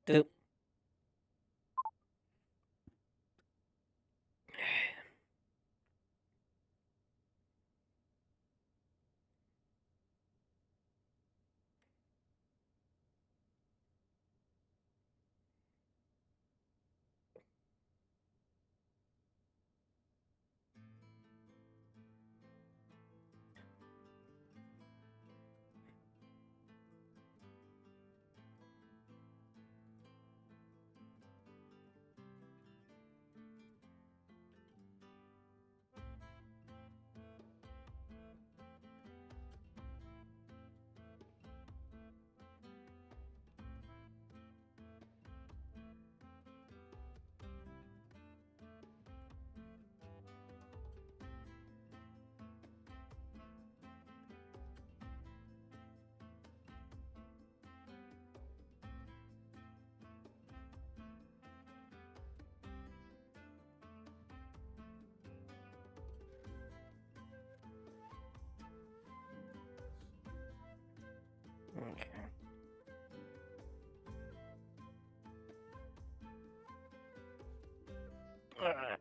Doop. Okay. Alright.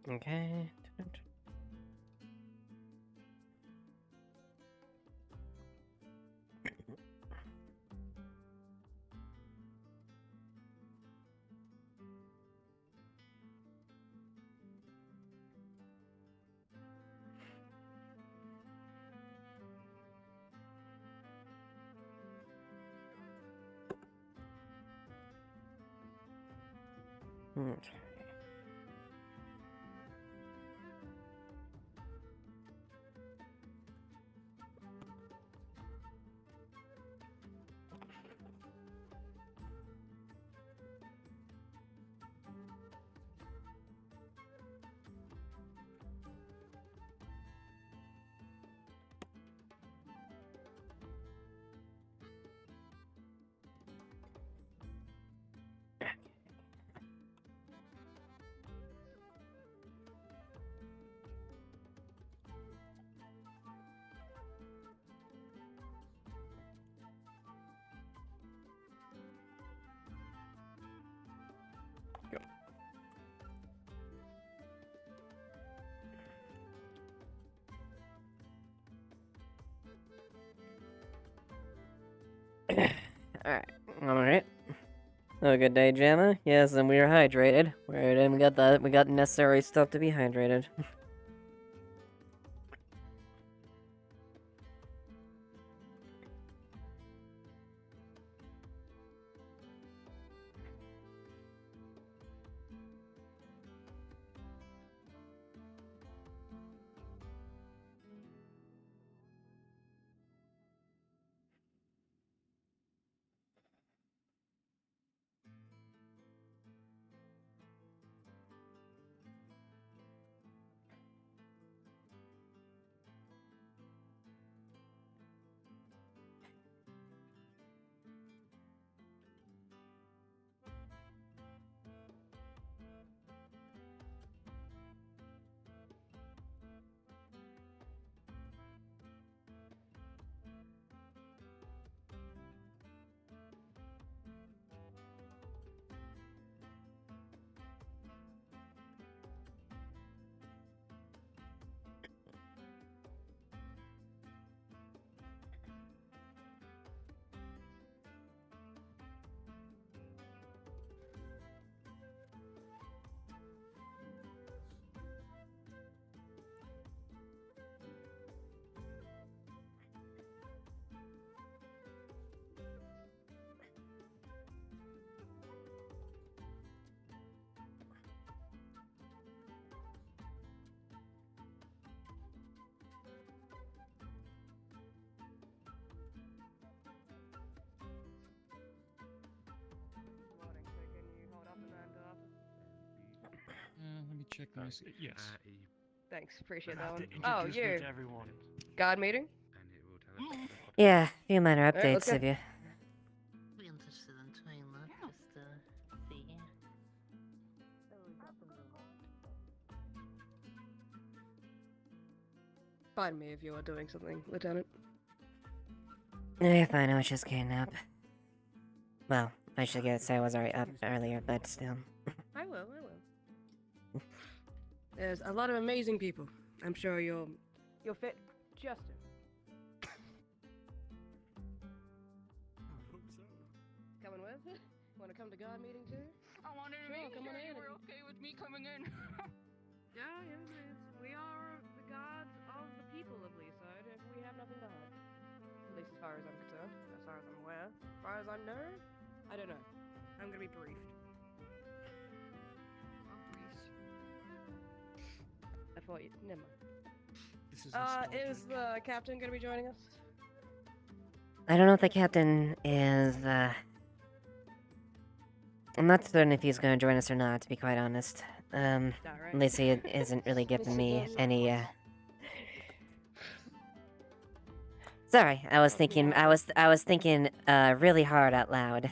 Okay. Okay. Alright. Have a good day, Jamma. Yes, and we are hydrated. We got the necessary stuff to be hydrated. check my... Yes. Thanks, appreciate You'll that have to one. Oh, introduce me you. to everyone. God meeting? Yeah, a few minor Alright, let's updates go. if you. Be interested in trying that, just see. Find me if you are doing something, Lieutenant. If I know, just getting up. Well, I should say I was already up earlier, but still. I will. There's a lot of amazing people. I'm sure you'll fit just in. Coming with? Want to come to God meeting too? I wanted to Sure, make come sure on in. you were okay with me coming in. Yeah, we are the gods of the people of Leaside, and we have nothing to hide. At least as far as I'm concerned, as far as I'm aware. As far as I know, I don't know. I'm gonna be briefed. I thought you. Never mind. This is Is the captain gonna be joining us? I don't know if the captain is, I'm not certain if he's gonna join us or not, to be quite honest. Alright. At least he isn't really giving me any, Sorry, I was thinking really hard out loud.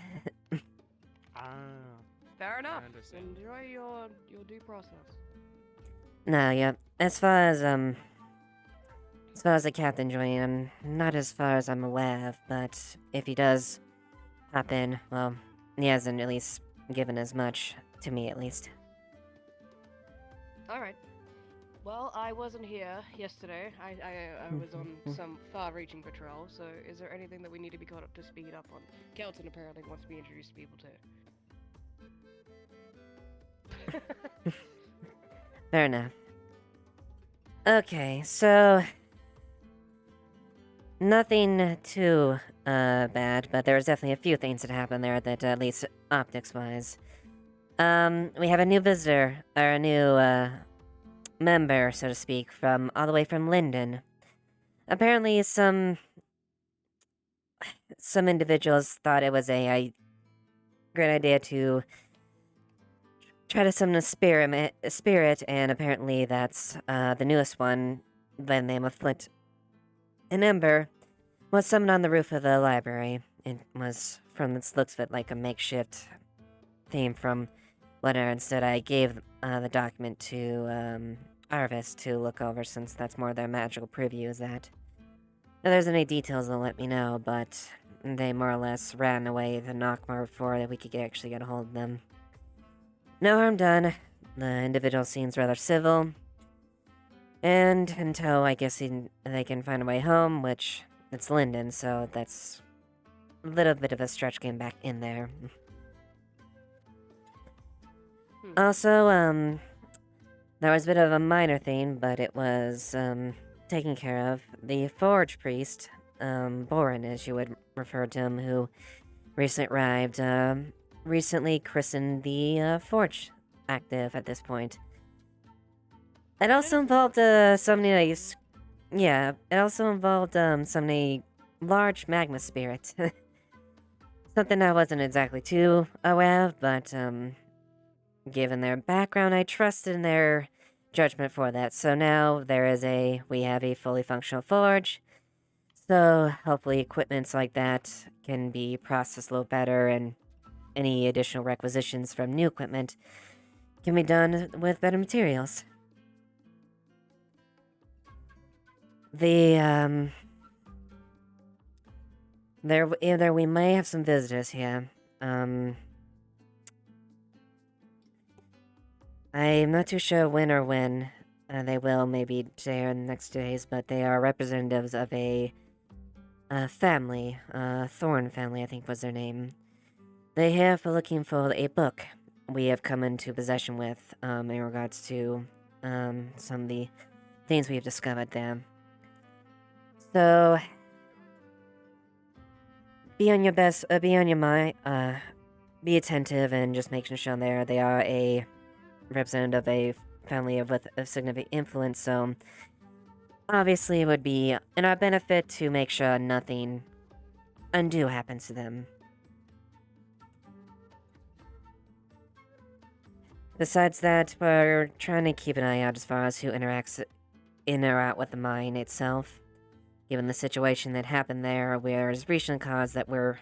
Fair enough. I understand. Enjoy your due process. No, yeah. As far as the captain joining, I'm not as far as I'm aware of, but if he does hop in, well, he hasn't at least given as much, to me at least. Alright. Well, I wasn't here yesterday. I was on some far-reaching patrol, so is there anything that we need to be caught up to speed up on? Kelton apparently wants to be introduced to people too. Fair enough. Okay, so... Nothing too, bad, but there's definitely a few things that happened there that, at least optics-wise. We have a new visitor, or a new, member, so to speak, all the way from Linden. Apparently, some individuals thought it was a great idea to try to summon a spirit, and apparently that's, the newest one, by the name of Flint. An ember was summoned on the roof of the library. It was, from its looks of it, like a makeshift theme from what instead I gave the document to Arvis to look over, since that's more their magical preview is that. If there's any details, they'll let me know, but they more or less ran away to Nockmar before we could actually get a hold of them. No harm done. The individual seems rather civil. And until, I guess, they can find a way home, which, it's Linden, so that's a little bit of a stretch getting back in there. Also, there was a bit of a minor thing, but it was, taken care of. The Forge Priest, Boren, as you would refer to him, who recently arrived, recently christened the, Forge active at this point. It also involved, summoning it also involved, summoning a large magma spirit. Something I wasn't exactly too aware of, but, given their background, I trusted in their judgment for that. So now we have a fully functional forge. So hopefully equipments like that can be processed a little better, and any additional requisitions from new equipment can be done with better materials. We may have some visitors here. I'm not too sure when they will, maybe today or in the next 2 days, but they are representatives of a family, Thorn family, I think was their name. They're here for looking for a book we have come into possession with, in regards to, some of the things we have discovered there. So, be on your mind, be attentive, and just making sure they are a representative of a family with a significant influence, so obviously it would be in our benefit to make sure nothing undue happens to them. Besides that, we're trying to keep an eye out as far as who interacts in or out with the mine itself. Given the situation that happened there, there's recent cause that we're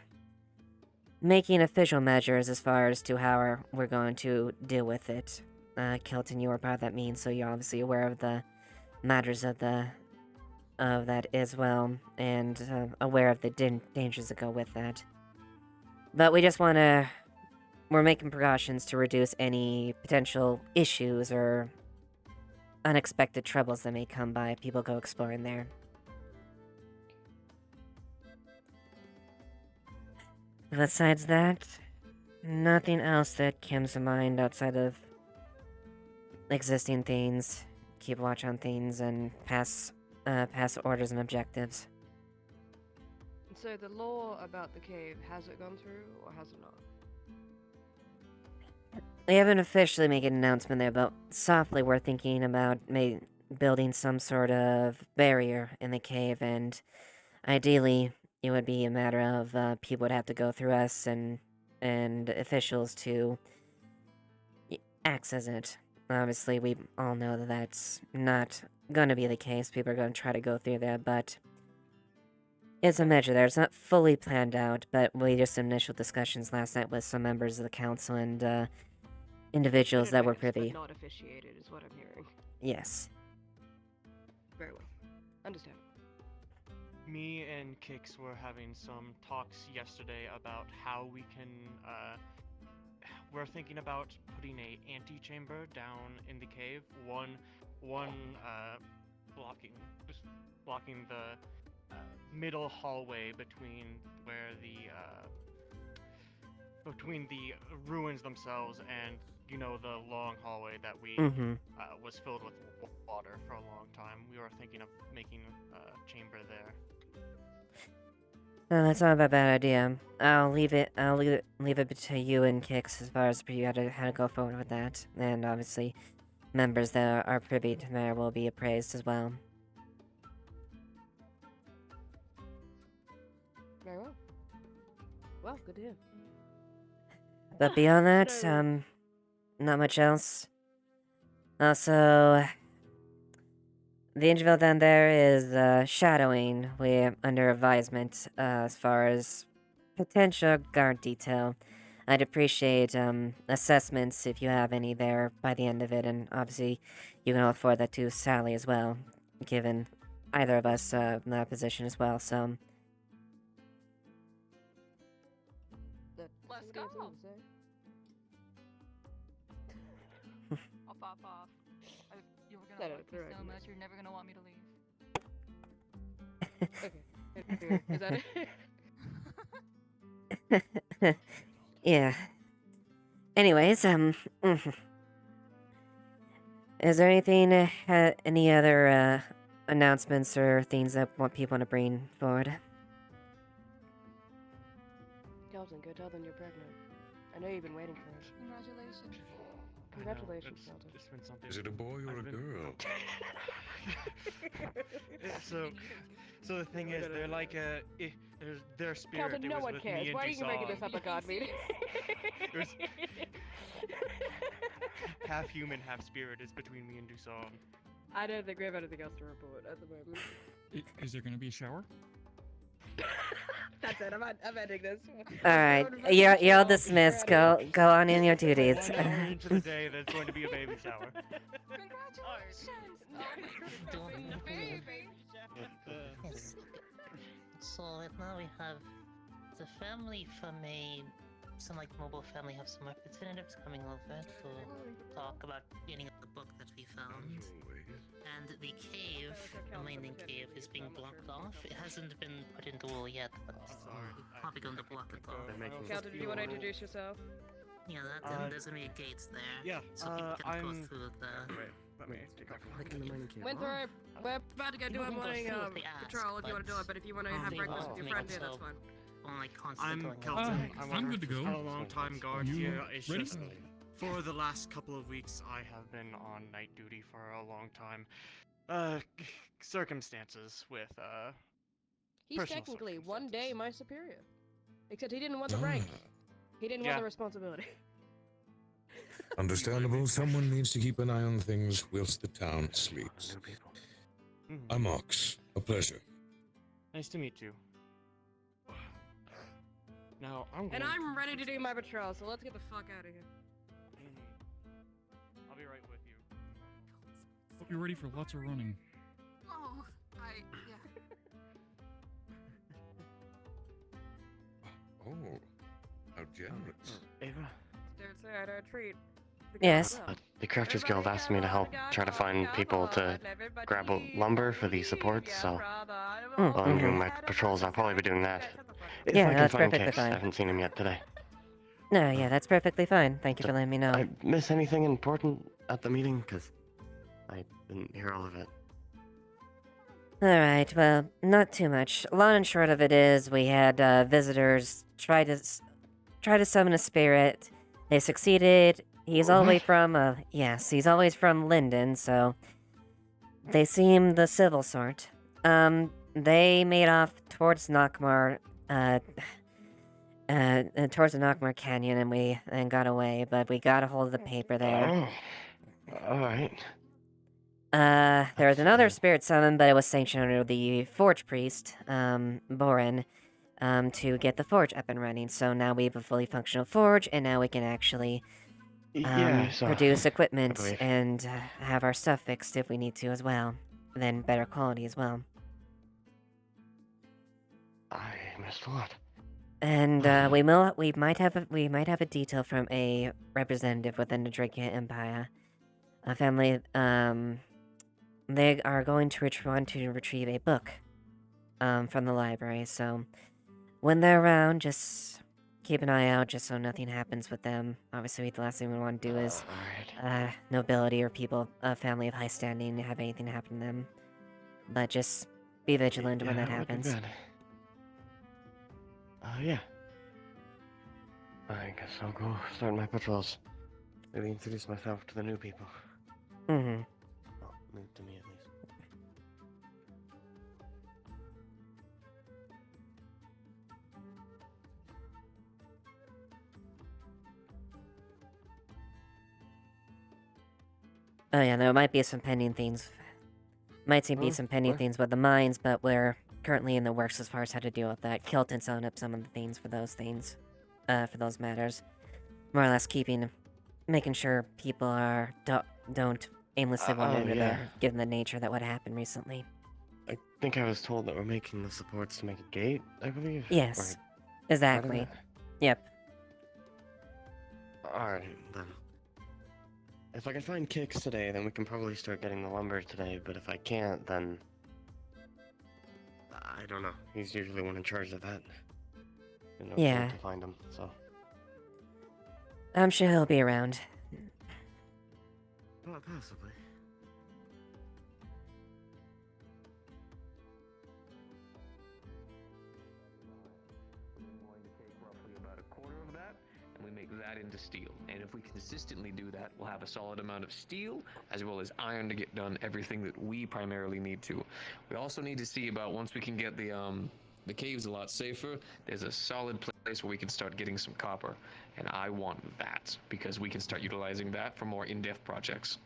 making official measures as far as to how we're going to deal with it. Kelton, you are part of that means, so you're obviously aware of the matters of that as well, and aware of the dangers that go with that. But we just we're making precautions to reduce any potential issues or unexpected troubles that may come by if people go exploring there. Besides that, nothing else that comes to mind outside of existing things. Keep watch on things and pass orders and objectives. So the law about the cave, has it gone through or has it not? We haven't officially made an announcement there, but softly we're thinking about building some sort of barrier in the cave, and ideally it would be a matter of people would have to go through us and officials to access it. Obviously, we all know that that's not going to be the case. People are going to try to go through there, but it's a measure there. It's not fully planned out, but we just had initial discussions last night with some members of the council and individuals that were privy. But not officiated is what I'm hearing. Yes. Very well. Understand. Me and Kix were having some talks yesterday about how we can, we're thinking about putting a antechamber down in the cave, one blocking the middle hallway between where between the ruins themselves and, you know, the long hallway that was filled with water for a long time. We were thinking of making a chamber there. No, that's not a bad idea. I'll leave it to you and Kix as far as how to go forward with that. And obviously, members that are privy to there will be appraised as well. Very well. Well, good to hear. But beyond that, So- not much else. Also, the Ashevail down there is shadowing. We're under advisement as far as potential guard detail. I'd appreciate assessments if you have any there by the end of it, and obviously you can afford that to Sally as well, given either of us in that position as well. So Let's go. Off. You were No, gonna no, like me correct, so yes. much, you're never gonna want me to leave. Okay. Is that it? yeah. Anyways, is there any other announcements or things that people want to bring forward? Kelton, go tell them you're pregnant. I know you've been waiting for it. Congratulations. Congratulations, I know, Kelton. it's been something. Is it a boy or I've a been- girl? So the thing is, they're like their spirit. Kelton, it no was one with cares. me and Why are you bringing this Dusong. up at God meeting? It was- Half human, half spirit is between me and Dusong. I don't think we have anything else to report at the moment. Is there gonna be a shower? That's it. I'm ending this. All right, you're all dismissed. Go on in your duties. 1 hour into the day, there's going to be a baby shower. Congratulations. Oh my Don't goodness, the worry. baby. Yes. So right now we have the family from some like mobile family have some representatives coming over to talk about getting the book that we found. And the cave, the mining cave, is being blocked off. It hasn't been put into wall yet, but Sorry. we're probably going to block it off. Kelton, do you want to introduce yourself? Yeah, that and there's gonna be gates there. Yeah, So people can go I'm. through the. Wait, let me take off. Winthrop, we're about to go do You our can go morning through if they ask, patrol if you want to do it, but if you want to have they breakfast won't with your make friend it here, that's so- fine. On like constantly I'm going Kelton. Oh, I'm good to go. I'm a long-time guard You here. It's ready? just for the last couple of weeks, I have been on night duty for a long time. Circumstances with He's Personal technically one circumstances. day my superior. Except he didn't want the rank. He didn't want Yeah. the responsibility. Understandable. Someone needs to keep an eye on things whilst the town sleeps. New people. I'm Ox. A pleasure. Nice to meet you. Now, And I'm ready to do my patrol, so let's get the fuck out of here. I'll be right with you. Hope you're ready for lots of running. Oh, yeah. Oh, how generous. Ava, Dare say I don't treat. the Yes. gods well. the Crafters Guild asked me to help try to find people to grab lumber for these supports, so Mm, while I'm doing mhm. my patrols, I'll probably be doing that. If Yeah, I can that's find perfectly Kix, I fine. haven't seen him yet today. No, yeah, that's perfectly fine. Thank you for letting me know. I miss anything important at the meeting? Because I didn't hear all of it. Alright, well, not too much. Long and short of it is, we had visitors try to summon a spirit. They succeeded. He's all the way What? from, yes, he's always from Linden, so they seem the civil sort. They made off towards Nockmar, towards the Nockmar Canyon, and we then got away, but we got a hold of the paper there. Oh, alright. There was another That's, spirit summon, but it was sanctioned under the Forge Priest, Boren, to get the forge up and running. So now we have a fully functional forge, and now we can actually yeah, so produce equipment believe. and have our stuff fixed if we need to as well. Then better quality as well. I missed a lot. And we might have a detail from a representative within the Drakia Empire, a family. They are going to want to retrieve a book, from the library. So when they're around, just keep an eye out, just so nothing happens with them. Obviously, the last thing we want to do is Alright. nobility or people, a family of high standing, have anything happen to them. But just be vigilant when that would be happens. bad. Yeah. I guess I'll go start my patrols. Maybe introduce myself to the new people. Mm-hmm. Well, new to me at least. Oh yeah, there might be some pending things. Might seem to be Oh, some pending what? things with the mines, but we're currently in the works as far as how to deal with that. Kilton's owned up some of the things, for those matters. More or less making sure people don't aimlessly wander into yeah. there, given the nature that what happened recently. I think I was told that we're making the supports to make a gate, I believe? Yes, Or part of exactly. it? Yep. Alright, then. If I can find Kix today, then we can probably start getting the lumber today, but if I can't, then... I don't know. He's usually the one in charge of that. Didn't know Yeah. to find him, so... I'm sure he'll be around. Well, possibly. We're going to take roughly about a quarter of that, and we make that into steel. And if we consistently do that, we'll have a solid amount of steel, as well as iron to get done everything that we primarily need to. We also need to see about once we can get the caves a lot safer, there's a solid place where we can start getting some copper. And I want that, because we can start utilizing that for more in-depth projects.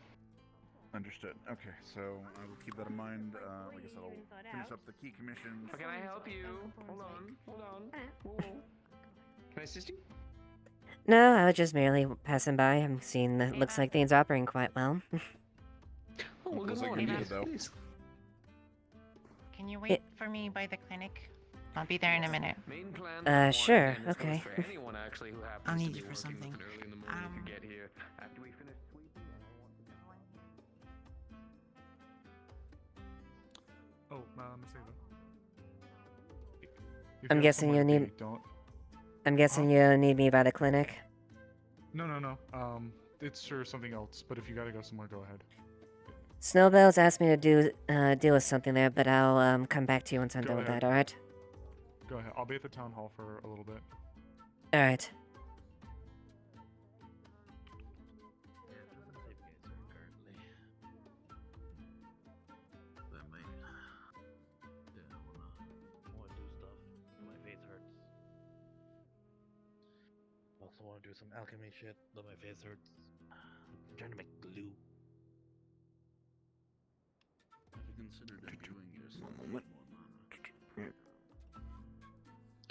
Understood. Okay, so I will keep that in mind. Like I said, I'll finish up the key commissions. How can I help you? Hold on. Whoa. Can I assist you? No, I was just merely passing by. I'm seeing that looks like things are operating quite well. Oh, well, good Looks like morning. you're Yes, good, though. please. Can you wait for me by the clinic? I'll be there in a minute. Main plan Sure, and this goes okay. for anyone actually who happens I'll to need be you for working something. early in the morning to get here after we finish sweeping. Oh, Miss Ava. If I'm you have guessing somewhere you to need- be, don't. I'm guessing you need me by the clinic. No. It's for something else. But if you gotta go somewhere, go ahead. Snowbell's asked me to deal with something there, but I'll come back to you once I'm Go done with ahead. that. All right. Go ahead. I'll be at the town hall for a little bit. All right. Also want to do some alchemy shit, though my face hurts. I'm trying to make glue. Have you considered imbuing yourself with Moment. more mana?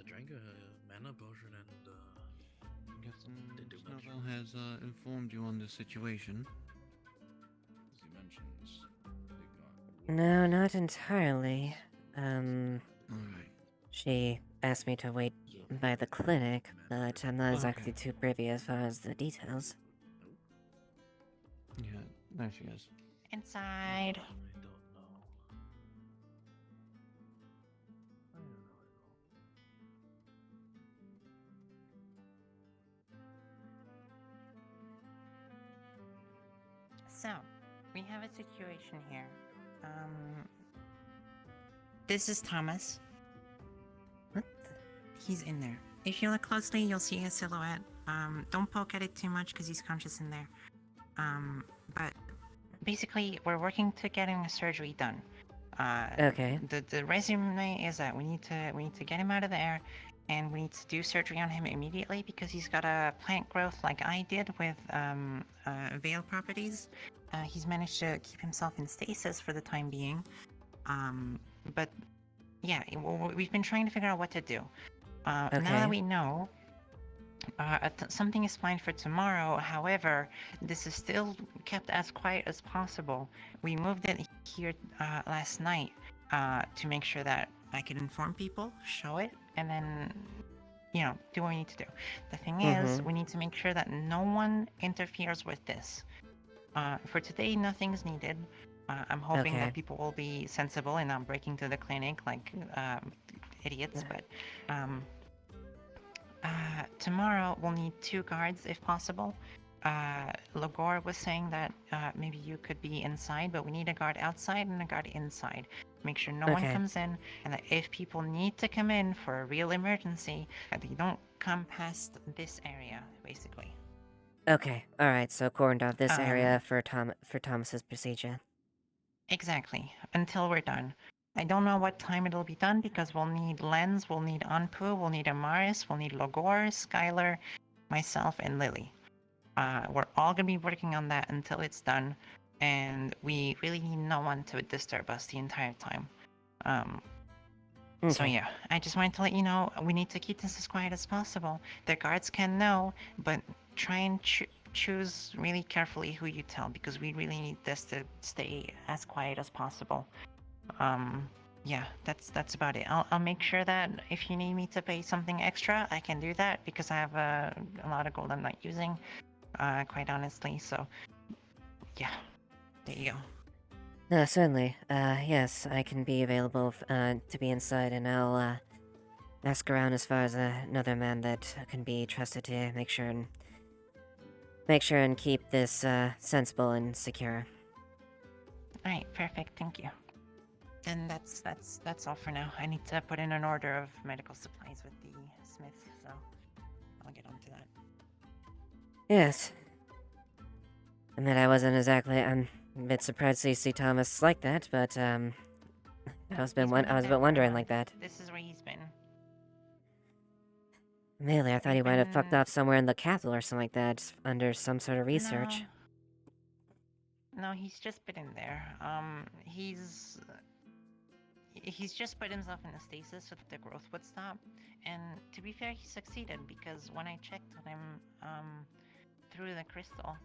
I drank a mana potion and I'm guessing didn't do much. Snowball has informed you on the situation. As he mentions, No, not entirely. Alright. She asked me to wait by the clinic, but I'm not exactly too privy as far as the details. Yeah, there she is. Inside. I don't know. I don't know at all. So, we have a situation here. This is Thomas. What? He's in there. If you look closely, you'll see his silhouette. Don't poke at it too much because he's conscious in there. But basically, we're working to getting a surgery done. Okay. The resume is that we need to get him out of there, and we need to do surgery on him immediately because he's got a plant growth like I did with Veil properties. He's managed to keep himself in stasis for the time being. But yeah, we've been trying to figure out what to do. Now Okay. that we know, something is planned for tomorrow. However, this is still kept as quiet as possible. We moved it here last night to make sure that I could inform people, show it, and then, do what we need to do. The thing is, we need to make sure that no one interferes with this. For today, nothing's needed. I'm hoping Okay. that people will be sensible and not breaking to the clinic like idiots, but tomorrow we'll need 2 guards if possible. Lagor was saying that maybe you could be inside, but we need a guard outside and a guard inside. Make sure no one Okay. comes in, and that if people need to come in for a real emergency, that they don't come past this area, basically. Okay. Alright, so cordoned off this area for Thomas's procedure. Exactly, until we're done. I don't know what time it'll be done because we'll need Lens, we'll need Anpu, we'll need Amaris, we'll need Logor, Skylar, myself, and Lily. We're all gonna be working on that until it's done, and we really need no one to disturb us the entire time. So Okay. yeah, I just wanted to let you know we need to keep this as quiet as possible. The guards can know, but try and choose really carefully who you tell because we really need this to stay as quiet as possible. Yeah, that's about it. I'll make sure that if you need me to pay something extra, I can do that because I have a lot of gold I'm not using, quite honestly. So yeah, there you go. No, certainly. Yes, I can be available to be inside, and I'll ask around as far as another man that can be trusted to make sure and keep this sensible and secure. All right, perfect. Thank you. Then that's all for now. I need to put in an order of medical supplies with the smith, so I'll get on to that. Yes. I mean, I'm a bit surprised to see Thomas like that, but I was a bit wondering like that. This is where he's been. Really, I thought he might have fucked off somewhere in the capital or something like that, under some sort of research. No, he's just been in there. He's just put himself in a stasis so that the growth would stop. And to be fair, he succeeded because when I checked on him through the crystal,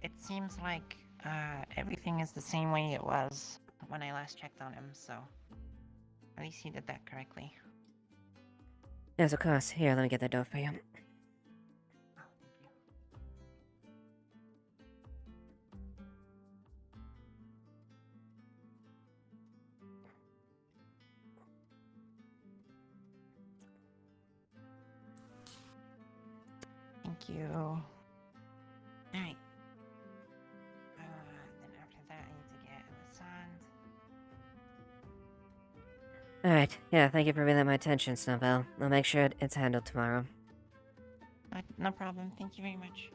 it seems like everything is the same way it was when I last checked on him, so at least he did that correctly. Yes, of course. Here, let me get that door for you. Oh, thank you. Thank you. All right. Then after that, I need to get Lassand. Alright, yeah, thank you for bringing that my attention, Snowbell. I'll make sure it's handled tomorrow. No problem. Thank you very much.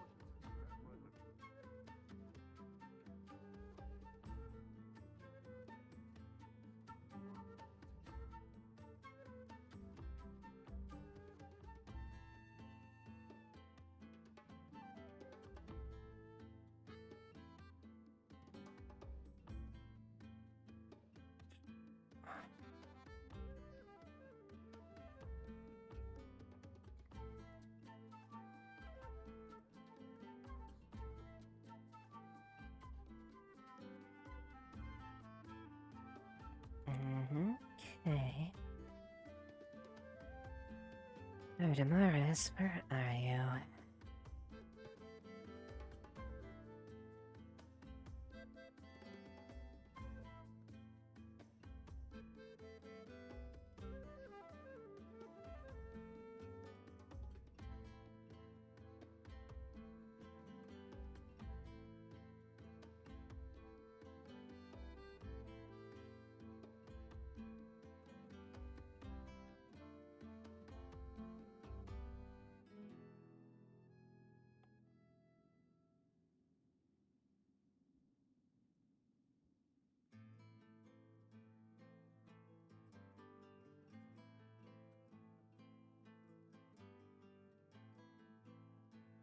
Oh, Damaris, where are you?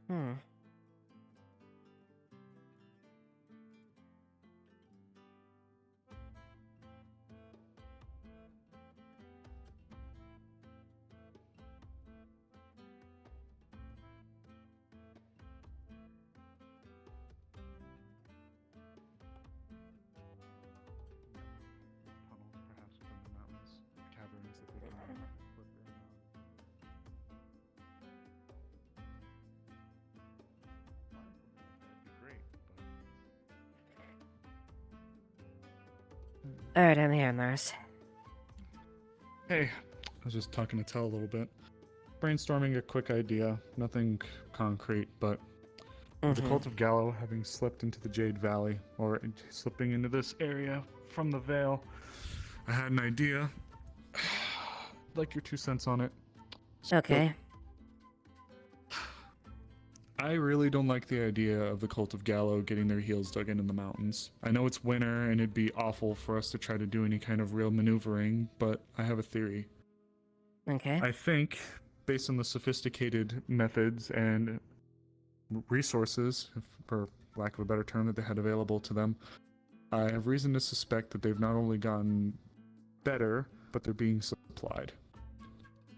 Hmm. Tunnels, perhaps within the mountains, caverns that they can look in and out. Find something like that'd be great, but Alright, I'm here, Mars. hey, I was just talking to Tell a little bit. Brainstorming a quick idea, nothing concrete, but with the Cult of Gallo having slipped into the Jade Valley, or slipping into this area from the Vale, I had an idea. Like your 2 cents on it. So, Okay. I really don't like the idea of the Cult of Gallo getting their heels dug in the mountains. I know it's winter and it'd be awful for us to try to do any kind of real maneuvering, but I have a theory. Okay. I think, based on the sophisticated methods and resources, for lack of a better term, that they had available to them, I have reason to suspect that they've not only gotten better, but they're being supplied.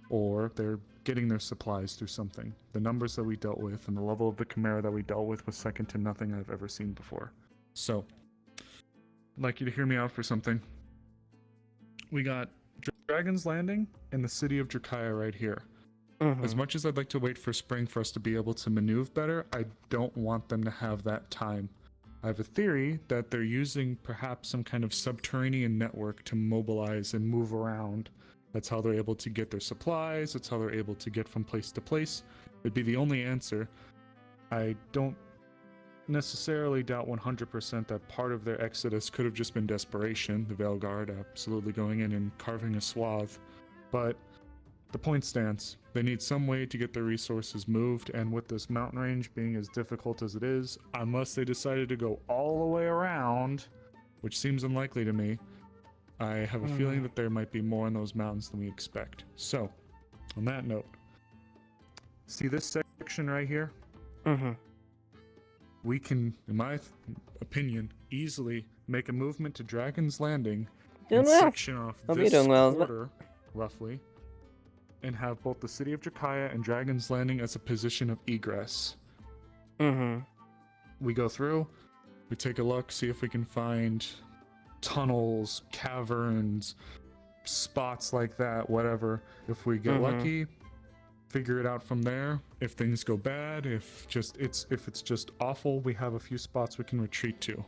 Or they're getting their supplies through something. The numbers that we dealt with and the level of the Chimera that we dealt with was second to nothing I've ever seen before. So, I'd like you to hear me out for something. We got Dragon's Landing and the city of Drakaya right here. As much as I'd like to wait for spring for us to be able to maneuver better, I don't want them to have that time. I have a theory that they're using perhaps some kind of subterranean network to mobilize and move around. That's how they're able to get their supplies, that's how they're able to get from place to place. It'd be the only answer. I don't necessarily doubt 100% that part of their exodus could have just been desperation, the Veil Guard absolutely going in and carving a swath, but the point stands. They need some way to get their resources moved, and with this mountain range being as difficult as it is, unless they decided to go all the way around, which seems unlikely to me, I have a feeling that there might be more in those mountains than we expect. So, on that note, see this section right here? We can, in my opinion, easily make a movement to Dragon's Landing and section off this quarter, roughly, and have both the city of Drakaya and Dragon's Landing as a position of egress. We go through, we take a look, see if we can find tunnels, caverns, spots like that, whatever. If we get lucky, figure it out from there. If things go bad, if it's just awful, we have a few spots we can retreat to.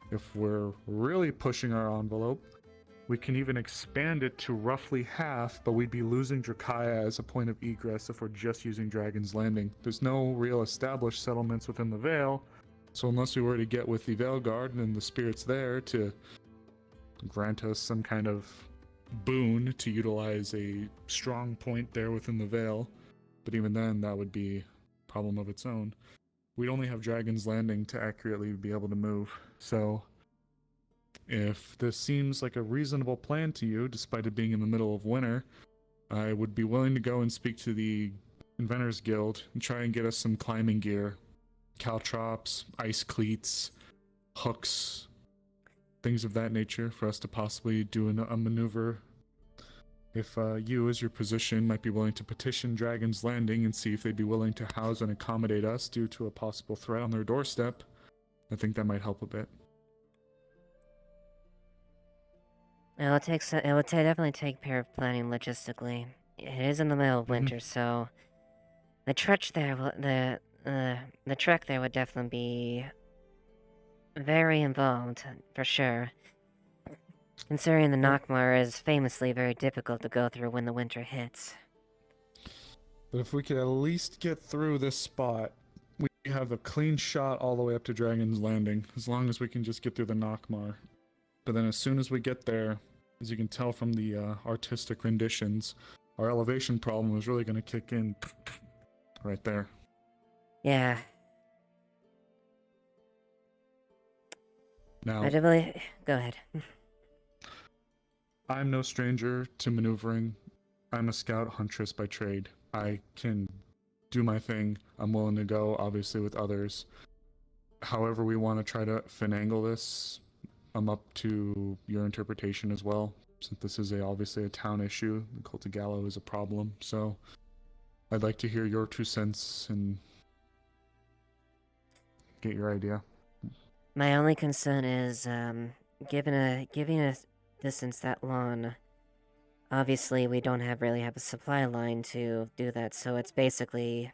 If we're really pushing our envelope, we can even expand it to roughly half, but we'd be losing Drakaya as a point of egress if we're just using Dragon's Landing. There's no real established settlements within the Vale, so unless we were to get with the Veil Guard and the spirits there to grant us some kind of boon to utilize a strong point there within the Vale, but even then that would be a problem of its own. We'd only have Dragon's Landing to accurately be able to move, so if this seems like a reasonable plan to you, despite it being in the middle of winter, I would be willing to go and speak to the Inventors Guild and try and get us some climbing gear. Caltrops, ice cleats, hooks, things of that nature for us to possibly do a maneuver. If you, as your position, might be willing to petition Dragon's Landing and see if they'd be willing to house and accommodate us due to a possible threat on their doorstep, I think that might help a bit. It would definitely take care of planning logistically. it is in the middle of Mhm. winter, so the trek there, the trek there would definitely be very involved, for sure. Considering the Yep. Nockmar is famously very difficult to go through when the winter hits. But if we could at least get through this spot, we have a clean shot all the way up to Dragon's Landing, as long as we can just get through the Nockmar. But then as soon as we get there, as you can tell from the artistic renditions, our elevation problem is really going to kick in right there. Yeah, Now, I do believe. Go ahead. I'm no stranger to maneuvering. I'm a scout huntress by trade. I can do my thing. I'm willing to go, obviously, with others. However we want to try to finagle this, I'm up to your interpretation as well. Since this is obviously a town issue, the Cult of Gallo is a problem. So I'd like to hear your 2 cents and get your idea. My only concern is, giving a distance that long, obviously we don't really have a supply line to do that, so it's basically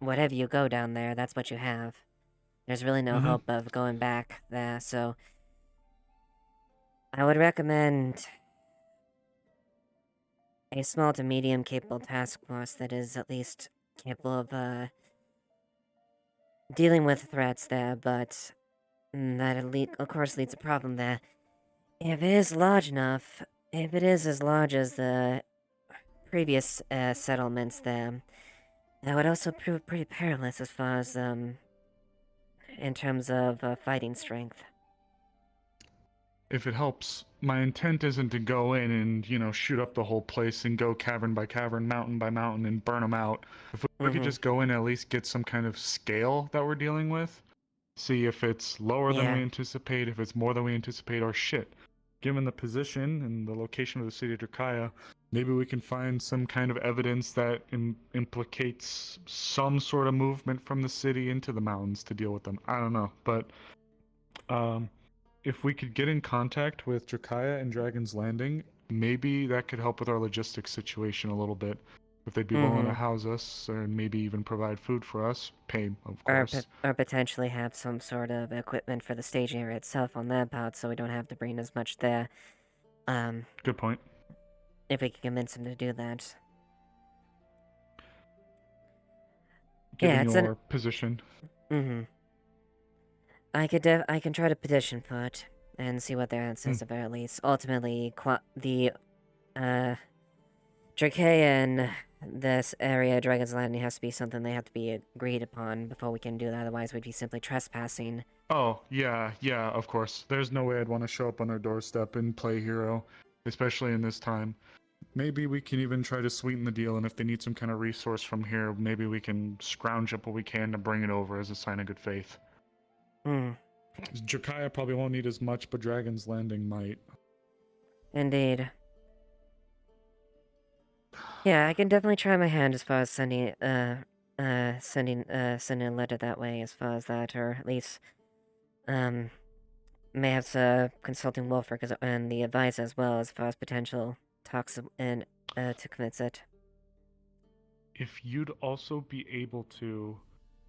whatever you go down there, that's what you have. There's really no Mhm. hope of going back there, so I would recommend a small to medium capable task force that is at least capable of dealing with threats there, but that of course leads to a problem there. If it is large enough, if it is as large as the previous settlements there, that would also prove pretty perilous as far as in terms of fighting strength. If it helps, my intent isn't to go in and, shoot up the whole place and go cavern by cavern, mountain by mountain, and burn them out. If we could just go in and at least get some kind of scale that we're dealing with, see if it's lower than we Yeah. anticipate, if it's more than we anticipate, or shit. Given the position and the location of the city of Drakaya, maybe we can find some kind of evidence that implicates some sort of movement from the city into the mountains to deal with them. I don't know, but if we could get in contact with Drakaya and Dragon's Landing, maybe that could help with our logistics situation a little bit. If they'd be willing to house us or maybe even provide food for us, pay, of course. Or potentially have some sort of equipment for the staging area itself on that part, so we don't have to bring as much there. Good point. If we can convince them to do that. Given Yeah, it's your position. I can try to petition for it and see what their answer is at the very least. Ultimately, the Drakea and this area, Dragon's Landing, has to be something they have to be agreed upon before we can do that. Otherwise, we'd be simply trespassing. Oh, yeah, of course. There's no way I'd want to show up on their doorstep and play hero, especially in this time. Maybe we can even try to sweeten the deal, and if they need some kind of resource from here, maybe we can scrounge up what we can to bring it over as a sign of good faith. Drakaya probably won't need as much, but Dragon's Landing might. Indeed. Yeah, I can definitely try my hand as far as sending a letter that way, as far as that, or at least, may have consulting Wolfric and the advisor as well, as far as potential talks and to convince it. If you'd also be able to,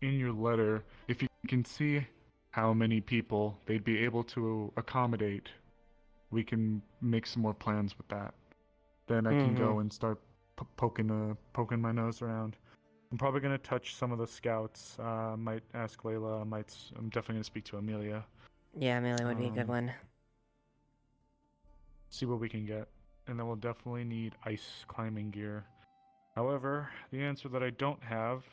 in your letter, if you can see how many people they'd be able to accommodate, we can make some more plans with that. Then I can go and start poking my nose around. I'm probably gonna touch some of the scouts. Might ask Layla. I'm definitely gonna speak to Amelia. Yeah, Amelia would be a good one. See what we can get, and then we'll definitely need ice climbing gear. However, the answer that I don't have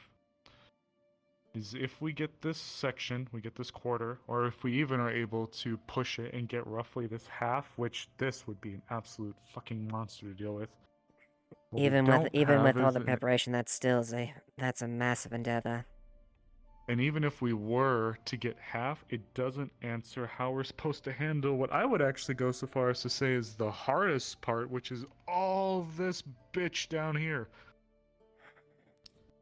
is if we get this section, we get this quarter, or if we even are able to push it and get roughly this half, which this would be an absolute fucking monster to deal with. Even with all the preparation, that's a massive endeavor. And even if we were to get half, it doesn't answer how we're supposed to handle what I would actually go so far as to say is the hardest part, which is all this bitch down here.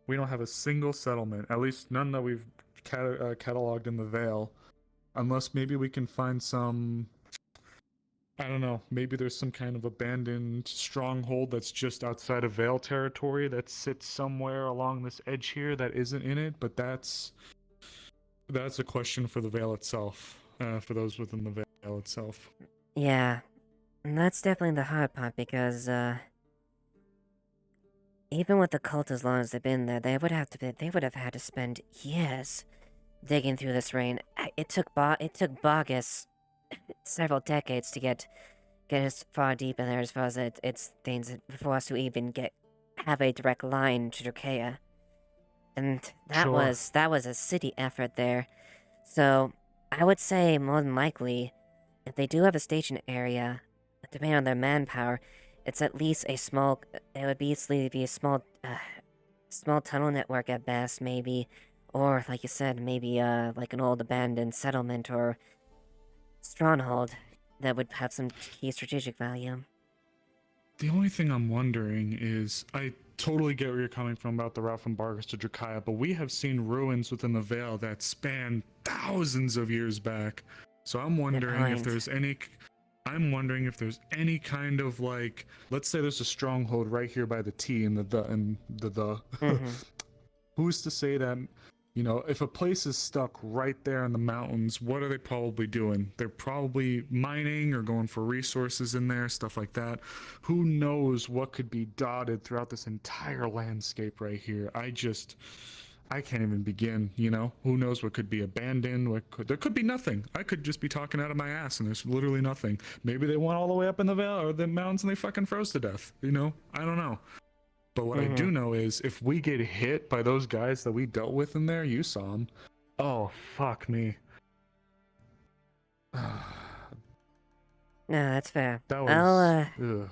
We don't have a single settlement, at least none that we've cataloged in the Vale, unless maybe we can find some I don't know. Maybe there's some kind of abandoned stronghold that's just outside of Vale territory that sits somewhere along this edge here that isn't in it. But that's a question for the Vale itself. For those within the Vale itself. Yeah, and that's definitely the hard part because, even with the cult as long as they've been there, they would have had to spend years digging through this rain. It took Bogus several decades to get as far deep in there as far as it's things for us to even have a direct line to Drakea. And that Sure. was a city effort there. So I would say more than likely, if they do have a station area, depending on their manpower, it's at least a small. It would be a small tunnel network at best, maybe, or like you said, maybe like an old abandoned settlement or stronghold that would have some key strategic value. The only thing I'm wondering is, I totally get where you're coming from about the route from Bargus to Drakaya, but we have seen ruins within the Vale that span thousands of years back. So I'm wondering if there's any kind of, like, let's say there's a stronghold right here by the T and the Mm-hmm. Who's to say that, you know, if a place is stuck right there in the mountains, what are they probably doing? They're probably mining or going for resources in there, stuff like that. Who knows what could be dotted throughout this entire landscape right here? I can't even begin, you know? Who knows what could be abandoned? There could be nothing. I could just be talking out of my ass and there's literally nothing. Maybe they went all the way up in the Vale or the mountains and they fucking froze to death, you know? I don't know. But what I do know is, if we get hit by those guys that we dealt with in there, you saw them. Oh, fuck me. No, that's fair. That was... I'll, ugh.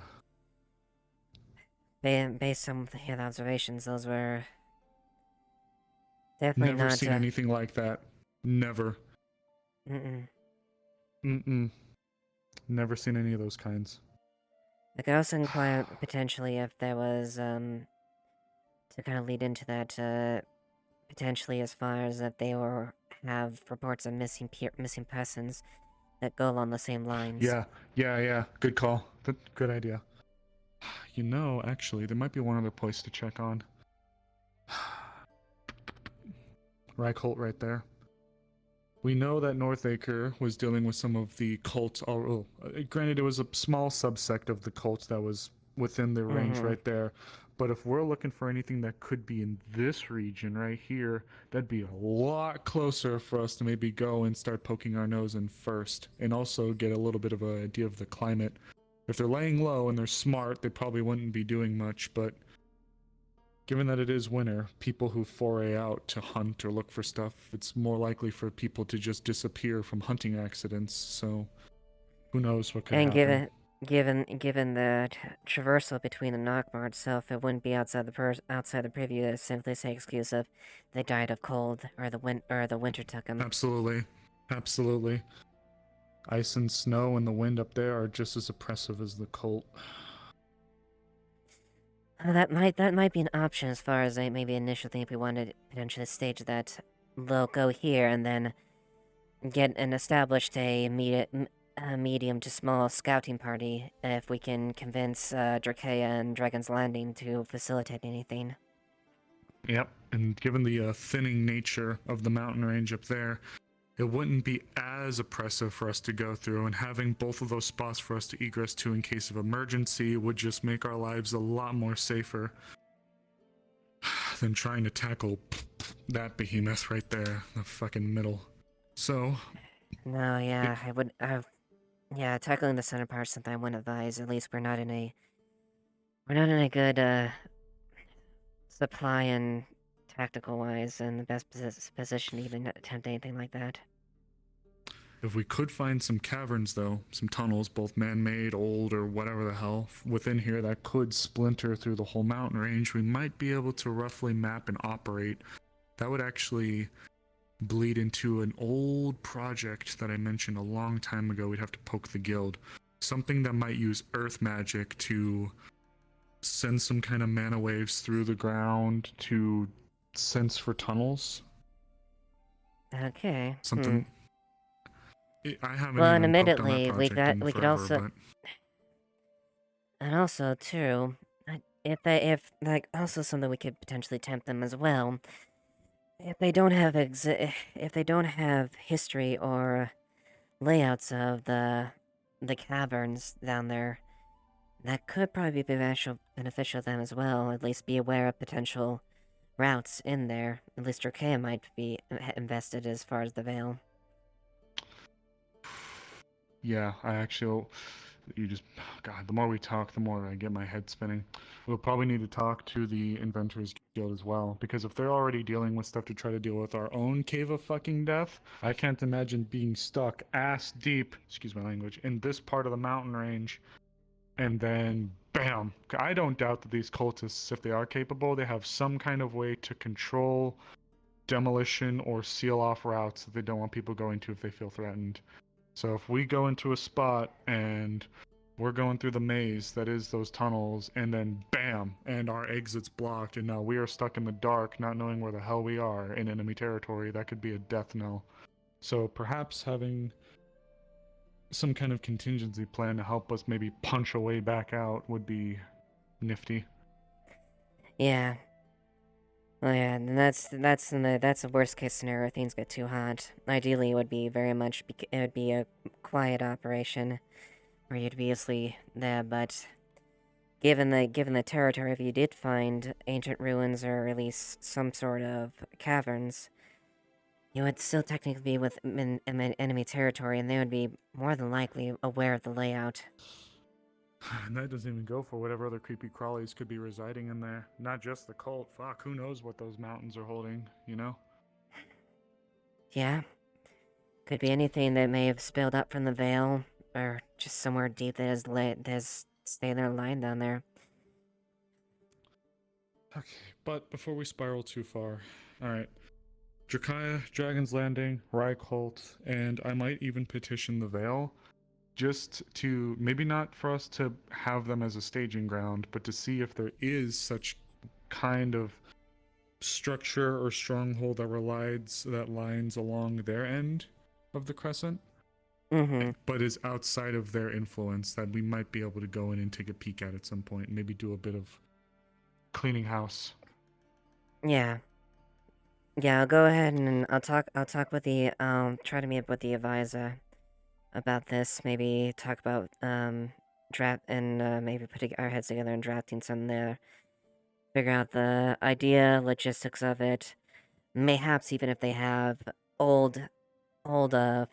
based on the observations, those were definitely Never not. seen anything like that. Never. Mm-mm. Never seen any of those kinds. I could also inquire potentially if there was, to kind of lead into that, potentially as far as that they have reports of missing persons that go along the same lines. Yeah. Good call. Good idea. You know, actually, there might be one other place to check on. Reichholt right there. We know that Northacre was dealing with some of the cults. Granted, it was a small subsect of the cults that was within the range right there. But if we're looking for anything that could be in this region right here, that'd be a lot closer for us to maybe go and start poking our nose in first. And also get a little bit of an idea of the climate. If they're laying low and they're smart, they probably wouldn't be doing much, but given that it is winter, people who foray out to hunt or look for stuff, it's more likely for people to just disappear from hunting accidents, so who knows what could happen. And given the traversal between the Nockmar itself, it wouldn't be outside the preview to simply say excuse of they died of cold or the winter took them. Absolutely. Ice and snow and the wind up there are just as oppressive as the cult. That might be an option as far as a maybe initial thing if we wanted to potentially stage that low go here and then get and established a medium to small scouting party if we can convince Drakea and Dragon's Landing to facilitate anything. Yep, and given the thinning nature of the mountain range up there, it wouldn't be as oppressive for us to go through, and having both of those spots for us to egress to in case of emergency would just make our lives a lot more safer than trying to tackle that behemoth right there, the fucking middle. So... No, yeah, tackling the center part is something I wouldn't advise. At least we're not in a good supply and tactical wise in the best position to even attempt anything like that. If we could find some caverns, though, some tunnels, both man-made, old, or whatever the hell, within here that could splinter through the whole mountain range, we might be able to roughly map and operate. That would actually bleed into an old project that I mentioned a long time ago. We'd have to poke the guild. Something that might use earth magic to send some kind of mana waves through the ground to sense for tunnels. Okay. Something... I haven't Well, and even poked on that admittedly, project in we could forever, also, but and also too, if like also something we could potentially tempt them as well. If they don't have if they don't have history or layouts of the caverns down there, that could probably be beneficial to them as well. At least be aware of potential routes in there. At least Drakea might be invested as far as the Veil. yeah, I actually, you just, God, the more we talk, the more I get my head spinning. We'll probably need to talk to the Inventors Guild as well, because if they're already dealing with stuff to try to deal with our own cave of fucking death, I can't imagine being stuck ass deep, excuse my language, in this part of the mountain range, and then bam. I don't doubt that these cultists, if they are capable, they have some kind of way to control demolition or seal off routes that they don't want people going to if they feel threatened. So if we go into a spot and we're going through the maze that is those tunnels, and then bam, and our exit's blocked, and now we are stuck in the dark, not knowing where the hell we are in enemy territory, that could be a death knell. So perhaps having some kind of contingency plan to help us maybe punch a way back out would be nifty. Yeah. Well, yeah, and that's the worst case scenario. If things get too hot. Ideally, it would be it would be a quiet operation, where you'd be asleep there. But given the territory, if you did find ancient ruins or at least some sort of caverns, you would still technically be within enemy territory, and they would be more than likely aware of the layout. And that doesn't even go for whatever other creepy crawlies could be residing in there. Not just the cult. Fuck, who knows what those mountains are holding, you know? Yeah. Could be anything that may have spilled up from the Veil, or just somewhere deep that has stayed there lying down there. Okay, but before we spiral too far, alright. Drakaya, Dragon's Landing, Rykholt, and I might even petition the Veil, just to, maybe not for us to have them as a staging ground, but to see if there is such kind of structure or stronghold that lines along their end of the crescent, but is outside of their influence, that we might be able to go in and take a peek at some point, and maybe do a bit of cleaning house. Yeah. Yeah, I'll go ahead and I'll talk with the try to meet up with the advisor about this. Maybe talk about draft and maybe putting our heads together and drafting some there. Figure out the idea, logistics of it. Mayhaps even if they have old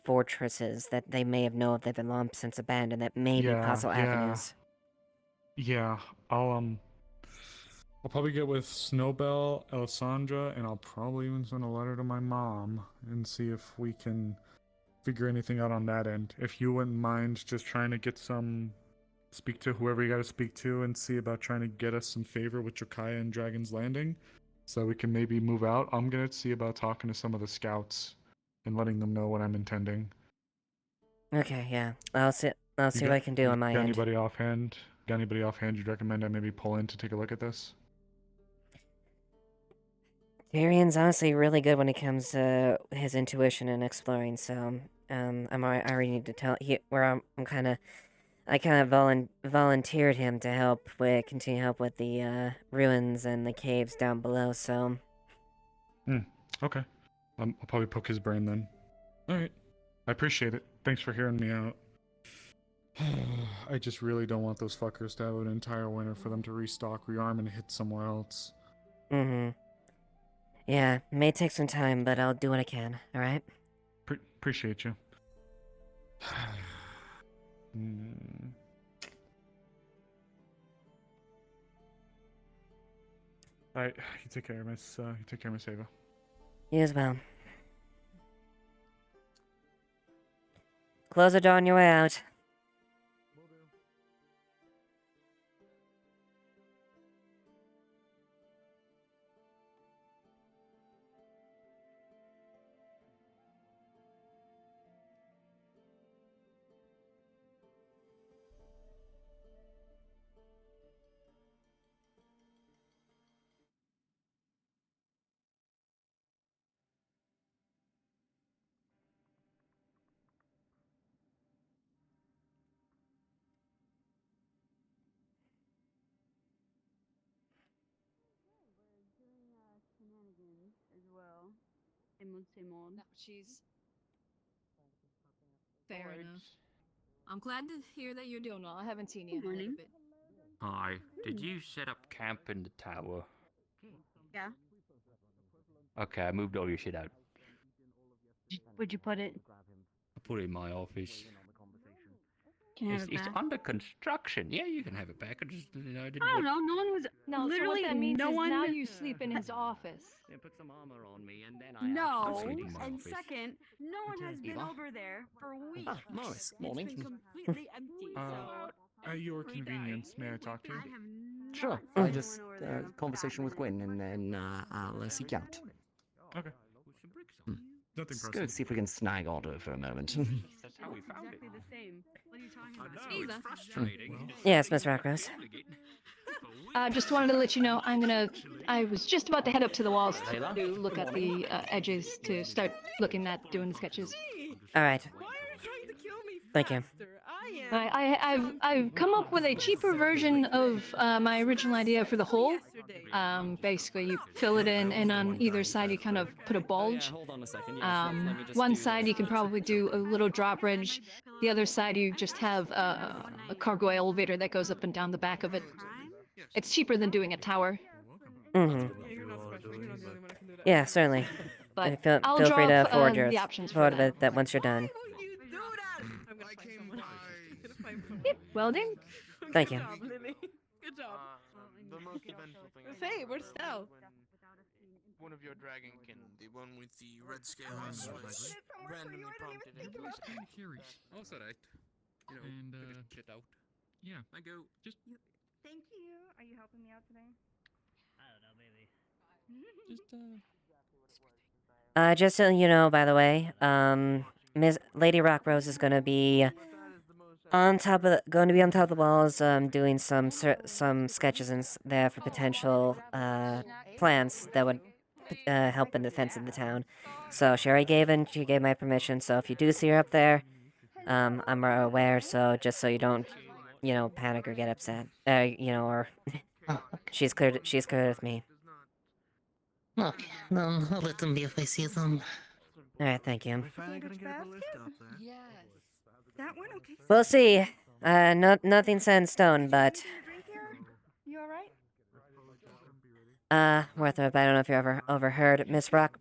fortresses that they may have known if they've been long since abandoned that may be possible avenues. Yeah, I'll probably get with Snowbell, Alessandra, and I'll probably even send a letter to my mom and see if we can figure anything out on that end. If you wouldn't mind just trying to get speak to whoever you gotta speak to and see about trying to get us some favor with Drakaya and Dragon's Landing so we can maybe move out. I'm gonna see about talking to some of the scouts and letting them know what I'm intending. Okay, yeah. I'll see what I can do on my got end. Anybody offhand? Got anybody offhand you'd recommend I maybe pull in to take a look at this? Tyrion's honestly really good when it comes to his intuition and exploring, so I already need to tell I kind of volunteered him to continue help with the ruins and the caves down below. So. Okay. I'll probably poke his brain then. All right. I appreciate it. Thanks for hearing me out. I just really don't want those fuckers to have an entire winter for them to restock, rearm, and hit somewhere else. Yeah, it may take some time, but I'll do what I can. All right. Appreciate you. All right, you take care, Miss Ava. You as well. Close the door on your way out. No, she's Fair Alright. enough. I'm glad to hear that you're doing well. I haven't seen you in a little bit. Hi. Did you set up camp in the tower? yeah. Okay, I moved all your shit out. Where'd you put it? I put it in my office. Can I have it It's back? under construction. Yeah, you can have it back. I just, I didn't I don't want... know. No one was. No, literally so what that means no is one. now you sleep in his office. Then put some armor on me, and then No, sleep in my and office. second, no one has been Eva? over there for weeks. Ah, Morris, morning. It's been completely empty. At your convenience, may I talk to you? I have not Sure. seen I just anyone over there in conversation with 5 Gwen, minutes. and then I'll seek you out. Okay. Nothing Let's go pressing. see if we can snag Otto for a moment. That's how we found it. Exactly the same. What are you talking I about? know, it's Eva. frustrating. Yes, Miss Rockrose. Just wanted to let you know I was just about to head up to the walls Layla? to look at the edges to start looking at doing the sketches. All right. Why are you trying to kill me? Thank you. I've come up with a cheaper version of my original idea for the hole. Basically, you fill it in, and on either side you kind of put a bulge. Hold on a second. One side you can probably do a little drawbridge. The other side you just have a cargo elevator that goes up and down the back of it. It's cheaper than doing a tower. Mm-hmm. Yeah, certainly. But And feel, I'll feel free draw to forward up, your the options for forward that. it that once you're done. Yep, welding. Thank you. Good job. The most eventful thing. Say, where's Sal? One of your dragonkin, The one with the red scales was randomly prompted into his Also, right. You know, And, shit out. Yeah, I go. just Thank you. Are you helping me out today? I don't know, maybe. Just so you know, by the way, Miss Lady Rockrose is gonna be on top of the walls, doing some sketches there for potential plans that would help in defense of the town. So she gave my permission. So if you do see her up there, I'm aware. So just so you don't, panic or get upset, or she's cleared with me. Okay, then I'll let them be if I see them. All right, thank you. We finally gonna get a ballista up there. Yes. That one okay? We'll see. Nothing set in stone, but You alright? Worthorpe, I don't know if you ever overheard.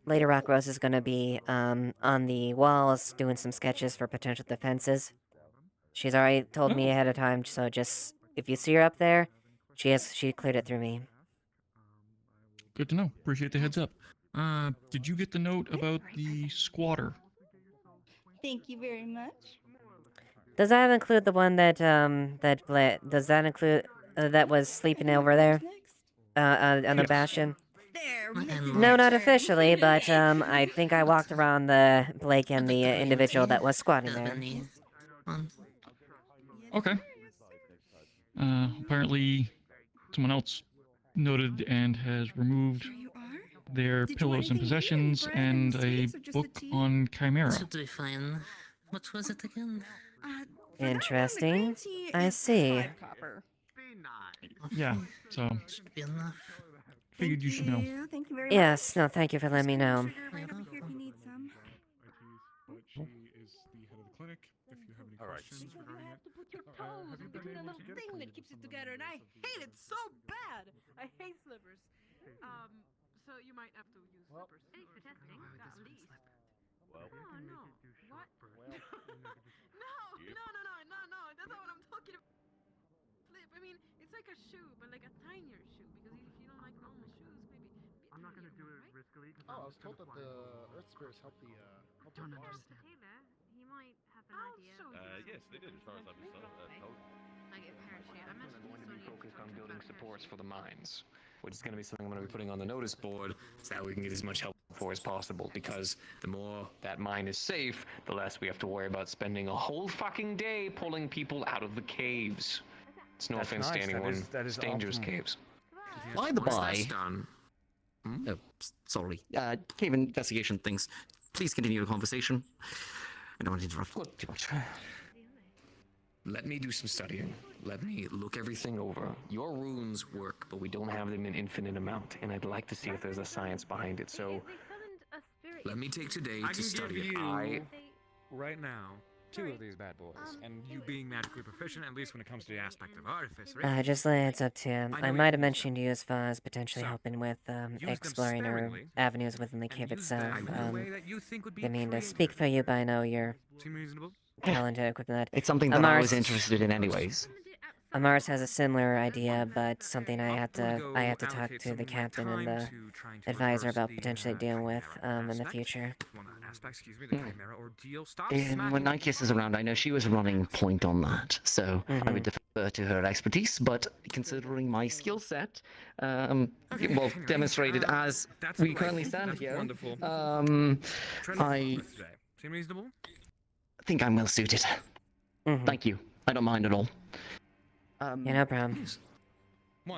Lady Rockrose is gonna be on the walls doing some sketches for potential defenses. She's already told me ahead of time, so just if you see her up there, she cleared it through me. Good to know. Appreciate the heads up. Did you get the note about the squatter? Thank you very much. Does that include the one that does that include that was sleeping over there? On the bastion? No, not officially, but I think I walked around the Blake and the individual that was squatting there. Okay. Apparently, someone else noted and has removed their pillows and possessions and a book on Chimera. Should be fine. What was it again? Interesting. I see. Yeah, so Should be enough. figured you should know. Thank you very Yes, no, thank you for letting me know. Right over here if you need some. But she is the head of the clinic. If you have any questions regarding it, have you been able to get it thing that cleaned keeps or it something? together, and I hate it so bad. I hate slippers. So you might have to use slippers. Thanks for testing, at least. Well, Oh no! What? No! That's not what I'm talking about. Flip. I mean, it's like a shoe, but like a tinier shoe. Because if you don't like normal shoes, maybe. I'm not gonna do it riskily. Oh, I was told that the Earth Spirits help the boss. Taylor, he might have an idea. yes, they did, as far as I saw. Like a parachute. I'm I'm going to be focused on building supports for the mines, which is going to be something I'm going to be putting on the notice board so that we can get as much help for as possible, because the more that mine is safe, the less we have to worry about spending a whole fucking day pulling people out of the caves. It's no That's offense to nice, anyone. that is It's dangerous optimal. caves. By the Once by, that's done, sorry, cave investigation things. Please continue the conversation. I don't want to interrupt too much. let me do some studying. Let me look everything over. Your runes work, but we don't have them in infinite amount, and I'd like to see if there's a science behind it. So, Let me take today I to can study give it. you right now 2 of these bad boys, and you being magically proficient, at least when it comes to the aspect of artifice, right? Just lay it's up to you. I I know might you have can use them. mentioned you as far as potentially So, helping with use them exploring or sparingly, avenues within the cave use itself. them in a way that you think would be I mean, to creative. speak for you, but I know you're Seem reasonable? talented with that. It's something that I was Amars- interested in, anyways. Amars has a similar idea, but something I have to go talk allocate to some the of my captain and time the to trying to advisor reverse about the, potentially dealing with in the aspect. future. Well, not aspect, excuse me, the chimera ordeal. Stop And when smacking. Nykius is around, I know she was running point on that, so I would defer to her expertise. But considering my skill set, well, Anyway, demonstrated as that's we the currently life. stand That's here, wonderful. Trend I progress today. Seem reasonable? think I'm well suited. Thank you. I don't mind at all. Yeah, no problem.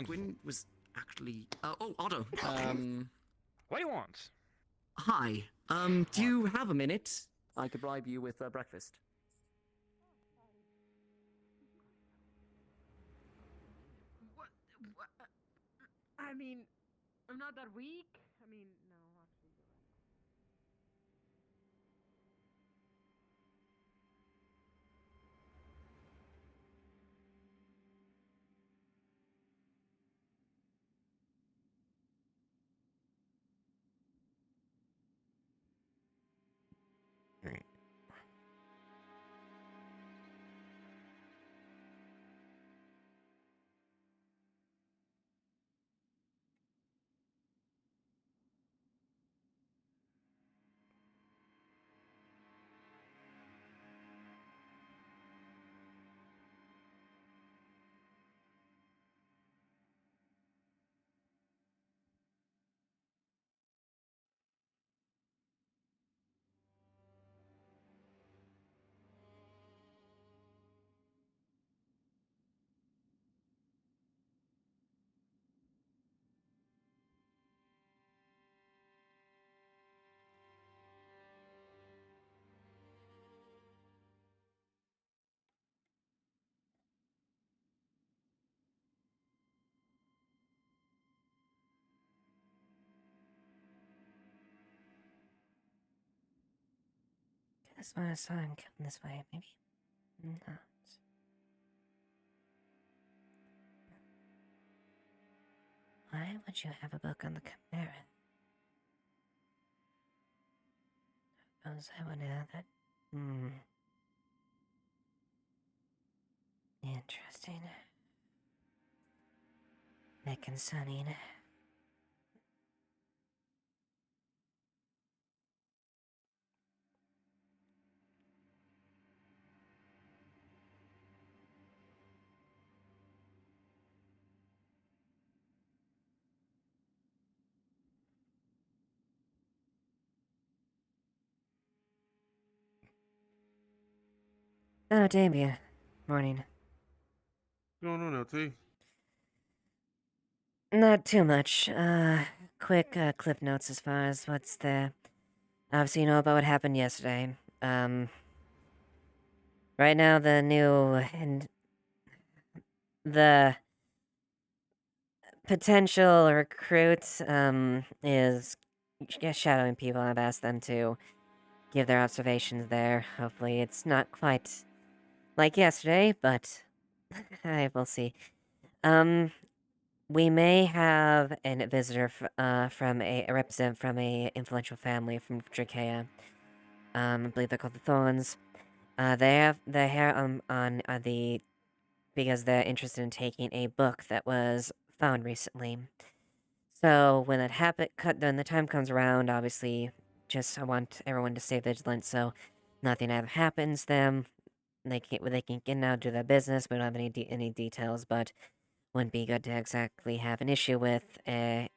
Gwyn was actually. Oh, Otto. What do you want? Hi. Do you have a minute? I could bribe you with breakfast. What? I mean, I'm not that weak. I mean, no, actually, you're right. This one I saw him come this way, maybe not. Why would you have a book on the Chimera? Suppose I would know that. Interesting. Nick and Sunny. Oh, Damien. Morning. What's going on, LT? Not too much. Quick clip notes as far as what's there. Obviously, you know about what happened yesterday. Right now, the potential recruit, is shadowing people. I've asked them to give their observations there. Hopefully, it's not quite like yesterday, but I will see. We may have a visitor from a representative from a influential family from Drakea. I believe they're called the Thorns. They have their hair on the because they're interested in taking a book that was found recently. So when when the time comes around, obviously, I want everyone to stay vigilant so nothing ever happens to them. They can get out, do their business. We don't have any details, but wouldn't be good to exactly have an issue with a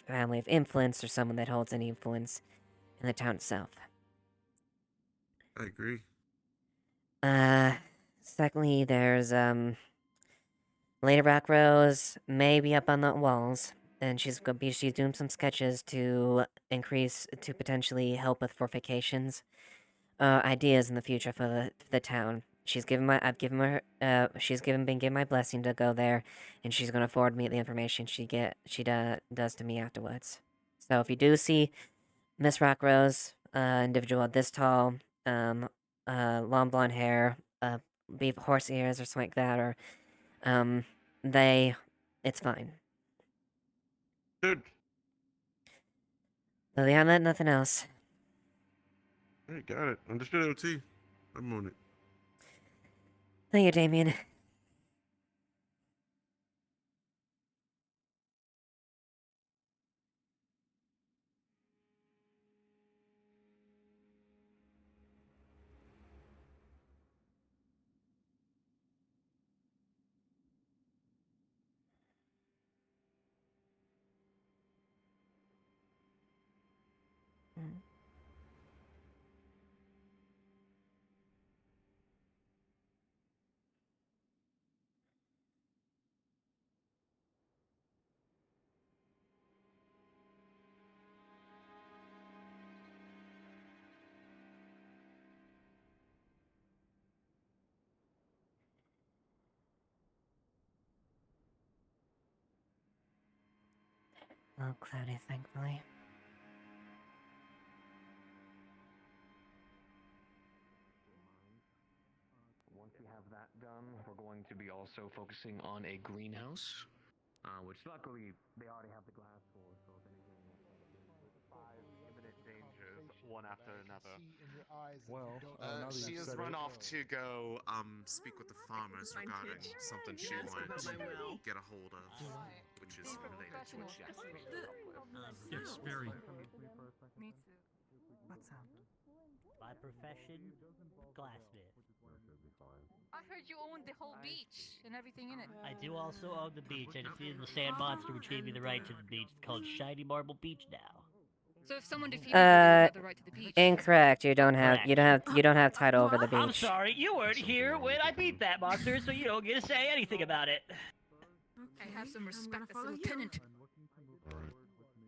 family of influence or someone that holds any influence in the town itself. I agree. Secondly, there's Lady Rockrose may be up on the walls, and she's doing some sketches to potentially help with fortifications, ideas in the future for the town. I've given her, been given my blessing to go there, and she's gonna forward me the information she does to me afterwards. So if you do see Miss Rockrose, individual this tall, long blonde hair, beef horse ears or something like that, or they, it's fine. Good. But beyond that, nothing else. Alright, got it. Understood, OT. I'm on it. Thank you, Damien. Oh, cloudy, thankfully. Once we have that done, we're going to be also focusing on a greenhouse, which luckily they already have the glass for, so if anything, five imminent dangers, one after another. Well, She has run off to go speak with the farmers regarding something she wanted to get a hold of, which is related to what she asked me to help with. Yes, very. Me too. What's up? My profession, glassmith. I heard you own the whole beach and everything in it. I do also own the beach. I defeated the sand monster, which gave me the right to the beach. It's called Shiny Marble Beach now. So if someone defeated you, they would have the right to the beach. Incorrect. You don't have title over the beach. I'm sorry, you weren't here when I beat that monster, so you don't get to say anything about it. Okay, have some respect as a lieutenant.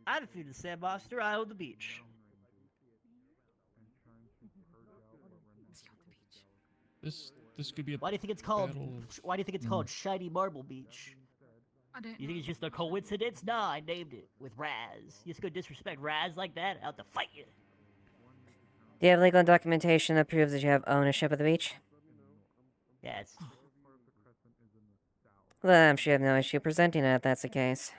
I defeated the sand monster. I own the beach. This could be a. Why do you think it's called? battle of- Why do you think it's called Shiny Marble Beach? I didn't You think it's just a coincidence? Nah, I named it with Raz. You just gonna disrespect Raz like that? Out to fight you. Do you have legal documentation that proves that you have ownership of the beach? Yes. Well, I'm sure you have no issue presenting it if that's the case.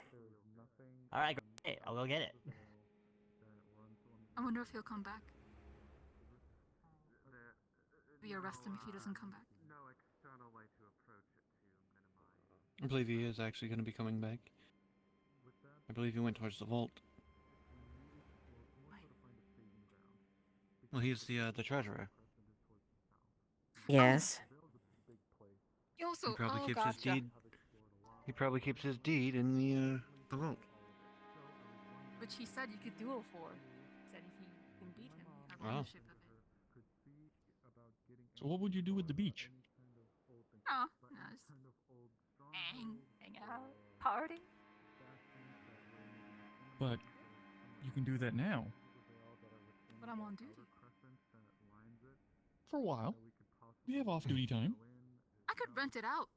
Alright, great. I'll go get it. I wonder if he'll come back. We arrest him if he doesn't come back. I believe he is actually going to be coming back. I believe he went towards the vault. Well, he's the treasurer. Yes. He also He probably keeps gotcha. his deed. He probably keeps his deed in the vault. Which he said you could duel for. Said if you can beat him, you have Wow. ownership of it. So what would you do with the beach? Oh, nice. Hang out, party. But you can do that now. But I'm on duty. For a while. You have off-duty time. I could rent it out.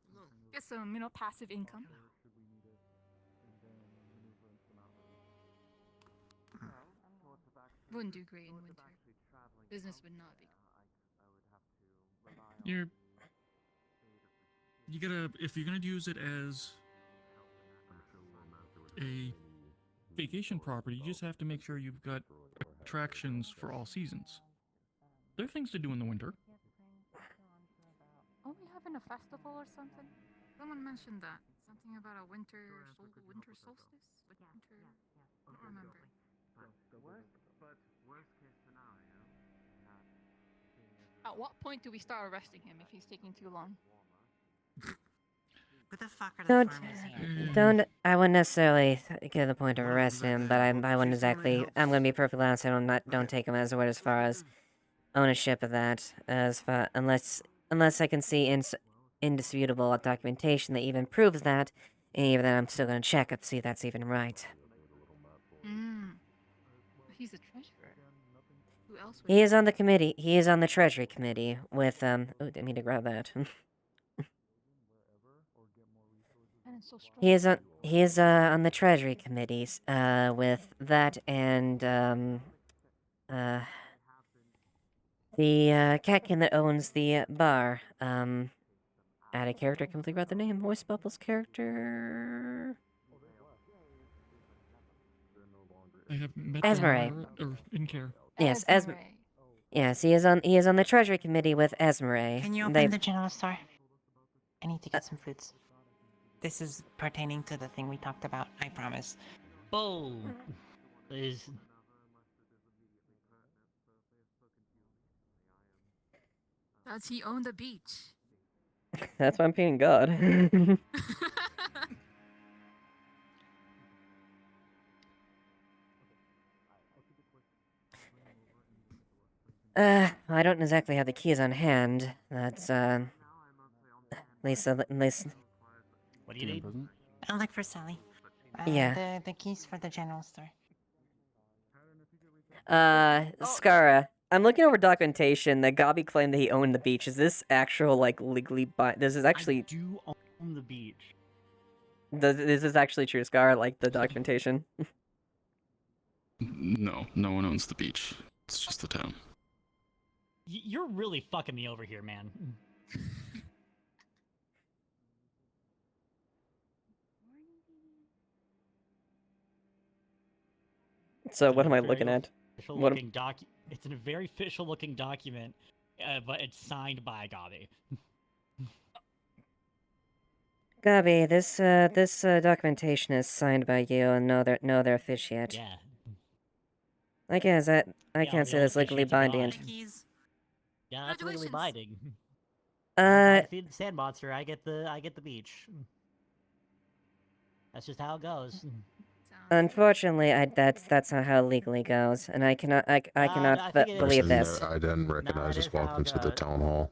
Get some, passive income. Wouldn't do great in winter. Business would not be. You gotta, if you're gonna use it as a vacation property, you just have to make sure you've got attractions for all seasons. There are things to do in the winter. Are we having a festival or something? Someone mentioned that. Something about a winter solstice? Winter... I don't remember. At what point do we start arresting him if he's taking too long? What the fuck are Don't, the farmers here? don't. I wouldn't necessarily get to the point of arresting him, but I wouldn't exactly. I'm gonna be perfectly honest. Don't take him as a word as far as ownership of that. Unless I can see indisputable documentation that even proves that, and even then I'm still gonna check to see if that's even right. He's a treasurer. Who else would He is on the committee. He is on the Treasury Committee with Oh, didn't mean to grab that. And it's so strong. He is on the Treasury Committees with that and the catkin that owns the bar. Add a character, completely forgot the name. Voice Bubbles character. I have met Esmeralda. them or in care. Yes, Yes, he is on the treasury committee with Esmeralda. Can you open They the general store? I need to get some foods. This is pertaining to the thing we talked about, I promise. Boom! Is Does he own the beach? That's why I'm paying God. I don't exactly have the keys on hand. That's, at least. what do you need? I'll look for Sally. Yeah. The keys for the general store. Skara. I'm looking over documentation that Gabi claimed that he owned the beach. Is this actual, like, legally this is actually... I do own the beach. This is actually true, Skara, like, the documentation? No, no one owns the beach. It's just the town. You're really fucking me over here, man. So what am I looking at? It's a very official looking document, but it's signed by Gabi. Gabi, this documentation is signed by you, and no other officiate. Yeah. I can't say that's legally binding. Yeah, that's legally binding. Uh, See the sand monster. I get the beach. That's just how it goes. Unfortunately, that's not how it legally goes, and I cannot believe this. I didn't recognize us walking to the town hall.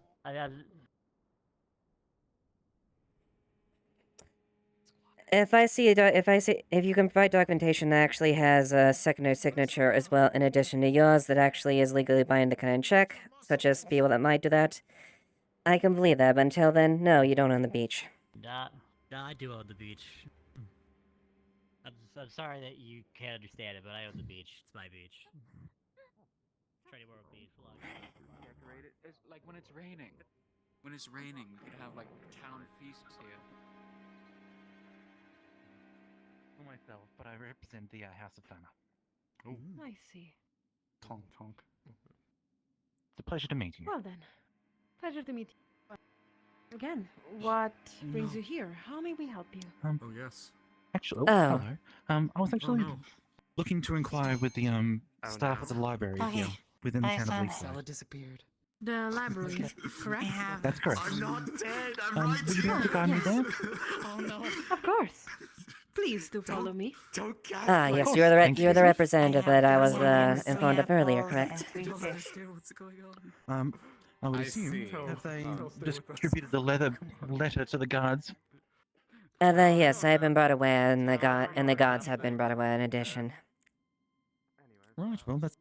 If you can provide documentation that actually has a secondary signature as well, in addition to yours, that actually is legally binding to kind of check, such as people that might do that, I can believe that. But until then, no, you don't own the beach. Nah, I do own the beach. I'm sorry that you can't understand it, but I own the beach. It's my beach. Trading World Beach. Decorate it. It's like when it's raining. When it's raining, we could have like town feasts here. For myself, but I represent the House of Fana. Oh. I see. Tonk tonk. It's a pleasure to meet you. Well then, pleasure to meet you. Again, what brings you here? How may we help you? Oh yes. Actually, Oh. hello. I was actually looking to inquire with the staff of the library here within the town of Leafside. Stella disappeared. The library, correct? That's correct. I'm not dead. I'm right Would you be able to guide me there? Oh no. Of course. Please do follow me. Don't gas Yes, course. you're Thank the you. representative that I was informed of earlier, correct? I don't understand what's going on. I would I assume see. have they distributed the letter to the guards? Yes, I've been brought away, and the gods have been brought away in addition. Right. Well, that's.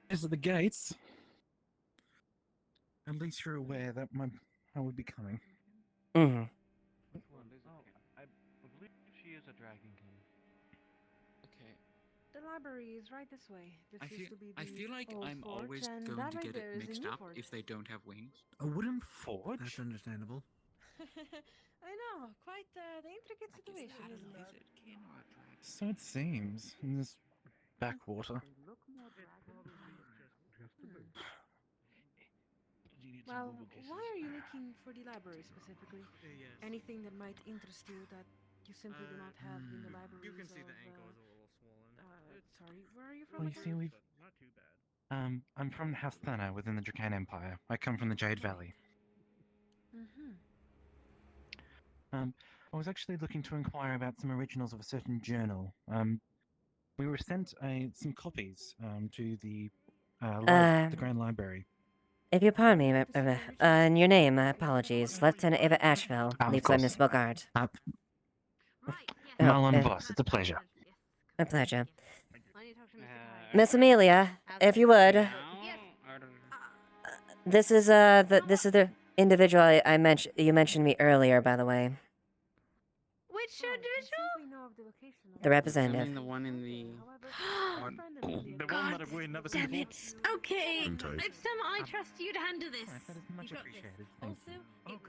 These are the gates. At least you're aware that I would be coming. Mm-hmm. Which one? I believe she is a Dragon King. Okay. The library is right this way. This used to be the I feel like old I'm forge, always and going that to right get there it is the mixed new up forge. if they don't have wings. A wooden forge? That's understandable. I know, quite the intricate situation, isn't it? So it seems in this backwater. Well, why are you looking for the library specifically? Anything that might interest you that you simply do not have in the library? You can see the ankle is a little swollen. Sorry, where are you from? Well, you see, again? Not too bad. I'm from House Thana within the Dracane Empire. I come from the Jade Valley. Mm-hmm. I was actually looking to inquire about some originals of a certain journal. We were sent some copies to the Grand Library. If you pardon me, and your name, apologies, Lieutenant Eva Ashevail, Leafside Municipal Guard. Marlon Voss, it's a pleasure. A pleasure. Miss Amelia, if you would. This is the individual you mentioned me earlier, by the way. Wait Which individual? The representative. I mean the one in the. The one that we've never seen Damn before. it. Okay. Hang tight. Next time I trust you to handle this. Right, that is much You got this. appreciated. Thank Also, you.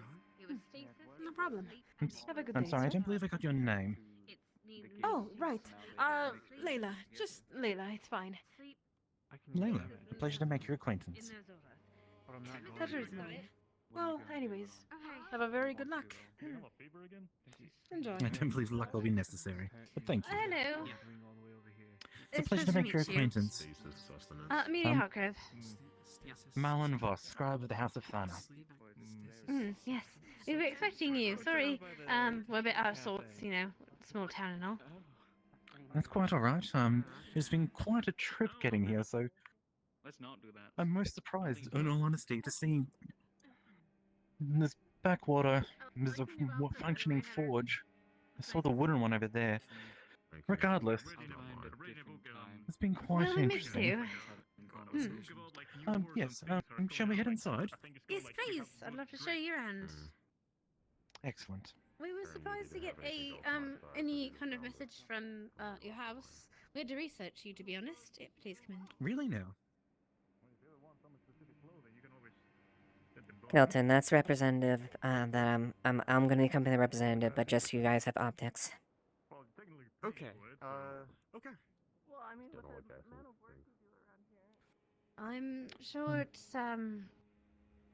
it was stasis. No problem. Have a good I'm day, sorry, I sir. don't believe I got your name. Oh, right. Layla. Just Layla. It's fine. Layla, a pleasure to make your acquaintance. Pleasure is mine. Well, anyways, have a very good luck. Enjoy. I don't believe luck will be necessary, but thank you. Hello. It's a pleasure to make your acquaintance. Amelia Hargrave. Marlon Voss, scribe of the House of Thana. Yes. We were expecting you. Sorry. We're a bit out of sorts, you know. Small town and all. That's quite alright. It's been quite a trip getting here, so Let's not do that. I'm most surprised, in all honesty, to see this backwater, there's a functioning forge. I saw the wooden one over there. Regardless, it's been quite Well, I miss interesting. you. Yes, shall we head inside? Yes, please. I'd love to show you around. Excellent. We were surprised to get any kind of message from your house. We had to research you, to be honest. Please come in. Really now? Hilton, that's representative. That I'm gonna accompany the representative, but just so you guys have optics. Okay. Okay. Well, I mean, with the amount of work you do around here. I'm sure it's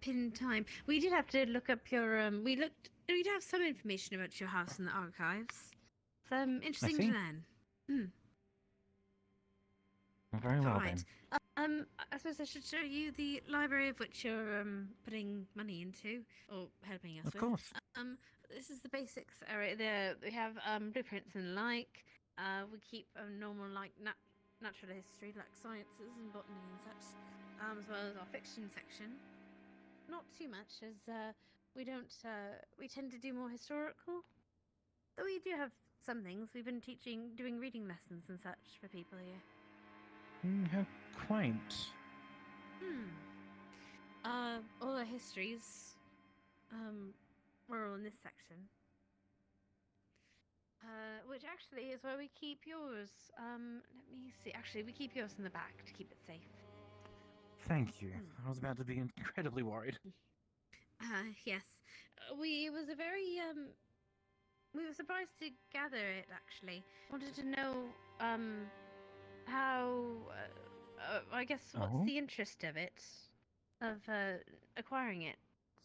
pin time. We did have to look up your we did have some information about your house in the archives. Some interesting to see. learn. Very well Right. I suppose I should show you the library of which you're putting money into or helping us Of with. course. This is the basics area. There we have blueprints and like. We keep a normal like natural history like sciences and botany and such, as well as our fiction section. Not too much, as we don't. We tend to do more historical. Though we do have some things. We've been doing reading lessons and such for people here. How quaint. All our histories, were all in this section. Which actually is where we keep yours. Let me see. Actually, we keep yours in the back to keep it safe. Thank you. I was about to be incredibly worried. Yes. We was a very we were surprised to gather it. Actually, wanted to know how. I guess what's Oh? the interest of it, of acquiring it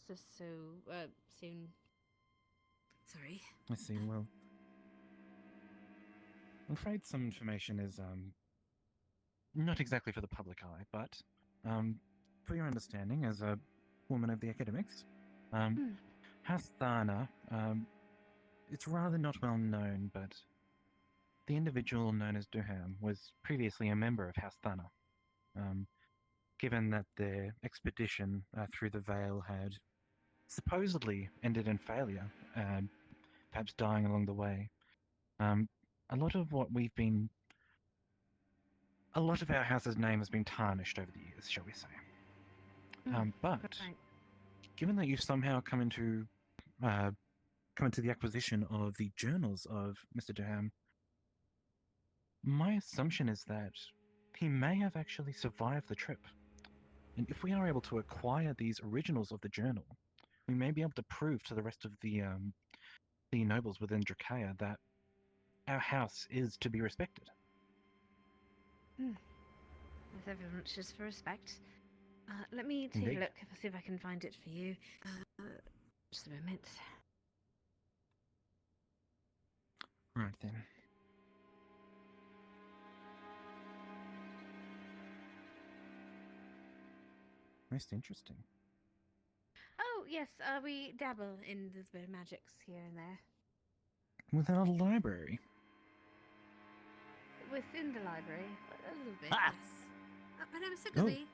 so soon. Sorry. I see. Well, I'm afraid some information is not exactly for the public eye, but for your understanding, as a woman of the academics, House Thana, it's rather not well known, but the individual known as Duham was previously a member of House Thana. Given that their expedition through the Vale had supposedly ended in failure, perhaps dying along the way, a lot of our house's name has been tarnished over the years, shall we say. But given that you've somehow come into the acquisition of the journals of Mr. Duham, my assumption is that he may have actually survived the trip. And if we are able to acquire these originals of the journal, we may be able to prove to the rest of the nobles within Drakea that our house is to be respected. With everyone wishes for respect. Let me take Indeed. a look, see if I can find it for you. Just a moment. Right then. Most interesting. Oh, yes, we dabble in this bit of magics here and there. Within a library. Within the library, a little bit, Ah! yes. My name is Sibylle.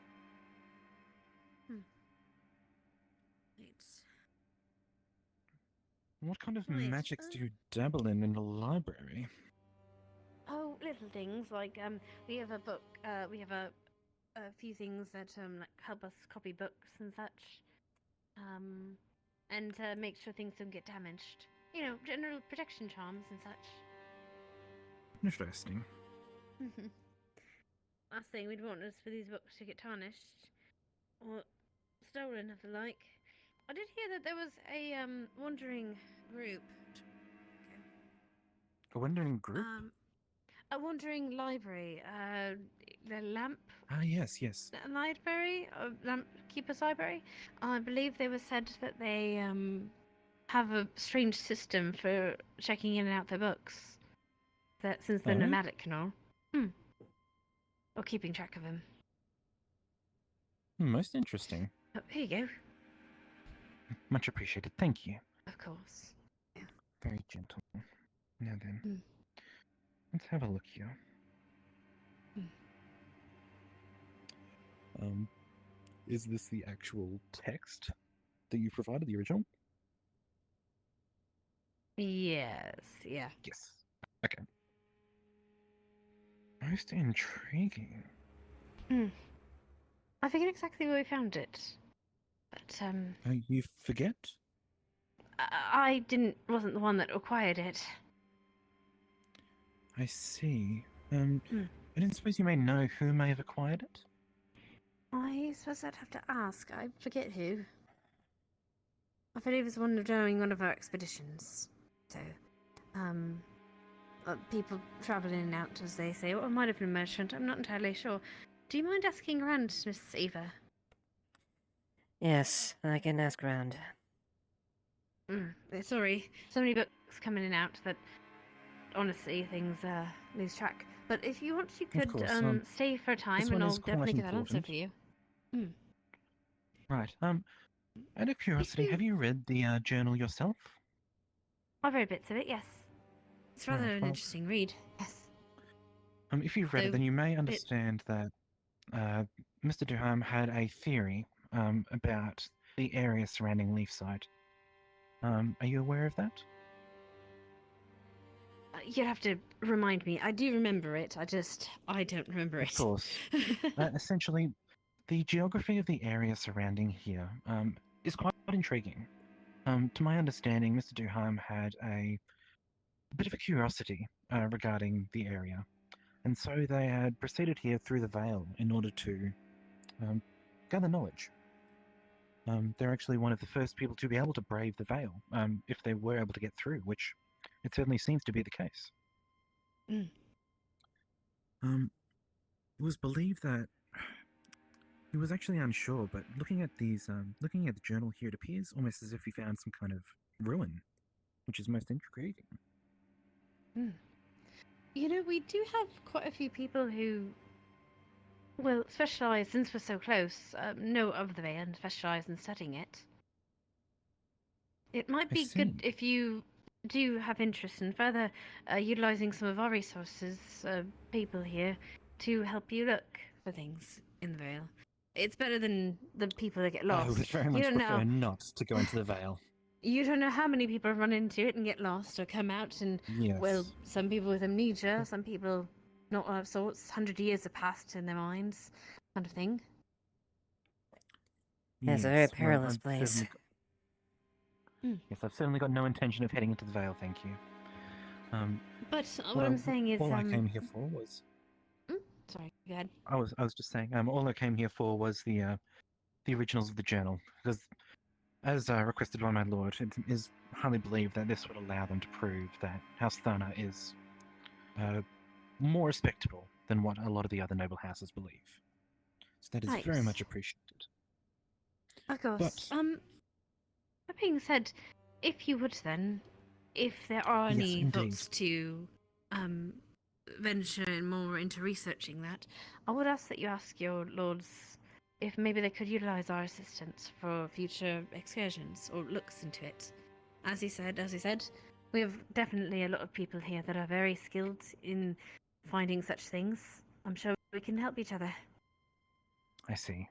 What kind of Right, magics do you dabble in a library? Oh, little things like we have a book. We have a few things that like help us copy books and such. And make sure things don't get damaged. you know, general protection charms and such. Interesting. Last thing we'd want is for these books to get tarnished or stolen of the like. I did hear that there was a wandering group. A wandering group? A wandering library. The lamp Yes. library, lamp keeper's library. I believe they were said that they have a strange system for checking in and out their books. That since they're Oh? nomadic and all. Or keeping track of them. Most interesting. Oh, here you go. Much appreciated. Thank you. Of course. Very gentle. Now then, let's have a look here. Is this the actual text that you provided, the original? Yes, yeah. Yes. Okay. Most intriguing. I forget exactly where we found it. But, You forget? I wasn't the one that acquired it. I see. I don't suppose you may know who may have acquired it? I suppose I'd have to ask. I forget who. I believe it was during one of our expeditions. So, people travel in and out, as they say. Or it might have been a merchant. I'm not entirely sure. Do you mind asking around, Miss Eva? Yes, I can ask around. Sorry, so many books come in and out that, honestly, things lose track. But if you want, you could course, stay for a time, this and one I'll is quite definitely get that answer important. for you. Right. Out of curiosity, have you read the journal yourself? I've read bits of it, yes. It's rather Right, an well- interesting read, yes. If you've read So, it, then you may understand that Mr. Duham had a theory about the area surrounding Leafside. Are you aware of that? You'd have to remind me. I do remember it, I don't remember it. Of course. Essentially, the geography of the area surrounding here is quite intriguing. To my understanding, Mr. Duham had a bit of a curiosity regarding the area, and so they had proceeded here through the Vale in order to gather knowledge. They're actually one of the first people to be able to brave the Vale, if they were able to get through, which it certainly seems to be the case. It was believed that he was actually unsure, but looking at looking at the journal here, it appears almost as if he found some kind of ruin, which is most intriguing. You know, we do have quite a few people who, well, specialise, since we're so close, know of the Vale and specialise in studying it. It might I be see. good if you do have interest in further utilising some of our resources, people here, to help you look for things in the Vale. It's better than the people that get lost. I would very You much don't prefer know. not to go into the Vale. You don't know how many people run into it and get lost or come out and, well, Yes. some people with amnesia, some people not of sorts, 100 years have passed in their minds, kind of thing. It's a very Yes, well, perilous I've place. certainly Yes, I've certainly got no intention of heading into the Vale, thank you. But what I'm saying is, all I came here for was. Sorry, go ahead. I was just saying, all I came here for was the originals of the journal, because as requested by my lord, it is highly believed that this would allow them to prove that House Thana is more respectable than what a lot of the other noble houses believe. So that is very Right. much appreciated. Of course. But- That being said, if you would then, if there are Yes, any indeed. thoughts to venture more into researching that, I would ask that you ask your lords if maybe they could utilize our assistance for future excursions or looks into it. As he said, we have definitely a lot of people here that are very skilled in finding such things. I'm sure we can help each other. I see.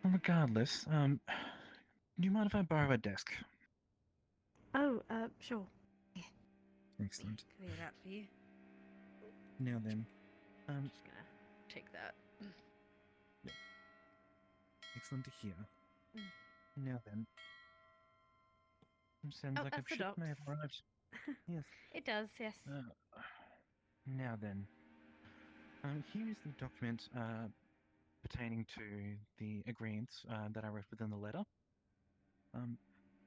Regardless, do you mind if I borrow a desk? Oh, sure. Excellent. Clear that for you. Now then, Just gonna take that. excellent to hear. Now then, Sounds Oh, like a that's the ship may have docks. arrived. Yes. It does, yes. Now then, here is the document pertaining to the agreements that I wrote within the letter.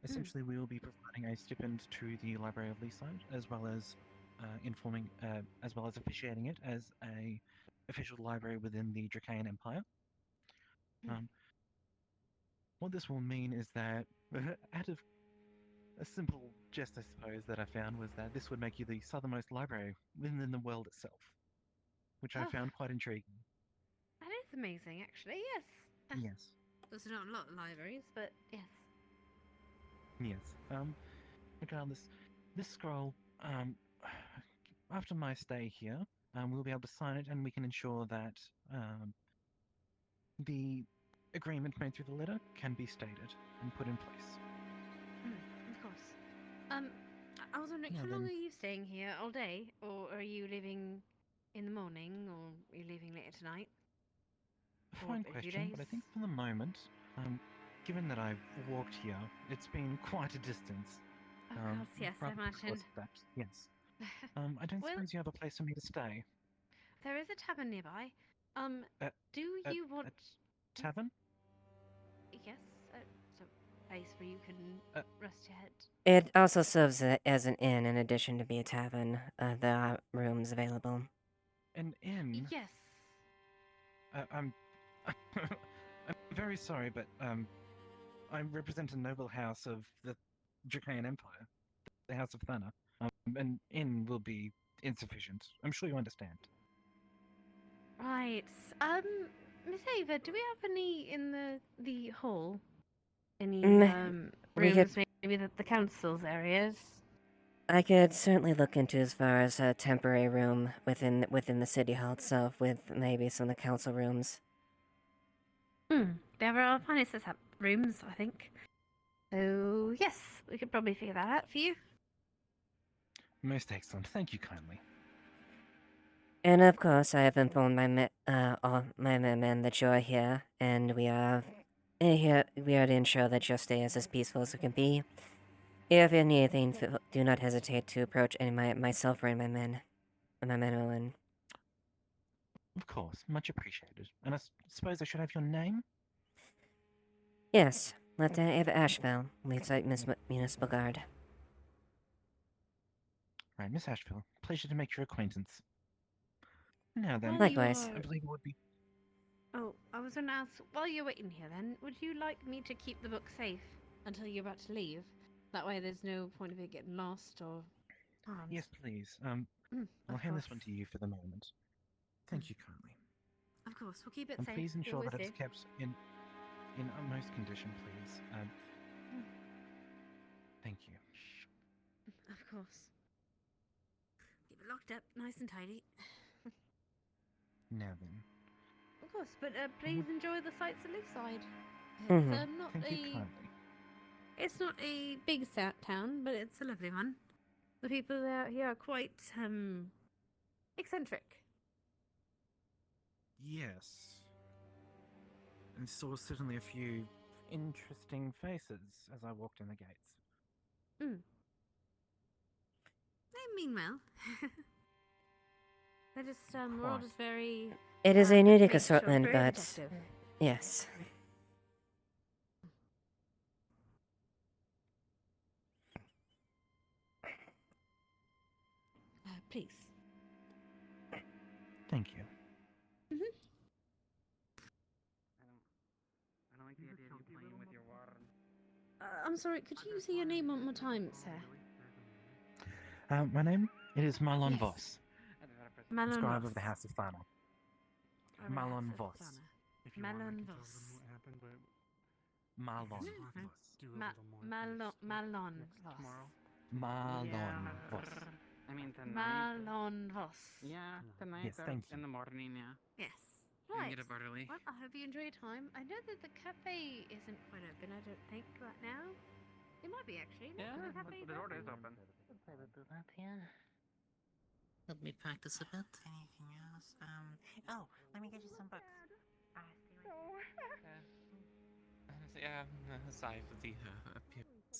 Essentially, we will be providing a stipend to the Library of Leaside, as well as as well as officiating it as a official library within the Dracaean Empire. What this will mean is that, out of a simple jest, I suppose, that I found was that this would make you the southernmost library within the world itself, which I Oh. found quite intriguing. That is amazing, actually, yes. Yes. There's not a lot of libraries, but yes. Yes. Regardless, this scroll, after my stay here, we'll be able to sign it, and we can ensure that the agreement made through the letter can be stated and put in place. Of course. I was wondering, Yeah, how long then- are you staying here? All day? Or are you leaving in the morning? Or are you leaving later tonight? Or Fine in a few question, but I days? think for the moment, given that I've walked here, it's been quite a distance. Oh, gosh, yes, I rather because imagine. of that, yes. I don't Well- suppose you have a place for me to stay. There is a tavern nearby. Do a- you want... Tavern? Yes, so a place where you can rest your head. It also serves as an inn in addition to be a tavern. There are rooms available. An inn? Yes. I'm very sorry, but I represent a noble house of the Dracaean Empire, the House of Thana. An inn will be insufficient. I'm sure you understand. Right. Miss Ava, do we have any in the hall? Any we rooms, could- maybe the council's areas? I could certainly look into as far as a temporary room within the city hall itself, with maybe some of the council rooms. There are plenty of set-up rooms, I think. So yes, we could probably figure that out for you. Most excellent. Thank you kindly. And of course, I have informed all my men that you're here, and we are here. We are to ensure that your stay is as peaceful as it can be. If you need anything, do not hesitate to approach myself or any of my men. My men will in. Of course, much appreciated. And I suppose I should have your name? Yes, Lieutenant Eva Ashevail, Leaside Municipal Guard. Right, Miss Asheville. Pleasure to make your acquaintance. Now then, Likewise. I believe it would be. Oh, I was going to ask, while you're waiting here then, would you like me to keep the book safe until you're about to leave? That way there's no point of it getting lost or harmed. Yes, please. I'll of hand this one course. to you for the moment. Thank you kindly. Of course, we'll keep it And safe. please We ensure always that it's do. kept in utmost condition, please. Thank you. Of course. Keep it locked up, nice and tidy. Now then. Of course, but please enjoy the sights at Leaside. Mhm. It's not Thank you a... kindly. It's not a big town, but it's a lovely one. The people here are quite eccentric. Yes. And saw certainly a few interesting faces as I walked in the gates. They mean well. They're just we're all Quite. just very. It is a unique make sure, assortment, very but protective. yes. Please. Thank you. Mhm. I don't like the idea of you playing with your water. I'm sorry. Could you say your name one more time, sir? My name is Marlon Yes. Voss, Malon scribe Voss. of the House of Thana. Of the Marlon House of Voss. Thana. If you want, I Malon can tell Voss. them what happened, but Marlon I guess Voss. we'll have to do a little more Malon next Voss. tomorrow. Marlon Voss. I mean tonight. Malon Voss. Yeah, tonight. Yes, thank you. In the morning, yeah. Yes. You can Right. get up early. Well, I hope you enjoy your time. I know that the cafe isn't quite open. I don't think right now. It might be actually. No, the cafe the door is open. Probably do that, yeah. Help me practice a bit. Anything else? Oh, let me get you some books. Yeah, aside from the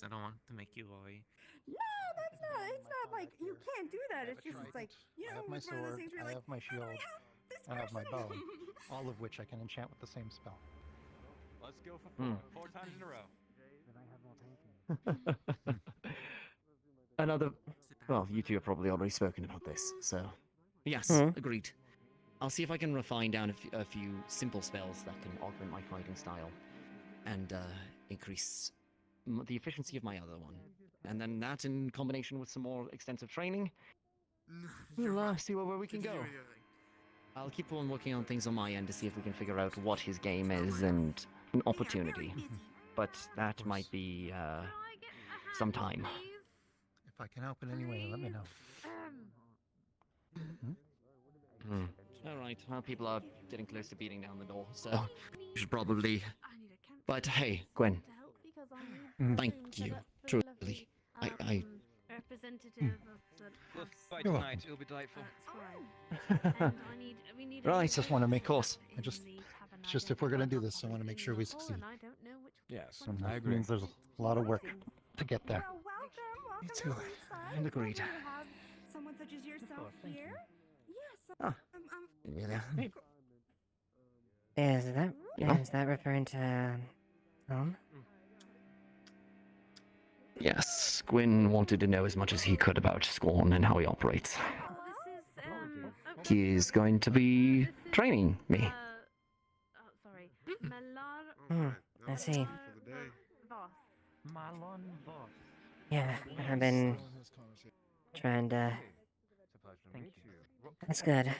I don't want to make you worry. No, that's not. It's not like you can't do that. It's just it's like you know. I have my it's one of those sword, things where I you're have my like, how do shield, help this I have my bow, person? all of which I can enchant with the same spell. Let's go for Hmm. 4 times in a row. Another. Well, you two have probably already spoken about this, so. Yes, Hmm. agreed. I'll see if I can refine down a few simple spells that can augment my fighting style and increase the efficiency of my other one. And then that, in combination with some more extensive training, we'll see where we can go. I'll keep on working on things on my end to see if we can figure out what his game is and an opportunity. But that might be some time. If I can help in any way, let me know. All right. Well, people are getting close to beating down the door, so we should probably. But hey, Gwen. Thank you. Truly, I. Representative of the We'll house. fight You're tonight. welcome. It'll be delightful. And we need Right, just want to make course. It's just if we're gonna do this, I want to make sure we succeed. And I don't know which Yes, And I that agree. means there's a lot of work to get there. Well, welcome, Me welcome too. to Leaside. And agreed. Lovely to have someone such as yourself thank here. you. Yes. Ah. Amelia. Is that referring to home? Yes, Gwyn wanted to know as much as he could about Scorn and how he operates. He is going to be training me. Sorry. Malar I see. Voss. Malon Voss. Yeah, I've been trying to. Thank you. That's good.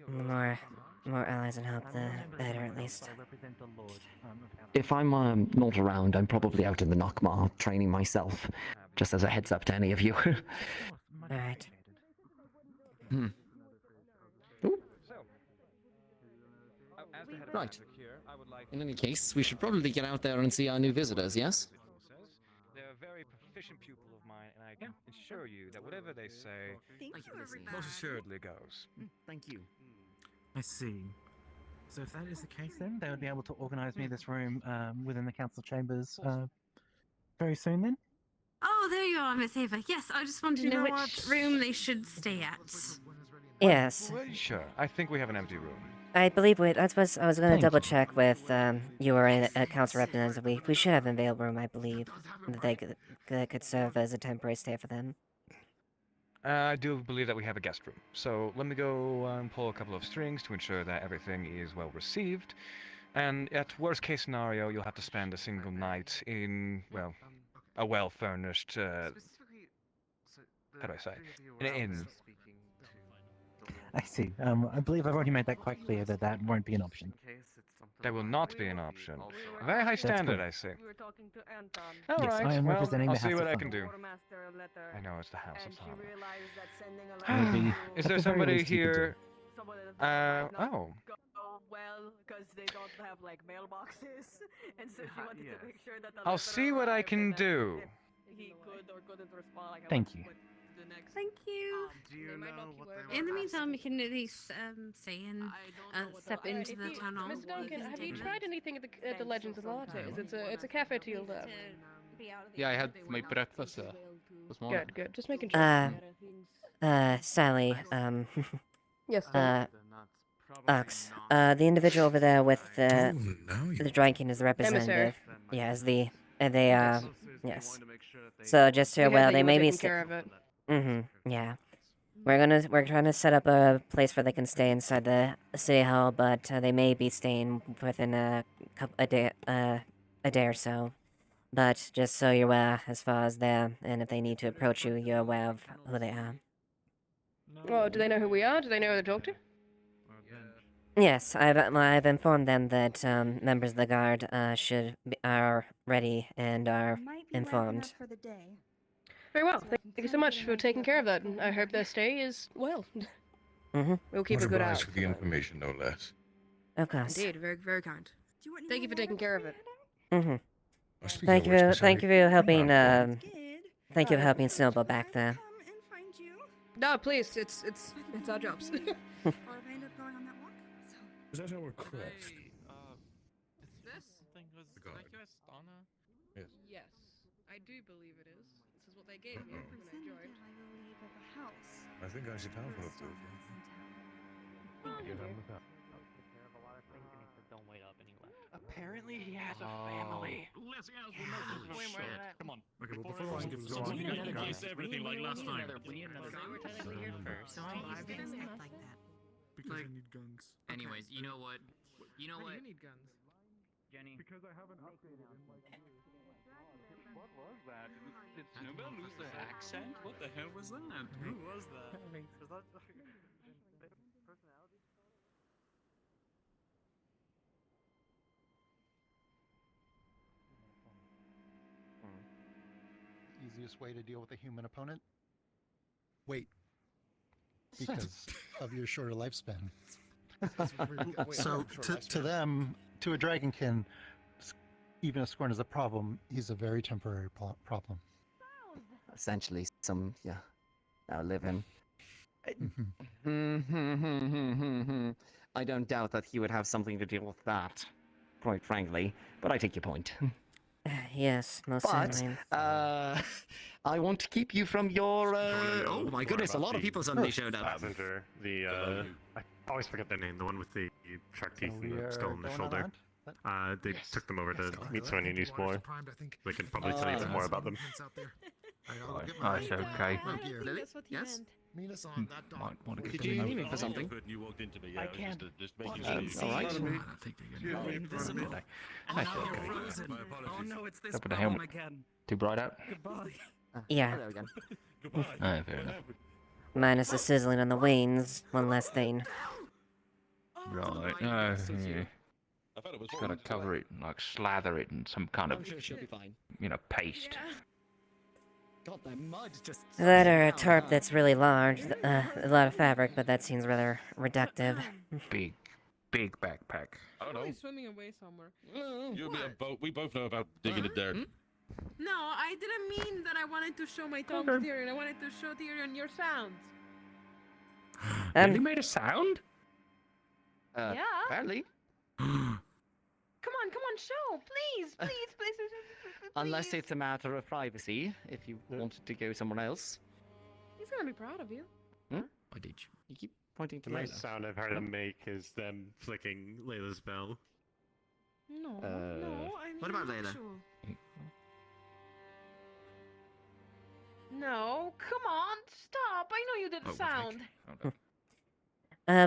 The more allies and help, the better, at least. I represent the Lord. If I'm not around, I'm probably out in the Nockmar training myself, just as a heads up to any of you. Alright. Hmm. Ooh. As the head of Right. magic here, I would like In any case, we should probably get out there and see our new visitors, yes? They're a very proficient pupil of mine, and I can assure you that whatever they say, Thank you, everybody. most assuredly goes. Thank you. I see. So if that is the case, then they would be able to organise me this room within the council chambers very soon. Then. Oh, there you are, Miss Ava. Yes, I just wanted to You know know which what? room they should stay at. Yes. Well, sure. I think we have an empty room. I believe that's what I was going to Thank double you. check with you or a council representative. We should have an available room, I believe, that could serve as a temporary stay for them. I do believe that we have a guest room. So let me go and pull a couple of strings to ensure that everything is well received. And at worst case scenario, you'll have to spend a single night in, well, a well-furnished, how do I say, an inn. I see. I believe I've already made that quite clear that that won't be an option. That will not be an option. Very high standard, good. I see. We were talking to Anton. All Yes, right, I am well, representing I'll the see House what of I Fun. can do. Quartermaster a letter, I know it's the House and of she Fun. realized that sending a Would letter be- to Is at there the very somebody least you could do. here? someone that might not Oh. go well because they don't have like mailboxes, and so she wanted to make sure that the I'll letter see what I arrived, can and then do. if he could or couldn't respond, like Thank you. the next. Thank you. Do you know what they were In the asking? meantime, we can at least stay and step into the town hall. Mr. Duncan, have you Take a tried anything at the Legends of Lattes? It's a cafe to your left. Yeah, I had my breakfast this morning. Good, good. Just making sure. Sally, Yes. Ux, the individual over there with the now you. drinking is the Emissary. representative. Yeah, yes. So just so We you're heard well, that they you were may be. taking care of it. Yeah. We're trying to set up a place where they can stay inside the city hall, but they may be staying within a day or so. But just so you're aware, as far as them, and if they need to approach you, you're aware of who they are. Oh, do they know who we are? Do they know who to talk to? Yes, I've informed them that members of the guard are ready and are informed. For the day. Very well. Thank you so much for taking care of that, and I hope their stay is well. We'll keep Much a good eye obliged out for for the that. information, no less. Of course. Indeed, very, very kind. Thank you for taking care of it. Thank you for helping. Thank you for helping Snowball back there. No, please, it's our jobs. Or if I end up going on that walk. So. Is that our crest? Is this something was God. like you as Donna? Yes. Yes. I I do believe it is. This is what they gave me when I joined. I believe at the house. I think I should have one of those. Give him the power. Don't wait up any left. Apparently he has a family. Less way more than that. Come on. Okay, well, Before before I everyone get goes started, on, you we guys need got to it. everything like last time. We need another. They were technically here first. So I didn't expect like that. Because I need guns. Anyways, you know what? You know Why what? do you need guns? Jenny. Because I haven't updated in like years. What was that? Did Snowbell lose their accent? What the hell was that? Who was that? Is that personality? Easiest way to deal with a human opponent? Wait. Because of your shorter lifespan. So to them, to a dragonkin, even if Scorn is a problem, he's a very temporary problem. Essentially, live him. I don't doubt that he would have something to deal with that, quite frankly, but I take your point. Yes, most But, certainly. I want to keep you from your, oh my goodness, a lot of people suddenly showed up. Passenger, I always forget their name, the one with the shark teeth and the skull on the shoulder. They took them over to meet someone who needs more. They can probably tell you some more about them. It's okay. Lily? Yes? Meet us on that dog. Did you need me for something? You walked into me. I can. Just making sure. All right. Oh no, it's this Open the problem helmet. again. Too bright out? Goodbye. Yeah. Hello again. Fair enough. Minus the sizzling on the wings, one less thing. Right. Yeah. Just gotta cover it, like slather it in some kind of, I'm sure she'll be fine. Paste. God, the mud just. That or a tarp that's really large, a lot of fabric, but that seems rather reductive. Big backpack. Oh no. Swimming away somewhere. You'll be a boat. We both know about digging the dirt. No, I didn't mean that I wanted to show my tongue to Tyrion. I wanted to show Tyrion your sounds. You made a sound? Yeah. Apparently. Come on, show, please. Unless it's a matter of privacy, if you wanted to go somewhere else. He's gonna be proud of you. I did. You keep pointing to The Layla. most sound I've heard them make is them flicking Layla's bell. No, Uh, I mean what about Layla? actual. No, come on, stop. I know you did the sound.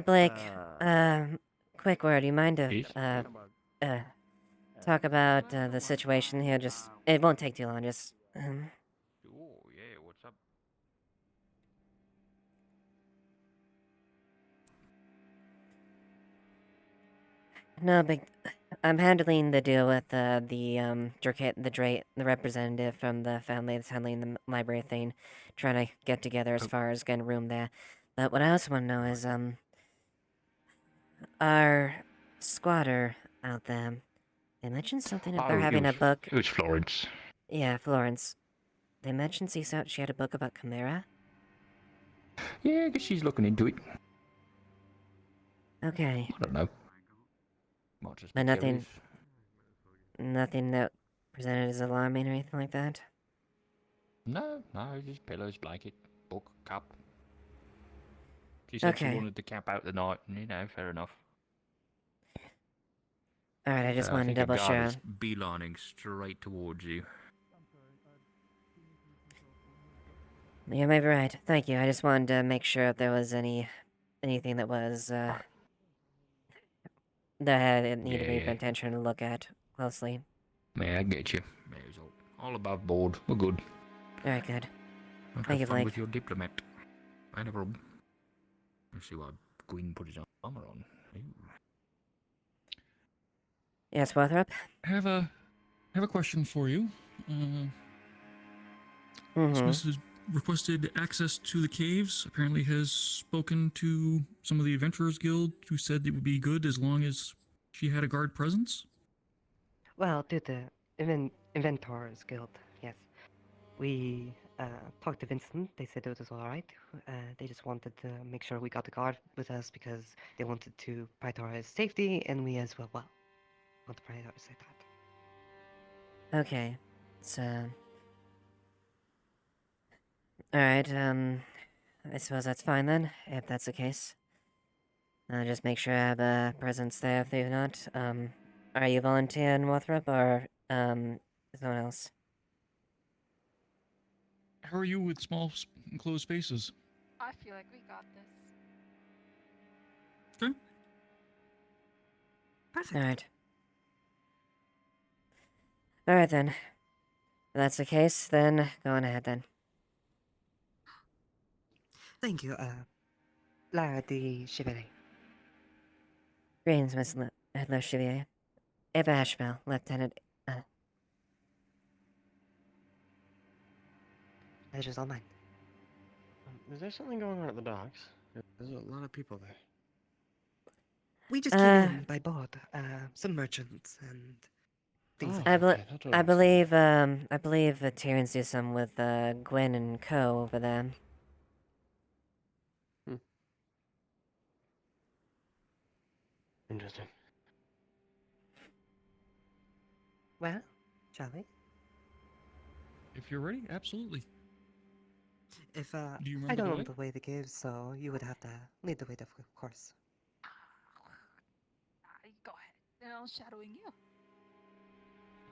Blake, quick word, you mind if, talk about, the situation here, it won't take too long, Oh, yeah, what's up? No, big. I'm handling the deal with the representative from the family that's handling the library thing, trying to get together as far as getting room there. But what I also want to know is, our squatter out there, they mentioned something about having a book. It was Florence. Yeah, Florence. They mentioned she had a book about Chimera. Yeah, I guess she's looking into it. Okay. I don't know. Might just But be curious. nothing that presented as alarming or anything like that? No, just pillows, blanket, book, cup. She said she Okay. wanted to camp out the night, and fair enough. Alright, I just wanted to think double a guard sure. is beelining straight towards you. You may be right. Thank you. I just wanted to make sure if there was anything that was, that had needed to be Yeah. attention to look at closely. Yeah, I get you. Yeah, it's all above board. We're good. Alright, good. Have Thank you, fun Blake. with your diplomat. Ain't a problem. Let's see why Gwyn put his armor on. Ooh. Yes, Wothrop? Have a question for you. Mhm. Smith has requested access to the caves. Apparently, has spoken to some of the Adventurers Guild, who said it would be good as long as she had a guard presence. Well, to the Inventors Guild, yes. We talked to Vincent. They said it was all right. They just wanted to make sure we got the guard with us because they wanted to prioritize safety, and we as well. Want to prioritize that. Okay. So, Alright, I suppose that's fine then, if that's the case. Just make sure I have a presence there if you're not. Are you volunteering, Wothrop, or, someone else? How are you with small, enclosed spaces? I feel like we got this. Okay. Perfect. Alright. Alright then. If that's the case, then go on ahead then. Thank you, Lara de Chevalier. Greetings, Miss Le Chevalier. Eva Ashevail, Lieutenant. Pleasure's all mine. Is there something going on at the docks? There's a lot of people there. We just came in by boat. Some merchants and things like that. I believe the Tyrans do some with, Gwen and Co. over there. Interesting. Well, shall we? If you're ready, absolutely. If, Do you I remember don't the know way? the way the caves, so you would have to lead the way, of course. Go ahead. Then I'll shadowing you.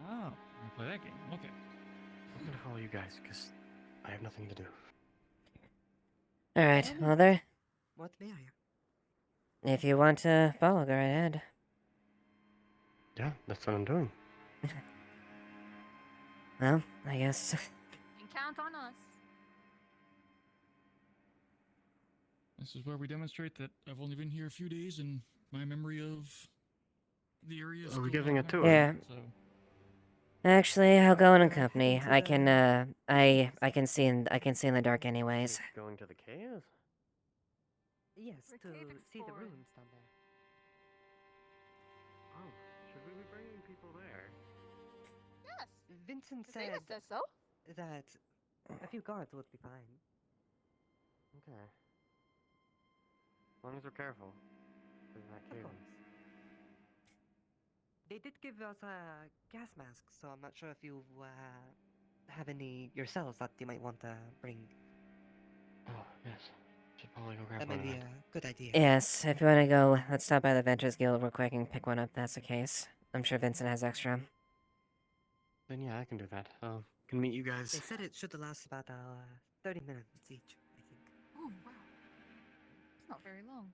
Oh, you play that game. Okay. I'm gonna follow you guys, because I have nothing to do. Alright, Mother. What may I? If you want to follow, go right ahead. Yeah, that's what I'm doing. Well, I guess. You can count on us. This is where we demonstrate that I've only been here a few days and my memory of the area is Are we still giving not a tour? Yeah. So. Actually, I'll go in company. I can, I can see in the dark anyways. Going to the caves? Yes, to see the ruins down there. Oh, should we be bringing people there? Yes. Vincent Zeta said says so. that a few guards would be fine. Okay. As long as we're careful. There's that Of cave. course. They did give us gas masks, so I'm not sure if you have any yourselves that you might want to bring. Oh, yes. Should probably go grab That one may of be that. a good idea. Yes, if you want to go, let's stop by the Ventures Guild real quick and pick one up. That's the case. I'm sure Vincent has extra. Then yeah, I can do that. Can meet you guys. They said it should last about 30 minutes each, I think. Oh wow. It's not very long.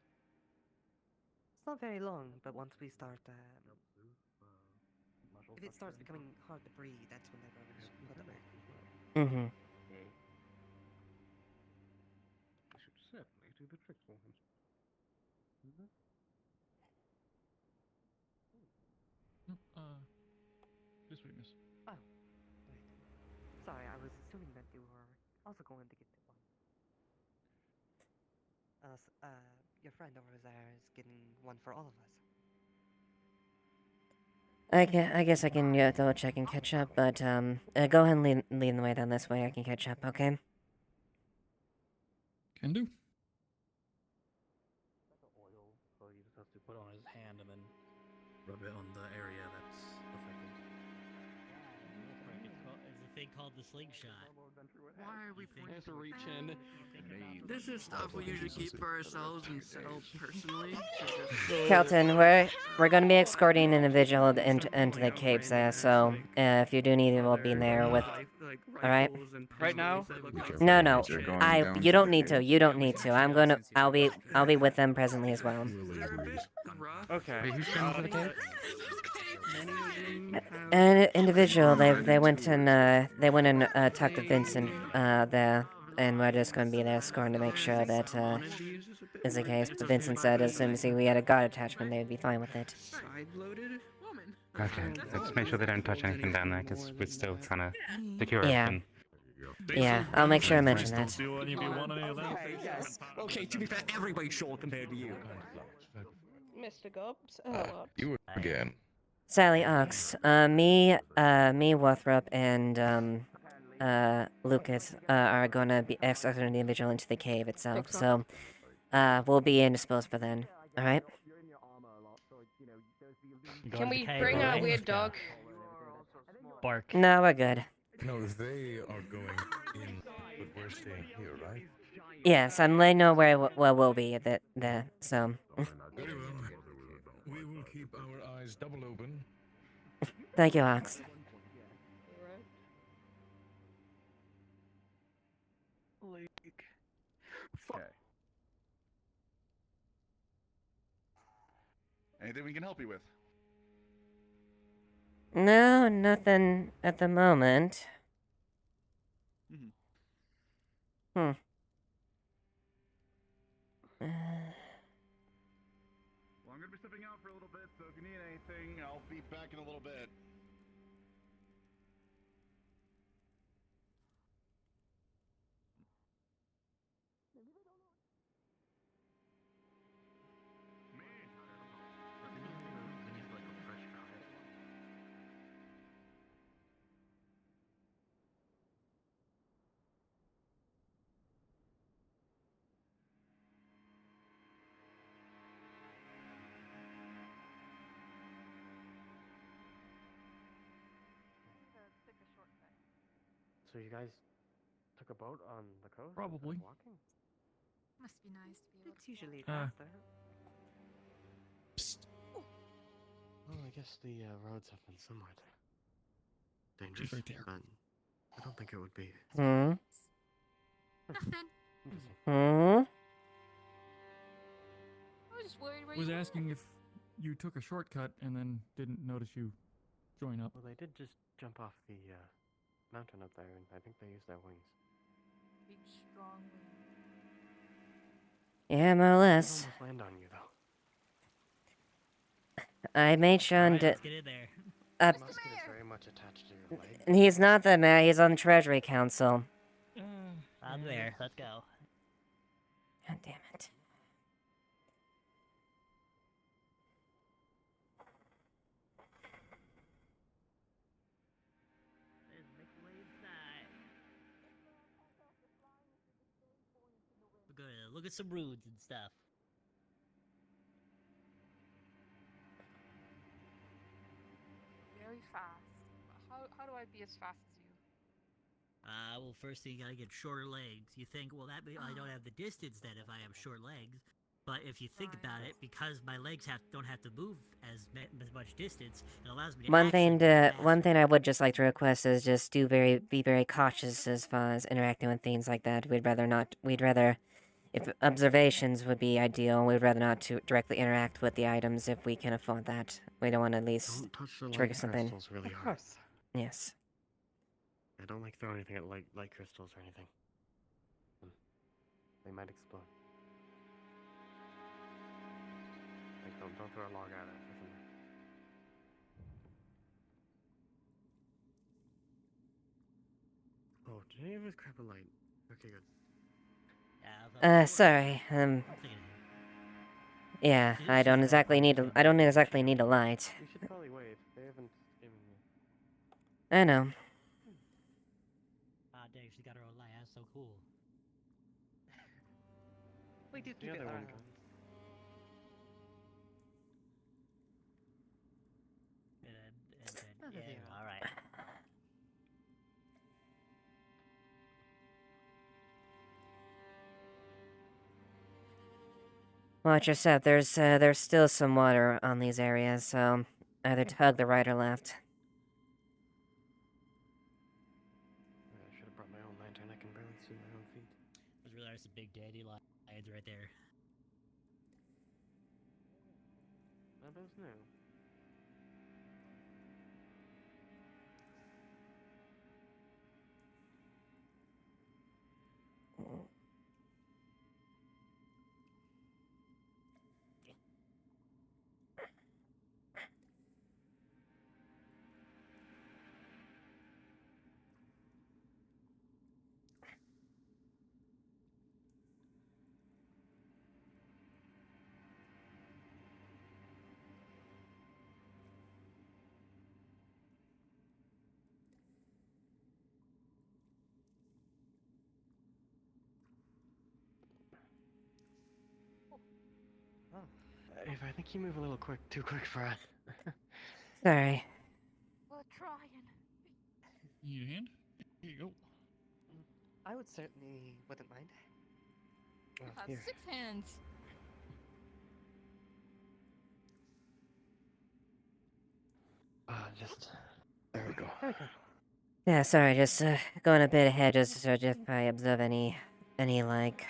It's not very long, but once we start, if it starts becoming hard to breathe, that's whenever we're gonna put them in. Mm-hmm. I should certainly do the trick for him. This way, miss. Oh, right. Sorry, I was assuming that you were also going to get the one. Your friend over there is getting one for all of us. I guess I can double check and catch up, but go ahead and lead the way down this way. I can catch up, okay? Can do. Oil, so you just have to Put on his hand and then rub it on the area that's affected. There's a thing called the slingshot. Why are we pointing to reach in? This is stuff we usually keep for ourselves and sell personally. Kelton, we're gonna be escorting an individual into the caves there, so if you do need it, we'll be there with. All right. Right now? No, They're going down you to don't the need to. cave? You don't need to. I'll be with them presently as well. Okay. Wait, who's going to the cave? An individual. They went and talked to Vincent there, and we're just gonna be there escorting to make sure that is the case. But Vincent said as soon as we had a guard attachment, they would be fine with it. Side-loaded woman. Okay, let's make sure they don't touch anything down there, because we're still trying to secure Yeah. everything. Yeah, I'll make sure I mention that. Okay, yes. Okay, to be fair, everybody's short compared to you. Mr. Gobbs, You again. Sally Ox, me, Wothrop, and Lucas are gonna be escorting the individual into the cave itself. So, we'll be indisposed for then. All right. Can we bring our weird dog? Bark. No, we're good. No, they are going in, but we're You're staying here, right? Yes, I'm letting know where we'll be at so. Very well. We will keep our eyes double open. Thank you, Ox. Okay. Anything we can help you with? No, nothing at the moment. Mm-hmm. Hmm. Well, I'm gonna be stepping out for a little bit, so if you need anything, I'll be back in a little bit. So you guys took a boat on the coast? Probably. Walking? Must be nice to be able It's to usually walk. faster. Well, I guess the roads have been somewhat dangerous. right there. But I don't think it would be. Hmm. Nothing. Interesting. Hmm. I was just worried where Was you asking if you took a shortcut and then didn't notice you join up. Well, they did just jump off the mountain up there, and I think they used their wings. Big, strong wind. Yeah, more or They less. almost land on you, though. I made sure Alright, to. let's get in there. The musket is very much attached to your leg. He's not the mayor. He's on the Treasury Council. I'm there. Let's go. God damn it. Let's make our way inside. We're gonna look at some runes and stuff. Very fast. How do I be as fast as you? Well, first thing you gotta get shorter legs. You think, well, that may, I don't have the distance then if I have short legs. But if you think about it, because my legs don't have to move as much distance, it allows me to One actually thing move one faster. thing I would just like to request is just be very cautious as far as interacting with things like that. We'd rather, if observations would be ideal, we'd rather not to directly interact with the items if we can afford that. We don't want to at least Don't touch the trigger light something. crystals really hard. Yes. I don't like throwing anything at light crystals or anything. They might explode. Like, don't throw a log at it or something. Oh, did any of us grab a light? Okay, good. Sorry. Yeah, I don't exactly need a light. You should probably wait. They haven't given you. I know. Ah, dang, she got her own light. That's so cool. We do The keep it other one on. goes. And then, yeah, all right. Watch your step. There's still some water on these areas, so either tug the right or left. I should have brought my own lantern. I can barely see my own feet. Just realized some big dandelions right there. Are those new? Oh. If I think you move a little too quick for us. Sorry. We're trying. You need a hand? Here you go. I would certainly wouldn't mind. You Well, have here. 6 hands. Just there we go. There we go. Yeah, sorry, just going a bit ahead, just so if I observe any like.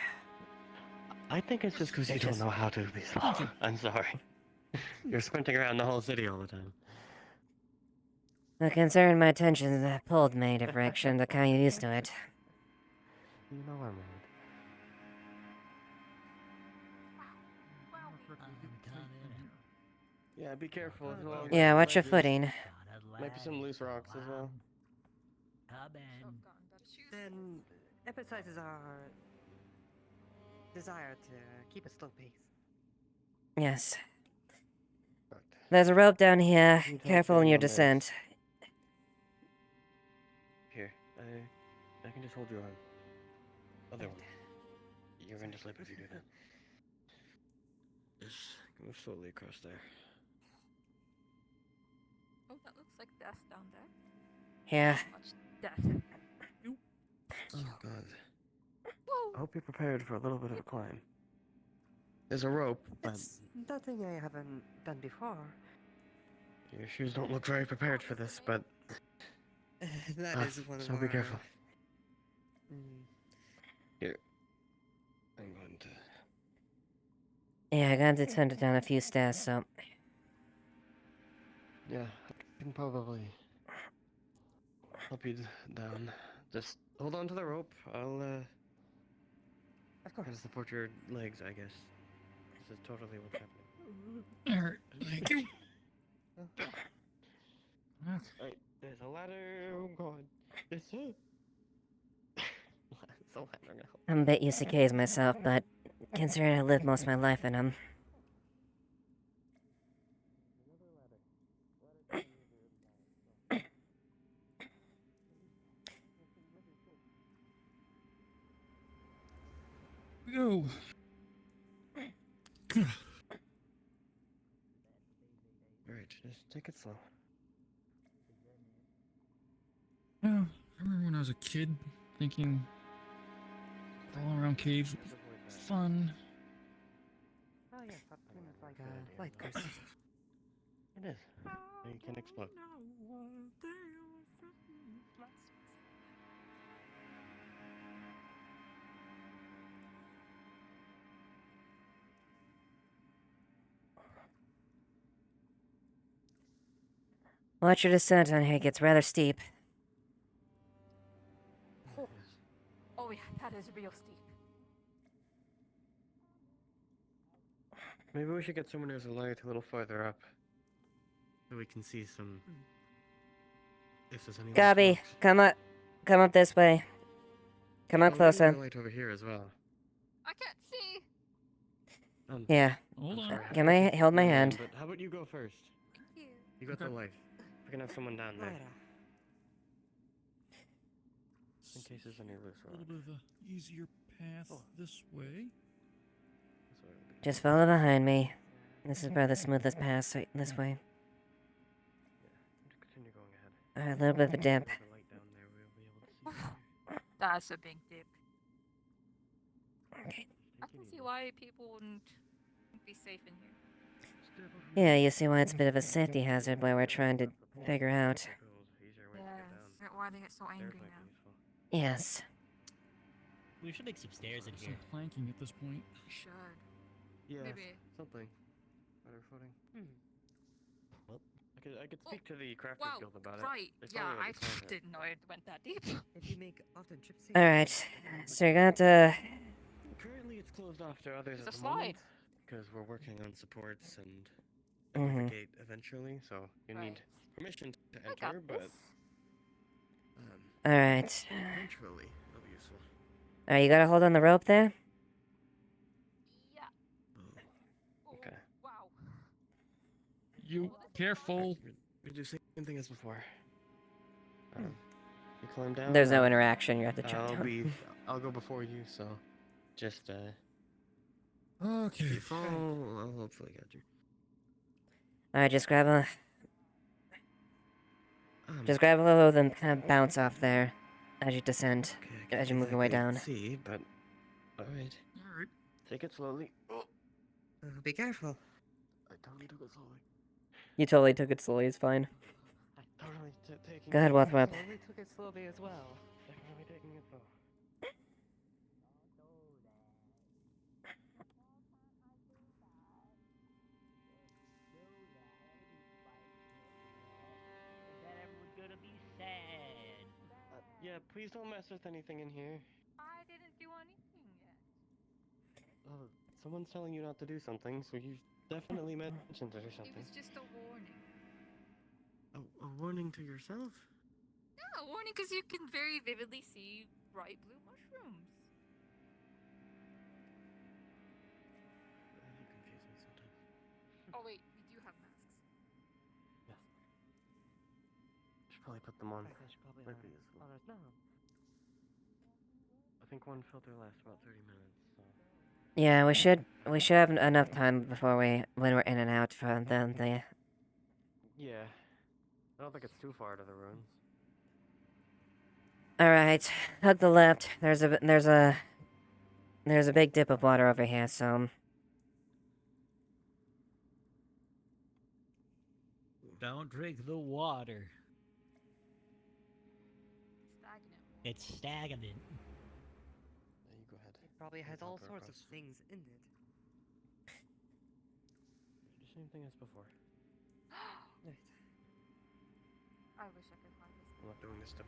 I think it's just because you It's don't just- know how to be slow. I'm sorry. You're sprinting around the whole city all the time. Well, considering my attention pulled me direction, I'm kind of used to it. You know I'm right. Yeah, be careful as well. Yeah, watch your footing. Maybe some loose rocks as well. Come in. Then emphasizes our desire to keep a slow pace. Yes. There's a rope down here. You don't Careful in stand your on this. descent. Here, I can just hold your arm. Other one. You're going to slip if you do that. Just go slowly across there. Oh, that looks like death down there. Yeah. Much death. Oh God. I hope you're prepared for a little bit of a climb. There's a rope, but It's nothing I haven't done before. your shoes don't look very prepared for this, but That is one of so our... be careful. Mm, Here. I'm going to... Yeah, I got to turn it down a few stairs, so. Yeah, I can probably help you down. Just hold on to the rope. I'll, Of course. I'll support your legs, I guess. This is totally what's happening. Alright, thank you. Right, there's a ladder. Oh God. It's a... It's a ladder now. I'm a bit used to caves myself, but considering I lived most of my life in them. Go. Alright, just take it slow. Yeah, I remember when I was a kid thinking crawling around caves would be fun. Oh yes, that's kind of like a light course. It is. You can explode. Watch your descent on here, it gets rather steep. Oh yeah, that is real steep. Maybe we should get someone who's a light a little farther up. So we can see some... If there's any loose Gabby, rocks. come up this way. Come up I'll bring closer. my light over here as well. I can't see. Yeah. Hold on. Can I hold my Yeah, hand? But how about you go first? Thank you. You got the light. We're gonna have someone down there. In case there's any loose A little rocks. bit of a easier path this way. Just follow behind me. This is probably the smoothest path, so this way. Continue going ahead. A little bit of a dip. With the light down there, we'll be able to see. That's a big dip. Okay. I can see why people wouldn't be safe in here. Yeah, you see why it's a bit of a safety hazard where we're trying to figure out. Yeah, why they get so angry now. Yes. We should make some stairs in Some here. planking at this point. We should. Yeah, Maybe. something. Better footing. Well, I could speak to the Crafters Wow, Guild about right. it. They Yeah, probably I already planned it. didn't know it went that deep. If you make often trips... Alright. So you're gonna have to. Currently, it's closed off to others It's at a the moment slide. because we're working on supports and Mhm. the gate eventually. So you need permission to I got enter, but this. Alright. eventually it'll be useful. Alright, you gotta hold on the rope there? Yeah. Okay. Wow. You careful. We do the same thing as before. You climb down. There's no interaction, you have to jump I'll down. I'll go before you, so just if Okay. you fall, I'll hopefully get you. Alright, just grab a little, then kind of bounce off there. as you descend, Okay, I can't as you move your way exactly down. see, but alright. Alright. Take it slowly. Oh, Be careful. I totally took it slowly. You totally took it slowly, it's fine. I totally taking Go ahead, it. Wothrop. Totally took it slowly as well. Definitely taking it slow. Is that everyone gonna be sad? Yeah, please don't mess with anything in here. I didn't do anything yet. Someone's telling you not to do something, so you definitely mentioned it or It something. was just a warning. A warning to yourself? Yeah, a warning because you can very vividly see bright blue mushrooms. You confuse me sometimes. Oh wait, we do have masks. Yes. Should probably put them on. I should probably Might let be useful. others know. I think one filter lasts about 30 minutes, so... Yeah, we should have enough time before when we're in and out from the Yeah. I don't think it's too far to the ruins. Alright, hug the left. There's a big dip of water over here, so Don't drink the water. Stagnant. It's stagnant. Yeah, you go ahead. It probably has all sorts of things in it. The same thing as before. Right. I wish I could find this. I'm not doing this to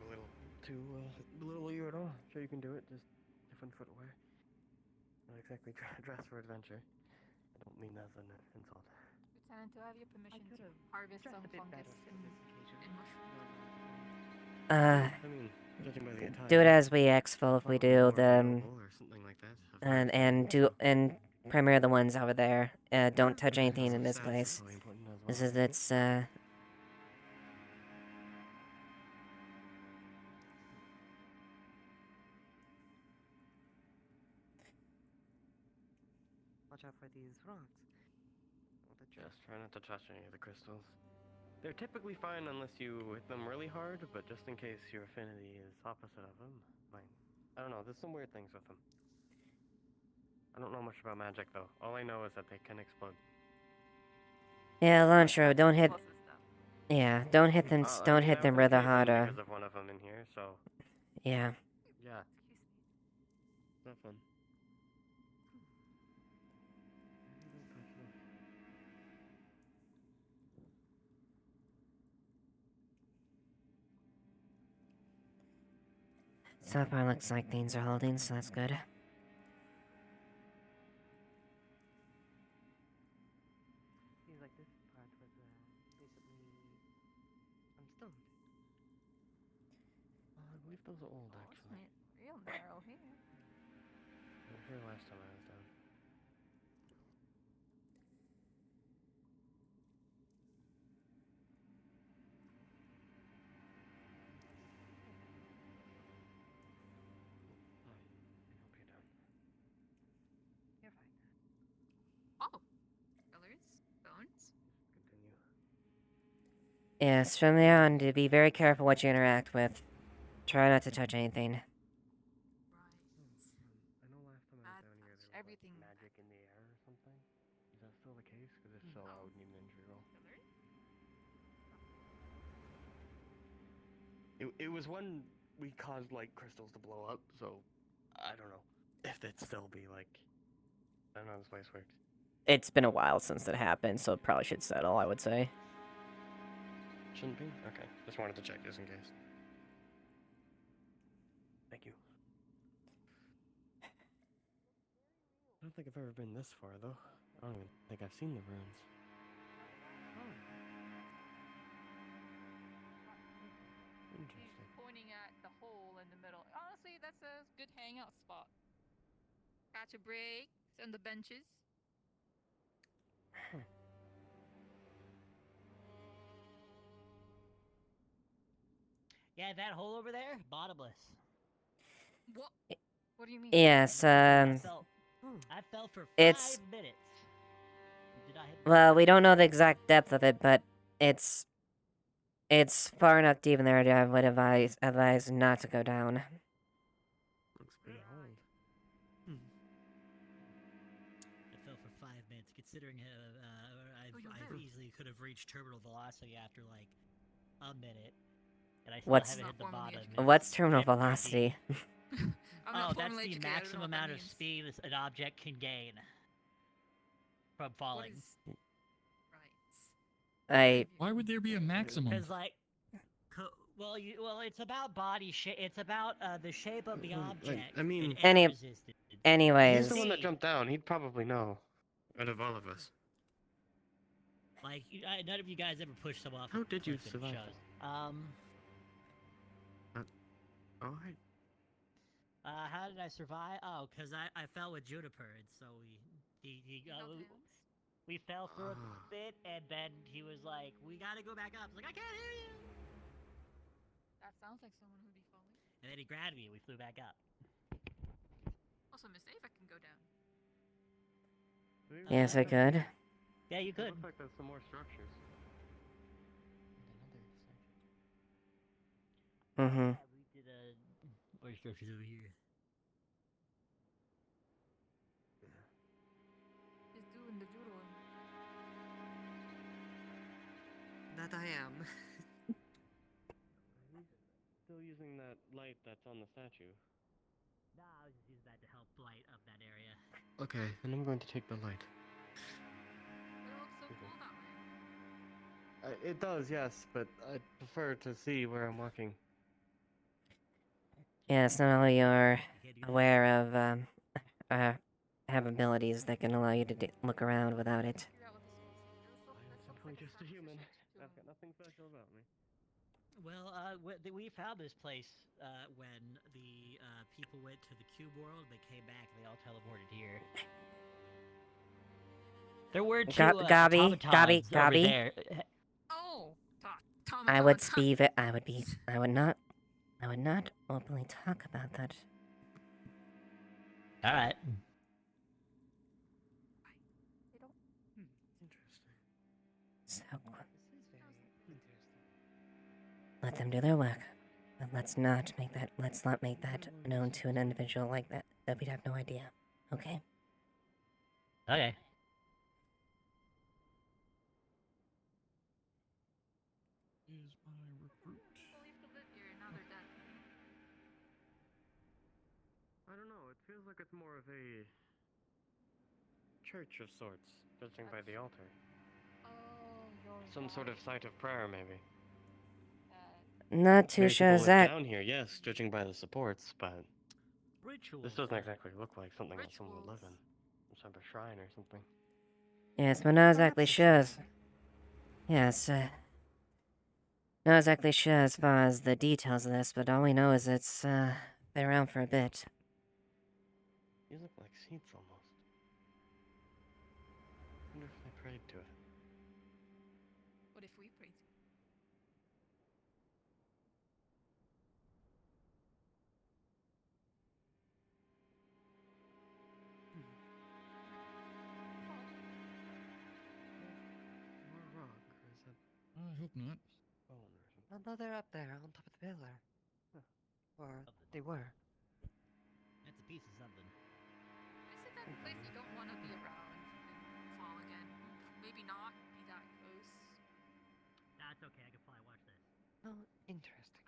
belittle you at all. Sure you can do it, just different footwear. Not exactly dress for adventure. I don't mean that as an insult. Lieutenant, do I have your permission to could've harvest dressed some a bit better fungus for and this occasion. mushrooms? I mean, judging by the attire... do it as we exfil if we probably do more the available or something like that. and premiere the ones over there. Don't touch anything in this Stats is place. probably important as This well. is it's Watch out for these rocks. Just try not to touch any of the crystals. They're typically fine unless you hit them really hard, but just in case your affinity is opposite of them, fine. I don't know, there's some weird things with them. I don't know much about magic though. All I know is that they can explode. yeah, Launcher. Don't hit. Yeah, don't hit them. I Don't mean, hit I was them in rather cave one harder. because of one of them in here, so Yeah. yeah. Not fun. So far, looks like things are holding, so that's good. Seems like this part was basically stone. I believe those are old, actually. Real narrow here. I was here last time I was down. You're fine. Oh, pillars, bones. Continue. Yes, from there on, to be very careful what you interact with. Try not to touch anything. I know last time I was down here there was everything. like magic in the air or something. Is that still the case? Because if so, I would need an injury roll. It was when we caused like crystals to blow up, so I don't know if it'd still be like. I don't know how this place works. It's been a while since it happened, so it probably should settle, I would say. Shouldn't be? Okay. Just wanted to check just in case. Thank you. I don't think I've ever been this far, though. I don't even think I've seen the ruins. Interesting. Pointing at the hole in the middle. Honestly, that's a good hangout spot. Catch a break on the benches. Yeah, that hole over there, bottomless. What? What do you mean? Yes, I fell for 5 it's- minutes. Did I hit Well, we don't know the exact depth of it, but it's It's far enough deep in there that I would advise not to go down. Looks pretty old. I fell for 5 minutes, considering I've easily could have reached terminal velocity after like a minute, and I still What's haven't hit the bottom. what's terminal Empty. velocity? Oh, that's the maximum amount of speed an object can gain from falling. Why would there be a maximum? Because like, well, it's about body shape. It's about the shape of the object. I mean, and air resistance. he's anyways. the one that jumped down. He'd probably know. Out of all of us. Like, none of you guys ever pushed someone off. How a did you cliff and it survive shows. Alright. How did I survive? Oh, because I fell with Juniper, and so we fell for a bit, and then he was like, "We gotta go back up." I was like, "I can't hear you." That sounds like someone who'd be falling. And then he grabbed me, and we flew back up. Also, Miss Ava can go down. Yes, I could. Yeah, you could. Looks like there's some more structures. Mm-hmm. We did more structures over here. He's doing the doodling. That I am. Still using that light that's on the statue. No, I was just using that to help light up that area. Okay, and I'm going to take the light. It looks so cool that way. It does, yes, but I prefer to see where I'm walking. Yes, not only you're aware of have abilities that can allow you to look around without it. I'm simply just a human. I've got nothing special about me. Well, we found this place when the people went to the cube world. They came back and they all teleported here. There were two Gobby. over there. Oh, I would not openly talk about that. All right. So, let them do their work. But let's not make that known to an individual like that. That we'd have no idea. Okay? Okay. Is my recruit. People used to live here, now they're dead. I don't know, it feels like it's more of a church of sorts, judging by the altar. Oh, you're Some sort of site of prayer, maybe. Not too Maybe sure people live exact. down here, yes, judging by the supports, but Rituals. this doesn't exactly look like something that someone would live in. Some sort of shrine or something. Yes, but not exactly sure. Yes, not exactly sure as far as the details of this, but all we know is it's been around for a bit. These look like seats almost. I wonder if they prayed to it. What if we prayed? More rock, or is that I hope not. bone or something? No, they're up there on top of the pillar. Or they were. That's a piece of something. Is it that place you don't want to be around and fall again? Maybe not be that close. That's okay. I can fly. Watch this. Oh, interesting.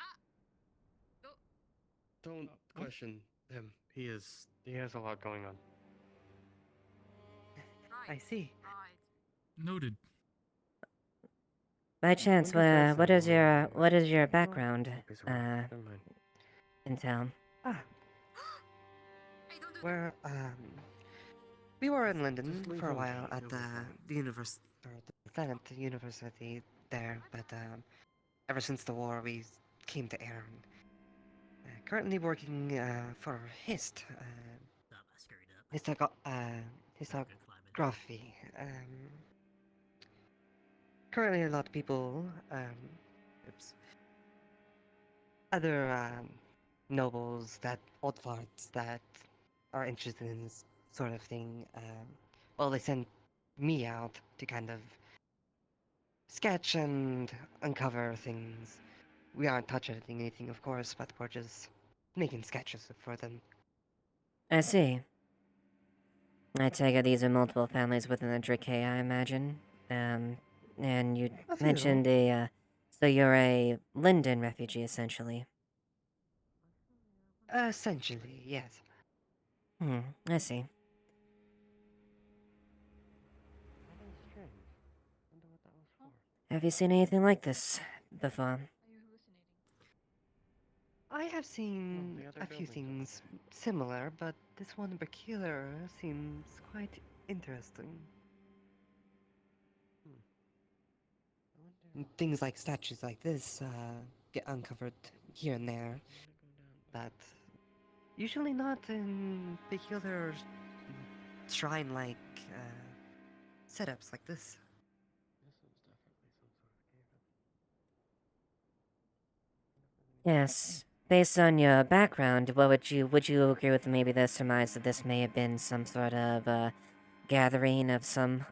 Don't question him. He has a lot going on. I see. Noted. By chance, what is your background, Intel? We're we were in London for a while at the Senate University there, but ever since the war we came to Erin. Currently working for HIST. Histography. Currently a lot of people, other nobles, that old farts that are interested in this sort of thing, well, they sent me out to kind of sketch and uncover things. We aren't touching anything, of course, but we're just making sketches for them. I see. I take it these are multiple families within the Drake, I imagine. And you A few. mentioned so you're a Linden refugee, essentially. Essentially, yes. I see. Have you seen anything like this before? I have seen a few things similar, but this one in particular seems quite interesting. Things like statues like this get uncovered here and there, but usually not in peculiar shrine-like setups like this. Yes. Based on your background, would you agree with maybe the surmise that this may have been some sort of gathering of some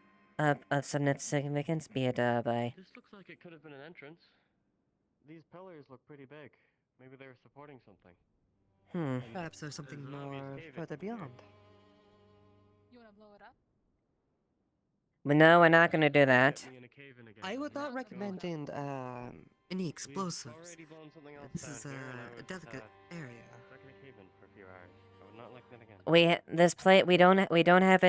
significance, be it by This looks like it could have been an entrance. These pillars look pretty big. Maybe they were supporting something. Perhaps there's something There's an obvious more cave further in here. beyond. You wanna blow it up? But no, we're not gonna do that. I would not recommend any explosives. This is a delicate area. We don't have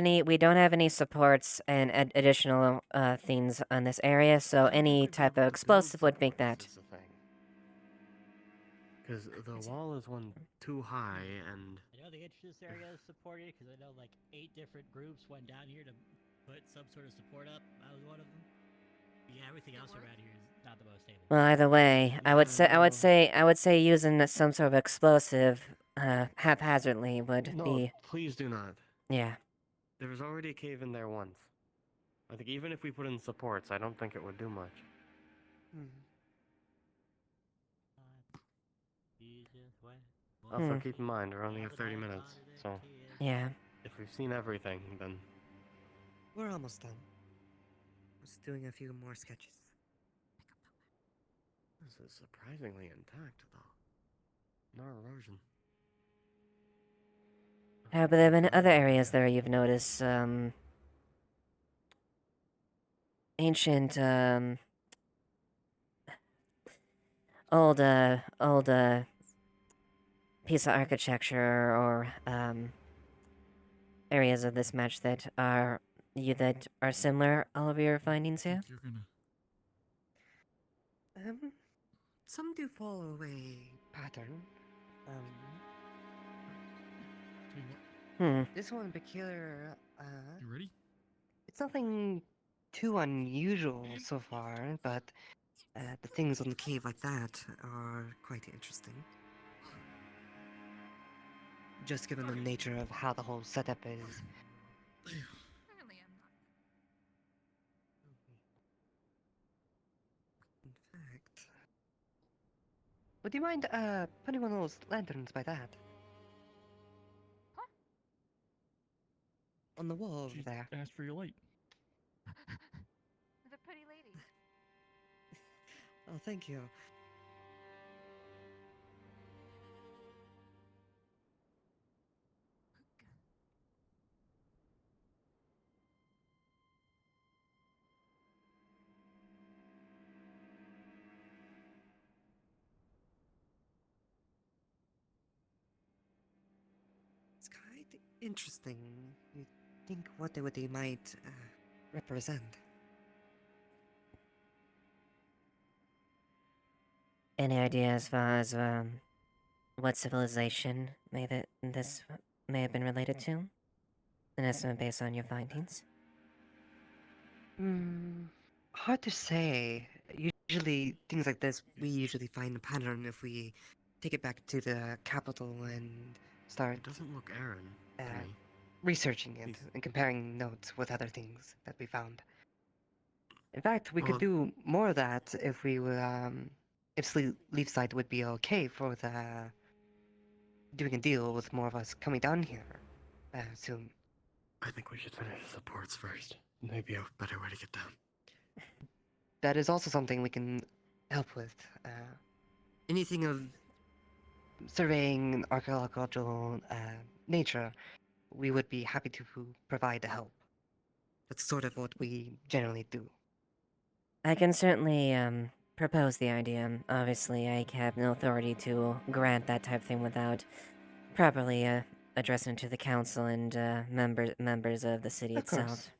any supports and additional things on this area, so any type of explosive would make that. Because the wall is one too high, and I know the entrance area is supported because I know like 8 different groups went down here to put some sort of support up. I was one of them. Yeah, everything else around here is not the most stable. Well, either way, I would say using some sort of explosive haphazardly would be. Please do not. Yeah. There was already a cave in there once. I think even if we put in supports, I don't think it would do much. Also, keep in mind, we only have 30 minutes, so... Yeah. If we've seen everything, then... We're almost done. Just doing a few more sketches. This is surprisingly intact, though. No erosion. But there have been other areas there you've noticed, ancient, old piece of architecture or, areas of this match that are similar, all of your findings here? Some do follow a pattern. This one in particular, You ready? it's nothing too unusual so far, but the things on the cave like that are quite interesting. Just given the nature of how the whole setup is. In fact, would you mind putting one of those lanterns by that? On the wall over there. Ask for your light. The pretty lady. Oh, thank you. It's quite interesting. You think what they might represent. Any idea as far as, what civilization this may have been related to? An estimate based on your findings? Hard to say. Usually, things like this, we usually find a pattern if we take it back to the capital and start. It doesn't look Aaron to me. Researching it and comparing notes with other things that we found. In fact, we could do more of that if we would, if Leafside would be okay for doing a deal with more of us coming down here soon. I think we should finish the supports first. Maybe a better way to get down. that is also something we can help with. Anything of surveying and archaeological nature, we would be happy to provide the help. That's sort of what we generally do. I can certainly propose the idea. Obviously, I have no authority to grant that type of thing without properly addressing it to the council and members of the city Of itself. course.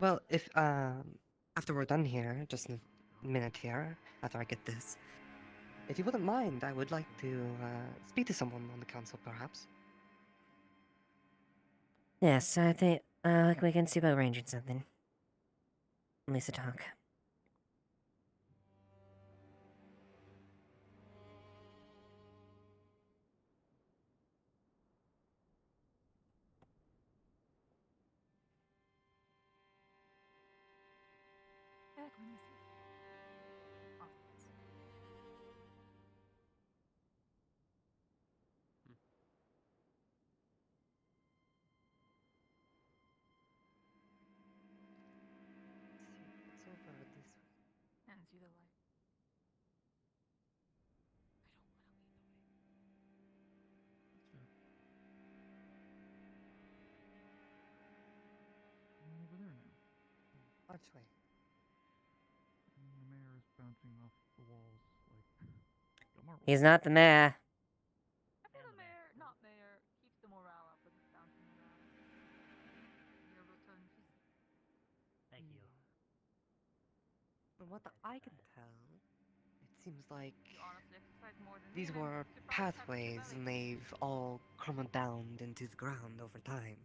Well, if after we're done here, just in a minute here, after I get this, if you wouldn't mind, I would like to speak to someone on the council, perhaps. Yes, I think we can see about arranging something. At least a talk. It's over this. Hands you the light. Over there now. Archway. The mayor is bouncing off the walls like a marble. He's not the mayor. I feel the mayor, not mayor, keeps the morale up with bouncing around. Your return visit. Thank you. From what I can tell, it seems like You honestly exercise more than these me, and were I'm surprised you haven't pathways, and they've all crumbled down into the ground over time.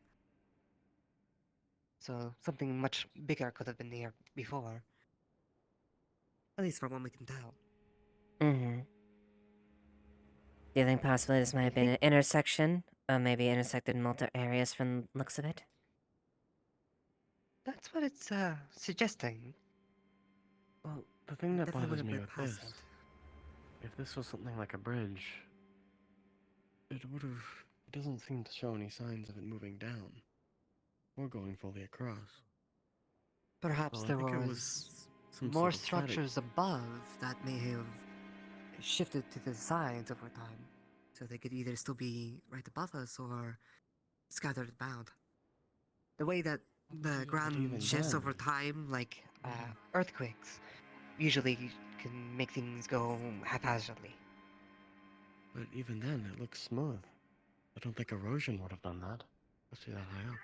So something much bigger could have been here before. At least from what we can tell. Mm-hmm. Do you think possibly this might have been an intersection? Or maybe intersected multiple areas from the looks of it? That's what it's suggesting. Well, the thing that Definitely bothers wouldn't me put it with past this, it. if this was something like a bridge, it would have. It doesn't seem to show any signs of it moving down or going fully across. Perhaps So I there think it was some more sort of static. structures above that may have shifted to the sides over time. So they could either still be right above us or scattered about. The way that the ground even shifts then- over time, like earthquakes, usually can make things go haphazardly. But even then, it looks smooth. I don't think erosion would have done that. Let's see that high up.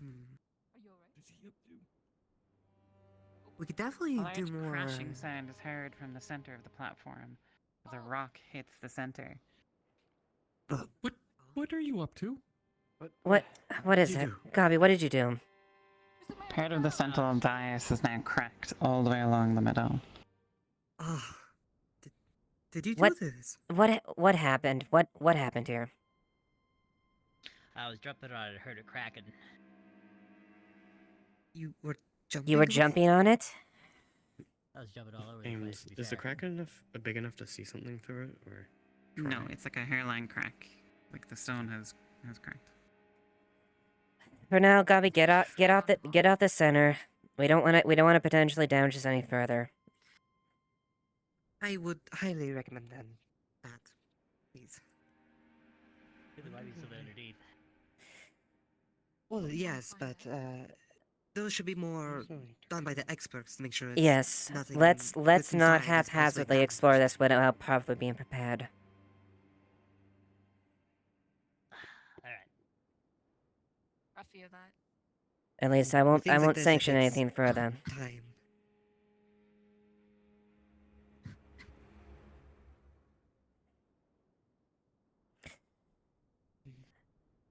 Are you alright? What's he up to? We could definitely A large do more. crashing sound is heard from the center of the platform as a rock hits the center. What are you up to? What is it? Gabi, what did you do? Part of the central dais is now cracked all the way along the middle. Oh, did you do What? this? What happened? What happened here? I was jumping on it and heard it cracking. You were jumping. You were on it? jumping on it? I was jumping all over the place. Ames, To be is the fair. crack big enough to see something through it, or? No, it's like a hairline crack. Like the stone has cracked. For now, Gabi, get out the center. We don't want to potentially damage this any further. I would highly recommend that, please. There might be something underneath. Well, yes, but those should be more done by the experts to make sure it's Yes, nothing. let's that's not inside that's possibly haphazardly damaged. explore this without probably being prepared. Alright. I fear that. At least I With won't things like this, it sanction takes anything further. Time.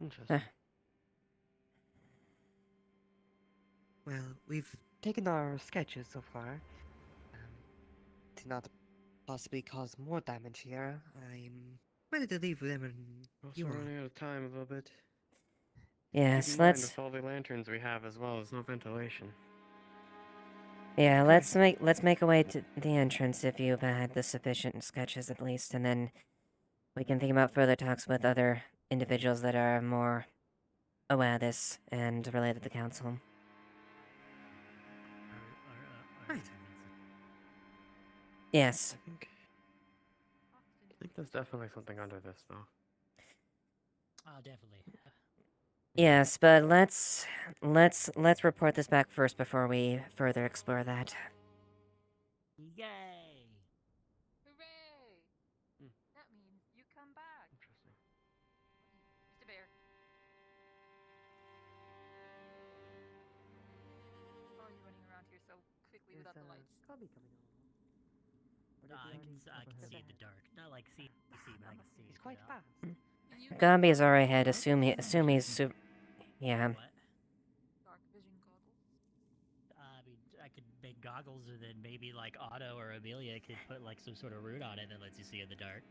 Interesting. Well, we've taken our sketches so far. To not possibly cause more damage here, I'm ready to leave them and Also you are. running out of time a little bit. Yes, Keep in mind, let's. with all the lanterns we have as well, there's no ventilation. Yeah, let's make a way to the entrance if you've had the sufficient sketches at least, and then we can think about further talks with other individuals that are more aware of this and related to the council. Yes. I think there's definitely something under this, though. Oh, definitely. Yes, but let's report this back first before we further explore that. Yay! Hooray! That means you come back. Interesting. Mr. Bear. Why are you running around here so quickly without the lights? Cubby coming on. I can see in the dark. Not like see, but I can see. He's quite fast. Gumby's already ahead. Assume he's super. Yeah. What? Dark vision goggles. I mean, I could make goggles, and then maybe like Otto or Amelia could put like some sort of root on it that lets you see in the dark.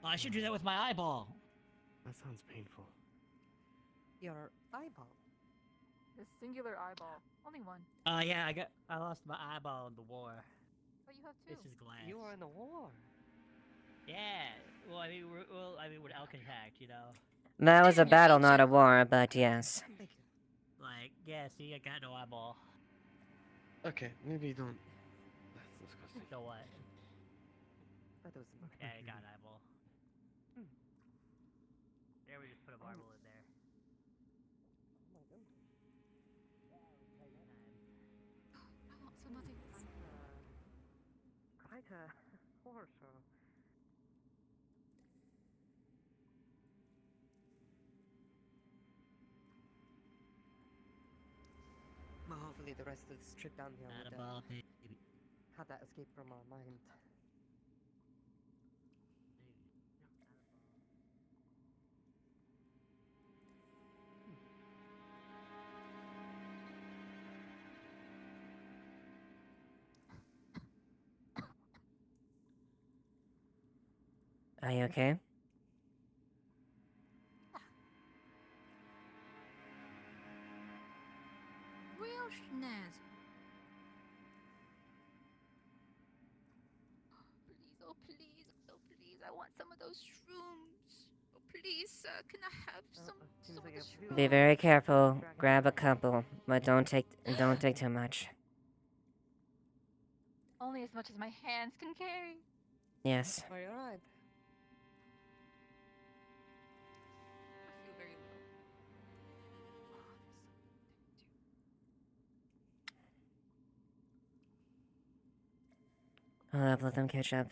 Oh, I should do that with my eyeball. That sounds painful. Your eyeball. The singular eyeball. Only one. Yeah, I lost my eyeball in the war. But you have two. This is glass. You were in the war. Yeah. Well, I mean, we're Alcatac, you know. That was a battle, not a war, but yes. Like, yeah. See, I got no eyeball. Okay, maybe don't. That's disgusting. So what? That was Yeah, I got an eyeball. There, we just put a marble in there. I want some of these. Quite a horror show. Well, hopefully the rest of this trip down here would have that escape from our mind. Are you okay? Real snazzy. Please, oh please, oh please, I want some of those shrooms. Oh please, sir, can I have some of the shrooms? Be very careful. Grab a couple, but don't take too much. Only as much as my hands can carry. Yes. Are you alright? I feel very low. I'll have let them catch up.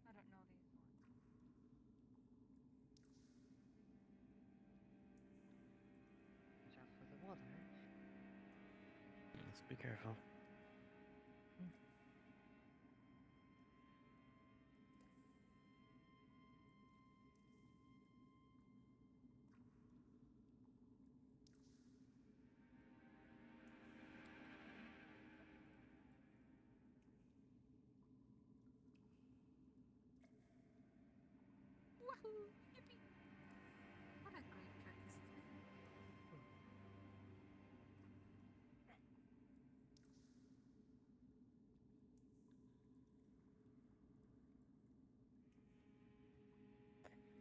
I don't know these ones. Watch out for the water. Let's be careful. Woohoo! Yippee! What a great trip this has been.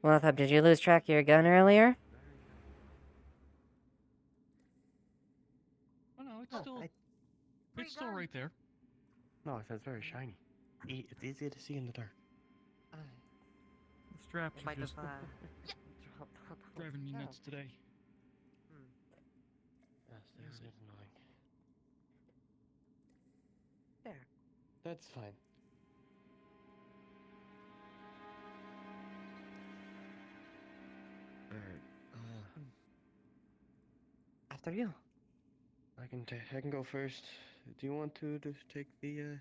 Well, did you lose track of your gun earlier? Oh no, it's still right there. No, it says very shiny. It's easy to see in the dark. The straps are Might just have, driving me nuts today. Yes, they are annoying. There. That's fine. Alright, After you. I can go first. Do you want to just take the,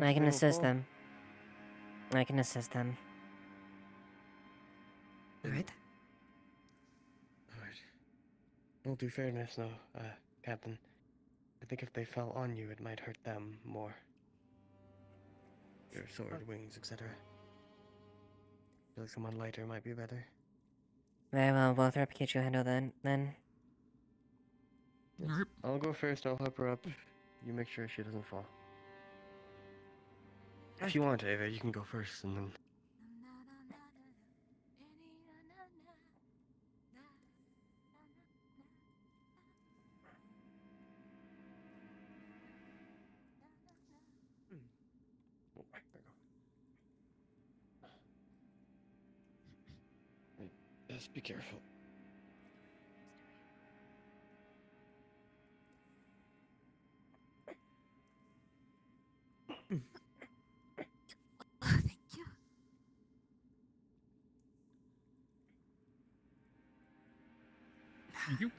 I can next assist fall? them. I can assist them. Alright. Alright. In all due fairness, though, Captain, I think if they fell on you, it might hurt them more. Your sword, wings, etc. Feel like someone lighter might be better. Very well, both Replicator handle then. Yes. I'll go first, I'll help her up. You make sure she doesn't fall. If you want, Ava, you can go first, and then... Just be careful. Thank you. Thank you.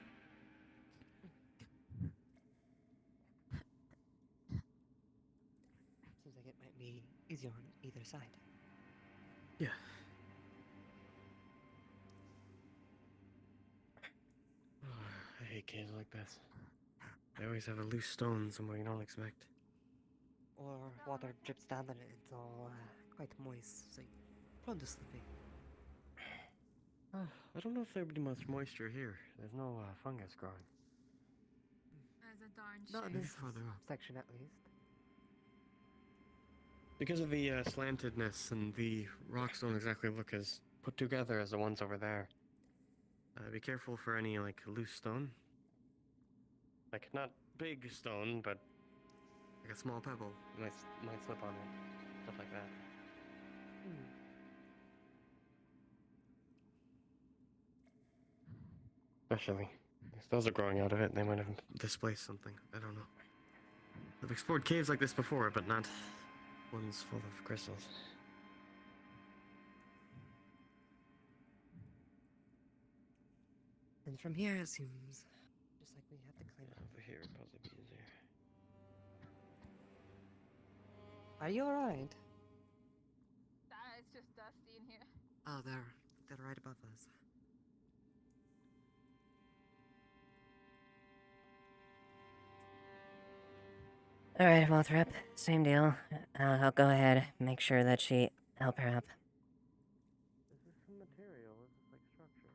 Seems like it might be easier on either side. Yeah. I hate caves like this. They always have a loose stone somewhere you don't expect. Or water drips down and it's all quite moist, so you're prone to slipping. I don't know if there'd be much moisture here. There's no fungus growing. As a darn Not in shame. this Farther up. section, at least. Because of the slantedness and the rocks don't exactly look as put together as the ones over there. Be careful for any like loose stone. Like not big stone, but like a small pebble. You might slip on it. Stuff like that. Especially if those are growing out of it, they might have displaced something. I don't know. I've explored caves like this before, but not ones full of crystals. And from here it seems just like we have to climb. Over here would probably be easier. Are you alright? It's just dusty in here. Oh, they're right above us. Alright, Wothrop, same deal. I'll go ahead, make sure that she help her up. Is this some material? Is this like structure?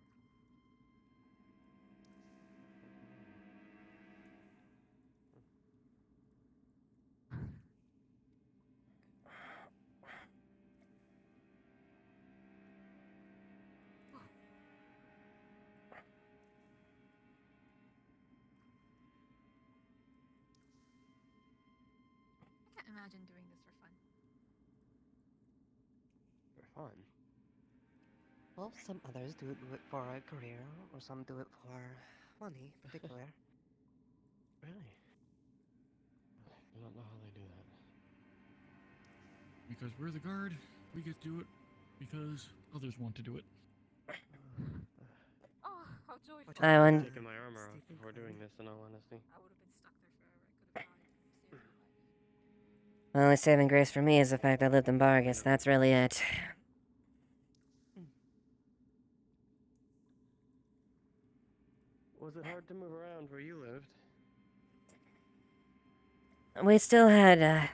I can't imagine doing this for fun. For fun. Well, some others do it for a career, or some do it for money, in particular. Really? I don't know how they do that. Because we're the guard, we get to do it because others want to do it. Oh, how joyful. I I've wouldn't. taken my armor off before doing this, in all honesty. I would have been stuck there forever. I could have died. Seriously. The only saving grace for me is the fact I lived in Bargus. That's really it. Was it hard to move around where you lived? We still had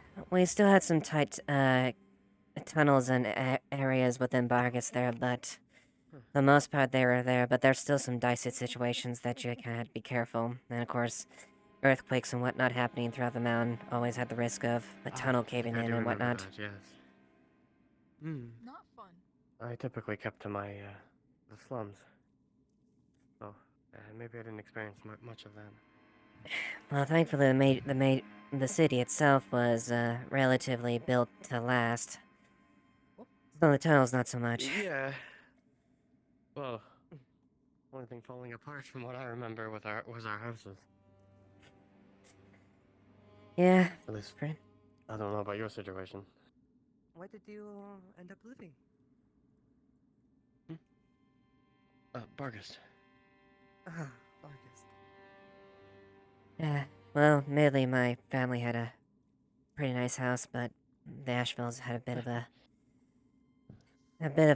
some tight tunnels and areas within Bargus there, but for the most part they were there. But there's still some dicey situations that you kind of have to be careful. And of course, earthquakes and whatnot happening throughout the mountain always had the risk of a tunnel caving I in do and remember whatnot. that, yes. Not fun. I typically kept to my the slums. Oh, maybe I didn't experience much of that. Well, thankfully the city itself was relatively built to last. So the tunnels not so much. Yeah. Well, only thing falling apart from what I remember was our houses. Yeah. At least, I don't know about your situation. Why did you end up living? Bargus. Bargus. Yeah. Well, admittedly, my family had a pretty nice house, but the Ashevils had a bit of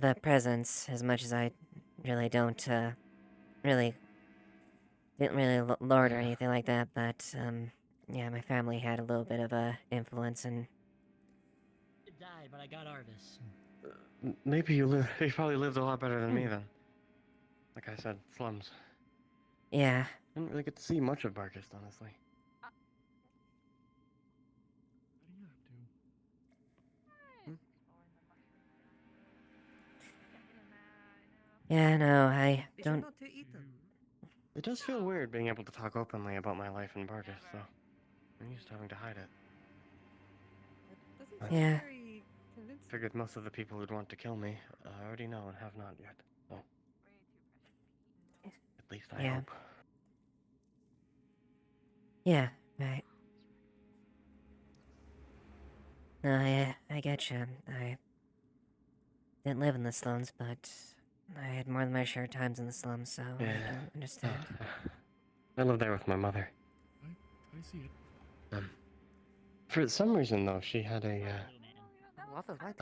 a presence. As much as I really didn't really lord or anything like that. But yeah, my family had a little bit of a influence, and It died, but I got Arvis. Maybe you probably lived a lot better than me then. Like I said, slums. yeah. Didn't really get to see much of Bargus, honestly. Yeah, no, I Be don't. sure not to eat them. It does feel weird being able to talk openly about my life in Bargus, though. I'm used to having to hide it. That doesn't Yeah. sound very convincing. Figured most of the people who'd want to kill me already know and have not yet. So. least I Yeah. hope. Yeah, right. No, I get you. I didn't live in the slums, but I had more than my share of times in the slums, so I Yeah. can understand. I lived there with my mother. I see it. For some reason, though, she had a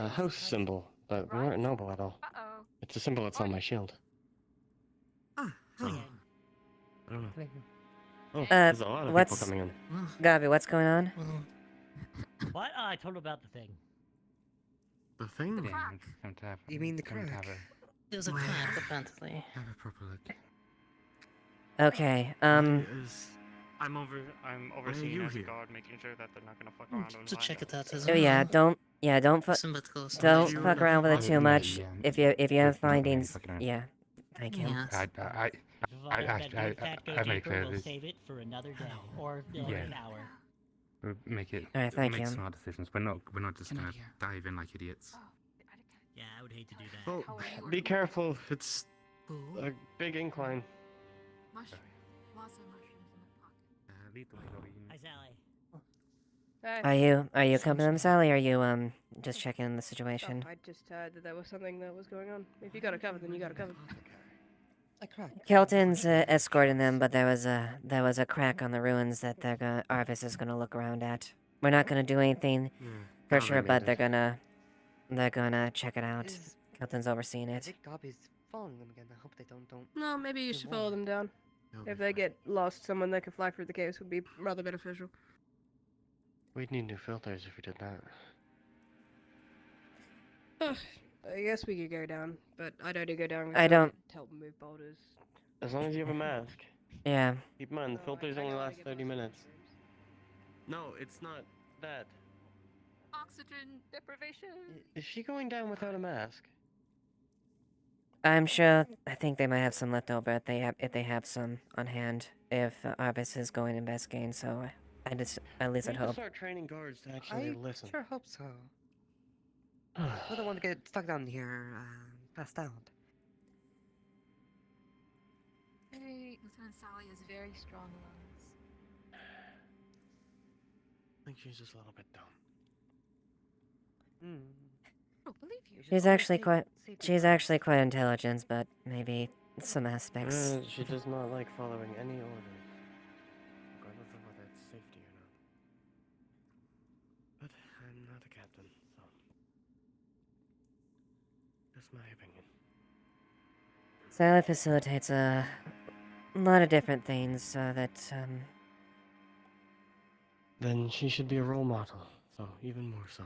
house symbol, but we weren't noble at all. Uh-oh. It's a symbol that's on my shield. Ah, So, hello. I don't know. Oh, Uh, there's a lot of people what's... coming in. Gabi, what's going on? What? Oh, I told him about the thing. The thing? You mean the crack? There's a crack, apparently. Have a proper look. Okay, I'm overseeing you as a here? guard, making sure that they're not gonna fuck around with To my check it out as oh yeah, well. don't fuck Don't fuck around with it too much. Yeah. If you have Not really findings, fucking around. yeah. Thank you. Yes. I make clear We'll this. save it for another day or like Yeah. an hour. We'll make it. Alright, thank make you. smart decisions. We're not just gonna dive in like idiots. Yeah, I would hate to do that. Oh, be careful. It's a big incline. Mushroom. Lots of mushrooms in my pocket. Hi, Sally. Are you accompanying them, Sally, or are you just checking the situation? I just heard that there was something that was going on. If you got it covered, then you got it covered. A crack. Kelton's escorting them, but there was a crack on the ruins that Arvis is gonna look around at. We're not gonna do anything for how sure, they but made they're gonna check it out. Is- Kelton's overseeing I it. think Dobby's following them again. I hope they don't. No, maybe you do should more. follow them down. If they get lost, someone that can fly through the caves would be rather beneficial. We'd need new filters if we did that. I guess we could go down, but I don't go down. I don't- help move boulders. As long as you have a mask. Yeah. Keep in mind, the filters only last 30 minutes. No, it's not that. Oxygen deprivation. Is she going down without a mask? I'm sure. I think they might have some left over if they have some on hand. If Arvis is going investigating, so at least We I'd need to hope. start training guards to actually I listen. sure hope so. I don't want to get stuck down here, passed out. Hey, Lieutenant Sally has very strong lungs. I think she's just a little bit dumb. Hmm. I don't believe you. She's actually quite intelligent, but maybe some aspects. She does not like following any orders, regardless of whether it's safety or not. But I'm not a captain, so just my opinion. Sally facilitates a lot of different things Then she should be a role model, so even more so.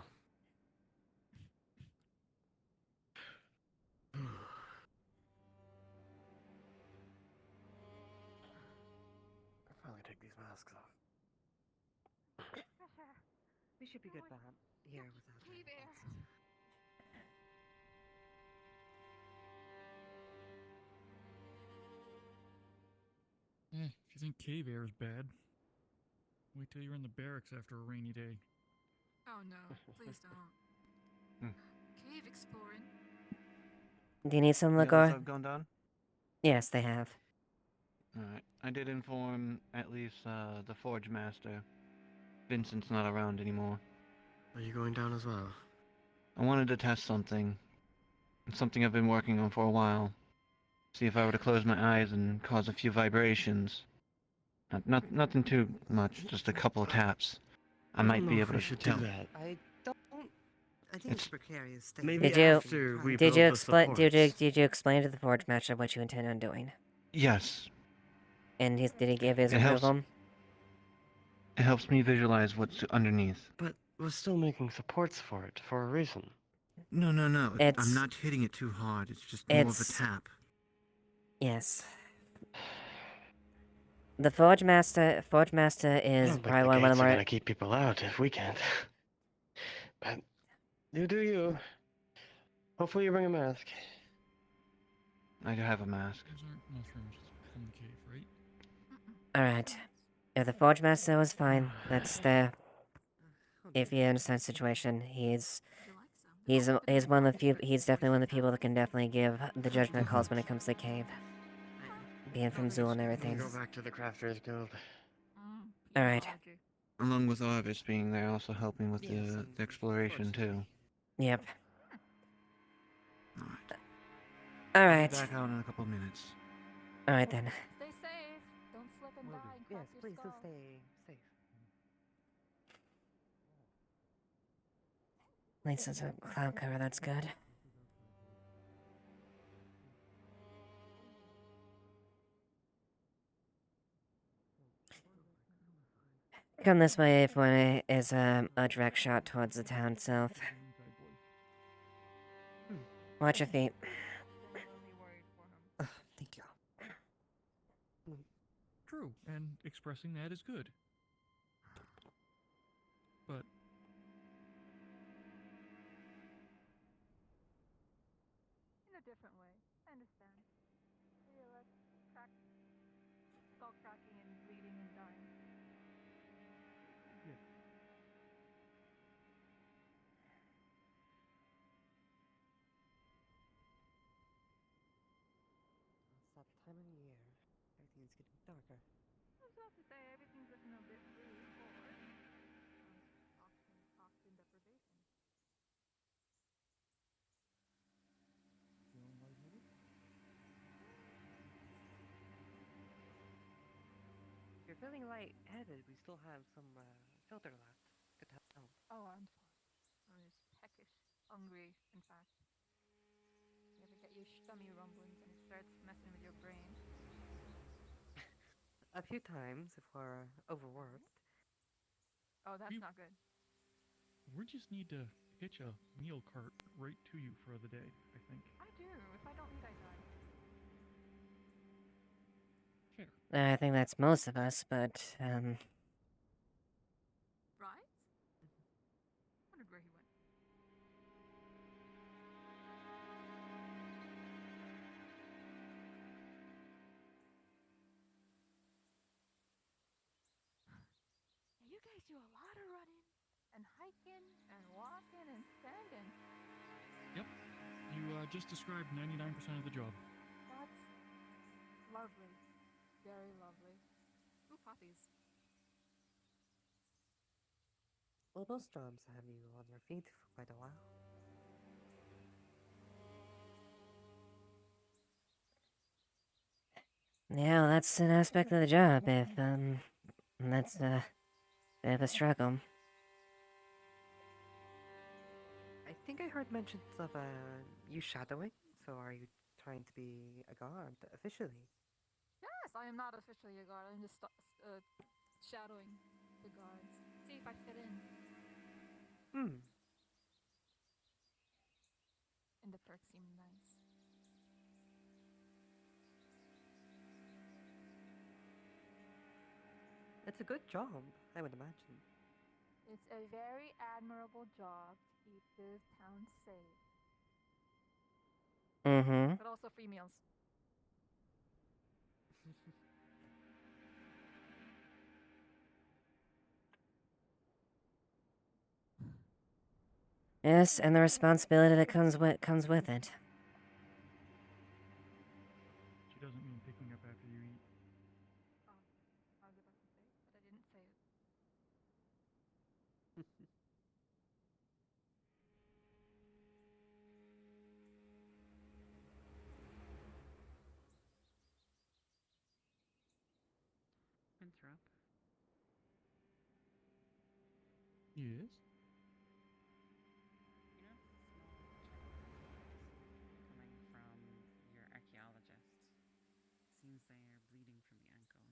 I'll finally take these masks off. We should be good for here without. Hey there. If you think cave air is bad, wait till you're in the barracks after a rainy day. Oh no, please don't. Cave exploring. Do you need some The others liquor? have gone down? Yes, they have. Alright. I did inform at least the Forge Master. Vincent's not around anymore. Are you going down as well? I wanted to test something. It's something I've been working on for a while. See if I were to close my eyes and cause a few vibrations. Nothing too much, just a couple of taps. I might be able to tell. I don't. I think it's precarious. Thing. Maybe Did you after we did build you the explain supports. did you explain to the Forge Master what you intend on doing? Yes. And did he give his It helps. approval? It helps me visualize what's underneath. But we're still making supports for it, for a reason. No. It's- I'm not hitting it too hard. It's just more of a it's- tap. Yes. The Forge Master is I don't think probably the one of gates the are more. gonna keep people out if we can't. But you do you. Hopefully you bring a mask. I do have a mask. Those aren't mushrooms from the cave, right? Alright. If the Forge Master was fine, that's the. If you understand the situation, he's one of the few. He's definitely one of the people that can definitely give the judgment calls when it comes to the cave. being from Zool and everything. Go back to the Crafters Guild. Alright. Along with Arvis being there, also helping with Yes, the exploration too. Yep. I'll Alright. be back out in a couple of minutes. Alright then. Stay safe. Don't slip and die and crack Yes, your please do skull. stay safe. At least it's a cloud cover, that's good. Come this way if one is a direct shot towards the town itself. Watch your feet. Thank you. True, and expressing that is good. But In a different way. I understand. Maybe less skull cracking and bleeding and dying. It's that time of year. Everything's getting darker. I was about to say everything's looking a bit blue for oxygen deprivation. If you're feeling lightheaded, we still have some filter left. Could help. Oh, I'm fine. I'm just peckish, hungry, in fact. You ever get your stomach rumblings and it starts messing with your brain? A few times if we're overworked. Oh, that's not good. we just need to hitch a meal cart right to you for the day, I think. I do. If I don't eat, I die. I think that's most of us, but, Right? Wondered where he went. You guys do a lot of running and hiking and walking and standing. Yep. You just described 99% of the job. That's lovely. Very lovely. Ooh, poppies. Well, most jobs have you on your feet for quite a while. yeah, that's an aspect of the job, if, that's a bit of a struggle. I think I heard mentions of you shadowing. So are you trying to be a guard officially? Yes, I am not officially a guard. I'm just shadowing the guards. See if I fit in. And the perks seem nice. It's a good job, I would imagine. It's a very admirable job to keep the town safe. Mm-hmm. But also free meals. Yes, and the responsibility that comes with it. She doesn't mean picking up after you eat. I was about to say, but I didn't say it. Winthrop. Yes? You know, coming from your archaeologist. Seems they are bleeding from the ankle.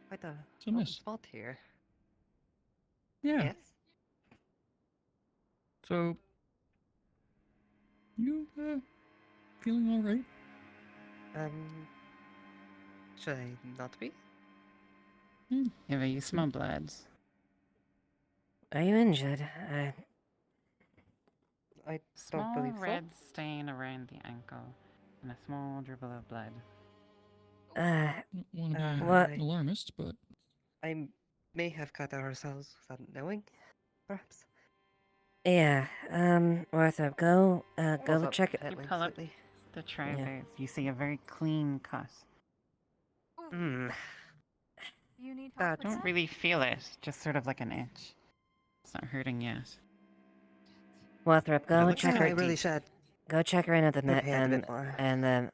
Quite a It's a mess. spot here. Yeah. Yes? So, you, feeling alright? Should I not be? Yeah, but you smell blood. Are you injured? I Small don't believe red stain around the ankle and a small dribble of blood. Don't want to be what? alarmist, but I'm may have cut ourselves without knowing, perhaps. Yeah, Arthur, go Also, check it. pet You links pull up lately. the trousers. You see a very clean cut. Hmm. You need help That with Don't that? really feel it, just sort of like an itch. It's not hurting yet. Wothrop, go looks check like her. I really should Go check her in at the look ahead a bit more. and the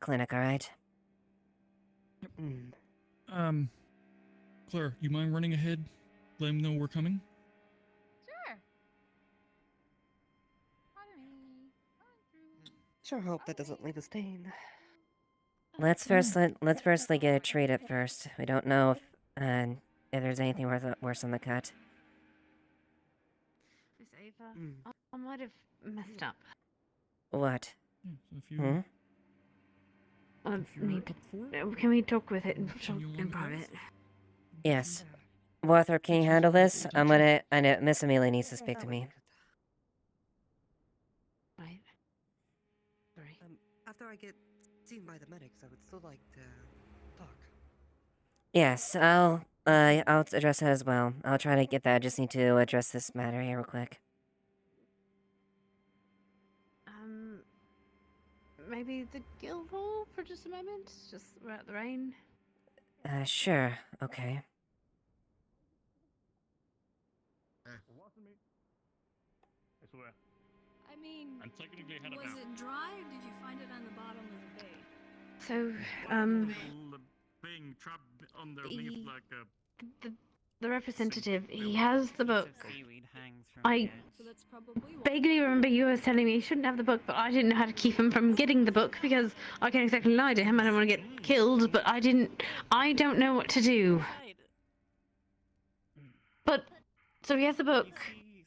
clinic. All right. Claire, you mind running ahead? Let him know we're coming. Sure. Follow me. Sure hope that doesn't leave a stain. Let's firstly get it treated first. We don't know if there's anything worse on the cut. Miss Ava, I might have messed up. What? Yeah, so if you I if you're need up for it, to. Can we talk with it in continue along the path. private? Yes. Wothrop, can you handle this? I know Miss Amelia needs to speak to me. Right. Sorry. After I get seen by the medics, I would still like to talk. Yes, I'll address that as well. I'll try to get that. I just need to address this matter here real quick. Maybe the guild hall for just a moment? Just without the rain? Sure. Okay. I mean, I'm technically ahead of was it dry or did you find it on the bottom of the bay? So, thing trapped underneath like a. the representative, he has the book. Seaweed hangs from So that's probably why. vaguely remember you were telling me he shouldn't have the book, but I didn't know how to keep him from getting the book because I can't exactly lie to him. I don't want to get killed, but I don't know what to do. But so he has the book,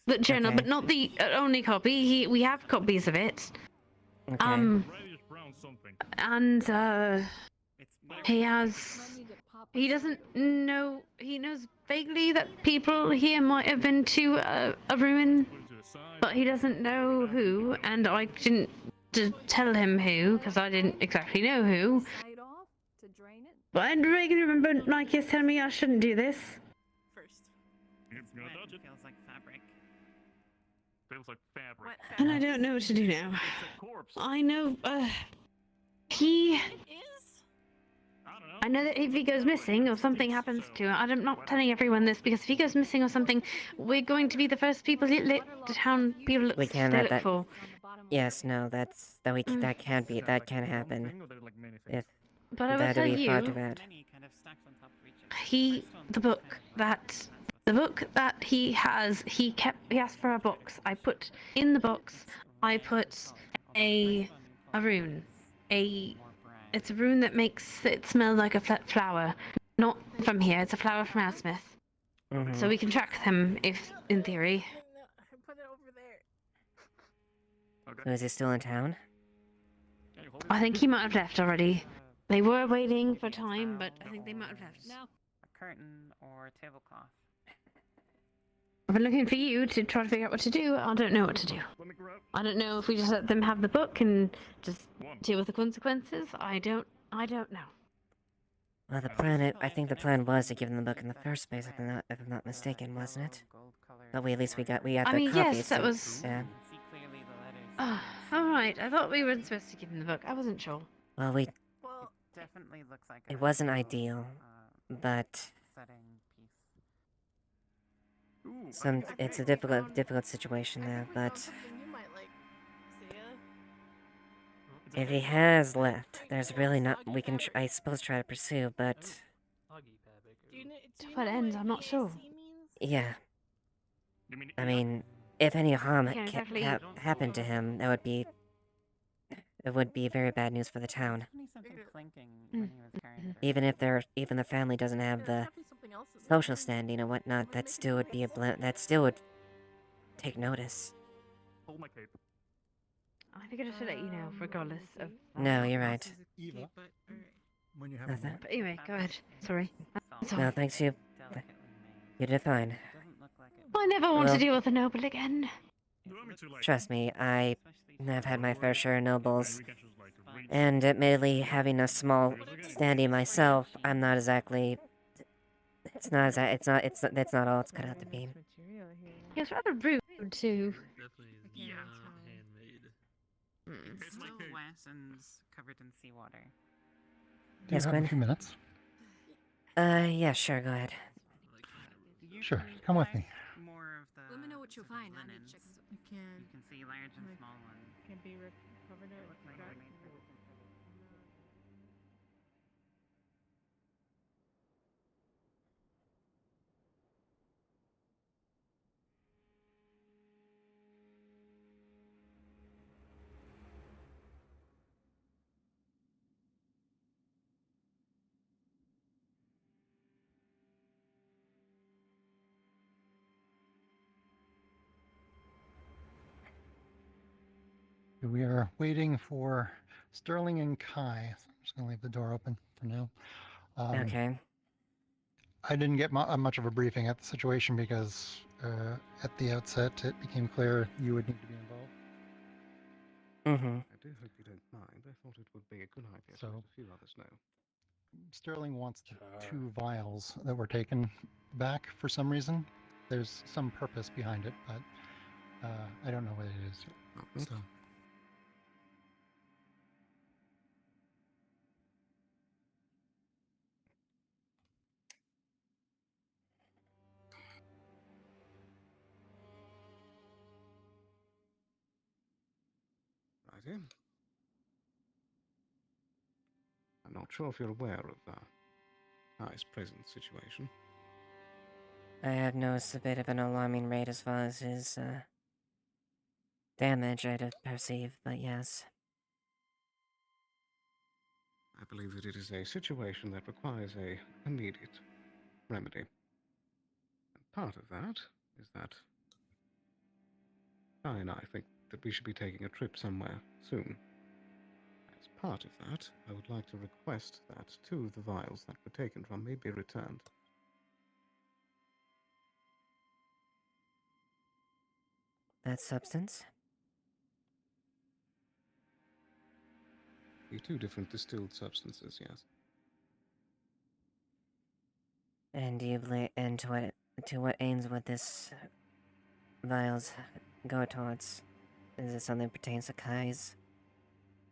the journal, Okay. but not the only copy. We have copies of it. Okay. And he doesn't know. He knows vaguely that people here might have been to a ruin, but he doesn't know who, and I didn't tell him who because I didn't exactly know who. Side off to drain it. But I vaguely remember Nike's telling me I shouldn't do this. First. Feels like fabric. Feels like fabric. And I don't know what to do now. I know, he... I know that if he goes missing or something happens to him, I'm not telling everyone this because if he goes missing or something, we're going to be the first people the town people We can't they let look that. for. Yes, no, that can't happen. If But I will tell that'd be far too you, bad. the book that he has, he asked for a box. I put in the box, I put a rune. It's a rune that makes it smell like a flower. Not from here, it's a flower from Alsmith. Mhm. So we can track them if, in theory. Put it over there. So is he still in town? I think he might have left already. They were waiting for time, but I think they might have left. Now. A curtain or a tablecloth. I've been looking for you to try to figure out what to do. I don't know what to do. I don't know if we just let them have the book and just deal with the consequences. I don't know. Well, I think the plan was to give them the book in the first place, if I'm not mistaken, wasn't it? But we got I the mean, copies. yes, that so- was. Yeah. All right. I thought we weren't supposed to give them the book. I wasn't sure. Well, Well, Definitely looks like it wasn't ideal, but it's a difficult situation there. But something you might like. See ya. if he has left, there's really not. We can, I suppose, try to pursue, but Do you know, To what end? I'm not sure. yeah. I mean, if any harm Can't exactly- happened to him, it would be very bad news for the town. Even if the family doesn't have the social standing and whatnot, that still would be that still would take notice. Hold my cape. I figured I should let you know, regardless of. No, you're right. Eva. When you have Nothing. But anyway, go ahead. Sorry. No, thanks you. You did fine. I never want Well- to deal with a noble again. Trust me, I've had my fair share of nobles, and admittedly, having a small standing myself, I'm not exactly It's not. That's not all it's cut out to be. Material here. He was rather rude too. Definitely I can't not tell. handmade. It's still wet and covered in seawater. Do you Yes, have Gwen? a few minutes? Yeah, sure, go ahead. Sure, come with me. More of the. Let me know what you'll sort of find. I need to linens. check this. I can't. You can see large and like, small ones. Can't be covered They up. look like they're made for We are waiting for Sterling and Kai. So I'm just going to leave the door open for now. Okay. I didn't get much of a briefing at the situation because at the outset it became clear you would need to be involved. Mm-hmm. I do hope you don't mind. I thought it would be a good idea to So- let a few others know. Sterling wants the 2 vials that were taken back for some reason. There's some purpose behind it, but I don't know what it is. So, Righty. I'm not sure if you're aware of Kai's present situation. I have noticed a bit of an alarming rate as far as his damage I'd perceive, but yes. I believe that it is a situation that requires a immediate remedy. And part of that is that Kai and I think that we should be taking a trip somewhere soon. As part of that, I would like to request that 2 of the vials that were taken from me be returned. That substance? The 2 different distilled substances, yes. And do you and to what aims would this vials go towards? Is it something that pertains to Kai's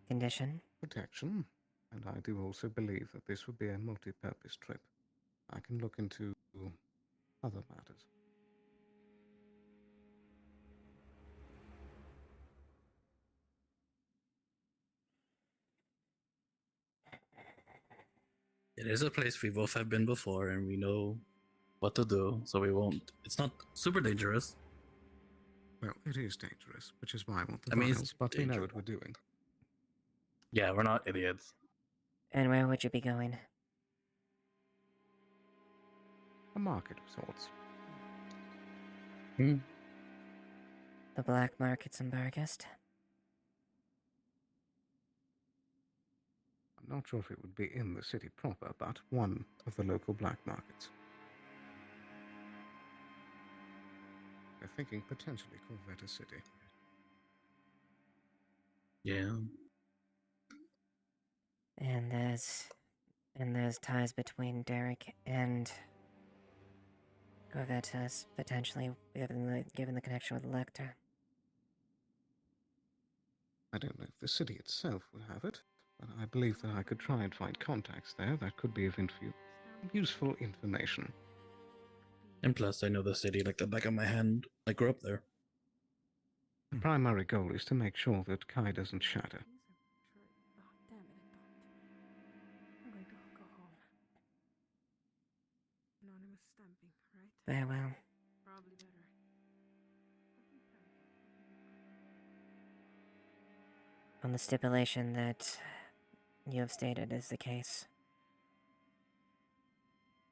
condition? Protection, and I do also believe that this would be a multi-purpose trip. I can look into other matters. It is a place we both have been before, and we know what to do, so we won't. It's not super dangerous. Well, it is dangerous, which is why I want the I mean, it's vials, but we know dangerous. what we're doing. Yeah, we're not idiots. And where would you be going? A market of sorts. The black markets in Bargast? I'm not sure if it would be in the city proper, but one of the local black markets. They're thinking potentially Corvetta City. Yeah. And there's ties between Derek and Corvettas, potentially given the connection with Lecter. I don't know if the city itself would have it, but I believe that I could try and find contacts there that could be of useful information. And plus, I know the city like the back of my hand. I grew up there. The primary goal is to make sure that Kai doesn't shatter. Oh, damn it, I'm going to go home. Anonymous stamping, right? Very well. Probably better. On the stipulation that you have stated is the case.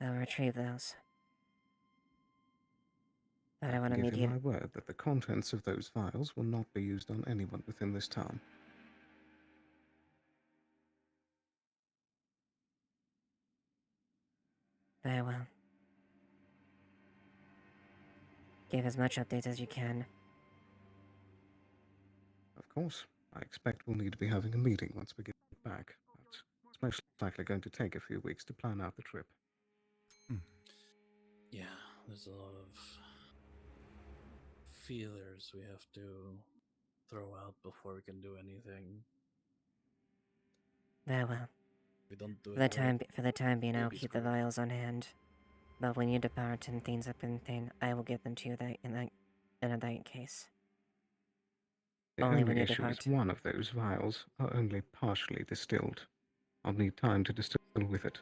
I'll retrieve those. But I want give you immediate. my word that the contents of those vials will not be used on anyone within this town. Very well. Give as much updates as you can. Of course, I expect we'll need to be having a meeting once we get back, but it's most likely going to take a few weeks to plan out the trip. There's a lot of feelers we have to throw out before we can do anything. Very well. We don't do For the it right. for the time being, I'll Baby keep the screwed. vials on hand. But when you depart and things up in thing, I will give them to you in that case. The Only only when you issue is depart. one of those vials are only partially distilled. I'll need time to distill with it.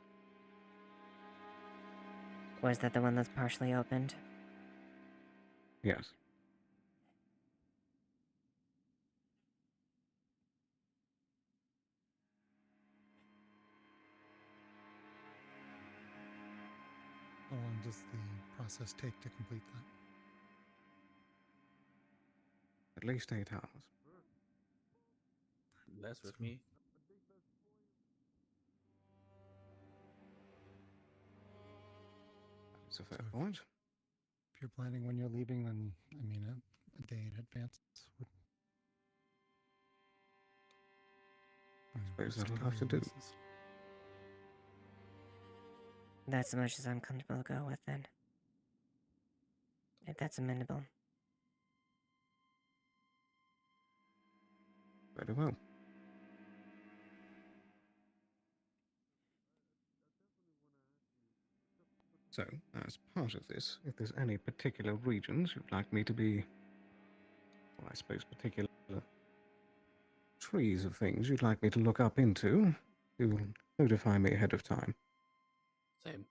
Or is that the one that's partially opened? Yes. How long does the process take to complete that? At least 8 hours. Less with me. That's a fair point. If you're planning when you're leaving, then I mean a day in advance would. Suppose just that'll cover have to your do. bases. That's as much as I'm comfortable to go with then. If that's amendable. Very well. So, as part of this, if there's any particular regions you'd like me to be, well, I suppose particular trees of things you'd like me to look up into, you'll notify me ahead of time. Same.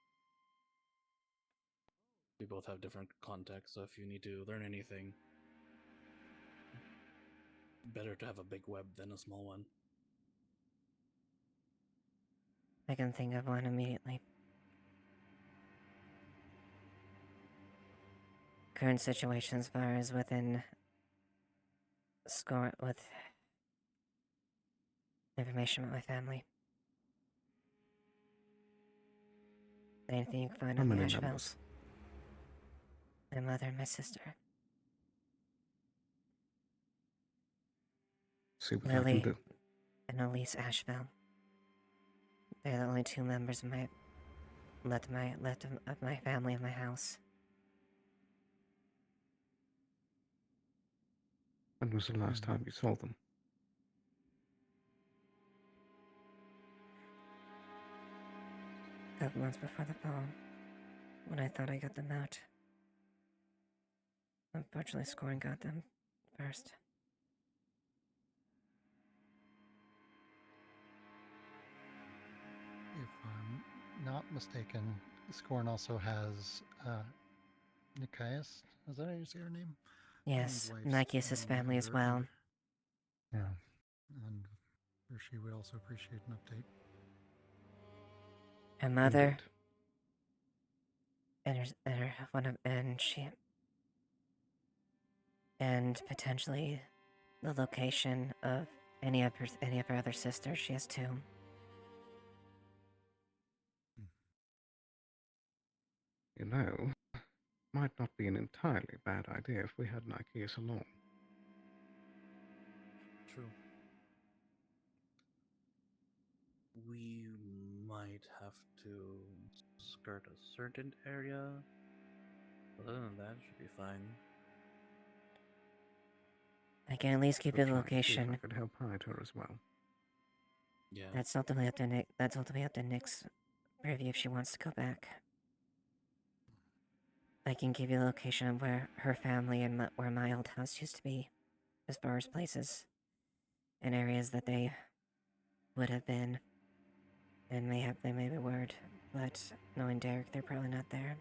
We both have different contexts, so if you need to learn anything, better to have a big web than a small one. I can think of one immediately. Current situation as far as within score with information about my family. Anything you can find How on the many Ashevails. members? My mother and my sister. See what I Lily can do. and Elise Ashevail. They're the only two members of my left of my family and my house. When was the last time you saw them? A couple months before the fall, when I thought I got them out. Unfortunately, Scorn got them first. If I'm not mistaken, Scorn also has Nikias. Is that how you say her name? Yes, Wife's Nike's family as under- well. under- Yeah, and she would also appreciate an update. Her mother and potentially the location of any of her other sisters. She has two. You know, might not be an entirely bad idea if we had Nikias along. True. We might have to skirt a certain area. Other than that, should be fine. I can at least give you the I'll try and see if location. I could help hide her as well. Yeah. That's ultimately up to Nick. That's ultimately up to Nick's review if she wants to go back. I can give you the location of where her family and where my old house used to be, as far as places and areas that they would have been, and they may be word. But knowing Derek, they're probably not there.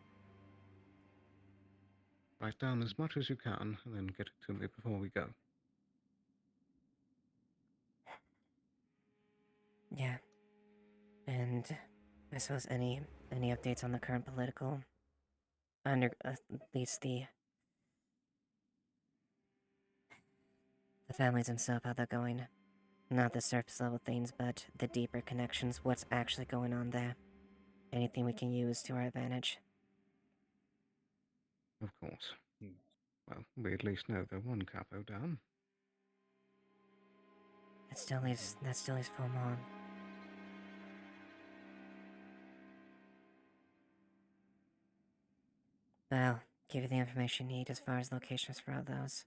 Write down as much as you can, and then get it to me before we go. Yeah. And I suppose any updates on the current political, at least the families themselves, how they're going. Not the surface level things, but the deeper connections, what's actually going on there. Anything we can use to our advantage. Of course. Well, we at least know they're one capo down. That still leaves full on. But I'll give you the information you need as far as locations for all those.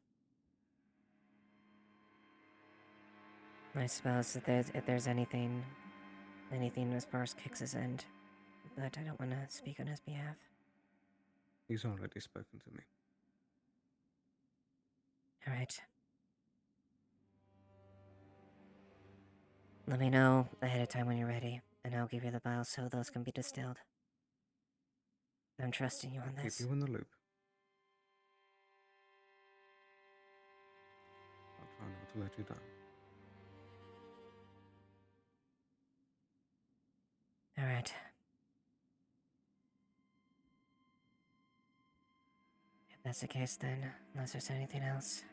I suppose if there's anything as far as Kix's end, but I don't want to speak on his behalf. He's already spoken to me. All right. Let me know ahead of time when you're ready, and I'll give you the vials so those can be distilled. I'm trusting you on I'll this. keep you in the loop. I'll try not to let you down. All right. If that's the case, then, unless there's anything else.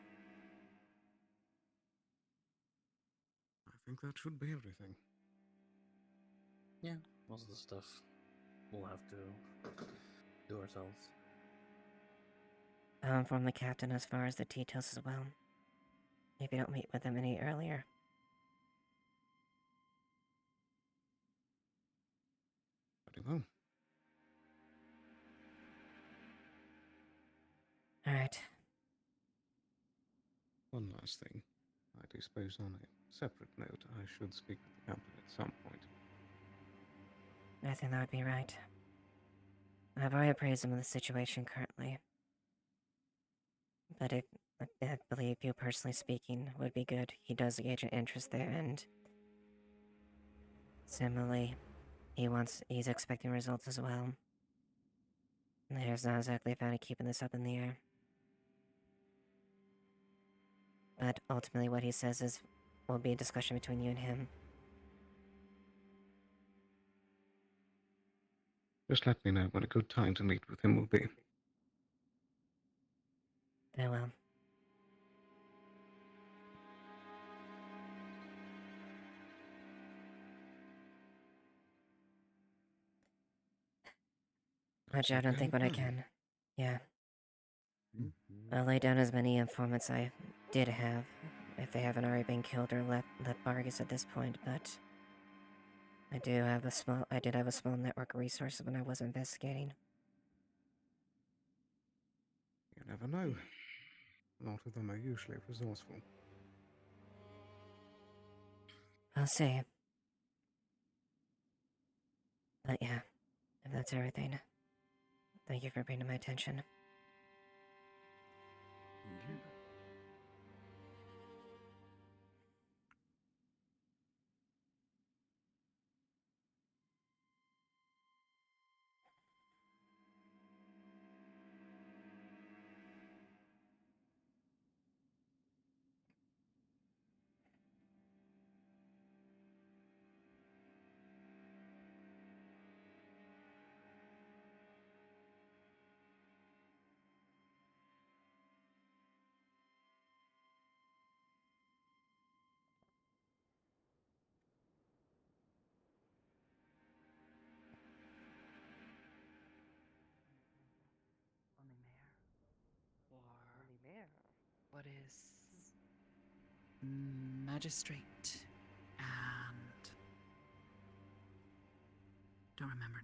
I think that should be everything. Yeah, most of the stuff we'll have to do ourselves. I'll inform the captain as far as the details as well. If you don't meet with him any earlier. Very well. All right. One last thing. I do suppose on a separate note, I should speak with the captain at some point. I think that would be right. I've already appraised him of the situation currently. But I believe you personally speaking would be good. He does gauge an interest there, and similarly, he's expecting results as well. There's not exactly a fan of keeping this up in the air. But ultimately what he says will be a discussion between you and him. Just let me know when a good time to meet with him will be. Very well. I'll jot on think what I can. Yeah. I'll lay down as many informants I did have, if they haven't already been killed or left Bargus at this point, but I did have a small network of resources when I was investigating. You never know. A lot of them are usually resourceful. I'll see. But yeah, if that's everything, thank you for bringing to my attention. Only mayor. What is... Magistrate and don't remember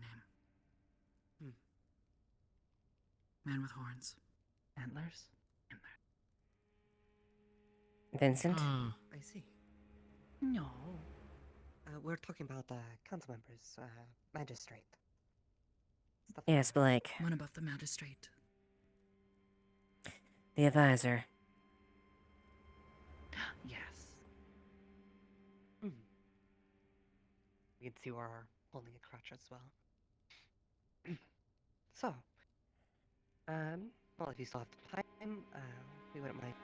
name. Man with horns. Antlers? Vincent? I see. No. We're talking about council members, magistrate. Stuff Yes, Blake. One above the magistrate. The advisor. Yes. We can see we're holding a crutch as well. So, well, if you still have time, we wouldn't mind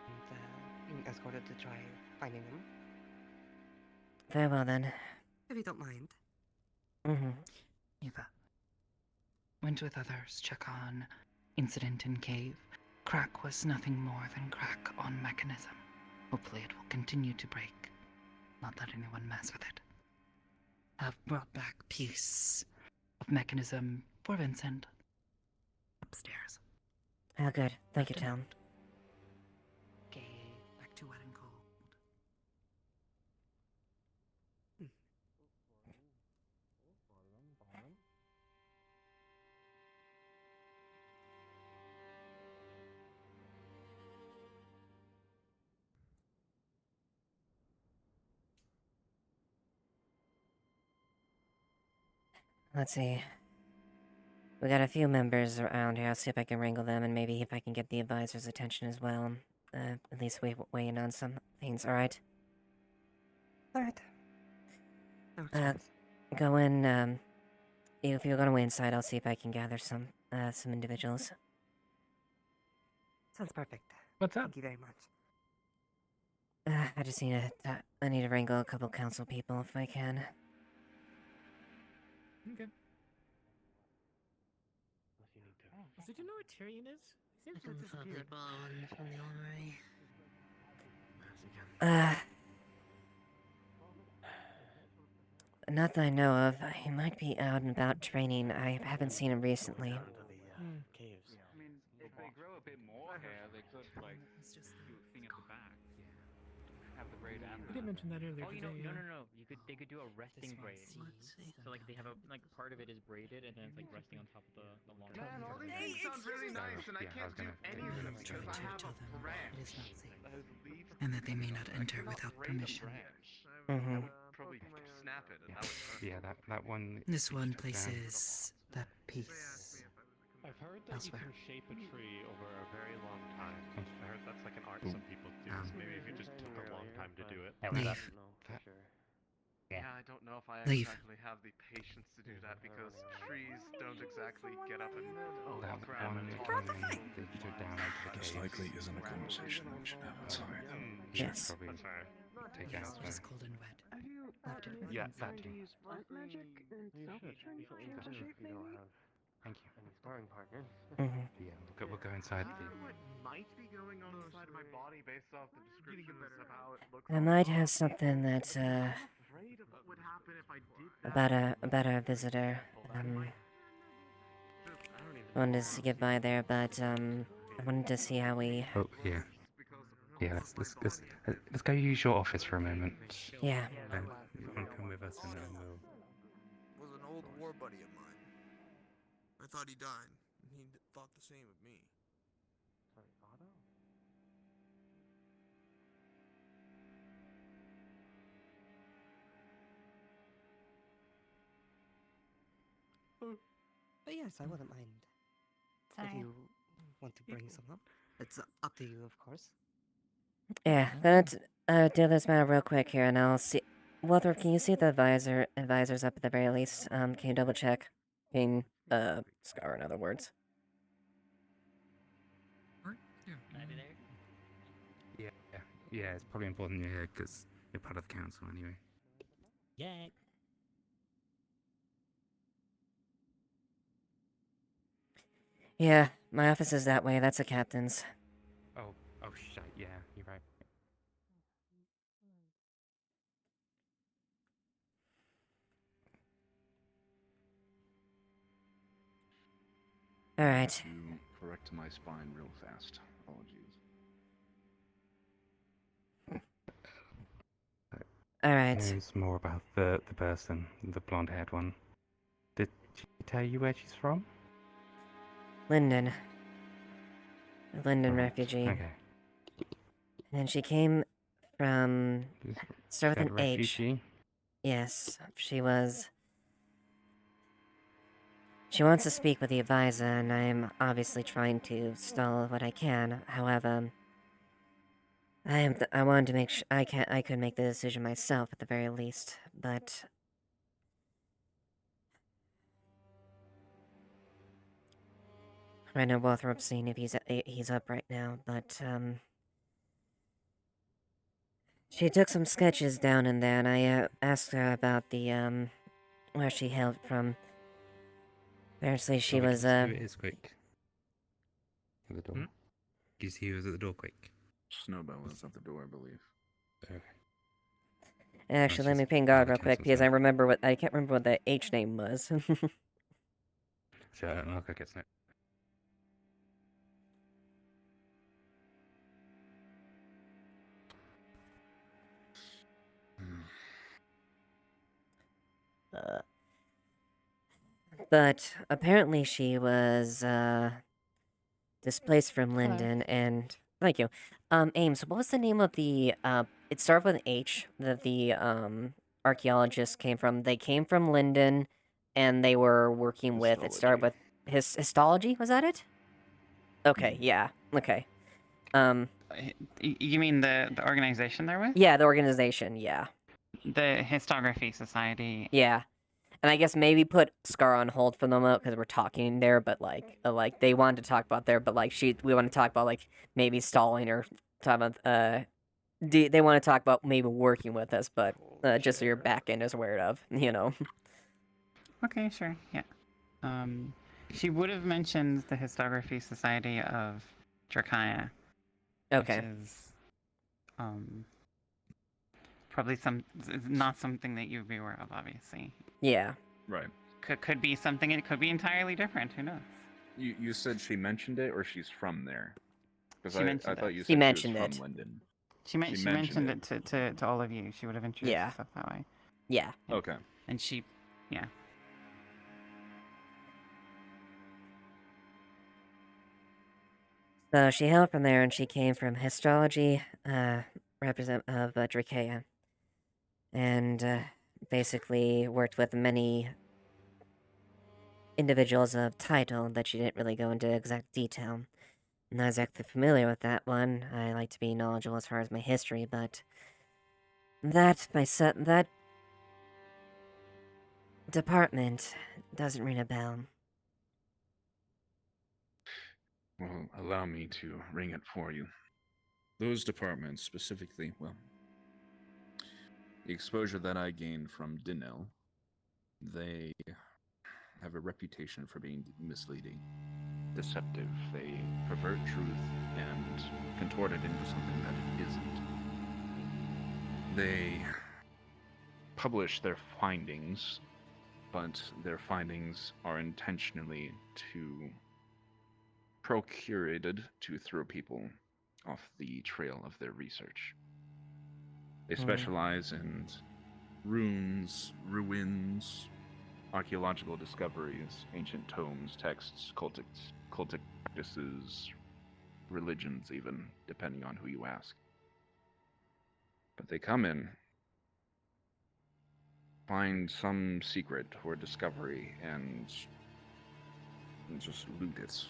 being escorted to try finding them. Very well then. If you don't mind. Eva. Went with others, check on incident in cave. Crack was nothing more than crack on mechanism. Hopefully it will continue to break. Not let anyone mess with it. Have brought back piece of mechanism for Vincent. Upstairs. Oh, good. Thank you, Tom. Okay, back to wet and cold. Let's see. We got a few members around here. I'll see if I can wrangle them, and maybe if I can get the advisor's attention as well. At least weigh in on some things. All right. All right. Go in. If you're gonna go inside, I'll see if I can gather some individuals. Sounds perfect. What's up? Thank you very much. I just need to. I need to wrangle a couple council people if I can. Okay. Did you know what Tyrion is? He seems to have disappeared. Not that I know of. He might be out and about training. I haven't seen him recently. Caves. I mean, if they grow a bit more hair, they could like do a thing at the back. Have the braid after. We did mention that earlier Oh, you know, today. no. They could do a resting braid. So like they have a part of it is braided and then it's like resting on top of the long. Man, all these things sound really nice, and I can't do any of them because I have a branch. It is not safe, and that they may not enter without permission. Mm-hmm. Probably snap it, and that would hurt. Yeah, that one. This one places that piece I've heard that elsewhere. you can shape a tree over a very long time. I heard that's like an art some people do. So maybe if you just took a long time to do it. Leave. Yeah, I don't know if I Leave. exactly have the patience to do that because trees don't exactly get up and That walk around. one that you took down into the This cave. likely isn't a conversation that we should have outside. Yes. Probably That's right. take it It elsewhere. is cold and wet. Have you Left it ever Yeah, tried that to too. use black magic and You self should. train You into don't shape, you don't maybe? have Thank you. any sparring partners. Mm-hmm. Yeah, we'll go inside. What might be going on inside of my body based off the descriptions of how it looks. I might have something that's Afraid of what would happen if I did that. about our visitor. I wanted to get by there, but I wanted to see how we. Oh yeah. Yeah, let's go use your office for a moment. Yeah. You want to come with us and then we'll. Was an old war buddy of mine. I thought he died. And he thought the same of me. Sorry, Otto? But yes, I wouldn't mind. Sorry. If you want to bring someone. It's up to you, of course. Yeah, gonna do this matter real quick here, and I'll see. Walthrop, can you see if the advisor's up at the very least? Can you double check? Scar, in other words. Yeah, it's probably important you're here because you're part of the council anyway. Yeah. Yeah, my office is that way. That's the captain's. Oh shit, yeah, you're right. All right. To correct my spine real fast. Apologies. All right. It's more about the person, the blonde-haired one. Did she tell you where she's from? Linden. A Linden refugee. Okay. And she came from. Start with That an H. refugee? Yes, she was. She wants to speak with the advisor, and I'm obviously trying to stall what I can. However, I wanted to make sure I could make the decision myself at the very least, but right now Walthrop's seeing if he's up right now, but she took some sketches down in there, and I asked her about the where she hailed from. Apparently, she was It is quick. At the door. You see who was at the door quick. Snowbell is at the door, I believe. Okay. Actually, let me ping God real quick because I can't remember what the H name was. So I'll go get Snow. But apparently she was displaced from Linden, and thank you. Ames, what was the name of the it started with an H that the archaeologists came from? They came from Linden, and they were working with. It started with histology. Was that it? Okay. Yeah. Okay. You mean the organization they're with? Yeah, the organization. Yeah. The Histography Society. Yeah. And I guess maybe put Scar on hold for the moment because we're talking there, but like they wanted to talk about there, but like we want to talk about like maybe stalling or talk about they want to talk about maybe working with us, but just so your back end is aware of, you know. Okay, sure, yeah. She would have mentioned the Histography Society of Drakaya. Okay. Which is, probably not something that you'd be aware of, obviously. Yeah. Right. Could be something. It could be entirely different. Who knows? You said she mentioned it, or she's from there? Because She mentioned I thought it. you She said mentioned she was it. from Linden. She mentioned it to all of you. She would have introduced Yeah. herself that way. Yeah. Okay. And she, yeah. So she hailed from there, and she came from histology, represent of Drakea, and basically worked with many individuals of title that she didn't really go into exact detail. I'm not exactly familiar with that one. I like to be knowledgeable as far as my history, but that department doesn't ring a bell. Well, allow me to ring it for you. Those departments specifically, well, the exposure that I gained from Dinel, they have a reputation for being misleading, deceptive. They pervert truth and contort it into something that it isn't. They publish their findings, but their findings are intentionally procurated to throw people off the trail of their research. They specialize in runes, ruins, archaeological discoveries, ancient tomes, texts, cultic practices, religions even, depending on who you ask. But they come in, find some secret or discovery, and just loot it.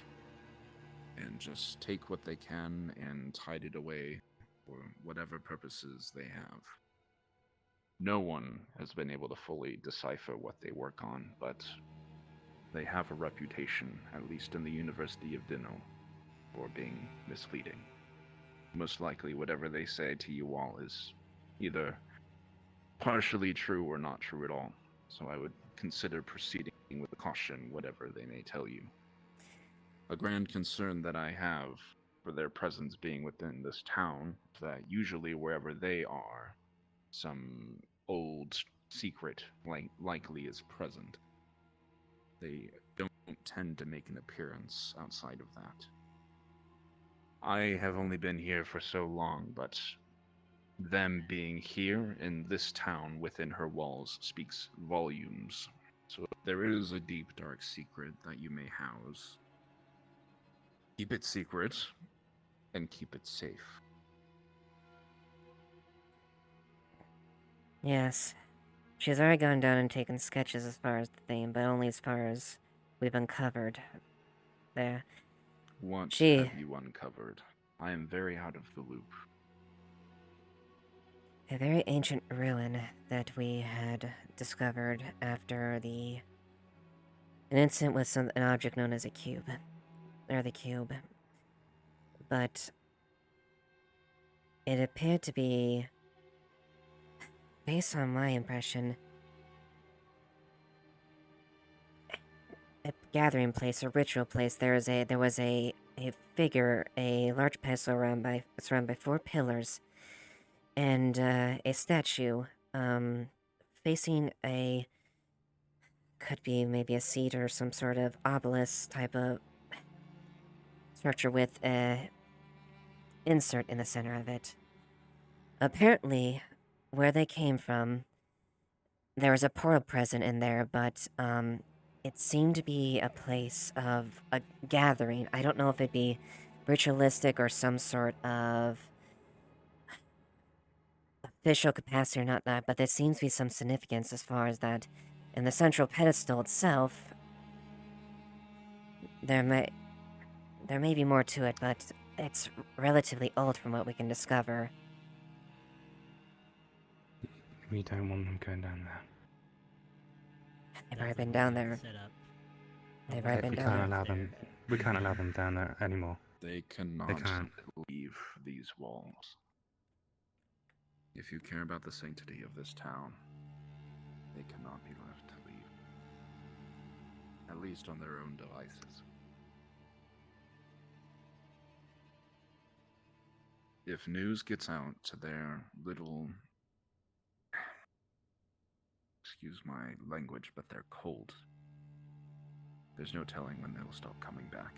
And just take what they can and hide it away for whatever purposes they have. No one has been able to fully decipher what they work on, but they have a reputation, at least in the University of Dinno, for being misleading. Most likely whatever they say to you all is either partially true or not true at all. So I would consider proceeding with caution, whatever they may tell you. A grand concern that I have for their presence being within this town is that usually wherever they are, some old secret likely is present. They don't tend to make an appearance outside of that. I have only been here for so long, but them being here in this town within her walls speaks volumes. So if there is a deep, dark secret that you may house, keep it secret and keep it safe. Yes. She's already gone down and taken sketches as far as the theme, but only as far as we've uncovered. There. What have you uncovered? I am very out of the loop. A very ancient ruin that we had discovered after an incident with an object known as a cube. Or the cube. But it appeared to be, based on my impression, a gathering place, a ritual place. There was a figure, a large pedestal surrounded by 4 pillars, and a statue, facing could be maybe a seat or some sort of obelisk type of structure with a insert in the center of it. Apparently, where they came from, there was a portal present in there, but it seemed to be a place of a gathering. I don't know if it'd be ritualistic or some sort of official capacity or not, but there seems to be some significance as far as that in the central pedestal itself, there may be more to it, but it's relatively old from what we can discover. We don't want them going down there. They've already been down there. They've already been We down can't there. allow them. We can't allow them down there anymore. They cannot They can't. leave these walls. If you care about the sanctity of this town, they cannot be left to leave. At least on their own devices. If news gets out to their little... Excuse my language, but they're cold. There's no telling when they'll stop coming back.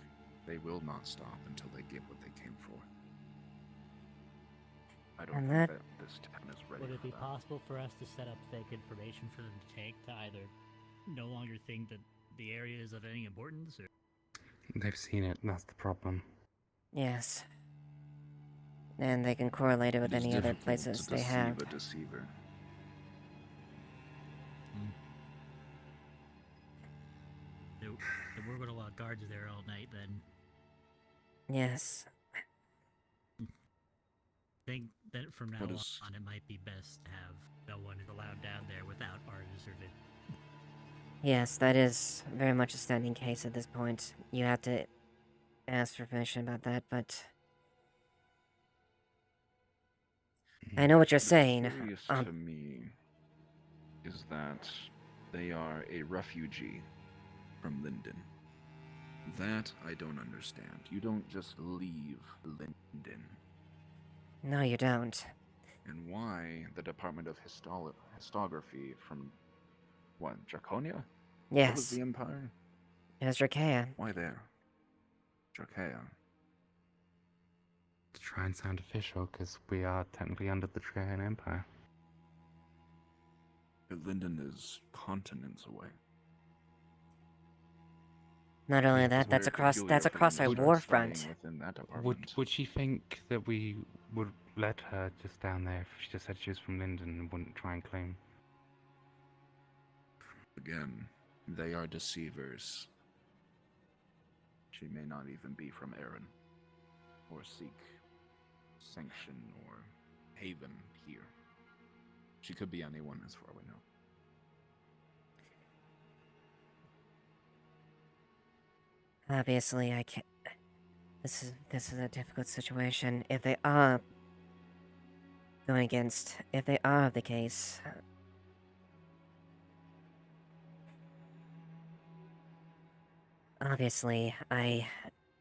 They will not stop until they get what they came for. I don't And think that- that this town is ready Would it for be that. possible for us to set up fake information for them to take to either no longer think that the area is of any importance, or They've seen it. That's the problem. Yes. And they can correlate it with It is any other difficult places to they have. deceive a deceiver. then we're gonna want guards there all night? Then Yes. think that from now What is- on, it might be best to have no one allowed down there without our supervision. Yes, that is very much a standing case at this point. You have to ask for permission about that, but... I know what you're saying. Curious to me is that they are a refugee from Linden. That I don't understand. You don't just leave Linden. No, you don't. And why the Department of Histography from, what, Draconia? What was Yes. the Empire? It was Drakea. Why there? Drakea. To try and sound official, because we are technically under the Trajan Empire. But Linden is continents away. Not only Yeah, that, it's that's very across peculiar for them our to start war spying front. within that department. Would she think that we would let her just down there if she just said she was from Linden and wouldn't try and claim? Again, they are deceivers. She may not even be from Erin, or seek sanction or haven here. She could be anyone as far as we know. Obviously, I can't... This is a difficult situation. If they are going against... If they are the case... Obviously, I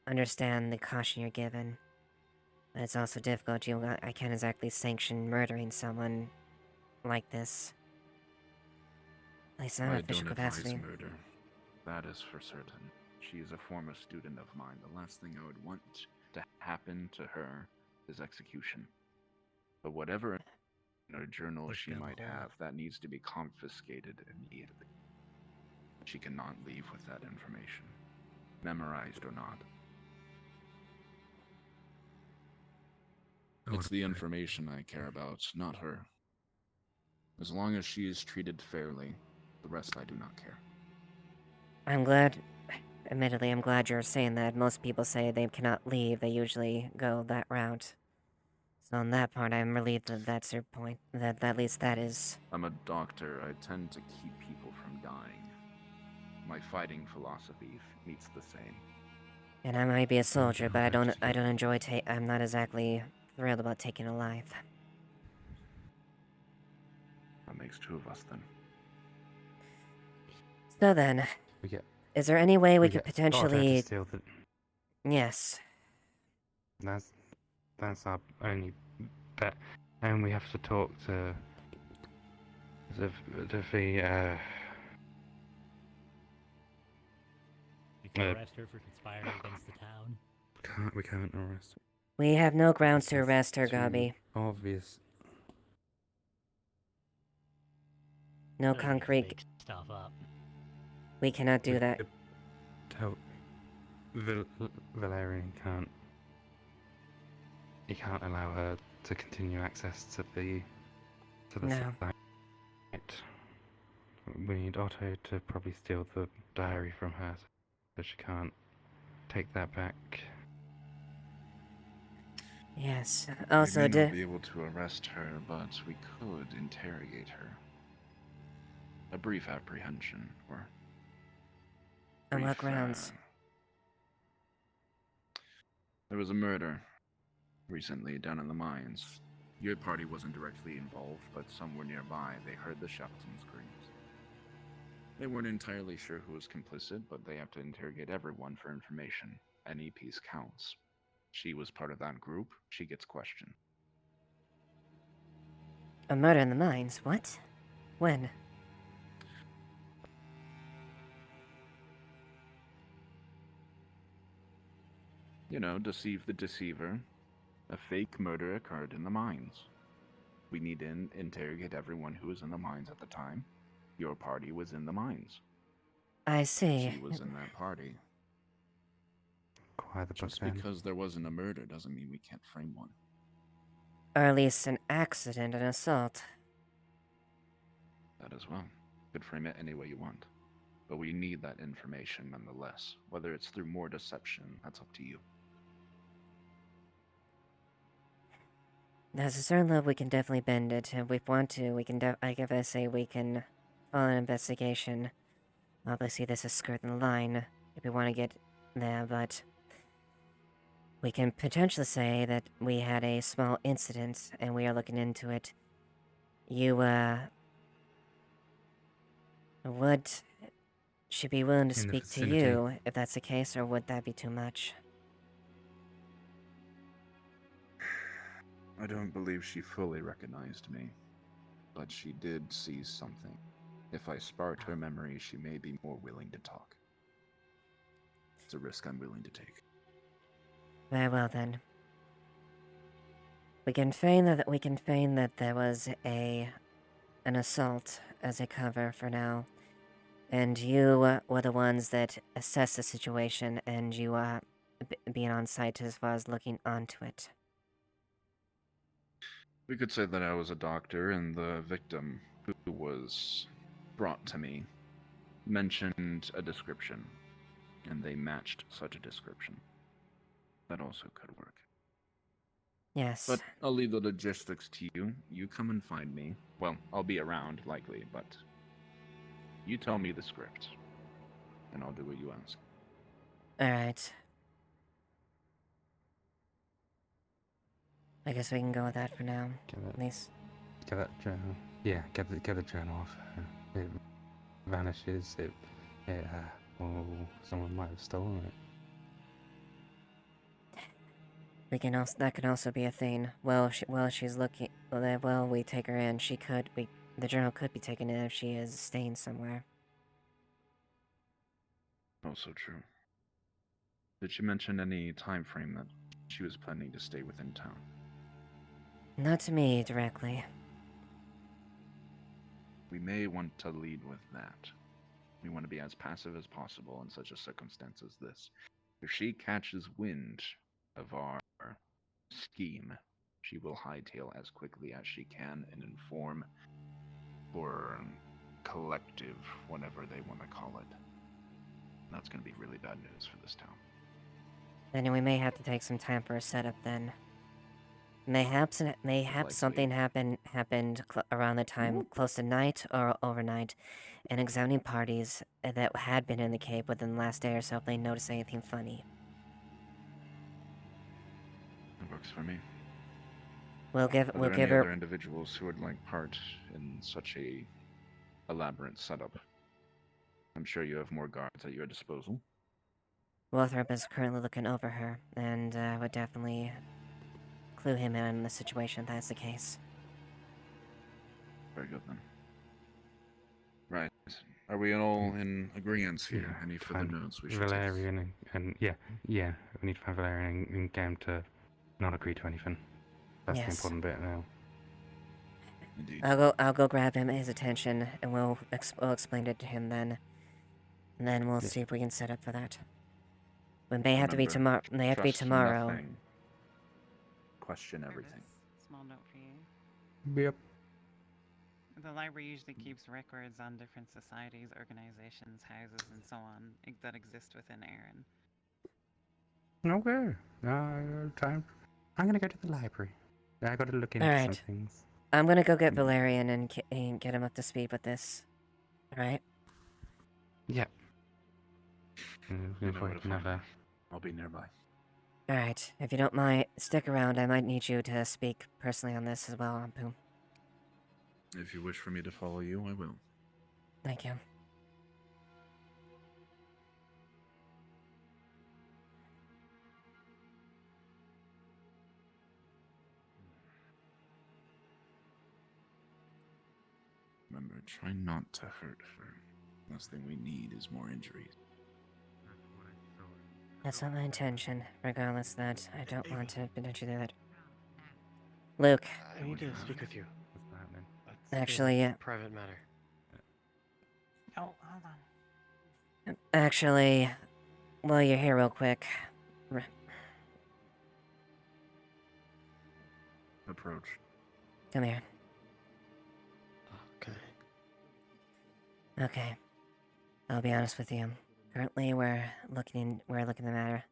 understand the caution you're given. But it's also difficult. I can't exactly sanction murdering someone like this. At least not in I official don't advise capacity. murder. That is for certain. She is a former student of mine. The last thing I would want to happen to her is execution. But whatever in her journal she might have, that needs to be confiscated immediately. She cannot leave with that information, memorized or not. It's the information I care about, not her. As long as she is treated fairly, the rest I do not care. I'm glad... Admittedly, I'm glad you're saying that. Most people say they cannot leave. They usually go that route. So on that part, I'm relieved that that's your point. That at least that is... I'm a doctor. I tend to keep people from dying. My fighting philosophy meets the same. And I might be a soldier, but I don't enjoy I'm not exactly thrilled about taking a life. That makes two of us then. So then, We get... is there any way we could get potentially... to steal the... Yes. That's our only bet. And we have to talk to the We can arrest her for conspiring against the town. we can't arrest her. We have no grounds to arrest her, Too Gabi. obvious. No I think we can concrete... make stuff up. We cannot do that. Tell Valerian can't. He can't allow her to continue access to the No. site we need Otto to probably steal the diary from her, so she can't take that back. Yes. We Also, may not be able to arrest her, but we could interrogate her. A brief apprehension, or on what brief, grounds? There was a murder recently down in the mines. Your party wasn't directly involved, but somewhere nearby they heard the shouts and screams. They weren't entirely sure who was complicit, but they have to interrogate everyone for information. Any piece counts. She was part of that group. She gets questioned. A murder in the mines? What? When? You know, deceive the deceiver. A fake murder occurred in the mines. We need to interrogate everyone who was in the mines at the time. Your party was in the mines. I see. She was in that party. Quite the book Just then. because there wasn't a murder doesn't mean we can't frame one. Or at least an accident, an assault. That as well. Could frame it any way you want. But we need that information nonetheless. Whether it's through more deception, that's up to you. There's a certain level we can definitely bend it. If we want to, we can I guess say we can follow an investigation. Obviously, this is skirting the line if we want to get there, but we can potentially say that we had a small incident and we are looking into it. You, would she be willing to In the speak to vicinity. you if that's the case, or would that be too much? I don't believe she fully recognized me, but she did see something. If I sparked her memory, she may be more willing to talk. It's a risk I'm willing to take. Very well then. We can feign that there was an assault as a cover for now. And you were the ones that assessed the situation, and you being on site as far as looking onto it. We could say that I was a doctor, and the victim who was brought to me mentioned a description, and they matched such a description. That also could work. Yes. But I'll leave the logistics to you. You come and find me. Well, I'll be around, likely, but you tell me the script, and I'll do what you ask. Alright. I guess we can go with that for now, at least. Get that journal. Yeah, get the journal off her. It vanishes. Well, someone might have stolen it. That can also be a thing. Well, she's looking. Well, we take her in. The journal could be taken in if she is staying somewhere. Also true. Did she mention any time frame that she was planning to stay within town? Not to me directly. We may want to lead with that. We want to be as passive as possible in such a circumstance as this. If she catches wind of our scheme, she will hightail as quickly as she can and inform for collective, whatever they want to call it. That's going to be really bad news for this town. Then we may have to take some time for a setup then. Mayhaps something happened around the time close to night or overnight, and examining parties that had been in the cave within the last day or so if they noticed anything funny. It works for me. We'll give any her other individuals who would like part in such a elaborate setup? I'm sure you have more guards at your disposal. Lothrop is currently looking over her, and would definitely clue him in on the situation if that's the case. Very good then. Right. Are we all in agreement here? Any further notes we should take? Valerian and yeah, we need to find Valerian and get him to not agree to anything. That's the Yes. important bit now. Indeed. I'll go grab him his attention, and we'll explain it to him then. And then we'll see if we can set up for that. It may have to be tomorrow. May have to be Trust tomorrow. nothing. Question everything. Small note for you. Yep. the library usually keeps records on different societies, organizations, houses, and so on that exist within Erin. Okay. Time. I'm gonna go to the library. I gotta look into some Alright. things. I'm gonna go get Valerian and get him up to speed with this. Alright? Yeah. You know If where we to can find have me. a... I'll be nearby. Alright, if you don't mind, stick around. I might need you to speak personally on this as well, Ampu. If you wish for me to follow you, I will. Thank you. Remember, try not to hurt her. Last thing we need is more injuries. That's not my intention. Regardless of that, I don't want to potentially do that. Luke. I need to speak with you. What's happening? Actually, Private matter. Oh, hold on. Actually, while you're here real quick. Approach. Come here. Okay. Okay. I'll be honest with you. Currently, we're looking at the matter.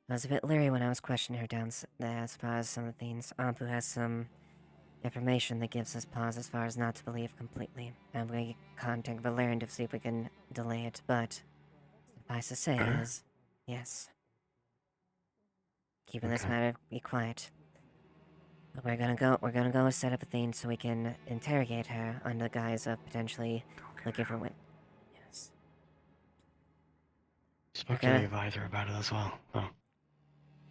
I was a bit leery when I was questioning her down there as far as some of the things. Ampu has some information that gives us pause as far as not to believe completely. And we contact Valerian to see if we can delay it, but suffice to say is, yes. Keeping this Okay. matter be quiet. But we're gonna go set up a thing so we can interrogate her under the guise of potentially looking for Yes. Spoke Okay. to the advisor about it as well. Oh.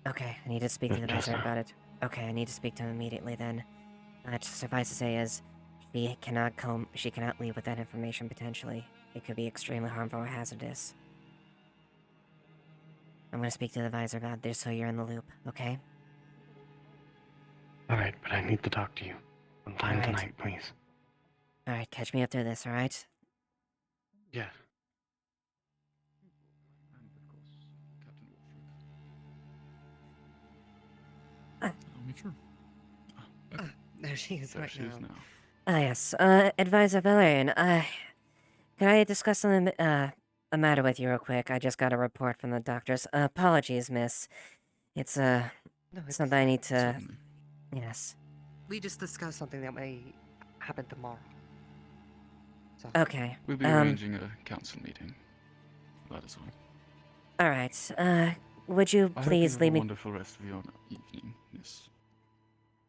Okay, I need to speak to the Just advisor now. about it. Okay, I need to speak to him immediately then. Suffice to say is, she cannot leave with that information potentially. It could be extremely harmful or hazardous. I'm gonna speak to the advisor about this so you're in the loop, okay? Alright, but I need to talk to you. Sometime Alright. tonight, please. Alright, catch me after this, alright? Yeah. I'll make sure. There she is right now. Ah, yes. Advisor Valerian, can I discuss something, a matter with you real quick? I just got a report from the doctors. Apologies, miss. It's, No, it's something I need to... Certainly. Yes. We just discussed something that may happen tomorrow. So. Okay. We'll be arranging a council meeting. That is all. Alright, would you I please hope you leave have a me... wonderful rest of your evening, miss.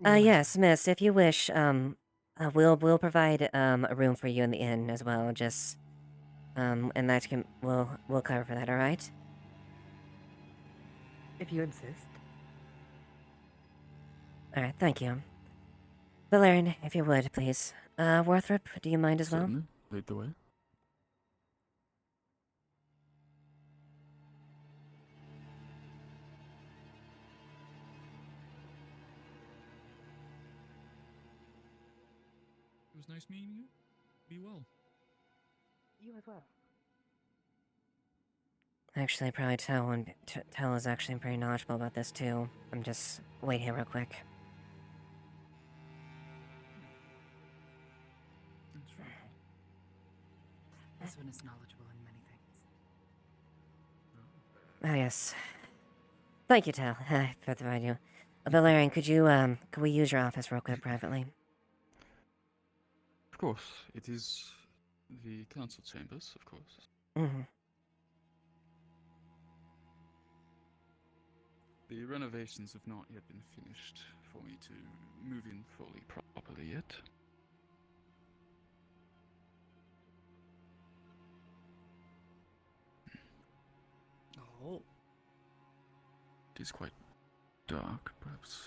Yes, miss, if you wish, we'll provide, a room for you in the inn as well, just, and that can, we'll cover for that, alright? If you insist. Alright, thank you. Valerian, if you would, please. Worthrop, do you mind as well? Certainly. Lead the way. It was nice meeting you. Be well. You as well. Actually, probably Tell is actually pretty knowledgeable about this too. I'm just wait here real quick. This one is knowledgeable in many things. Ah, yes. Thank you, Tal. For the radio. Valerian, could we use your office real quick privately? Of course, it is the council chambers, of course. Mm-hmm. The renovations have not yet been finished for me to move in fully properly yet. Oh. It is quite dark, perhaps.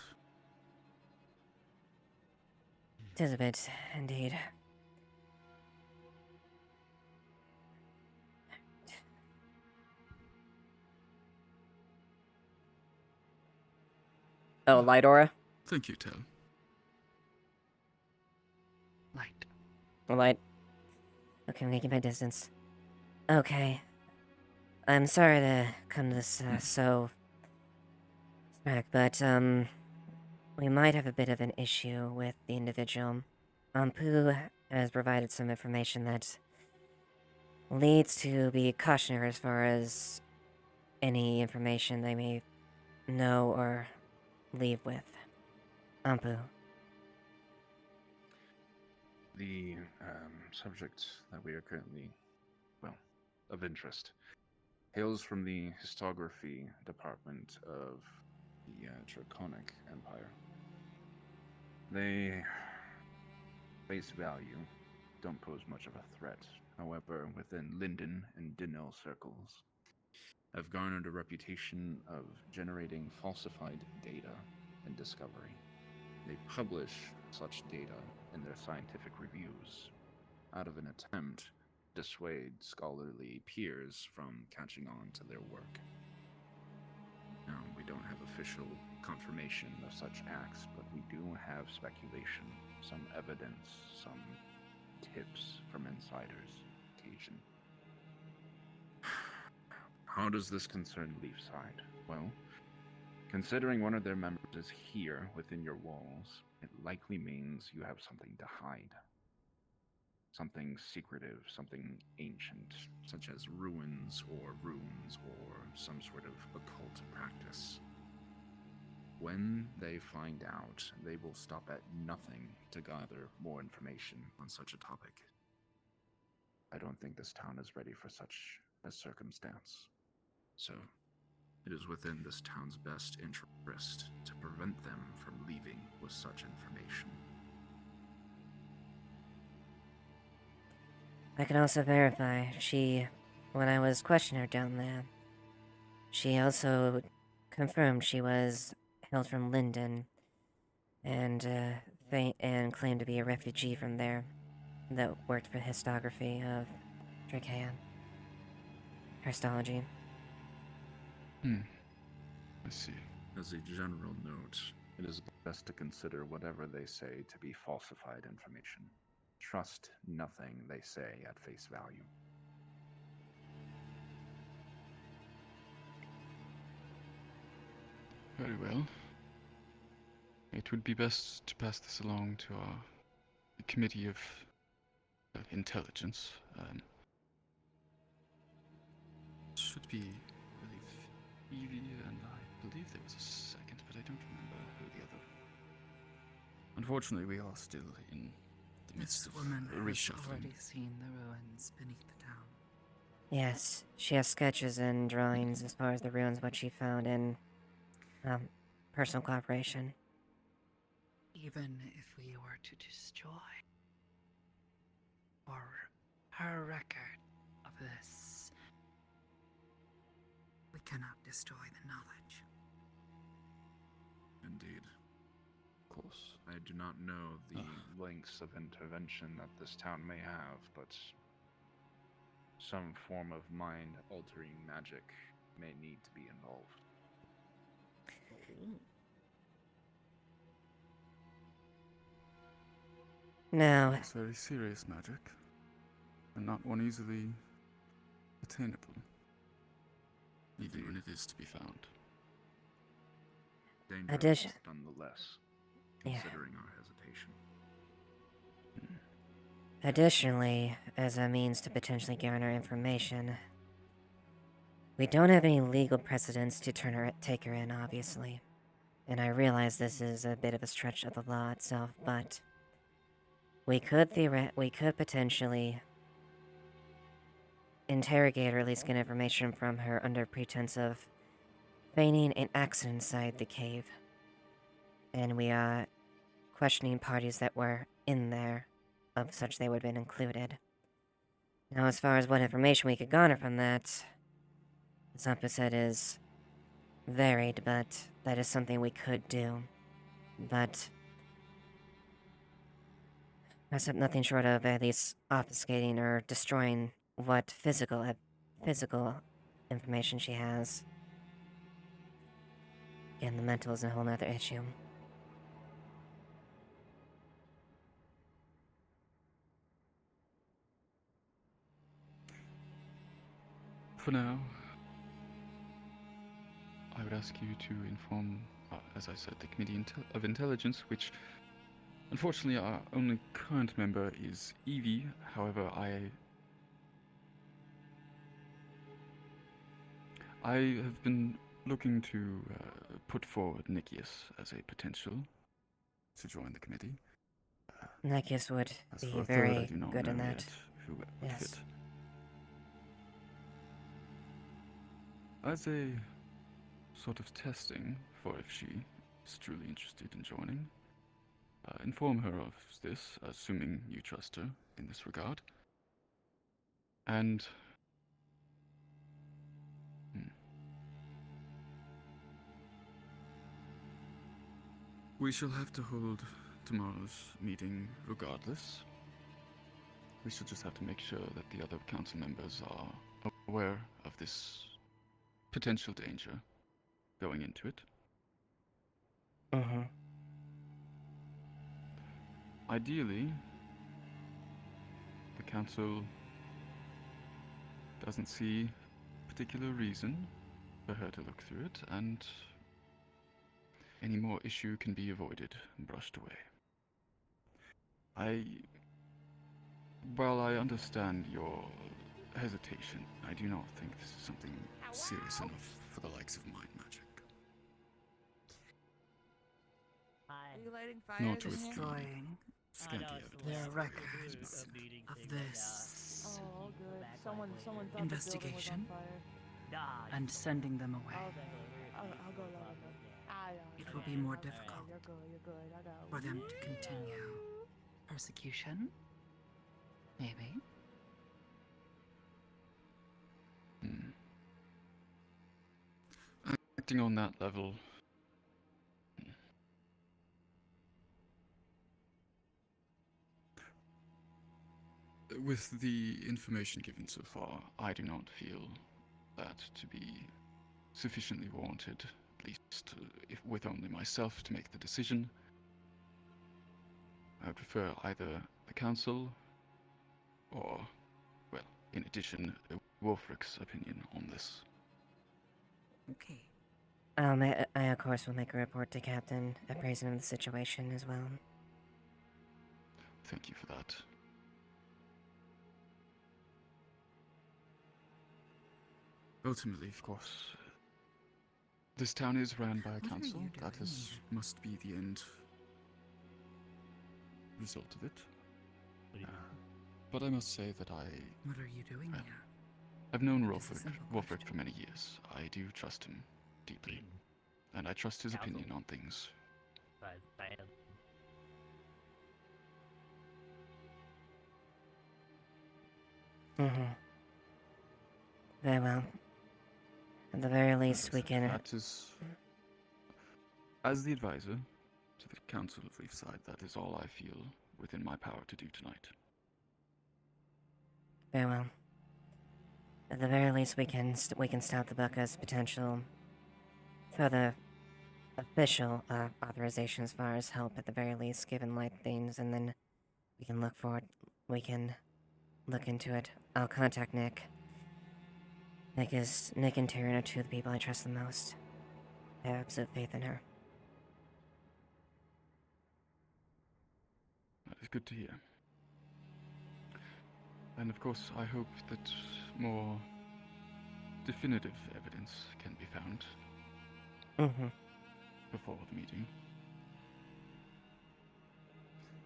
It is a bit, indeed. Oh, light aura? Thank you, Tal. Light. Light. Okay, I'm making my distance. Okay. I'm sorry to come to this, so... back, but, we might have a bit of an issue with the individual. Ampu has provided some information that leads to be cautionary as far as any information they may know or leave with. Ampu. The subject that we are currently, well, of interest, hails from the histography department of the Draconic Empire. They, face value, don't pose much of a threat. However, within Linden and Dinell circles, have garnered a reputation of generating falsified data and discovery. They publish such data in their scientific reviews out of an attempt to dissuade scholarly peers from catching on to their work. Now, we don't have official confirmation of such acts, but we do have speculation, some evidence, some tips from insiders occasion. How does this concern Leafside? Well, considering one of their members is here within your walls, it likely means you have something to hide. Something secretive, something ancient, such as ruins or runes or some sort of occult practice. When they find out, they will stop at nothing to gather more information on such a topic. I don't think this town is ready for such a circumstance. So, it is within this town's best interest to prevent them from leaving with such information. I can also verify, when I was questioning her down there, she also confirmed she was hailed from Linden and claimed to be a refugee from there that worked for histography of Dracaean. Histology. I see. As a general note, it is best to consider whatever they say to be falsified information. Trust nothing they say at face value. Very well. It would be best to pass this along to our Committee of Intelligence. Should be, I believe, Evie and I believe there was a second, but I don't remember who the other. Unfortunately, we are still in the midst This of woman has reshuffling. already seen the ruins beneath the town. Yes, she has sketches and drawings as far as the ruins, what she found in personal cooperation. Even if we were to destroy her record of this, we cannot destroy the knowledge. Indeed. Of course. I do not know the lengths of intervention that this town may have, but some form of mind-altering magic may need to be involved. Now, It's very serious magic, and not one easily attainable, even when it is to be found. Dangerous nonetheless, considering our hesitation. Additionally, as a means to potentially garner information, we don't have any legal precedents to take her in, obviously. And I realize this is a bit of a stretch of the law itself, but we could potentially interrogate or at least get information from her under pretense of feigning an accident inside the cave. And we are questioning parties that were in there, of such they would have been included. Now, as far as what information we could garner from that, as Ampu said, is varied, but that is something we could do. But that's nothing short of at least obfuscating or destroying what physical information she has. Again, the mental is a whole nother issue. For now, I would ask you to inform, as I said, the Committee of Intelligence, which Unfortunately, our only current member is Evie. However, I have been looking to put forward Nicias as a potential to join the committee. Nicias would As be for a third, I very do not good know in that. yet who would Yes. fit. As a sort of testing for if she is truly interested in joining, inform her of this, assuming you trust her in this regard. And we shall have to hold tomorrow's meeting regardless. We shall just have to make sure that the other council members are aware of this potential danger going into it. Mm-hmm. Ideally, the council doesn't see particular reason for her to look through it, and any more issue can be avoided and brushed away. While I understand your hesitation, I do not think this is something serious enough for the likes of mind magic. Are you lighting Not fires with in here? Destroying scanty their evidence. records of this Oh, good. Someone thought the building was on investigation fire. and sending them away. I'll go let them know. It will be more difficult You're good. I got for them to continue persecution. Maybe. Acting on that level, with the information given so far, I do not feel that to be sufficiently warranted, at least if with only myself to make the decision. I would prefer either the council or, well, in addition, Wolfric's opinion on this. Okay. I of course will make a report to Captain, appraising of the situation as well. Thank you for that. Ultimately, of course, this town is ran by a council. That must be the end result of it. But I must say that What are you doing here? I've known It is a simple Wolfric for many years. I do trust him deeply, and I trust his Council. opinion on things. Mm-hmm. Very well. At the very least, we can... That is, as the advisor to the Council of Leafside, that is all I feel within my power to do tonight. Very well. At the very least, we can stop the book as potential further official authorization as far as help at the very least, given light things, and then we can look forward. We can look into it. I'll contact Nick. Nick and Tyrion are two of the people I trust the most. I have absolute faith in her. That is good to hear. And of course, I hope that more definitive evidence can be found before the meeting.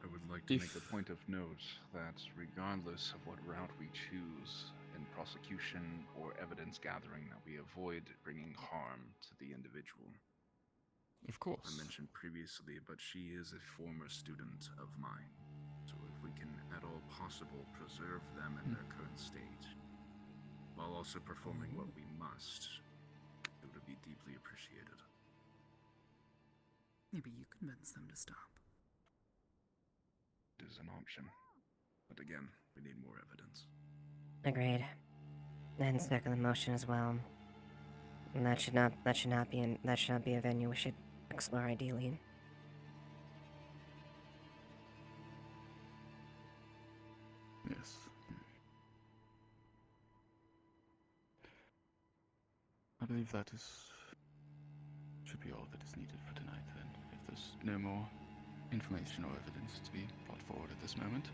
I would like to make a point of note that regardless of what route we choose in prosecution or evidence gathering, that we avoid bringing harm to the individual. Of course. I mentioned previously, but she is a former student of mine. So if we can at all possible preserve them in their current state, while also performing what we must, it would be deeply appreciated. Maybe you convince them to stop. It is an option. But again, we need more evidence. Agreed. And second the motion as well. And that should not be a venue we should explore ideally. Yes. I believe that should be all that is needed for tonight then, if there's no more information or evidence to be brought forward at this moment.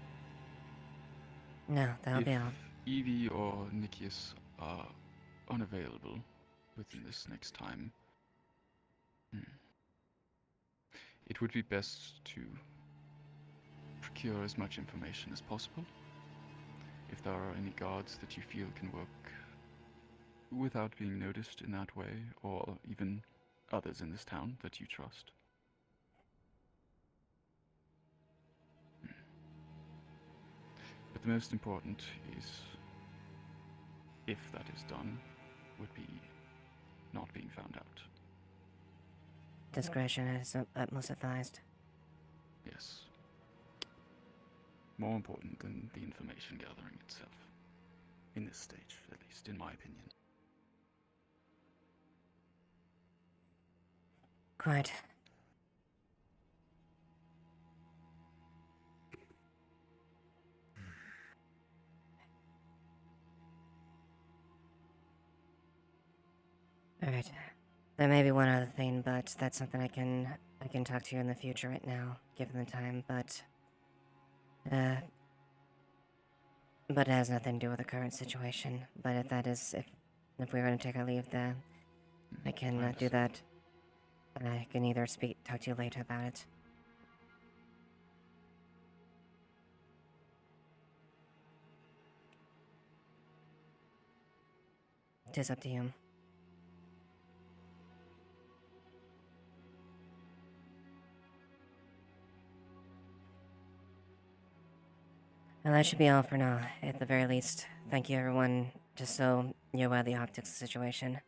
No, that'll If be all. Evie or Nicias are unavailable within this next time, it would be best to procure as much information as possible. If there are any guards that you feel can work without being noticed in that way, or even others in this town that you trust. But the most important is, if that is done, would be not being found out. Discretion is utmost advised. Yes. More important than the information gathering itself. In this stage, at least, in my opinion. Quite. Alright. There may be one other thing, but that's something I can talk to you in the future right now, given the time, but it has nothing to do with the current situation. But if we're gonna take our leave, then I can do that. I can either talk to you later about it. Tis up to you. Well, that should be all for now, at the very least. Thank you, everyone, just so you're aware of the optics situation.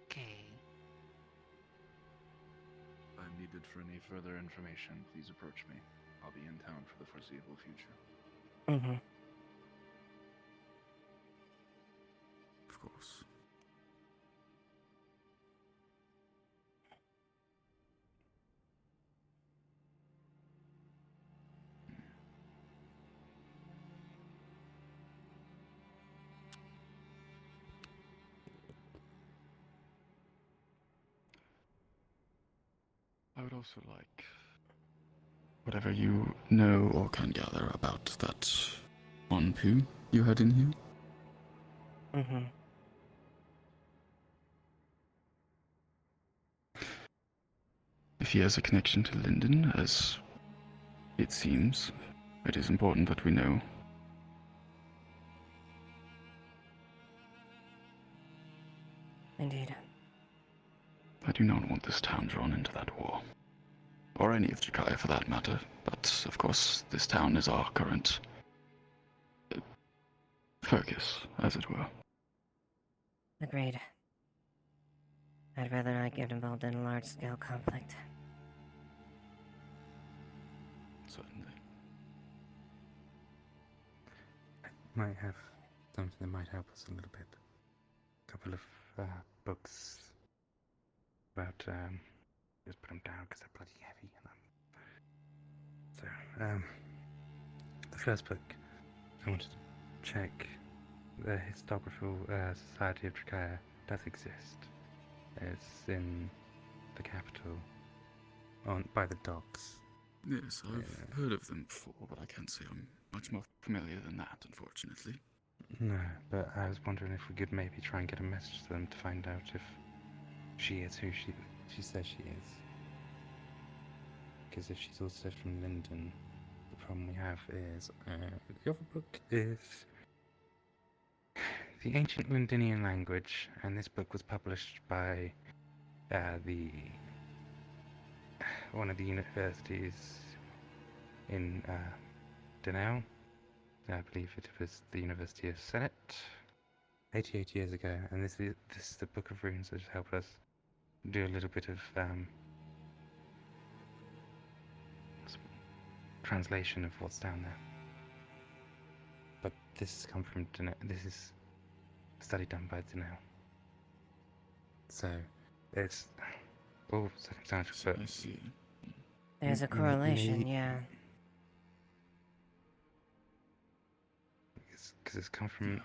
Okay. If I'm needed for any further information, please approach me. I'll be in town for the foreseeable future. Mm-hmm. Of course. I would also like whatever you know or can gather about that one poo you had in here. Mm-hmm. If he has a connection to Linden, as it seems, it is important that we know. Indeed. I do not want this town drawn into that war. Or any of Jakaya for that matter, but of course this town is our current focus, as it were. Agreed. I'd rather not get involved in a large-scale conflict. Certainly. I might have something that might help us a little bit. A couple of books about, just put them down because they're bloody heavy. The first book, I wanted to check the Historical Society of Trachea does exist. It's in the capital, by the docks. Yes, I've heard of them before, but I can't say I'm much more familiar than that, unfortunately. No, but I was wondering if we could maybe try and get a message to them to find out if she is who she says she is. Because if she's also from Linden, the problem we have is the other book is the Ancient Lindenian Language, and this book was published by one of the universities in Denau. I believe it was the University of Senate 88 years ago, and this is the Book of Runes that has helped us do a little bit of translation of what's down there. But this has come from Denau. This is a study done by Denau. So it's all circumstantial, but I see. There's a correlation, yeah. Because it's come from Denau.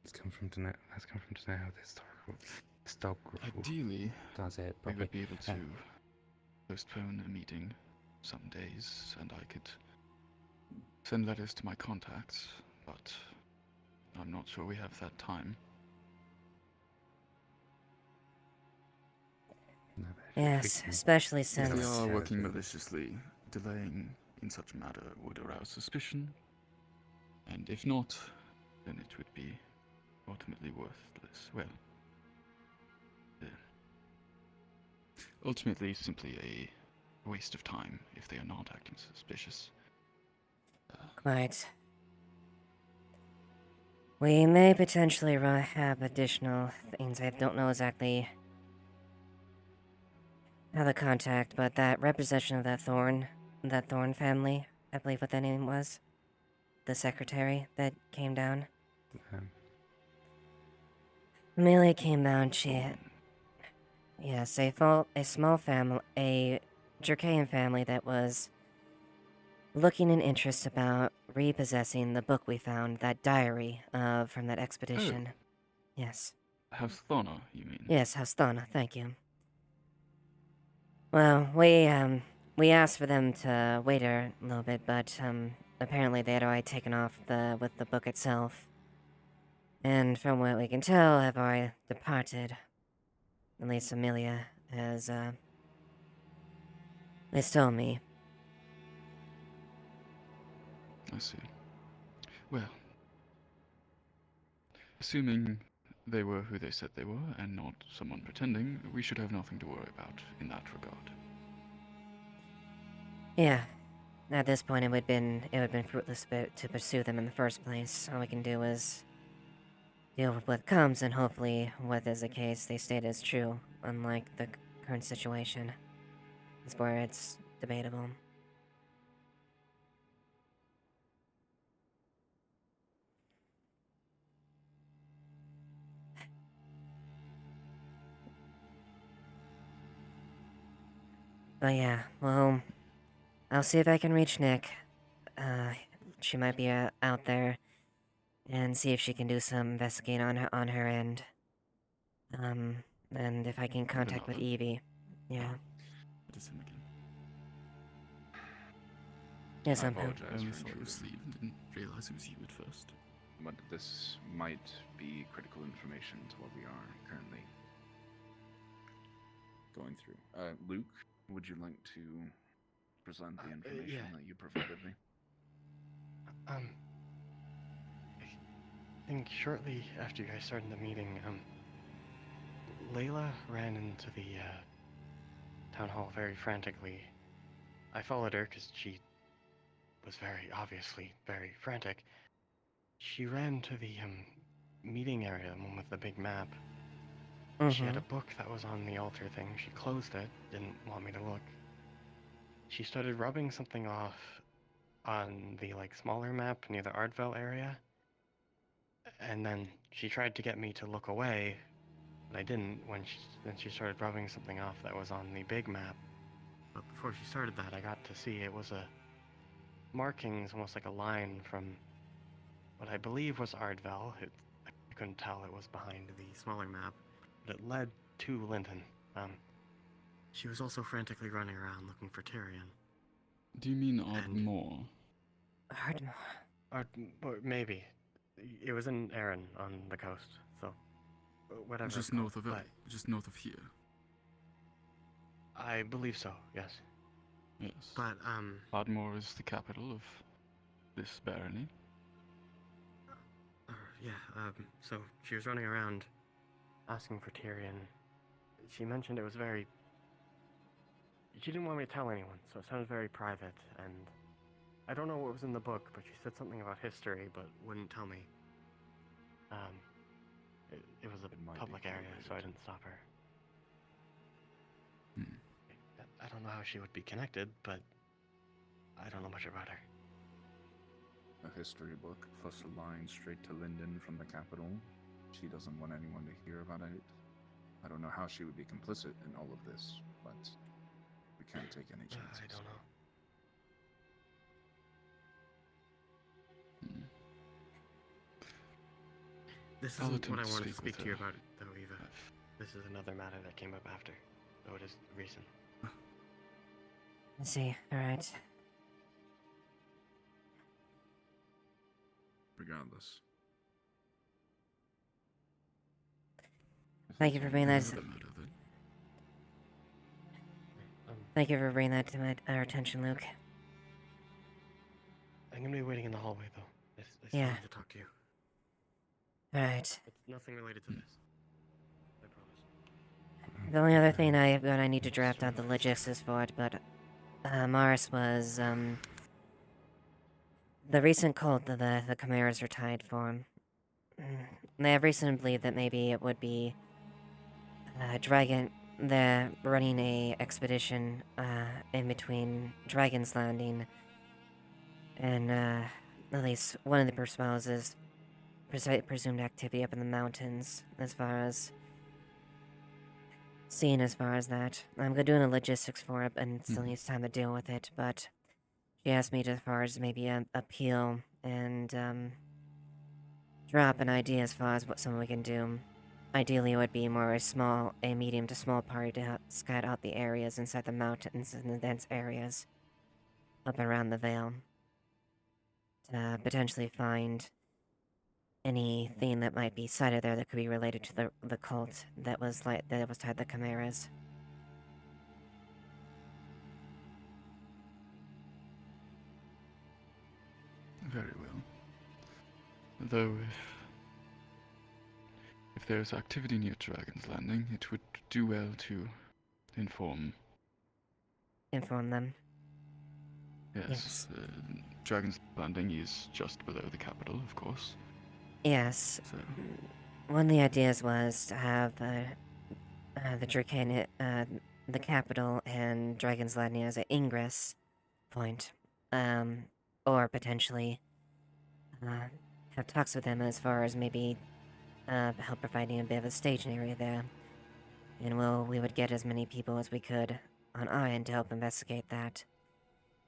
That's come from Denau. The historical Ideally, does it we properly. would be able to postpone a meeting some days, and I could send letters to my contacts, but I'm not sure we have that time. Yes, especially If they since... are working maliciously, delaying in such a matter would arouse suspicion, and if not, then it would be ultimately worthless. Well, ultimately simply a waste of time if they are not acting suspicious. Quite. We may potentially have additional things. I don't know exactly how to contact, but that representation of that Thorn family, I believe what that name was, the secretary that came down. Amelia came down. Yes, a small family, a Jerkayan family that was looking in interest about repossessing the book we found, that diary from that expedition. Yes. House Thana, you mean? Yes, House Thana, thank you. Well, we asked for them to wait a little bit, but apparently they had already taken off with the book itself. And from what we can tell, have already departed. At least Amelia has, they told me. I see. Well, assuming they were who they said they were, and not someone pretending, we should have nothing to worry about in that regard. Yeah. At this point, it would have been fruitless to pursue them in the first place. All we can do is deal with what comes, and hopefully, what is the case, they state is true, unlike the current situation. It's where it's debatable. But yeah, well, I'll see if I can reach Nick. She might be out there, and see if she can do some investigating on her end. And if I can contact with Evie. Yeah. It is him again. Yes, I I'm home. apologize. I only saw your sleeve and didn't realize it was you at first. But this might be critical information to what we are currently going through. Luke, would you like to present the information that you provided me? I think shortly after you guys started the meeting, Layla ran into the town hall very frantically. I followed her because she was obviously very frantic. She ran to the meeting area, the one with the big map. She had a book that was on the altar thing. She closed it, didn't want me to look. She started rubbing something off on the smaller map near the Ashevail area. And then she tried to get me to look away, but I didn't. Then she started rubbing something off that was on the big map. But before she started that, I got to see it was a markings, almost like a line from what I believe was Ashevail. I couldn't tell it was behind the smaller map, but it led to Linton. She was also frantically running around looking for Tyrion. Do you mean Ardmore? Ardmore, maybe. It was in Erin on the coast, so whatever. Just north of here. I believe so. Yes. Yes. But Ardmore is the capital of this barony. So she was running around asking for Tyrion. She mentioned it was she didn't want me to tell anyone, so it sounded very private, and I don't know what was in the book, but she said something about history, but wouldn't tell me. It was a public area, so I didn't stop her. I don't know how she would be connected, but I don't know much about her. A history book plus a line straight to Linden from the capital. She doesn't want anyone to hear about it. I don't know how she would be complicit in all of this, but we can't take any chances. I don't know. This isn't what I wanted to speak to you about, though, Eva. This is another matter that came up after, though it is recent. I see. Alright. Regardless. Thank you for bringing that. Another note of it. Thank you for bringing that to our attention, Luke. I'm gonna be waiting in the hallway though. I still Yeah. need to talk to you. Alright. It's nothing related to this. I promise. The only other thing I need to draft out the logistics for it, but Mars was the recent cult that the Chimeras are tied for. They have reason to believe that maybe it would be Dragon. They're running a expedition in between Dragon's Landing and at least one of the proposes presumed activity up in the mountains as far as that. I'm doing the logistics for it and still needs time to deal with it, but she asked me to as far as maybe appeal and drop an idea as far as what something we can do. Ideally, it would be more a medium to small party to scout out the areas inside the mountains and the dense areas up around the Vale. To potentially find anything that might be sighted there that could be related to the cult that was tied to the Chimeras. Very well. Though if there's activity near Dragon's Landing, it would do well to inform them. Yes. Dragon's Landing is just below the capital, of course. Yes. So. One of the ideas was to have the capital and Dragon's Landing as an ingress point, or potentially have talks with them as far as maybe help providing a bit of a staging area there, and we would get as many people as we could on our end to help investigate that,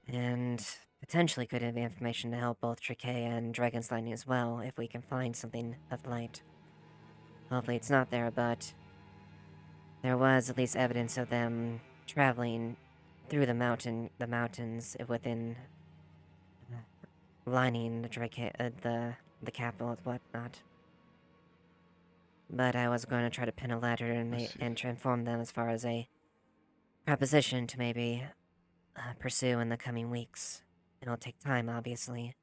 and potentially could have information to help both Triquet and Dragon's Landing as well if we can find something of light. Hopefully it's not there, but there was at least evidence of them traveling through the mountains within lining the capital and whatnot. But I was going to try to pin a letter and to inform them as far as a proposition to maybe pursue in the coming weeks. It'll take time, obviously.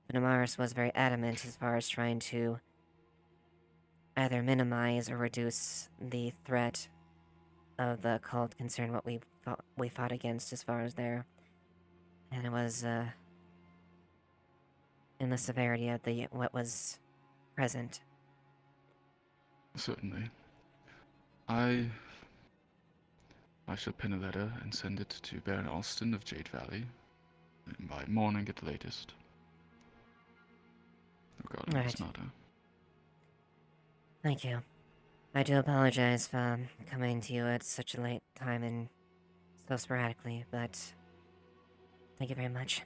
But Amaris was very adamant as far as trying to either minimize or reduce the threat of the cult concerning what we fought against as far as there. And it was in the severity of what was present. Certainly. I shall pen a letter and send it to Baron Alston of Jade Valley by morning at the latest. Regarding this matter. Thank you. I do apologize for coming to you at such a late time and so sporadically, but thank you very much.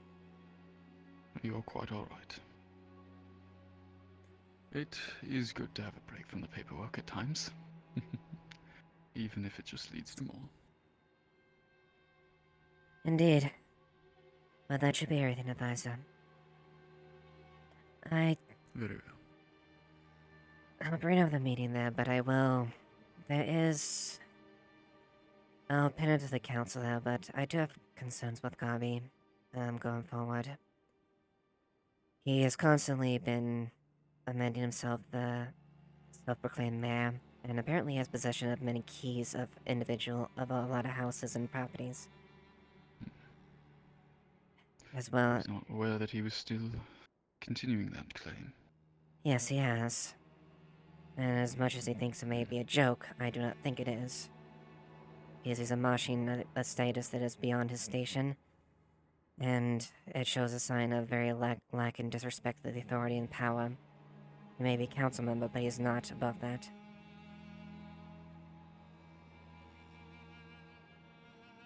You're quite alright. It is good to have a break from the paperwork at times. Even if it just leads to more. Indeed. But that should be everything, Advisor. Very well. I'll bring up the meeting there, but I will... I'll pin it to the council there, but I do have concerns with Gabi, going forward. He has constantly been amending himself the self-proclaimed mayor, and apparently has possession of many keys of a lot of houses and properties. As well... I was not aware that he was still continuing that claim. Yes, he has. And as much as he thinks it may be a joke, I do not think it is. Because he's amassing a status that is beyond his station, and it shows a sign of very lack in disrespect to the authority and power. He may be a council member, but he is not above that.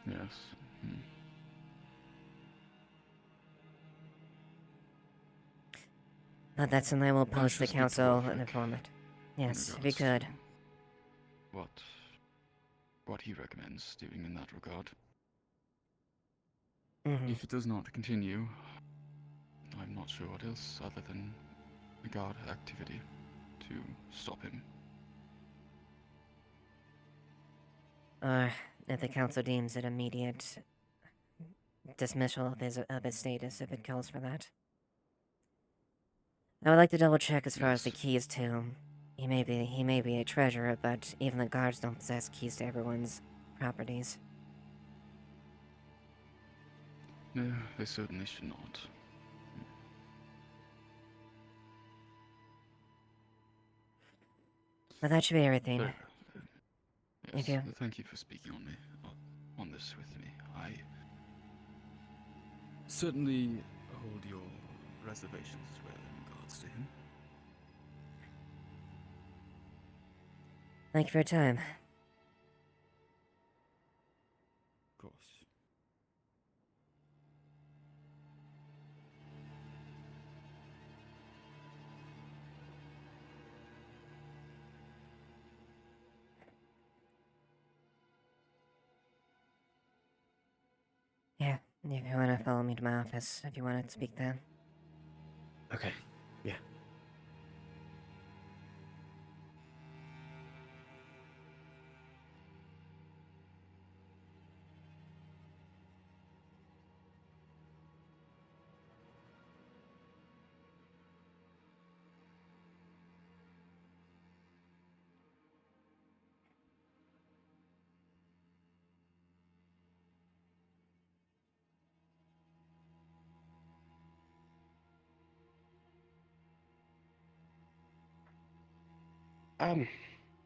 Yes. But that's something I will post to the council and inform it. Yes, if you could. What he recommends doing in that regard. If it does not continue, I'm not sure what else other than a guard activity to stop him. Or if the council deems it immediate dismissal of his status if it calls for that. I would like to double check as far as the keys too. He may be a treasurer, but even the guards don't possess keys to everyone's properties. No, they certainly should not. But that should be everything. Very well. Yes, If you... thank you for speaking on this with me. I certainly hold your reservations as well in regards to him. Thank you for your time. Of course. Yeah, if you want to follow me to my office, if you want to speak then. Okay, yeah.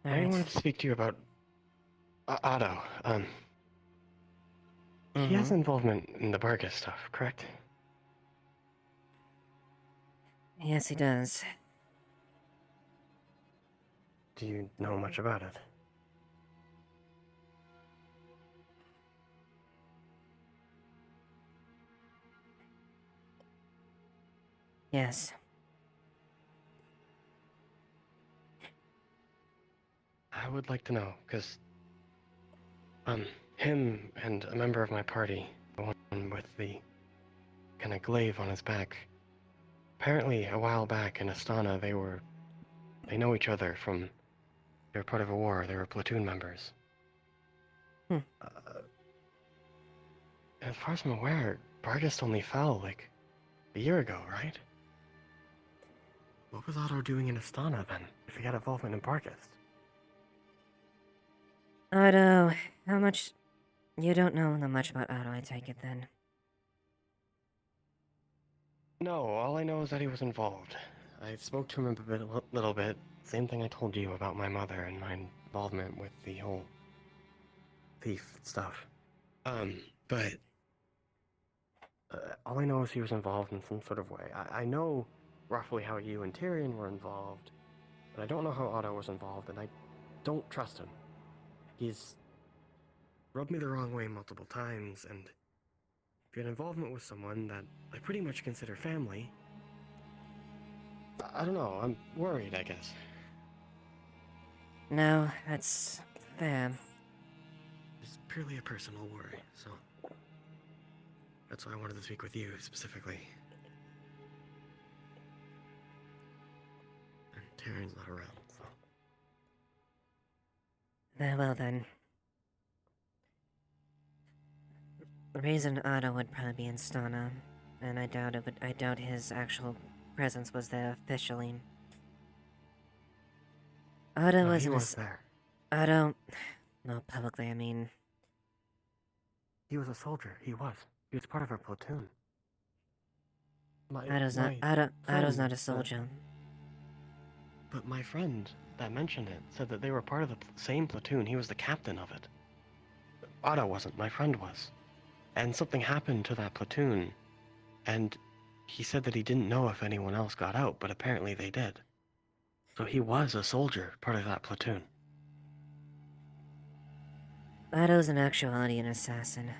I wanted to speak to you about Otto. He has involvement in the Bargus stuff, correct? Yes, he does. Do you know much about it? Yes. I would like to know, because, him and a member of my party, the one with the kind of glaive on his back, apparently a while back in Astana, they know each other from, they were part of a war, they were platoon members. As far as I'm aware, Bargus only fell, like, a year ago, right? What was Otto doing in Astana, then, if he had involvement in Bargus? Otto, how much... You don't know that much about Otto, I take it then. No, all I know is that he was involved. I spoke to him a little bit. Same thing I told you about my mother and my involvement with the whole thief stuff. But all I know is he was involved in some sort of way. I know roughly how you and Tyrion were involved, but I don't know how Otto was involved, and I don't trust him. He's rubbed me the wrong way multiple times, and if you had involvement with someone that I pretty much consider family, I don't know, I'm worried, I guess. No, that's fair. It's purely a personal worry, so that's why I wanted to speak with you specifically. And Tyrion's not around, so. Very well then. The reason Otto would probably be in Stana, and I doubt his actual presence was there officially. Otto He was there. Otto... No, publicly, I mean... He was a soldier, he was. He was part of our platoon. Otto's not a soldier. But my friend that mentioned it said that they were part of the same platoon. He was the captain of it. Otto wasn't, my friend was. And something happened to that platoon, and he said that he didn't know if anyone else got out, but apparently they did. So he was a soldier, part of that platoon. Otto's in actuality an assassin.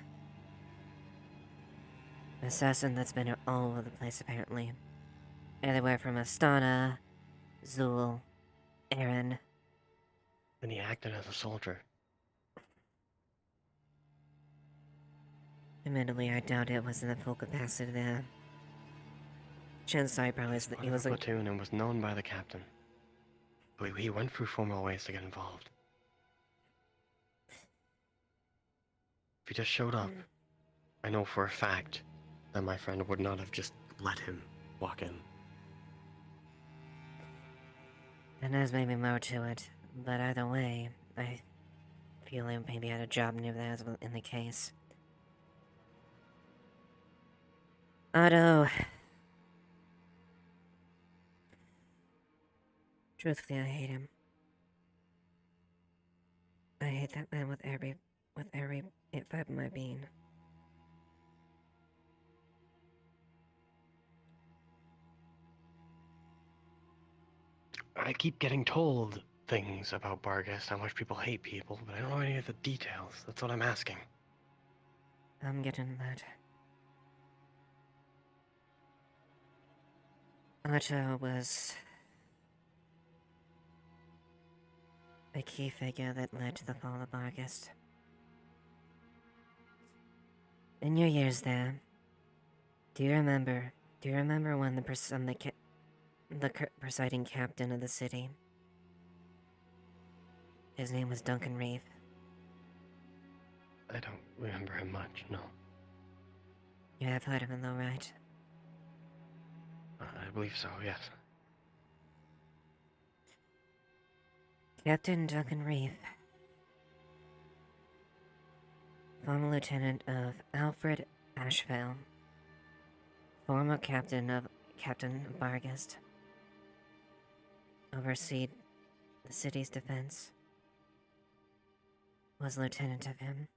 An assassin that's been all over the place, apparently. Everywhere from Astana, Zul, Eren. And he acted as a soldier. Admittedly, I doubt it was in the full capacity there. Chances are probably is that he Part of was a like, platoon and was known by the captain. He went through formal ways to get involved. If he just showed up, I know for a fact that my friend would not have just let him walk in. and there's maybe more to it, but either way, I feel he maybe had a job near that as in the case. Otto. Truthfully, I hate him. I hate that man with every fiber of my being. I keep getting told things about Barghest, how much people hate people, but I don't know any of the details. That's what I'm asking. I'm getting that. Otto was a key figure that led to the fall of August. In your years there, do you remember when the presiding captain of the city, his name was Duncan Reeve? I don't remember him much, no. You have heard of him though, right? I believe so, yes. Captain Duncan Reeve, former lieutenant of Alfred Ashevail, former captain of Captain Barghest, overseed the city's defense, was lieutenant of him,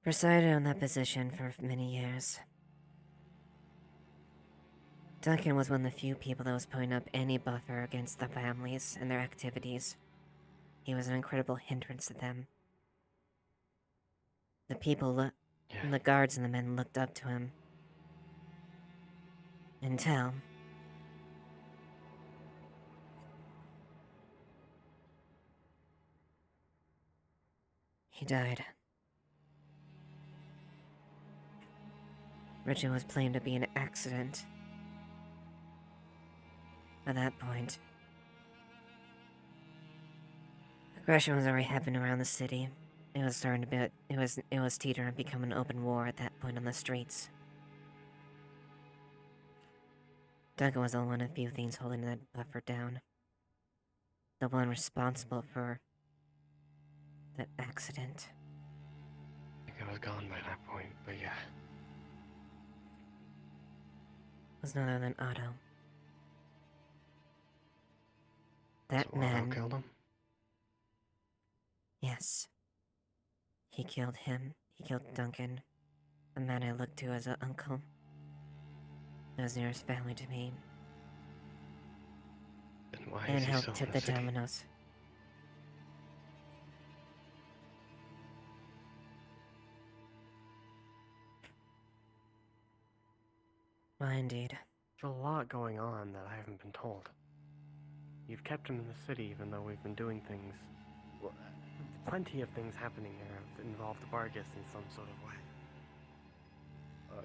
presided on that position for many years. Duncan was one of the few people that was putting up any buffer against the families and their activities. He was an incredible hindrance to them. The people, the guards and the men looked up to him. Until he died. Richard was claimed to be an accident. At that point, aggression was already happening around the city. It was starting to be. It was teetering to become an open war at that point on the streets. Duncan was the one of the few things holding that buffer down. The one responsible for that accident. I think I was gone by that point, but yeah. Was none other than Otto. That So man. Otto killed him? Yes. He killed him. He killed Duncan, a man I looked to as an uncle. That was nearest family to me. Then why And is he helped still tip in the the city? dominoes. Why, indeed. There's a lot going on that I haven't been told. You've kept him in the city even though we've been doing things... Well, plenty of things happening here have involved Barghest in some sort of way.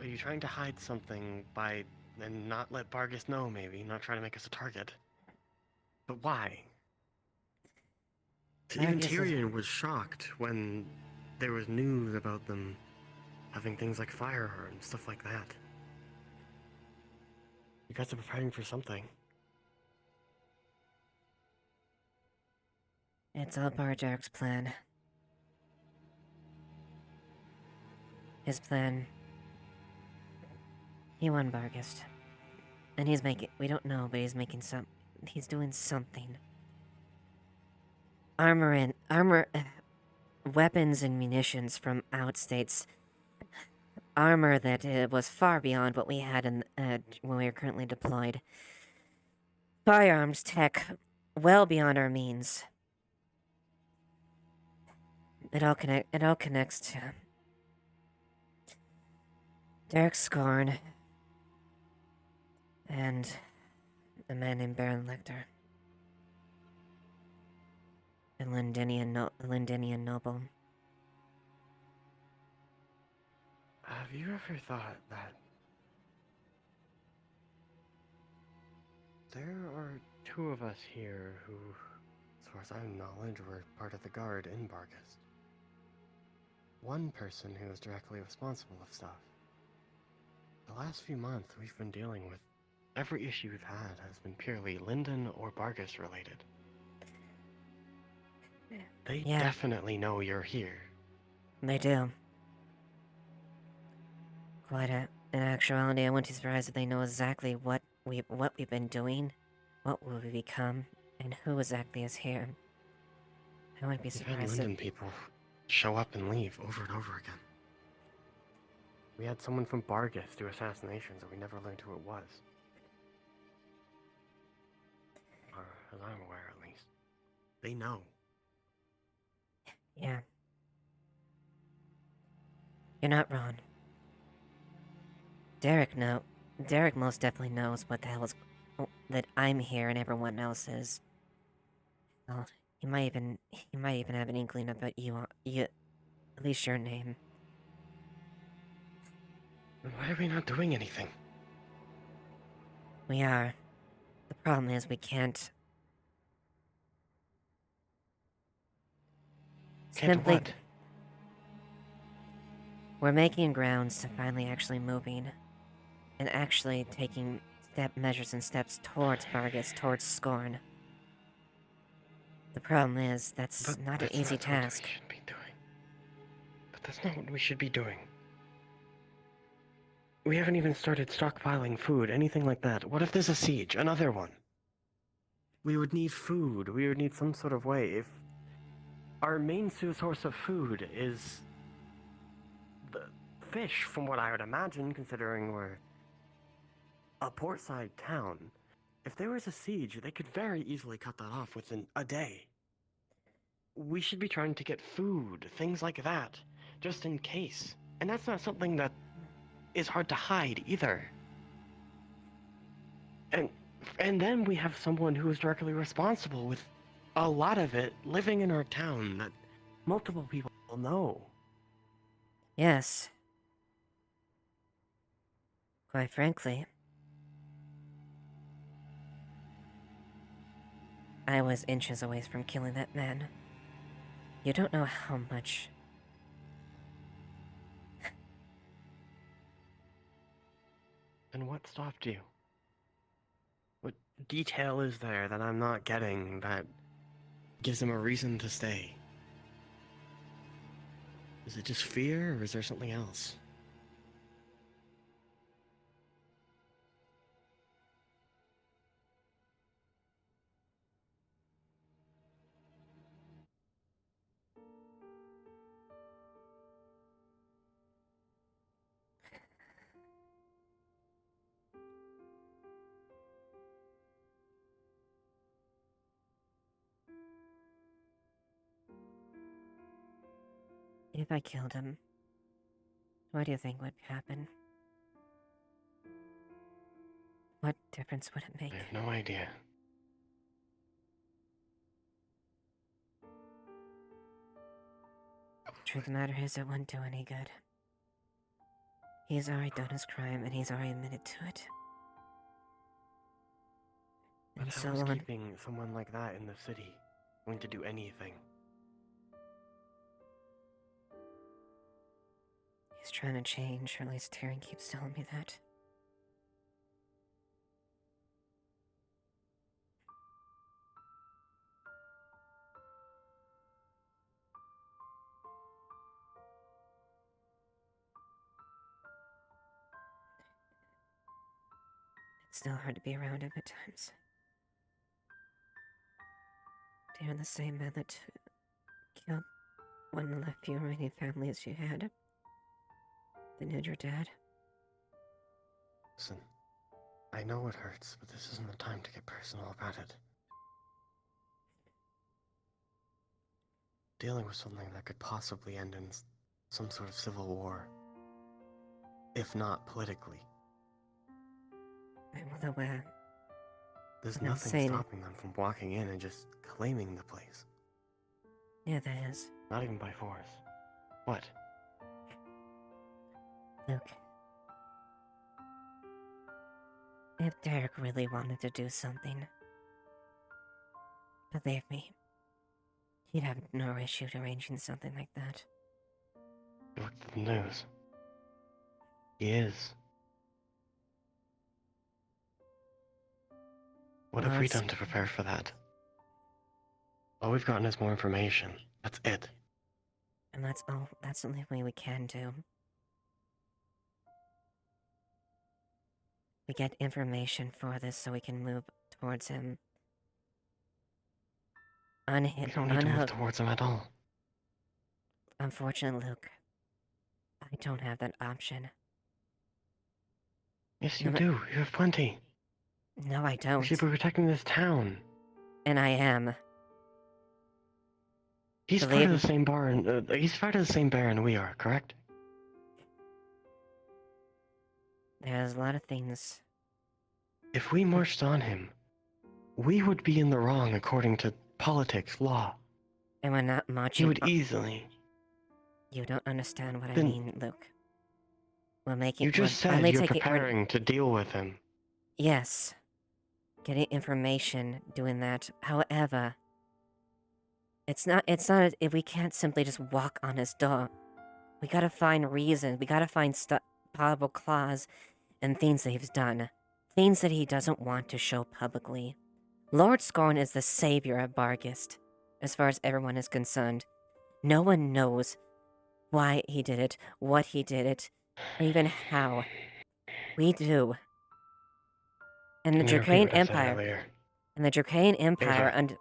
Are you trying to hide something by... and not let Barghest know, maybe? Not trying to make us a target? But why? Even Barghest is- Tyrion was shocked when there was news about them having things like fire and stuff like that. You guys are preparing for something. It's all Barjack's plan. His plan. He won Barghest. And he's making. We don't know, but he's making some. He's doing something. Weapons and munitions from outstates. Armor that was far beyond what we had in when we were currently deployed. Firearms tech well beyond our means. It all connects to Derek Scorn and a man named Baron Lecter. A Lindenian noble. Have you ever thought that there are two of us here who, as far as I have knowledge, were part of the guard in Bargus? One person who is directly responsible of stuff. The last few months we've been dealing with, every issue we've had has been purely Linden or Bargus related. They Yeah. definitely know you're here. They do. In actuality, I wouldn't be surprised if they know exactly what we've been doing, what we've become, and who exactly is here. I wouldn't be We've had surprised if... Linden people show up and leave over and over again. We had someone from Bargus do assassinations and we never learned who it was. Or, as I'm aware at least. They know. Yeah. You're not wrong. Derek most definitely knows what the hell is... that I'm here and everyone else is. Well, he might even have an inkling about at least your name. Then why are we not doing anything? We are. The problem is we can't... Can't do Simply... what? We're making grounds to finally actually moving. And actually taking measures and steps towards Bargus, towards Scorn. The problem is, that's not an easy task. We should be doing. But that's not what we should be doing. We haven't even started stockpiling food, anything like that. What if there's a siege? Another one? We would need food. We would need some sort of way. If our main source of food is the fish, from what I would imagine, considering we're a portside town, if there was a siege, they could very easily cut that off within a day. We should be trying to get food, things like that, just in case. And that's not something that is hard to hide either. And then we have someone who is directly responsible with a lot of it living in our town that multiple people know. Yes. Quite frankly, I was inches away from killing that man. You don't know how much... And what stopped you? What detail is there that I'm not getting that gives him a reason to stay? Is it just fear, or is there something else? If I killed him, what do you think would happen? What difference would it make? I have no idea. Truth of the matter is, it wouldn't do any good. He's already done his crime, and he's already admitted to it. But And how so is on. keeping someone like that in the city going to do anything? He's trying to change, or at least Taryn keeps telling me that. It's still hard to be around him at times. Darren, the same man that killed one of the few remaining families you had. Then had your dad. Listen, I know it hurts, but this isn't the time to get personal about it. Dealing with something that could possibly end in some sort of civil war. If not politically. Well, There's I'm nothing saying- stopping them from walking in and just claiming the place. Yeah, that is. Not even by force. What? Luke. If Derek really wanted to do something, believe me, he'd have no issue arranging something like that. You looked at the news. He is. What have we Well, done to prepare for that? All we've gotten is more information. That's it. And that's all. That's the only way we can do. We get information for this so we can move towards him. We don't need to move towards him at all. Unfortunately, Luke, I don't have that option. Yes, you do. You have plenty. No, I We don't. should be protecting this town. And I am. He's part of the same bar. He's part of the same baron we are, correct? There's a lot of things. If we marched on him, we would be in the wrong according to politics, law. And we're not marching. He would easily. You don't understand what I Then- mean, Luke. We're making. You just we're said only you're taking- we're- preparing to deal with him. Yes. Getting information, doing that. However, it's not, if we can't simply just walk on his door. We gotta find reason, we gotta find probable cause and things that he's done. Things that he doesn't want to show publicly. Lord Scorn is the savior of Bargist, as far as everyone is concerned. No one knows why he did it, what he did it, or even how. We do. And the Can you repeat Dracanian what I said Empire. earlier? And the Dracanian Empire Ava.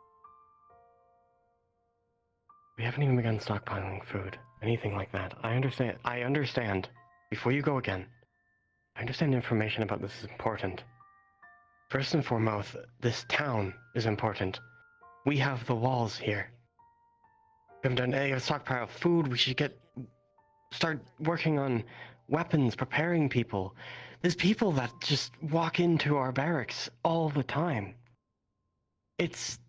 We haven't even begun stockpiling food. Anything like that. I understand. Before you go again, I understand information about this is important. First and foremost, this town is important. We have the walls here. We haven't done any stockpile of food. We should start working on weapons, preparing people. There's people that just walk into our barracks all the time. It's...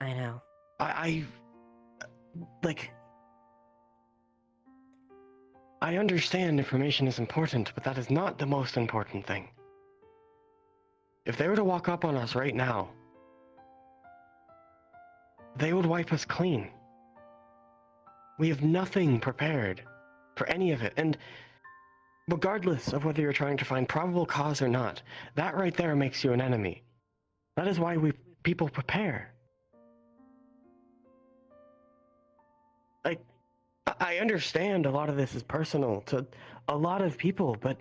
I know. I understand information is important, but that is not the most important thing. If they were to walk up on us right now, they would wipe us clean. We have nothing prepared for any of it, and regardless of whether you're trying to find probable cause or not, that right there makes you an enemy. That is why people prepare. I understand a lot of this is personal to a lot of people, but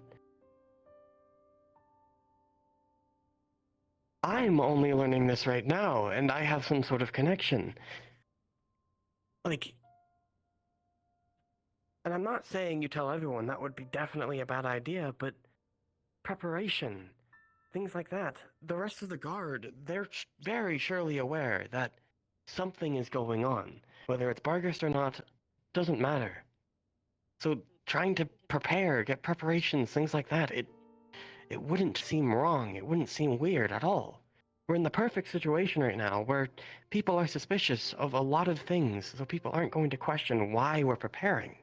I'm only learning this right now, and I have some sort of connection. And I'm not saying you tell everyone, that would be definitely a bad idea, but preparation, things like that. The rest of the guard, they're very surely aware that something is going on. Whether it's Bargist or not, doesn't matter. So trying to prepare, get preparations, things like that, it wouldn't seem wrong. It wouldn't seem weird at all. We're in the perfect situation right now where people are suspicious of a lot of things, so people aren't going to question why we're preparing.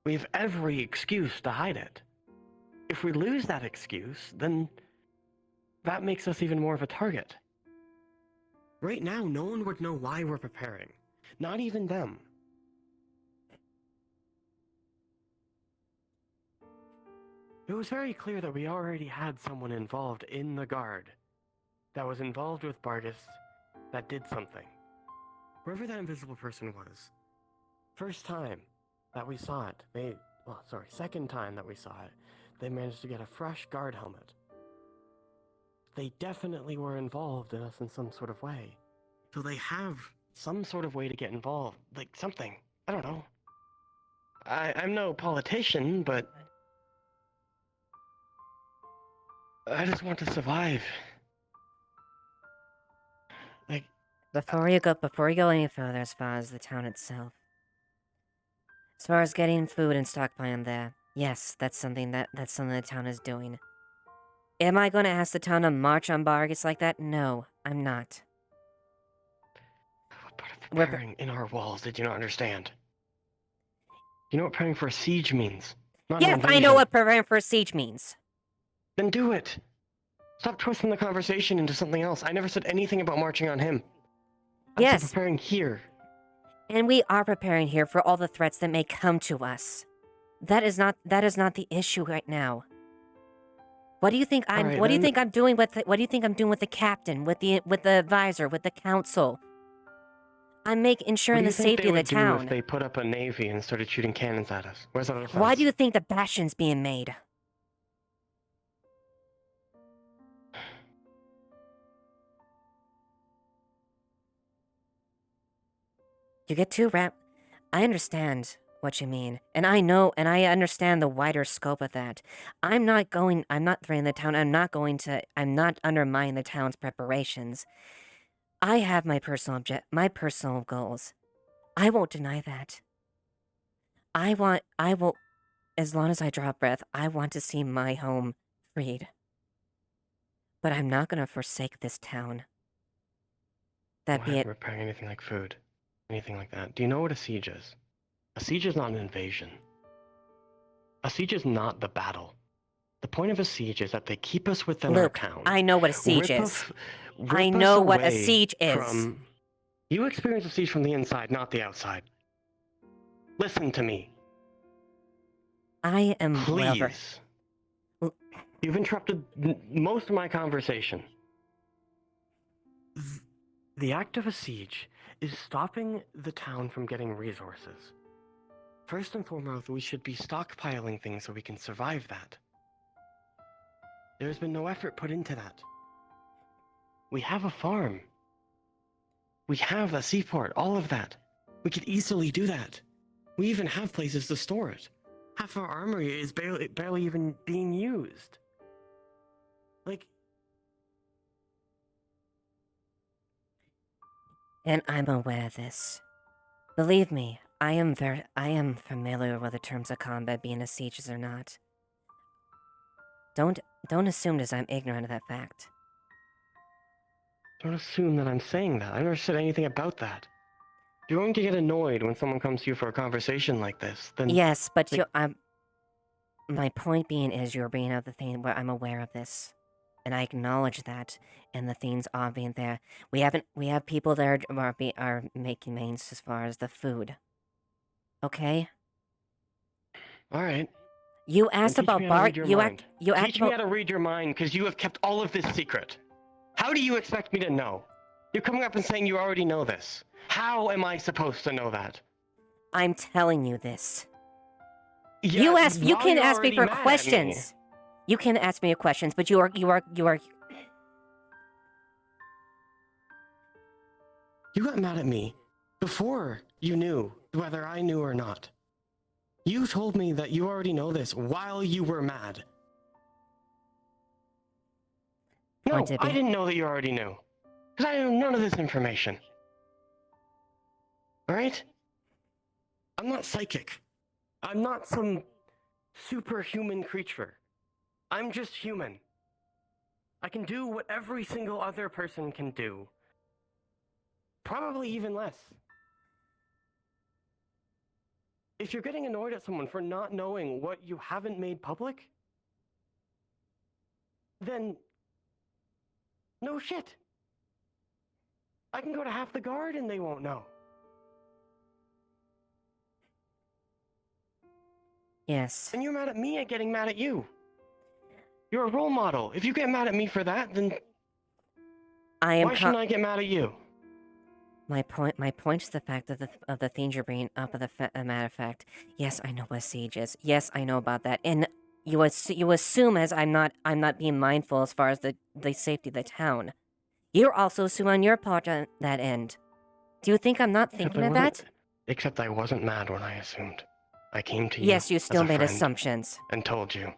We have every excuse to hide it. If we lose that excuse, then that makes us even more of a target. Right now, no one would know why we're preparing. Not even them. It was very clear that we already had someone involved in the guard that was involved with Bargist that did something. Whoever that invisible person was, first time that we saw it, second time that we saw it, they managed to get a fresh guard helmet. They definitely were involved in us in some sort of way. So they have some sort of way to get involved, like something. I don't know. I'm no politician, but I just want to survive. Before you go any further as far as the town itself. As far as getting food and stockpiling there, yes, that's something the town is doing. Am I going to ask the town to march on Bargist like that? No, I'm not. What part of preparing in our walls did you not understand? You know what preparing for a siege means? Not an Yes, I know invasion. what preparing for a siege means. Then do it. Stop twisting the conversation into something else. I never said anything about marching on him. I said Yes, preparing here. and we are preparing here for all the threats that may come to us. That is not the issue right now. What do you think I'm Alright, what do you then- think I'm doing with what do you think I'm doing with the captain, with the advisor, with the council? I'm ensuring What do the you think safety they of the would do town. if they put up a navy and started shooting cannons at us? Where's our defense? Why do you think the bastion's being made? You get too I understand what you mean, and I know, and I understand the wider scope of that. I'm not threatening the town, I'm not undermining the town's preparations. I have my my personal goals. I won't deny that. I will, as long as I draw breath, I want to see my home freed. But I'm not gonna forsake this town. That Why be aren't it. we preparing anything like food? Anything like that? Do you know what a siege is? A siege is not an invasion. A siege is not the battle. The point of a siege is that they keep us within our Luke, town. I know what a siege Rip is. us- I rip us know what a away siege is. from- You experience a siege from the inside, not the outside. Listen to me. I am whatever. Please. You've interrupted most of my conversation. The act of a siege is stopping the town from getting resources. First and foremost, we should be stockpiling things so we can survive that. There's been no effort put into that. We have a farm. We have a seaport, all of that. We could easily do that. We even have places to store it. Half our armory is barely even being used. Like, And I'm aware of this. Believe me, I am familiar with the terms of combat, being a sieges or not. Don't assume as I'm ignorant of that fact. don't assume that I'm saying that. I never said anything about that. If you're going to get annoyed when someone comes to you for a conversation like this, then... Yes, but like, my point being is you're bringing up the thing where I'm aware of this. And I acknowledge that, and the things are being there. We have people there are making mains as far as the food. Okay? Alright. You asked about bar. You asked Teach me about. how to read your mind, because you have kept all of this secret. How do you expect me to know? You're coming up and saying you already know this. How am I supposed to know that? I'm telling you this. Yeah, You asked. You while can you're ask me already for mad at me. questions. You can ask me questions, but you are. You got mad at me before you knew whether I knew or not. You told me that you already know this while you were mad. No, Point to I be- didn't know that you already knew. Because I knew none of this information. Alright? I'm not psychic. I'm not some superhuman creature. I'm just human. I can do what every single other person can do. Probably even less. If you're getting annoyed at someone for not knowing what you haven't made public, then no shit. I can go to half the guard and they won't know. Yes. And you're mad at me at getting mad at you. You're a role model. If you get mad at me for that, then I am. why shouldn't I get mad at you? My point is the fact of the things you're bringing up. A matter of fact, yes, I know what siege is. Yes, I know about that. And you assume as I'm not being mindful as far as the safety of the town. You're also assuming on your part on that end. Do you think I'm not thinking of that? Except I wasn't mad when I assumed. I came to you. Yes, you still as a made friend assumptions. and told you.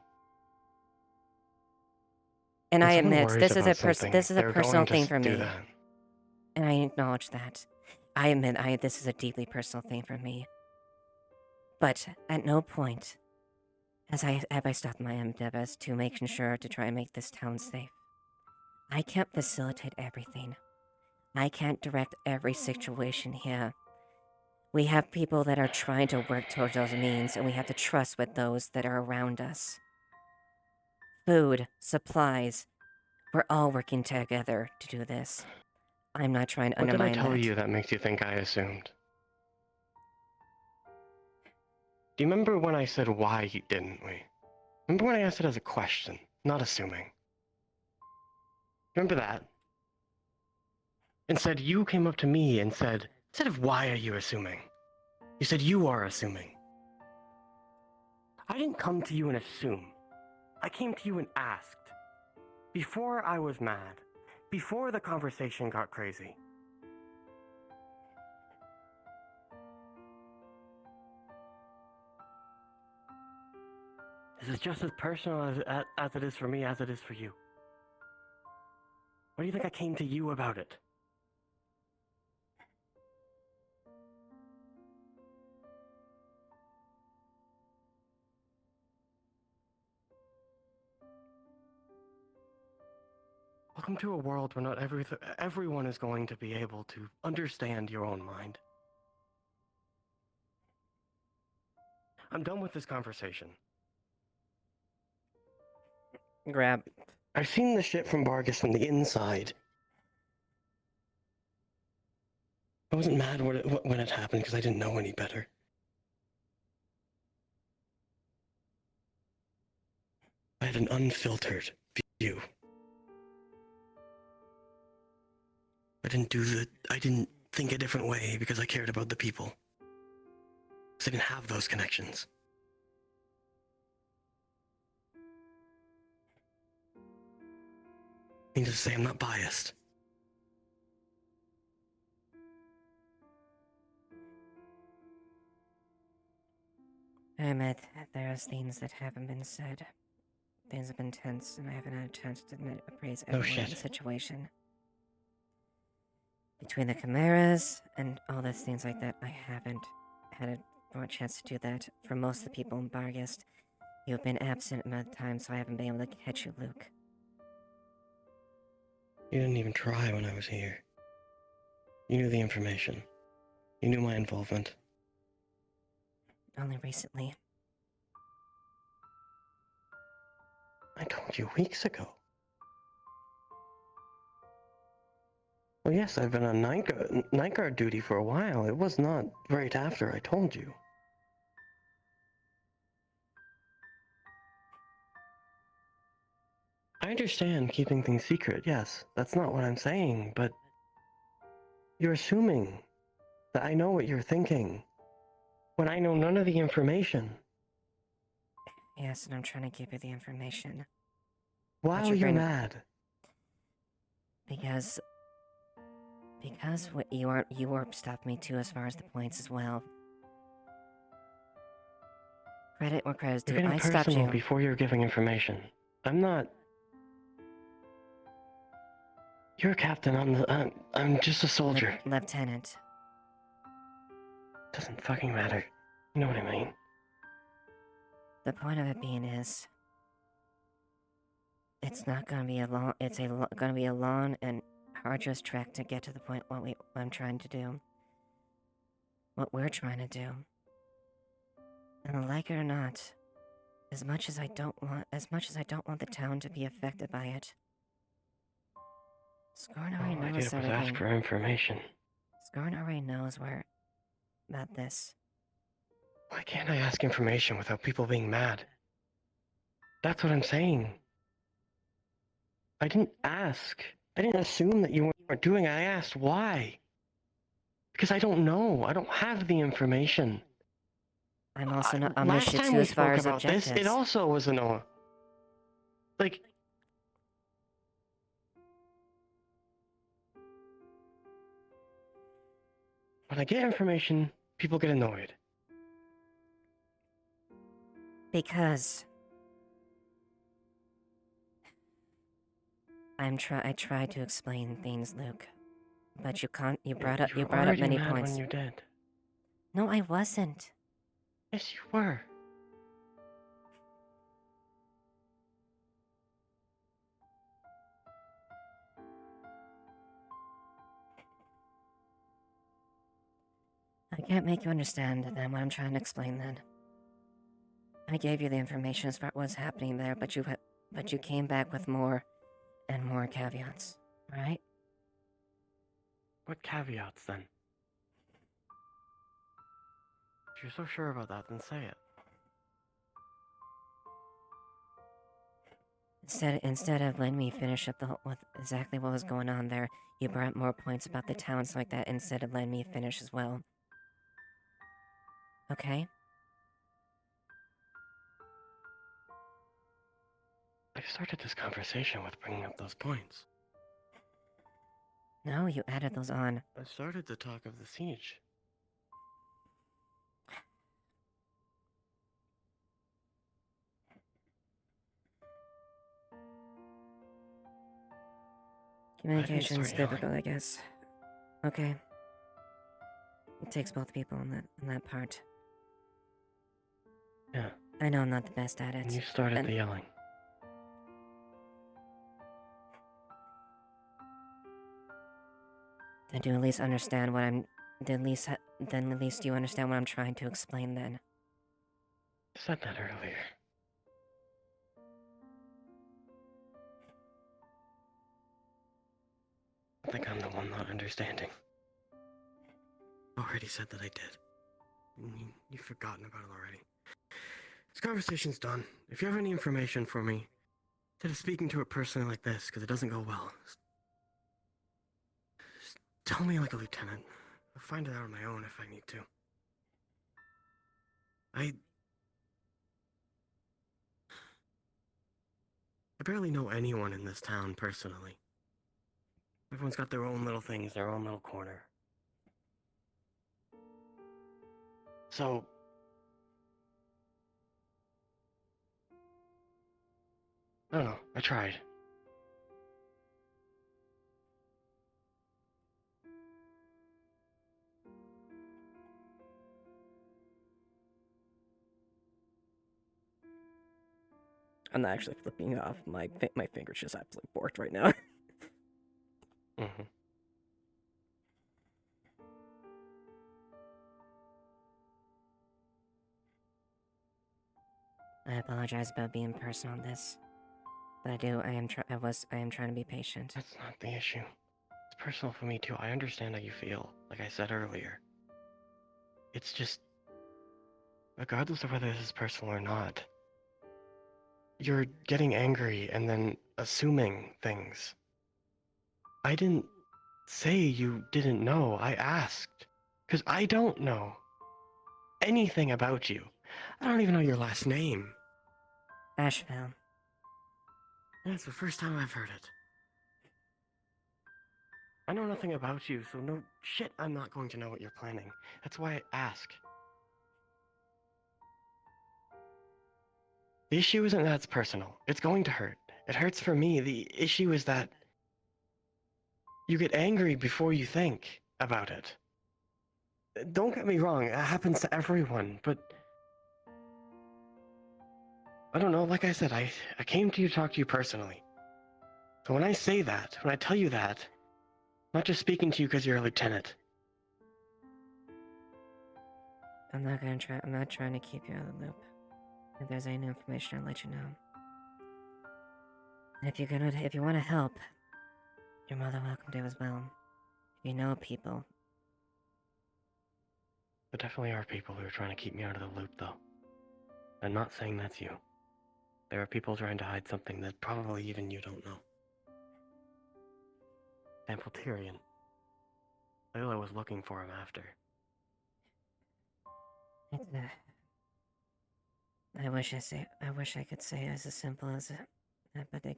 And When I someone admit worries this is about a something, this is a they're personal going to thing for do me. that. And I acknowledge that. I admit this is a deeply personal thing for me. But at no point have I stopped my endeavors to making sure to try and make this town safe. I can't facilitate everything. I can't direct every situation here. We have people that are trying to work towards those means, and we have to trust with those that are around us. Food, supplies, we're all working together to do this. I'm not trying to What did I undermine tell that. you that makes you think I assumed? Do you remember when I said why didn't we? Remember when I asked it as a question, not assuming? Remember that? Instead, you came up to me and said, instead of why are you assuming, you said you are assuming. I didn't come to you and assume. I came to you and asked. Before I was mad. Before the conversation got crazy. This is just as personal as it is for me as it is for you. What do you think I came to you about it? Welcome to a world where not everyone is going to be able to understand your own mind. I'm done with this conversation. Grab. I've seen the shit from Vargas from the inside. I wasn't mad when it happened because I didn't know any better. I had an unfiltered view. I didn't think a different way because I cared about the people. Because I didn't have those connections. Needless to say, I'm not biased. I admit that there's things that haven't been said. Things have been tense, and I haven't had a chance to appraise No everyone in the shit. situation. Between the chimeras and all those things like that, I haven't had a chance to do that. For most of the people in Bargast, you've been absent a amount of time, so I haven't been able to catch you, Luke. You didn't even try when I was here. You knew the information. You knew my involvement. Only recently. I told you weeks ago. Well, yes, I've been on night guard duty for a while. It was not right after I told you. I understand keeping things secret, yes. That's not what I'm saying, but you're assuming that I know what you're thinking when I know none of the information. Yes, and I'm trying to give you the information. While you're mad. Because what you were stopping me too as far as the points as well. Credit where credit's due. You're getting I stopped personal you. before you're giving information. I'm not. You're a captain. I'm just a soldier. Lieutenant. Doesn't fucking matter. You know what I mean? The point of it being is, it's not gonna be gonna be a long and arduous trek to get to the point what I'm trying to do. What we're trying to do. And like it or not, as much as I don't want the town to be affected by it. Scorn already All I knows did was everything. ask for information. Scorn already knows about this. Why can't I ask information without people being mad? That's what I'm saying. I didn't ask. I didn't assume that you weren't doing it. I asked why. Because I don't know. I don't have the information. I'm also not Last omniscient time too we as far spoke as about this, objectives. it also was an like. When I get information, people get annoyed. Because I tried to explain things, Luke. But you can't you brought up many mad points. when you did. No, I wasn't. Yes, you were. can't make you understand then what I'm trying to explain then. I gave you the information as far as what's happening there, but you came back with more and more caveats, right? What caveats then? If you're so sure about that, then say it. Instead of letting me finish up with exactly what was going on there, you brought up more points about the towns like that instead of letting me finish as well. Okay? I started this conversation with bringing up those points. No, you added those on. I started the talk of the siege. Communication's start yelling. difficult, I guess. Okay. It takes both people in that part. Yeah. I know I'm not the best at it. And you started the yelling. Then you at least understand what I'm... Then at least you understand what I'm trying to explain then. You said that earlier. I think I'm the one not understanding. Already said that I did. You've forgotten about it already. This conversation's done. If you have any information for me, instead of speaking to it personally like this, because it doesn't go well, just tell me like a lieutenant. I'll find it out on my own if I need to. I barely know anyone in this town personally. Everyone's got their own little things, their own little corner. So, I don't know, I tried. I'm not actually flipping off. My finger's just absolutely borked right now. Mm-hmm. I apologize about being personal on this. But I am trying to be patient. That's not the issue. It's personal for me too. I understand how you feel, like I said earlier. It's just, regardless of whether this is personal or not, you're getting angry and then assuming things. I didn't say you didn't know. I asked. Because I don't know anything about you. I don't even know your last name. Ashevail. That's the first time I've heard it. I know nothing about you, so no shit, I'm not going to know what you're planning. That's why I ask. The issue isn't that it's personal. It's going to hurt. It hurts for me. The issue is that you get angry before you think about it. Don't get me wrong, it happens to everyone, but I don't know, like I said, I came to you to talk to you personally. So when I say that, when I tell you that, I'm not just speaking to you because you're a lieutenant. I'm not trying to keep you out of the loop. If there's any new information, I'll let you know. And if you want to help, you're more than welcome to as well. If you know people. There definitely are people who are trying to keep me out of the loop, though. I'm not saying that's you. There are people trying to hide something that probably even you don't know. Example, Tyrion. Layla was looking for him after. I wish I could say it as simple as that, but it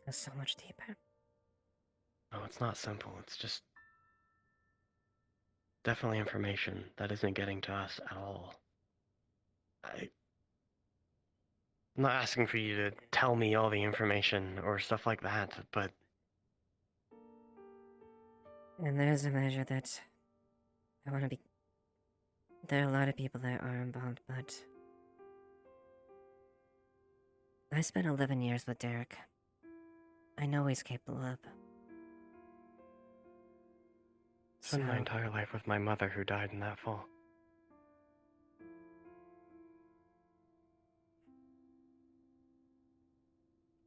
goes so much deeper. No, it's not simple. It's just definitely information that isn't getting to us at all. I'm not asking for you to tell me all the information or stuff like that, but And there's a measure that I want to be. There are a lot of people that are involved, but I spent 11 years with Derek. I know he's capable of. Spent my So- entire life with my mother who died in that fall.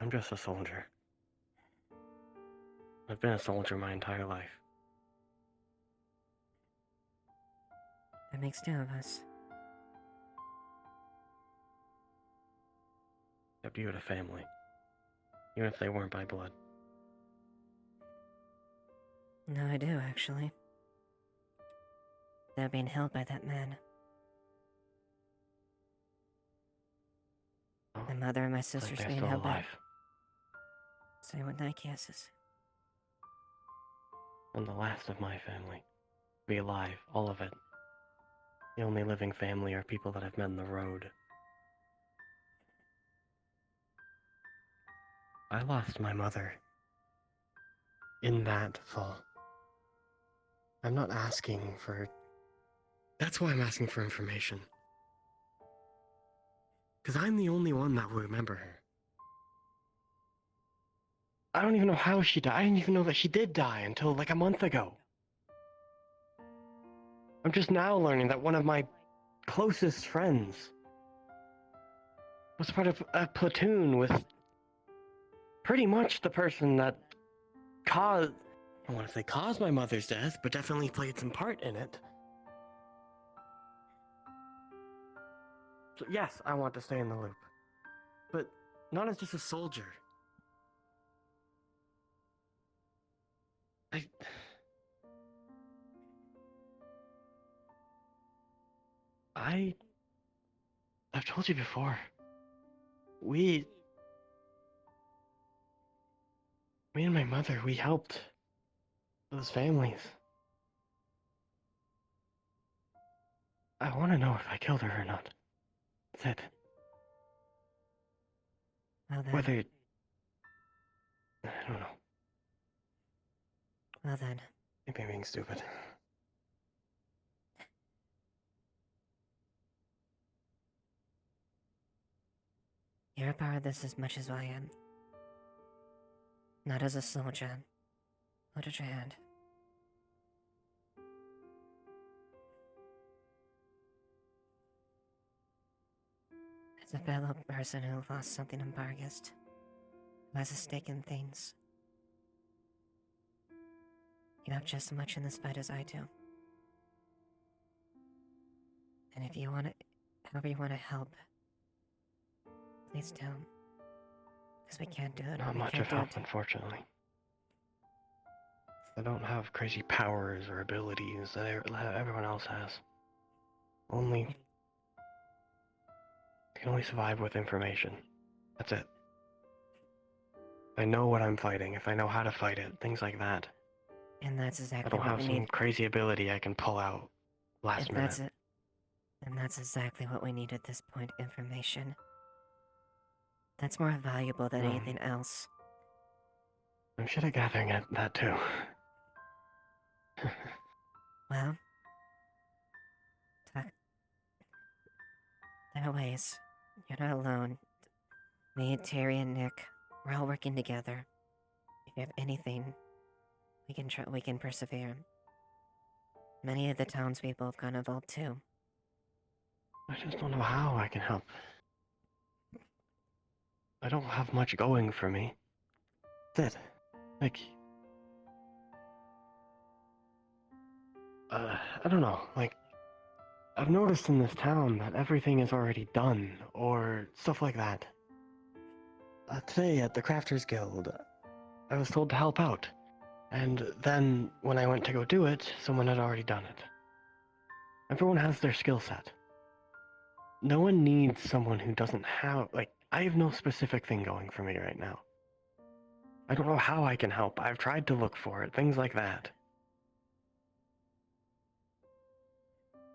I'm just a soldier. I've been a soldier my entire life. That makes two of us. Except you had a family. Even if they weren't by blood. No, I do, actually. They're being held by that man. My mother and my It's like sister's they're being still held by. alive. Same with Nike's is. I'm the last of my family. Be alive, all of it. The only living family are people that I've met on the road. I lost my mother in that fall. I'm not asking for... That's why I'm asking for information. Because I'm the only one that will remember her. I don't even know how she died. I didn't even know that she did die until like a month ago. I'm just now learning that one of my closest friends was part of a platoon with pretty much the person that caused... I don't want to say caused my mother's death, but definitely played some part in it. So yes, I want to stay in the loop. But not as just a soldier. I've told you before. Me and my mother, we helped those families. I want to know if I killed her or not. That's it. Well then. Whether... I don't know. Well then. Maybe I'm being stupid. You're a part of this as much as I am. Not as a soldier. Hold out your hand. As a fellow person who lost something in Bargast, who has a stake in things. You have just as much in this fight as I do. And if you want to, however you want to help, please do. Because we can't do it. Not we much can't of do help, it. unfortunately. I don't have crazy powers or abilities that everyone else has. I can only survive with information. That's it. If I know what I'm fighting, if I know how to fight it, things like that. And that's I exactly don't what have we some need. crazy ability I can pull out last And minute. that's it. And that's exactly what we need at this point, information. That's more valuable than anything else. I'm shit at gathering that too. Well, there are ways. You're not alone. Me, Terry, and Nick, we're all working together. If you have anything, we can try. We can persevere. Many of the townspeople have gone involved too. I just don't know how I can help. I don't have much going for me. That's it. Like... I don't know, like... I've noticed in this town that everything is already done, or stuff like that. Today at the Crafters Guild, I was told to help out. And then, when I went to go do it, someone had already done it. Everyone has their skill set. No one needs someone who doesn't have, like, I have no specific thing going for me right now. I don't know how I can help. I've tried to look for it, things like that.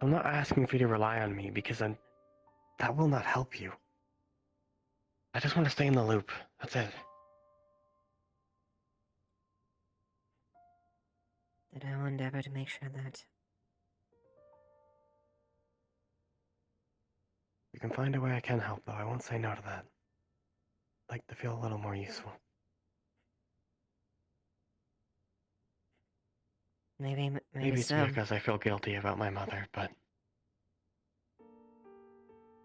I'm not asking for you to rely on me because that will not help you. I just want to stay in the loop. That's it. Then I will endeavor to make sure that You can find a way I can help, though. I won't say no to that. I'd like to feel a little more useful. Maybe Maybe it's so. because I feel guilty about my mother, but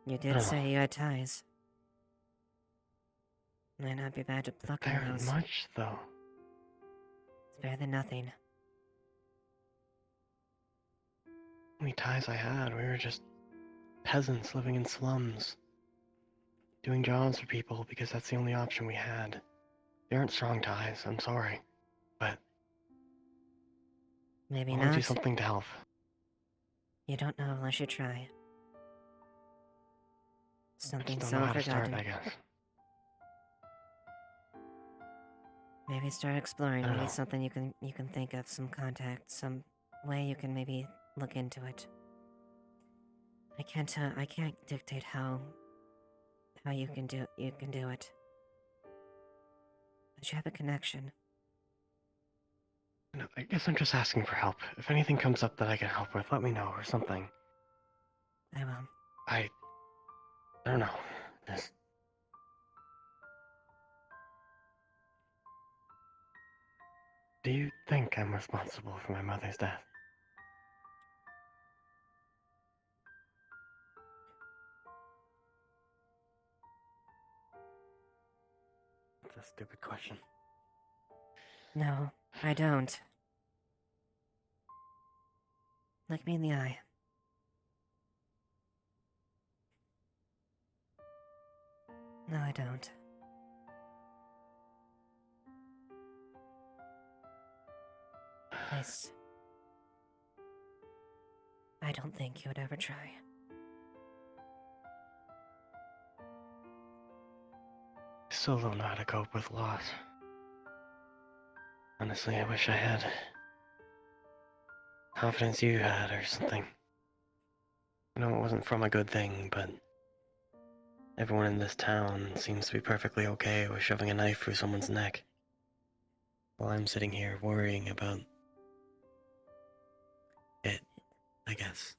You I did don't say know. you had ties. Might not be bad to pluck There on aren't those. much, though. It's better than nothing. How many ties I had? We were just peasants living in slums, doing jobs for people because that's the only option we had. They aren't strong ties, I'm sorry, but Maybe I want to do not. something to help. You don't know unless you try. I just Something don't so know how to start, forgotten. I guess. Maybe start exploring. I don't Maybe know. something you can think of, some contact, some way you can maybe look into it. I can't dictate how you can do it. But you have a connection. No, I guess I'm just asking for help. If anything comes up that I can help with, let me know or something. I will. I don't know. Just do you think I'm responsible for my mother's death? That's a stupid question. No, I don't. Look me in the eye. No, I don't. At least, I don't think you would ever try. I still don't know how to cope with loss. Honestly, I wish I had confidence you had or something. I know it wasn't from a good thing, but everyone in this town seems to be perfectly okay with shoving a knife through someone's neck. While I'm sitting here worrying about it, I guess.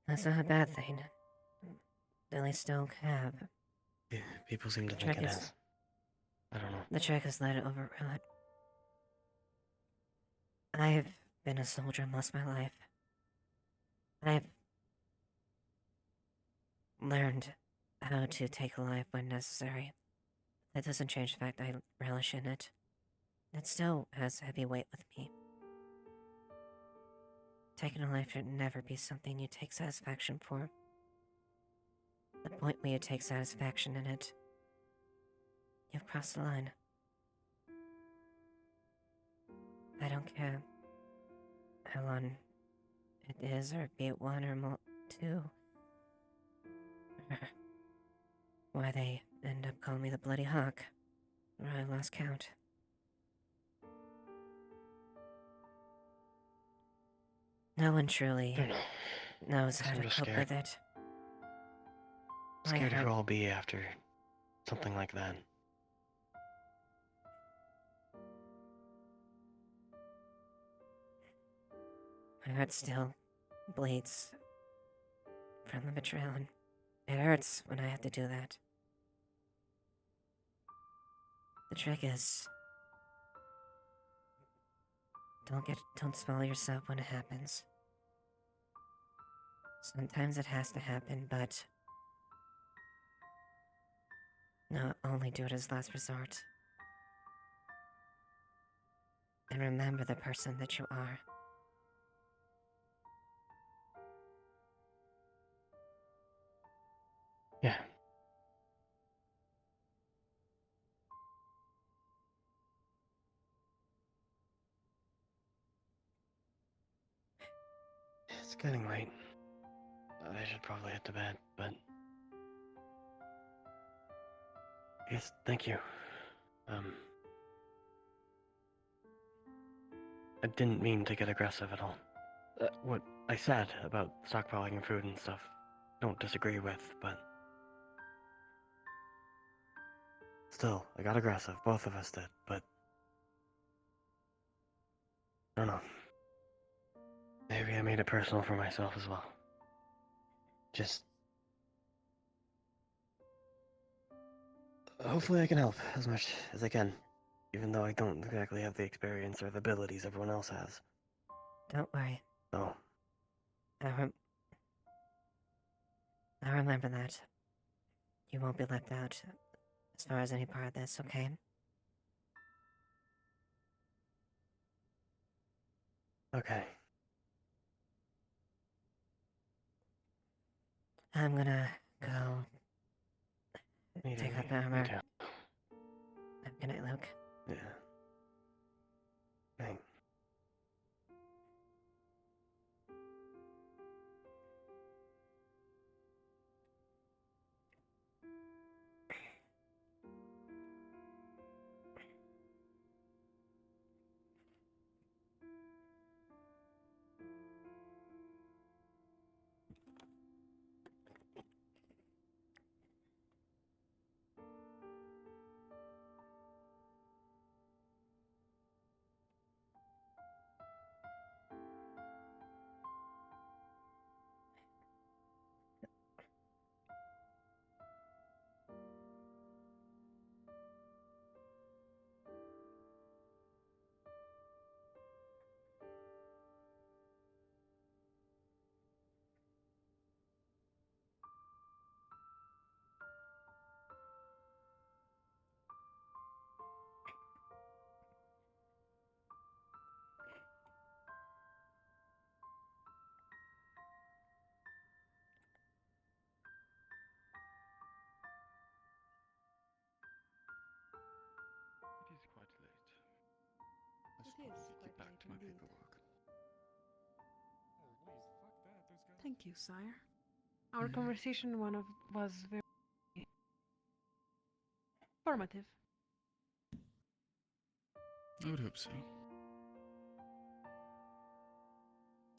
That's not a bad thing. At least don't have. Yeah, people seem to The think trick it is- is. I don't know. The trick is let it overrun. I've been a soldier most of my life. I've learned how to take a life when necessary. That doesn't change the fact I relish in it. It still has heavy weight with me. Taking a life should never be something you take satisfaction for. The point where you take satisfaction in it, you've crossed the line. I don't care how long it is, or be it one or two. Why they end up calling me the Bloody Hawk, or I lost count. No one truly knows how I'm to just cope scared. with it. Scared who I'll be after something like that. My heart still bleeds from the betrayal, and it hurts when I have to do that. The trick is, don't swallow yourself when it happens. Sometimes it has to happen, but no, only do it as last resort. And remember the person that you are. Yeah. It's getting late. I should probably head to bed, but yes, thank you. I didn't mean to get aggressive at all. What I said about stockpiling and food and stuff, don't disagree with, but still, I got aggressive. Both of us did, but I don't know. Maybe I made it personal for myself as well. Just hopefully I can help as much as I can. even though I don't exactly have the experience or the abilities everyone else has. Don't worry. Oh, I'll remember that. You won't be left out as far as any part of this, okay? okay. I'm gonna go Me take too, off me my armor. too. Good night, Luke. Yeah. Thanks. It is quite late. I should It is probably quite get back late to my indeed. paperwork. Thank you, sire. Our conversation was very formative. I would hope so.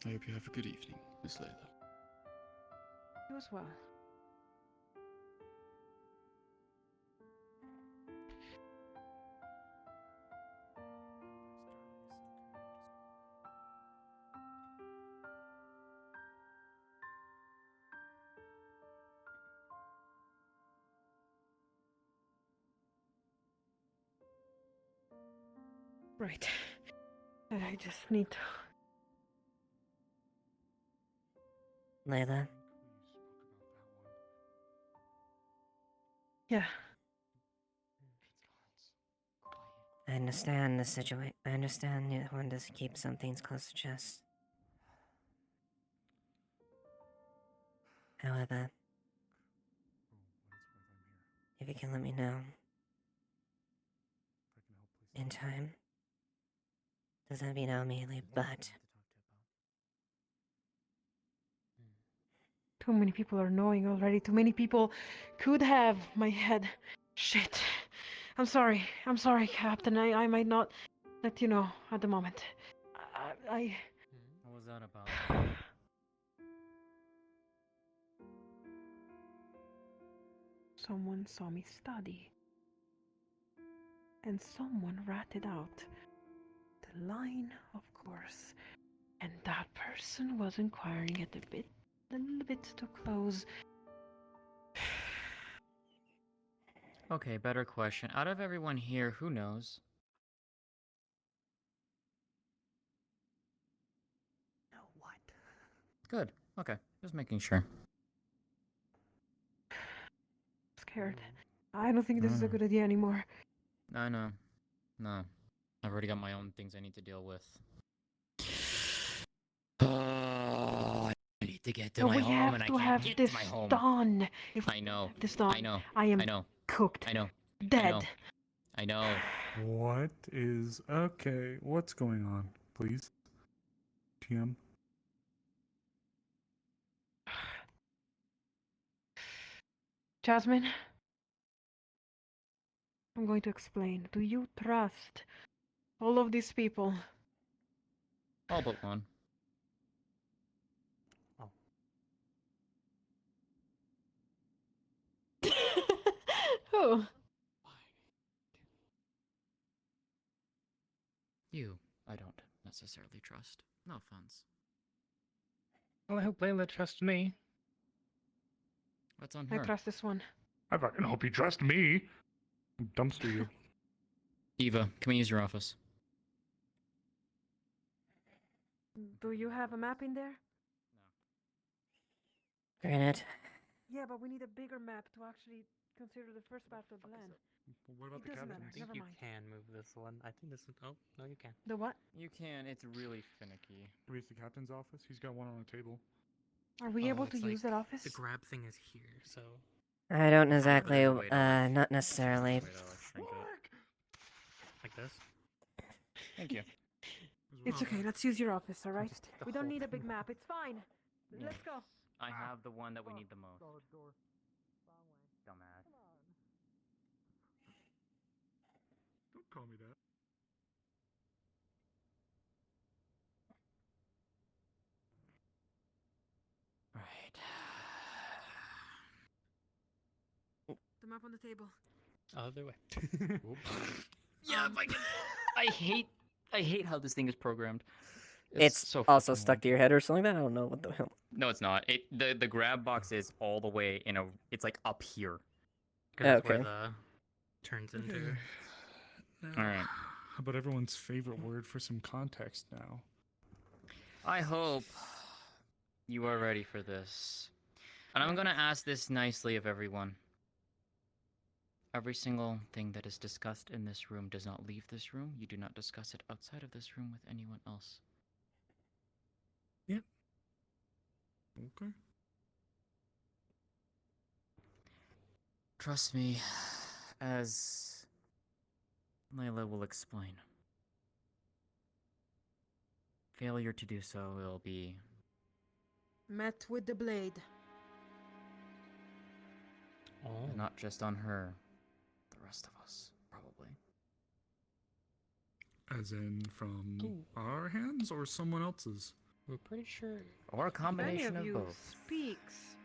I hope you have a good evening, Miss Layla. You as well. Right. I just need to. Layla, Yeah. I understand the situation. I understand you want to keep some things close to chest. However, if you can let me know in time, doesn't mean I'll immediately, but Too many people are knowing already. Too many people could have my head. Shit. I'm sorry. I'm sorry, Captain. I might not let you know at the moment. I What was that about? Someone saw me study. And someone ratted out the line, of course. And that person was inquiring at a little bit too close. Okay, better question. Out of everyone here, who knows? Know what? Good. Okay, just making sure. Scared. I don't think this is a good idea anymore. I know. No. I've already got my own things I need to deal with. Oh, I need to get to my home and I can't get to my home. Done. If I know. This done, I know. I am I know. cooked. I know. Dead. I know. What is okay? What's going on, please? TM. Jasmine, I'm going to explain. Do you trust all of these people? All but one. Who? You, I don't necessarily trust. No offense. Well, I hope Layla trusts me. What's on I her? trust this one. I fucking hope you trust me. Dumpster you. Eva, can we use your office? Do you have a map in there? Granted. Yeah, but we need a bigger map to actually consider the first part of the land. What about It the doesn't cabins? matter. I think Never you mind. can move this one. I think this is. Oh, no, you can. The what? You can. It's really finicky. Can we use the captain's office? He's got one on a table. Are we able to it's use that office? The grab thing is here, so. I don't exactly, there's a way to, like, not necessarily. Way to, like, shrink it. Like this. Thank you. It's okay. Let's use your office, all right? Just take the We don't whole need a thing big map. It's fine. Let's go. I have the one that we need the most. Dumbass. Don't call me that. Right. The map on the table. Other way. Yeah, if I can. I hate how this thing is programmed. It's so also fucking stuck to your head or something like that? I don't know what the hell. No, it's not. The grab box is all the way in a. It's like up here. That's Okay. where the turns into. Now, All right. How about everyone's favorite word for some context now? I hope you are ready for this. And I'm gonna ask this nicely of everyone. Every single thing that is discussed in this room does not leave this room. You do not discuss it outside of this room with anyone else. Yep. Okay. Trust me, as Layla will explain. Failure to do so will be Met with the blade. not just on her, the rest of us, probably. As in from our hands or someone else's? We're pretty sure. Or a combination if any of of you both. speaks.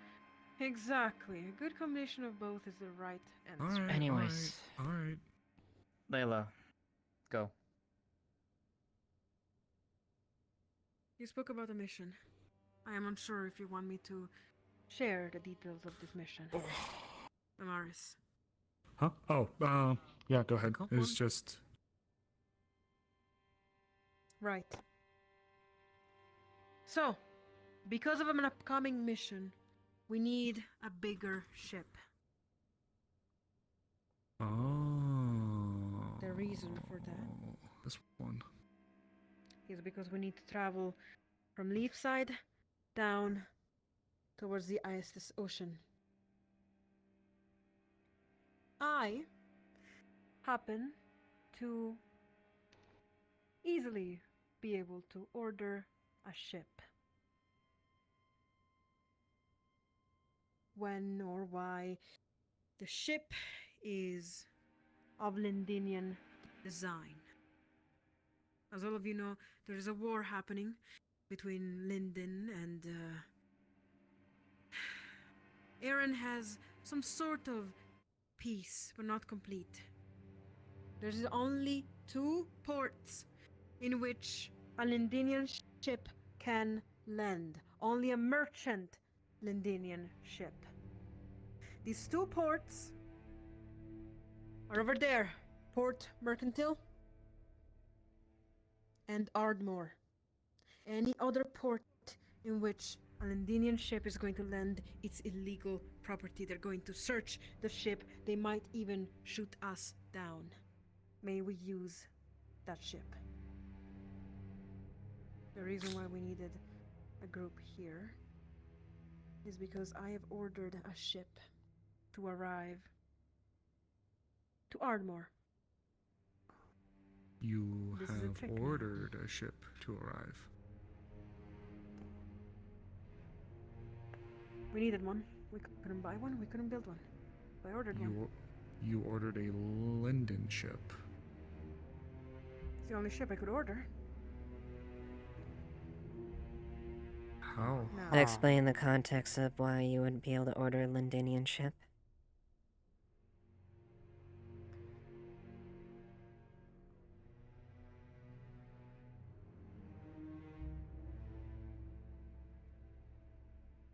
Exactly. A good combination of both is the right answer. Alright, Anyways. Alright. Layla, go. You spoke about a mission. I am unsure if you want me to share the details of this mission. Amaris. Huh? Oh, yeah, go ahead. It was just... Right. So, because of an upcoming mission, we need a bigger ship. Oh. The reason for that This one. is because we need to travel from Leafside down towards the Isis Ocean. I happen to easily be able to order a ship. When or why the ship is of Lindinian design. As all of you know, there is a war happening between Linden and Aaron has some sort of peace, but not complete. There's only 2 ports in which a Lindinian ship can land. Only a merchant Lindinian ship. These 2 ports are over there. Port Mercantile and Ardmore. Any other port in which a Lindinian ship is going to land, it's illegal property. They're going to search the ship. They might even shoot us down. May we use that ship? The reason why we needed a group here is because I have ordered a ship to arrive to Ardmore. You This is a have trick now. ordered a ship to arrive. We needed one. We couldn't buy one. We couldn't build one. I ordered one. You ordered a Linden ship. It's the only ship I could order. How? No. Explain the context of why you wouldn't be able to order a Lindinian ship.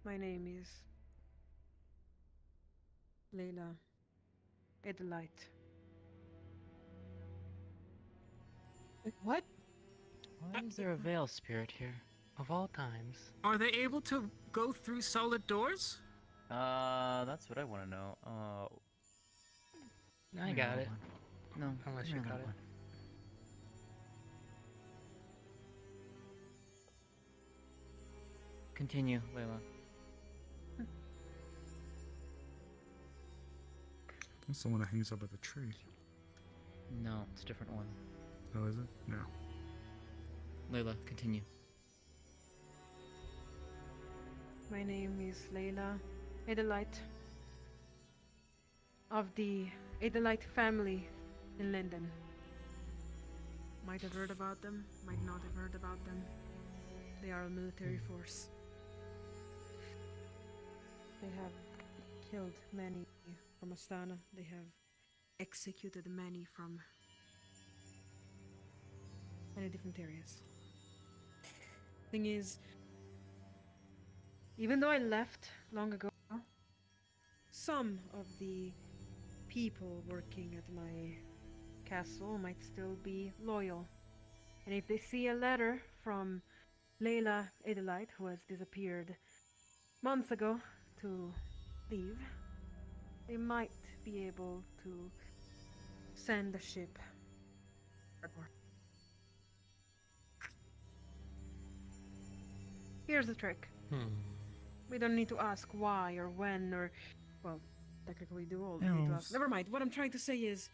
My name is Layla Edelite. What? Why is there a veil spirit here? Of all times. Are they able to go through solid doors? That's what I want to know. I got it. No, Unless give you me got another it. one. Continue, Layla. That's the one that hangs up at the tree. No, it's a different one. Oh, is it? No. Layla, continue. My name is Layla Edelite of the Edelite family in Linden. Might have heard about them, might not have heard about them. They are a military force. They have killed many from Astana. They have executed many from many different areas. Thing is, even though I left long ago, some of the people working at my castle might still be loyal. And if they see a letter from Layla Edelite, who has disappeared months ago, to leave, they might be able to send a ship. Here's the trick. We don't need to ask why or when or, well, technically we do all need to ask. Never mind. What I'm trying to say is,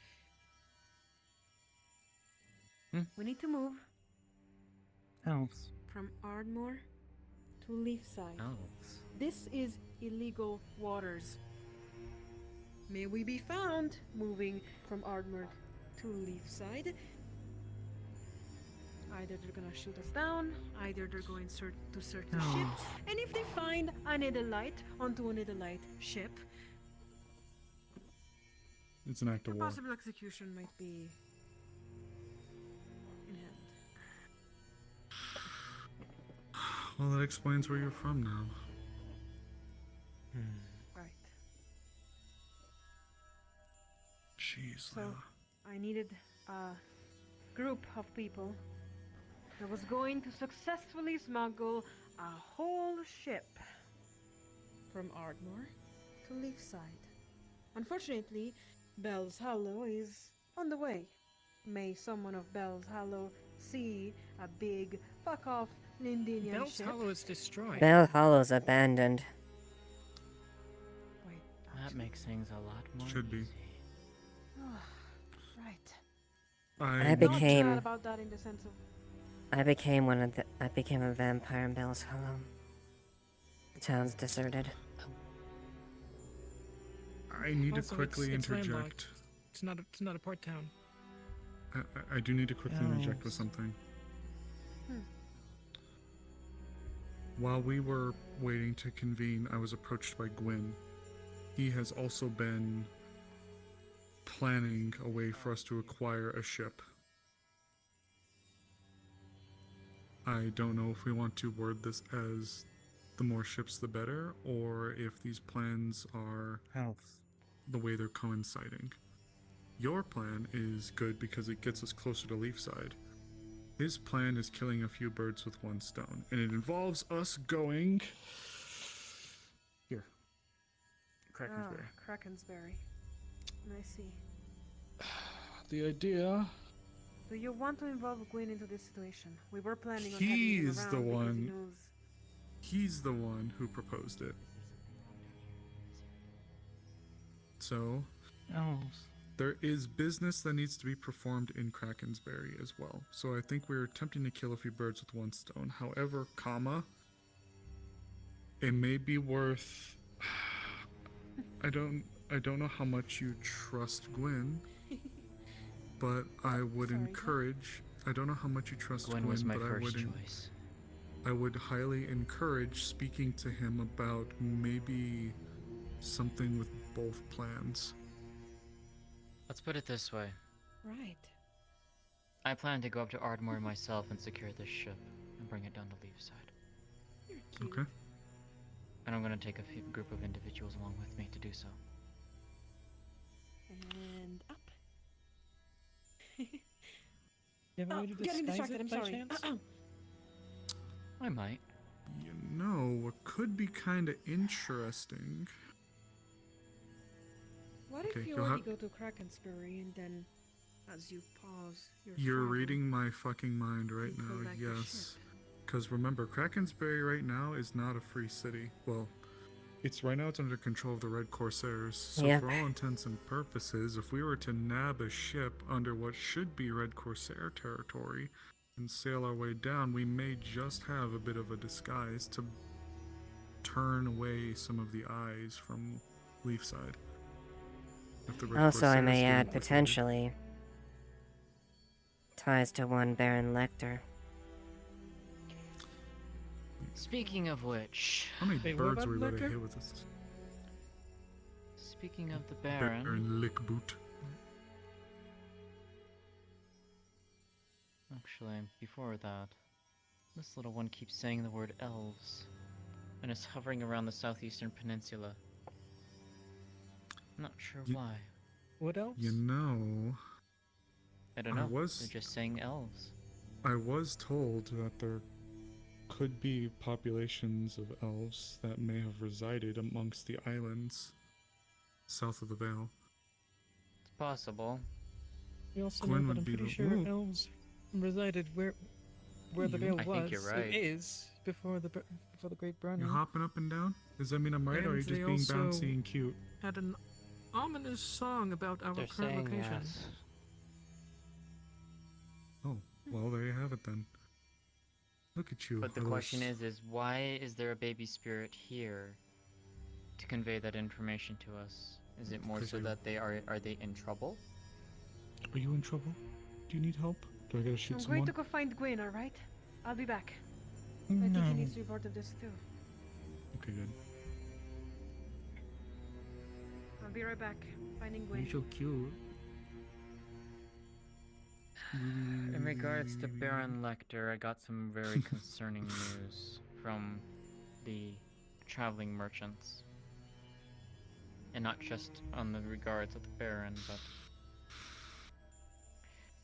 we need to move Elves. from Ardmore to Leafside. Elves. This is illegal waters. May we be found moving from Ardmore to Leafside. Either they're gonna shoot us down, either they're going to search the ship, and if they find an Idolite onto an Idolite ship, It's an act of a war. possible execution might be in hand. Well, that explains where you're from now. Right. Jeez, So, Layla. I needed a group of people that was going to successfully smuggle a whole ship from Ardmore to Leafside. Unfortunately, Bell's Hollow is on the way. May someone of Bell's Hollow see a big fuck-off Lindinian Bell's ship. Hollow is destroyed. Bell Hollow's abandoned. Wait. That makes things a lot more Should be. Right. I Not became sad about that in the sense of I became a vampire in Bell's Hollow. The town's deserted. I need Also, to quickly it's landlocked. interject. It's not a port town. I do need to quickly interject with something. While we were waiting to convene, I was approached by Gwyn. He has also been planning a way for us to acquire a ship. I don't know if we want to word this as the more ships the better, or if these plans are the way they're coinciding. Your plan is good because it gets us closer to Leafside. His plan is killing a few birds with one stone, and it involves us going here. Krakensberry. Krakensberry. I see. The idea. Do you want to involve Gwyn into this situation? We were planning on having him He's around the because he one. knows. He's the one who proposed it. So, there is business that needs to be performed in Krakensberry as well. So I think we're attempting to kill a few birds with one stone. However, it may be worth. I don't know how much you trust Gwyn, but I would encourage. I don't know how much you trust Gwen Gwyn, was my but first choice. I would highly encourage speaking to him about maybe something with both plans. Let's put it this way. Right. I plan to go up to Ardmore myself and secure this ship and bring it down to Leafside. Okay. And I'm gonna take a group of individuals along with me to do so. And up. You have a way to Getting disguise distracted, it I'm by sorry. chance? I might. You know, what could be kind of interesting. What Okay, if you you'll already have- go to Krakensbury and then, as you pause your You're travel, reading my fucking mind right you pull now, back your yes. Because remember, Krakensbury right now is not a free city. Well, it's right now it's under control of the Red Corsairs. So Yep. for all intents and purposes, if we were to nab a ship under what should be Red Corsair territory and sail our way down, we may just have a bit of a disguise to turn away some of the eyes from Leafside. If the Red Also, I may Corsairs get add, implicated. potentially, ties to one Baron Lecter. Speaking of which, How many Wait, what birds about were we about to Lecter? hit with this? speaking of the Baron, Baron Lickboot. actually, before that, this little one keeps saying the word elves, and is hovering around the southeastern peninsula. Not sure why. What else? You know, I don't I know. was- They're just saying elves. I was told that there could be populations of elves that may have resided amongst the islands south of the Vale. It's possible. We also Gwen know would that I'm be pretty the- sure Ooh. elves resided where the You- Vale I was. think you're right. It is before the Great Burning. You hopping up and down? Does that mean I'm right, or are you And just they being also bouncy and cute? Had an ominous song about our They're current saying location. yes. Oh, well, there you have it then. Look at you. But the little question s- is why is there a baby spirit here to convey that information to us? Is it more Because so you- that they are they in trouble? Are you in trouble? Do you need help? Do I gotta shoot I'm someone? going to go find Gwen, alright? I'll be back. I think he needs to be part of this too. Okay, good. I'll be right back. Finding Gwen. You're so cute. In regards to Baron Lecter, I got some very concerning news from the traveling merchants. And not just on the regards of the Baron, but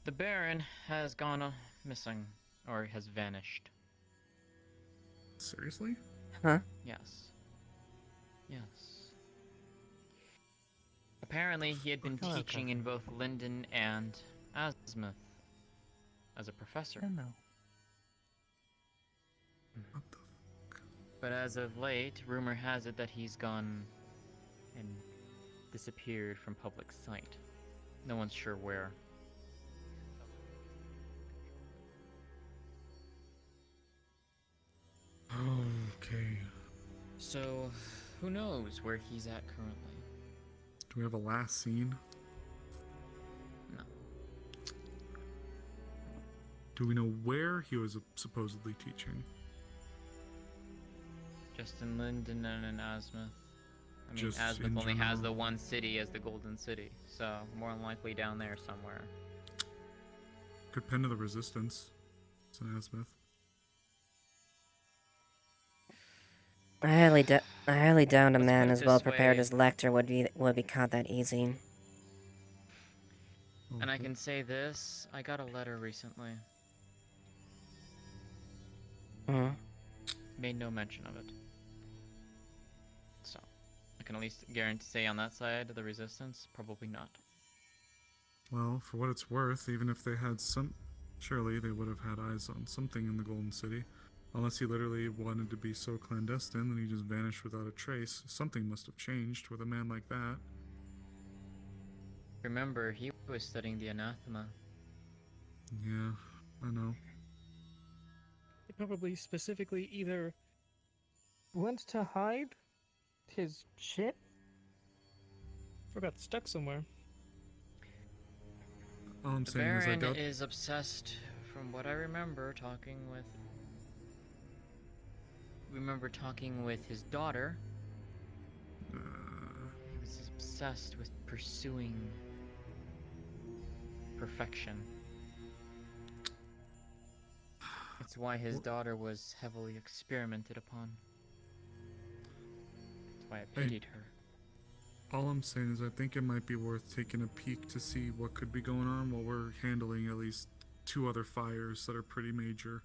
the Baron has gone missing, or has vanished. Seriously? Huh? Yes. Yes. Apparently, he had been Hello, teaching in both Linden and Asmuth as a professor. Hello. But as of late, rumor has it that he's gone and disappeared from public sight. No one's sure where. Okay. So, who knows where he's at currently? Do we have a last scene? No. Do we know where he was supposedly teaching? Just in Linden and in Asmuth. I mean, Just Asmuth in only has the general. one city as the Golden City, so more than likely down there somewhere. Could pen to the Resistance. It's an Asmith. I highly doubt a Let's man put it as well this prepared way. as Lecter would be caught that easy. And I can say this, I got a letter recently. Hmm. Made no mention of it. So, I can at least guarantee say on that side of the Resistance, probably not. Well, for what it's worth, even if they had some... Surely they would have had eyes on something in the Golden City. Unless he literally wanted to be so clandestine that he just vanished without a trace. Something must have changed with a man like that. Remember, he was studying the anathema. Yeah, I know. He probably specifically either went to hide his shit or got stuck somewhere. All I'm The saying is I Baron doubt... is obsessed, from what I remember, talking with his daughter. He was obsessed with pursuing perfection. It's why his daughter was heavily experimented upon. That's why I Hey. pitied her. All I'm saying is I think it might be worth taking a peek to see what could be going on while we're handling at least 2 other fires that are pretty major.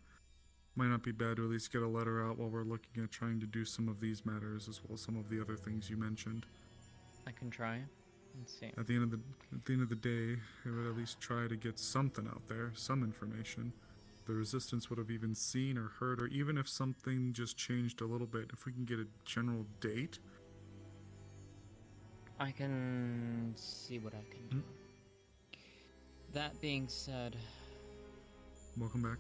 Might not be bad to at least get a letter out while we're looking at trying to do some of these matters as well as some of the other things you mentioned. I can try. Let's see. At the end of the day, it would at least try to get something out there, some information. The resistance would have even seen or heard, or even if something just changed a little bit, if we can get a general date. I can see what I can do. That being said, welcome back.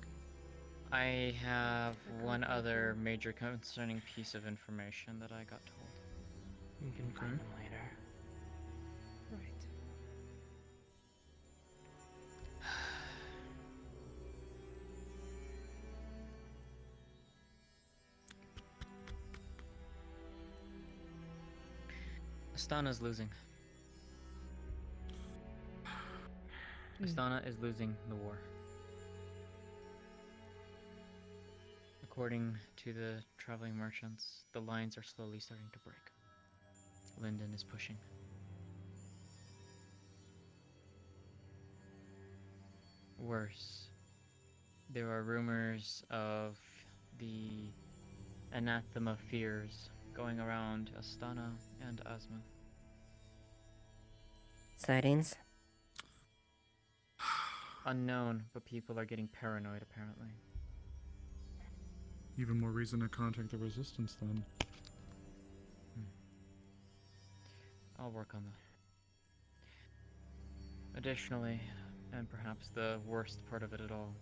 I have one other major concerning piece of information that I got told. You can find them later. Right. Astana's losing. Astana is losing the war. According to the traveling merchants, the lines are slowly starting to break. Lyndon is pushing. Worse, there are rumors of the anathema fears going around Astana and Asma. Sightings? Unknown, but people are getting paranoid apparently. Even more reason to contact the resistance then. I'll work on that. Additionally, and perhaps the worst part of it at all,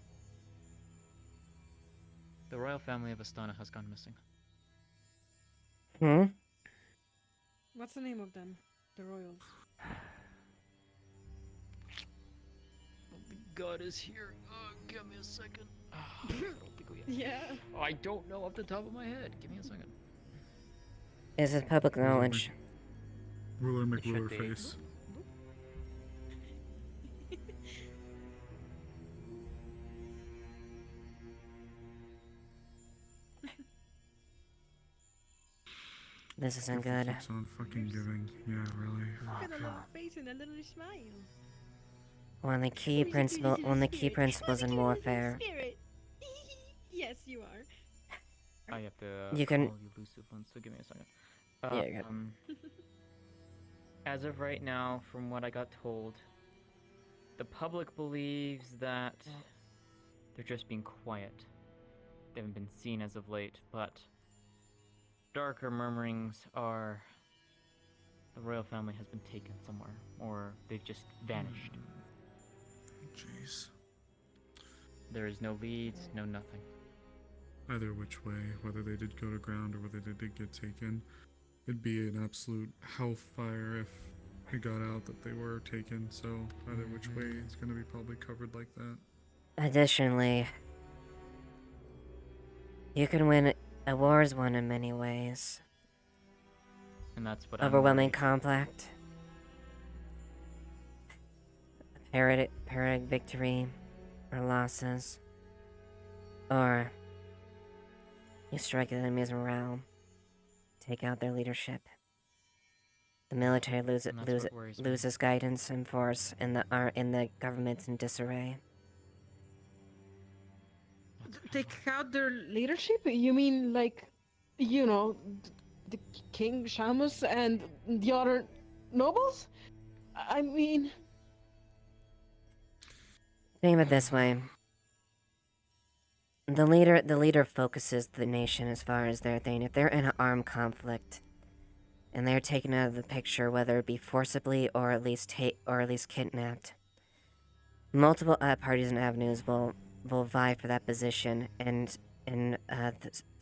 the royal family of Astana has gone missing. What's the name of them? The royals. God is here. Give me a second. I don't think we have. Yeah. Oh, I don't know off the top of my head. Give me a second. Is it public knowledge? Ruler It should McRuler be. face. This isn't Careful good. keeps on fucking giving. Yeah, really. Look at the little face and a little smile. One of the key principles in warfare. Yes, you are. I have to You can- call you elusive one, so give me a second. Yeah, you As of right now, from what I got told, the public believes that they're just being quiet. They haven't been seen as of late, but darker murmurings are the royal family has been taken somewhere, or they've just vanished. Jeez. There is no leads, no nothing. Either which way, whether they did go to ground or whether they did get taken, it'd be an absolute hellfire if it got out that they were taken. So either which way, it's going to be probably covered like that. Additionally, you can win. A war is won in many ways. And that's what Overwhelming I'm conflict. Pyrrhic victory. Or losses. Or you strike the enemy's morale. Take out their leadership. The military And that's what worries me. loses guidance and force, and the government's in disarray. Take out their leadership? You mean like, you know, the King Shamus and the other nobles? I mean... Think of it this way. The leader focuses the nation as far as their thing. If they're in an armed conflict, and they're taken out of the picture, whether it be forcibly or at least kidnapped, multiple parties and avenues will vie for that position, and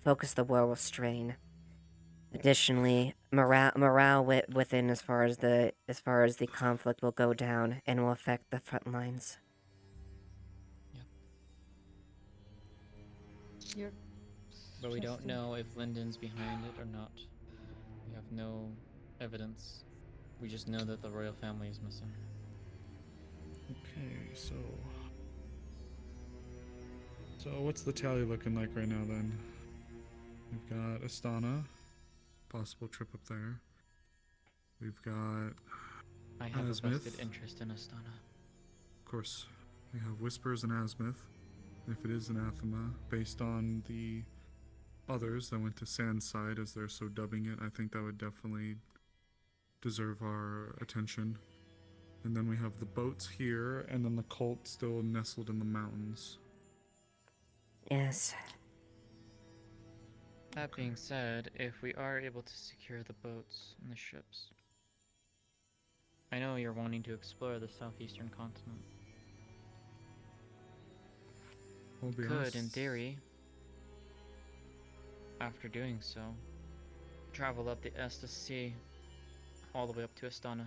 focus the war will strain. Additionally, morale within as far as the conflict will go down and will affect the front lines. But we don't know if Lyndon's behind it or not. We have no evidence. We just know that the royal family is missing. Okay, so what's the tally looking like right now then? We've got Astana, possible trip up there. We've got I have a Asmith. vested interest in Astana. Of course, We have Whispers and Azimuth. If it is anathema, based on the others that went to Sandside, as they're so dubbing it, I think that would definitely deserve our attention. And then we have the boats here, and then the cult still nestled in the mountains. Yes. That being said, if we are able to secure the boats and the ships, I know you're wanting to explore the southeastern continent. I'll be Could, honest. in theory, after doing so, travel up the Estes Sea all the way up to Astana.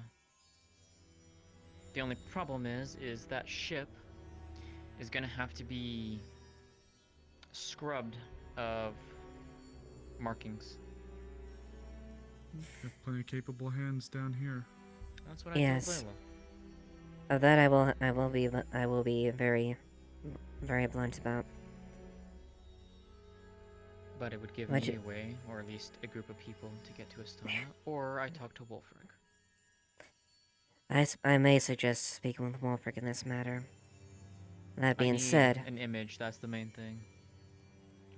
The only problem is that ship is gonna have to be scrubbed of markings. Got plenty of capable hands down here. That's what I Yes. told Layla. Of that I will be very, very blunt about. But it would give Would me you- a way, or at least a group of people, to get to Astana, or I talk to Wolfric. I may suggest speaking with Wolfric in this matter. That I being need said, an image, that's the main thing.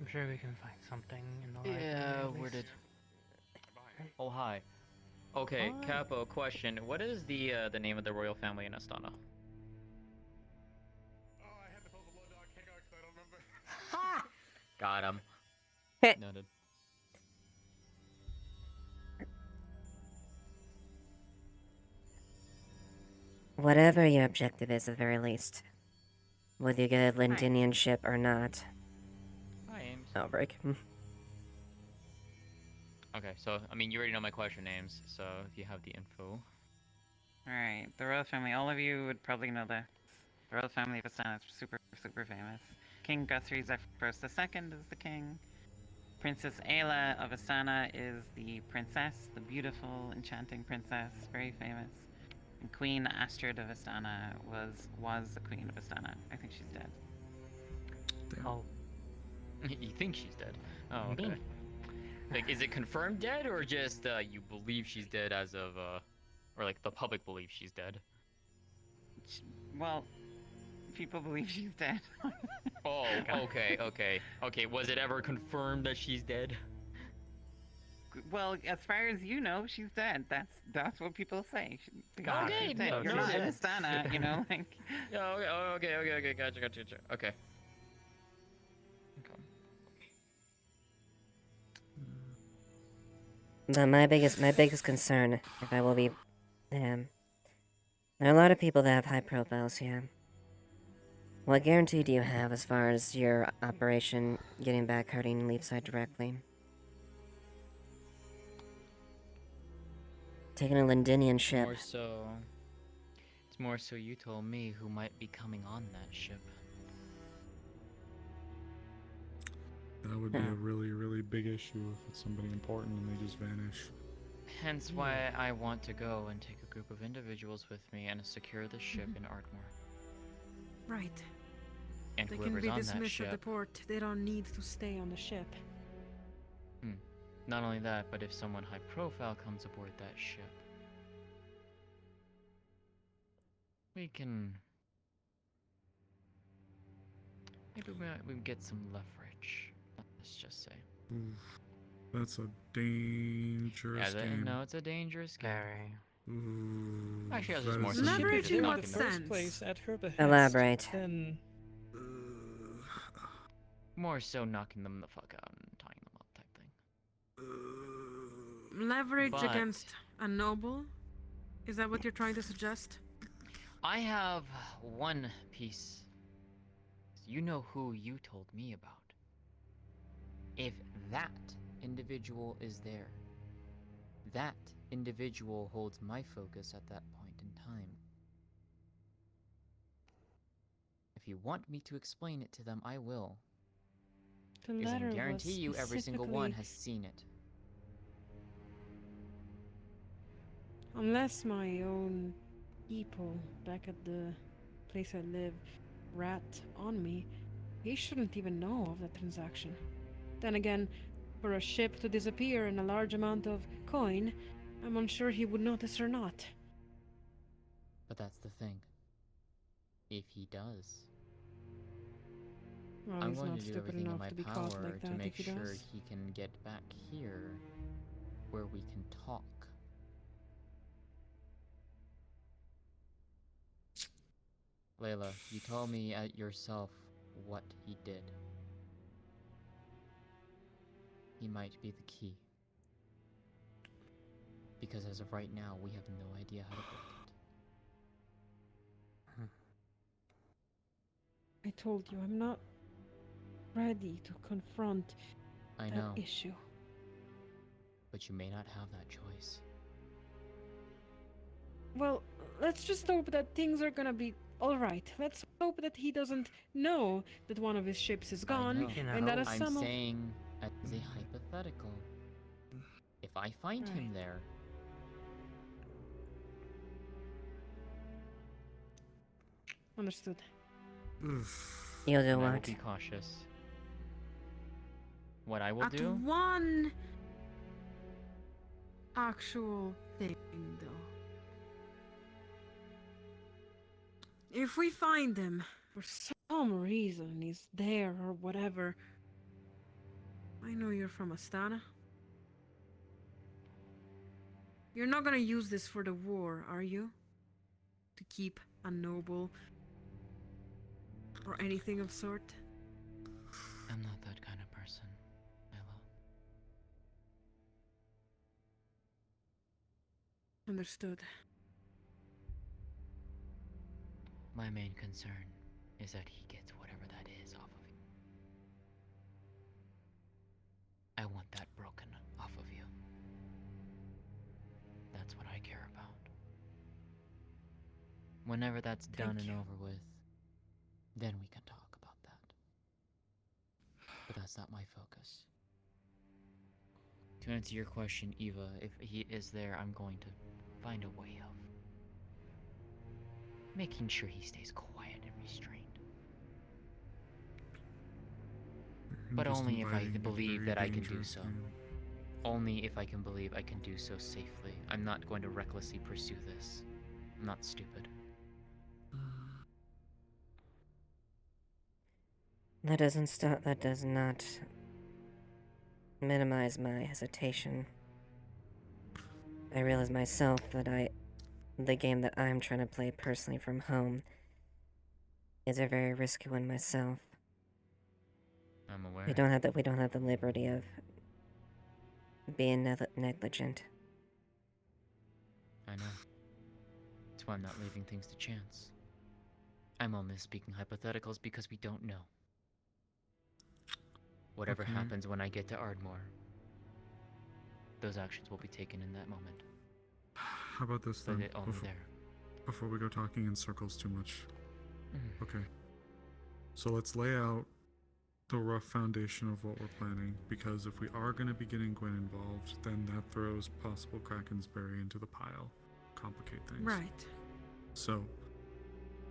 I'm sure we can find something in the library. Yeah, at where least. did... Oh, hi. Okay, Hi. Capo, question. What is the name of the royal family in Astana? Got him. Noted. whatever your objective is, at the very least, whether you get a Lindinian ship or not. Hi, Ames. Outbreak. Okay, so, I mean, you already know my question names, so if you have the info. Alright, the royal family. All of you would probably know this. The royal family of Astana is super, super famous. King Guthrie Zephyros II is the king. Princess Ayla of Astana is the princess, the beautiful, enchanting princess, very famous. And Queen Astrid of Astana was the queen of Astana. I think she's dead. Damn. Oh, You think she's dead? Oh, okay. Indeed. Like, is it confirmed dead, or just, you believe she's dead as of, or like, the public believes she's dead? Well, people believe she's dead. Oh, okay. Was it ever confirmed that she's dead? Well, as far as you know, she's dead. That's what people say. God, she's she's dead. dead. You're No, not in she's dead. Astana, you know, like. Yeah, okay, gotcha. Okay. But my biggest concern, if I will be, there are a lot of people that have high profiles here. What guarantee do you have as far as your operation getting back hurting Leapside directly? Taking a Lindinian ship. It's more so you told me who might be coming on that ship. That would be a really, really big issue if it's somebody important and they just vanish. Hence why I want to go and take a group of individuals with me and secure the ship in Ardmore. Right. And They can whoever's be on that dismissed at the ship. port. They don't need to stay on the ship. Not only that, but if someone high profile comes aboard that ship, we can... Maybe we get some leverage, let's just say. Oof. That's a dangerous game. No, it's a dangerous game. Ooh, Actually, I was that just more is so Leverage stupid in to what knock him sense? First place at her behest, Elaborate. Then More so knocking them the fuck out and tying them up type thing. Leverage But- against a noble? Is that what you're trying to suggest? I have one piece. You know who you told me about. If that individual is there, that individual holds my focus at that point in time. If you want me to explain it to them, I will. The Because I letter can guarantee was you every single one specifically- has seen it. Unless my own people back at the place I live rat on me, he shouldn't even know of that transaction. Then again, for a ship to disappear and a large amount of coin, I'm unsure he would notice or not. But that's the thing. If he does, Well, I'm he's going not to do stupid everything in enough my to be caught power like to that make if he sure does. he can get back here where we can talk. Layla, you told me yourself what he did. He might be the key. Because as of right now, we have no idea how to break it. I told you, I'm not ready to confront I that know, issue. but you may not have that choice. Well, let's just hope that things are gonna be alright. Let's hope that he doesn't know that one of his ships is I gone, know. and that I'm some of... saying as a hypothetical. If I find him Right. there, Understood. You'll do then I will what? be cautious. What I will At do? one actual thing, though. If we find him, for some reason he's there or whatever, I know you're from Astana. You're not gonna use this for the war, are you? To keep a noble or anything of sort? I'm not that kind of person, Ella. Understood. My main concern is that he gets whatever that is off of you. I want that broken off of you. That's what I care about. Whenever that's done and over with, then we can talk about that. But that's not my focus. To answer your question, Eva, if he is there, I'm going to find a way of making sure he stays quiet and restrained. But Just only if I inviting a believe very that I can do dangerous so. man. Only if I can believe I can do so safely. I'm not going to recklessly pursue this. I'm not stupid. That does not minimize my hesitation. I realize myself that the game that I'm trying to play personally from home is a very risky one myself. I'm aware. We don't have the liberty of being negligent. I know. That's why I'm not leaving things to chance. I'm only speaking hypotheticals because we don't know. Whatever Okay. happens when I get to Ardmore, those actions will be taken in that moment. How about this But then? only there. Before we go talking in circles too much. Mhm. Okay. So let's lay out the rough foundation of what we're planning, because if we are going to be getting Gwen involved, then that throws possible Krakensberry into the pile. Complicate things. Right. So,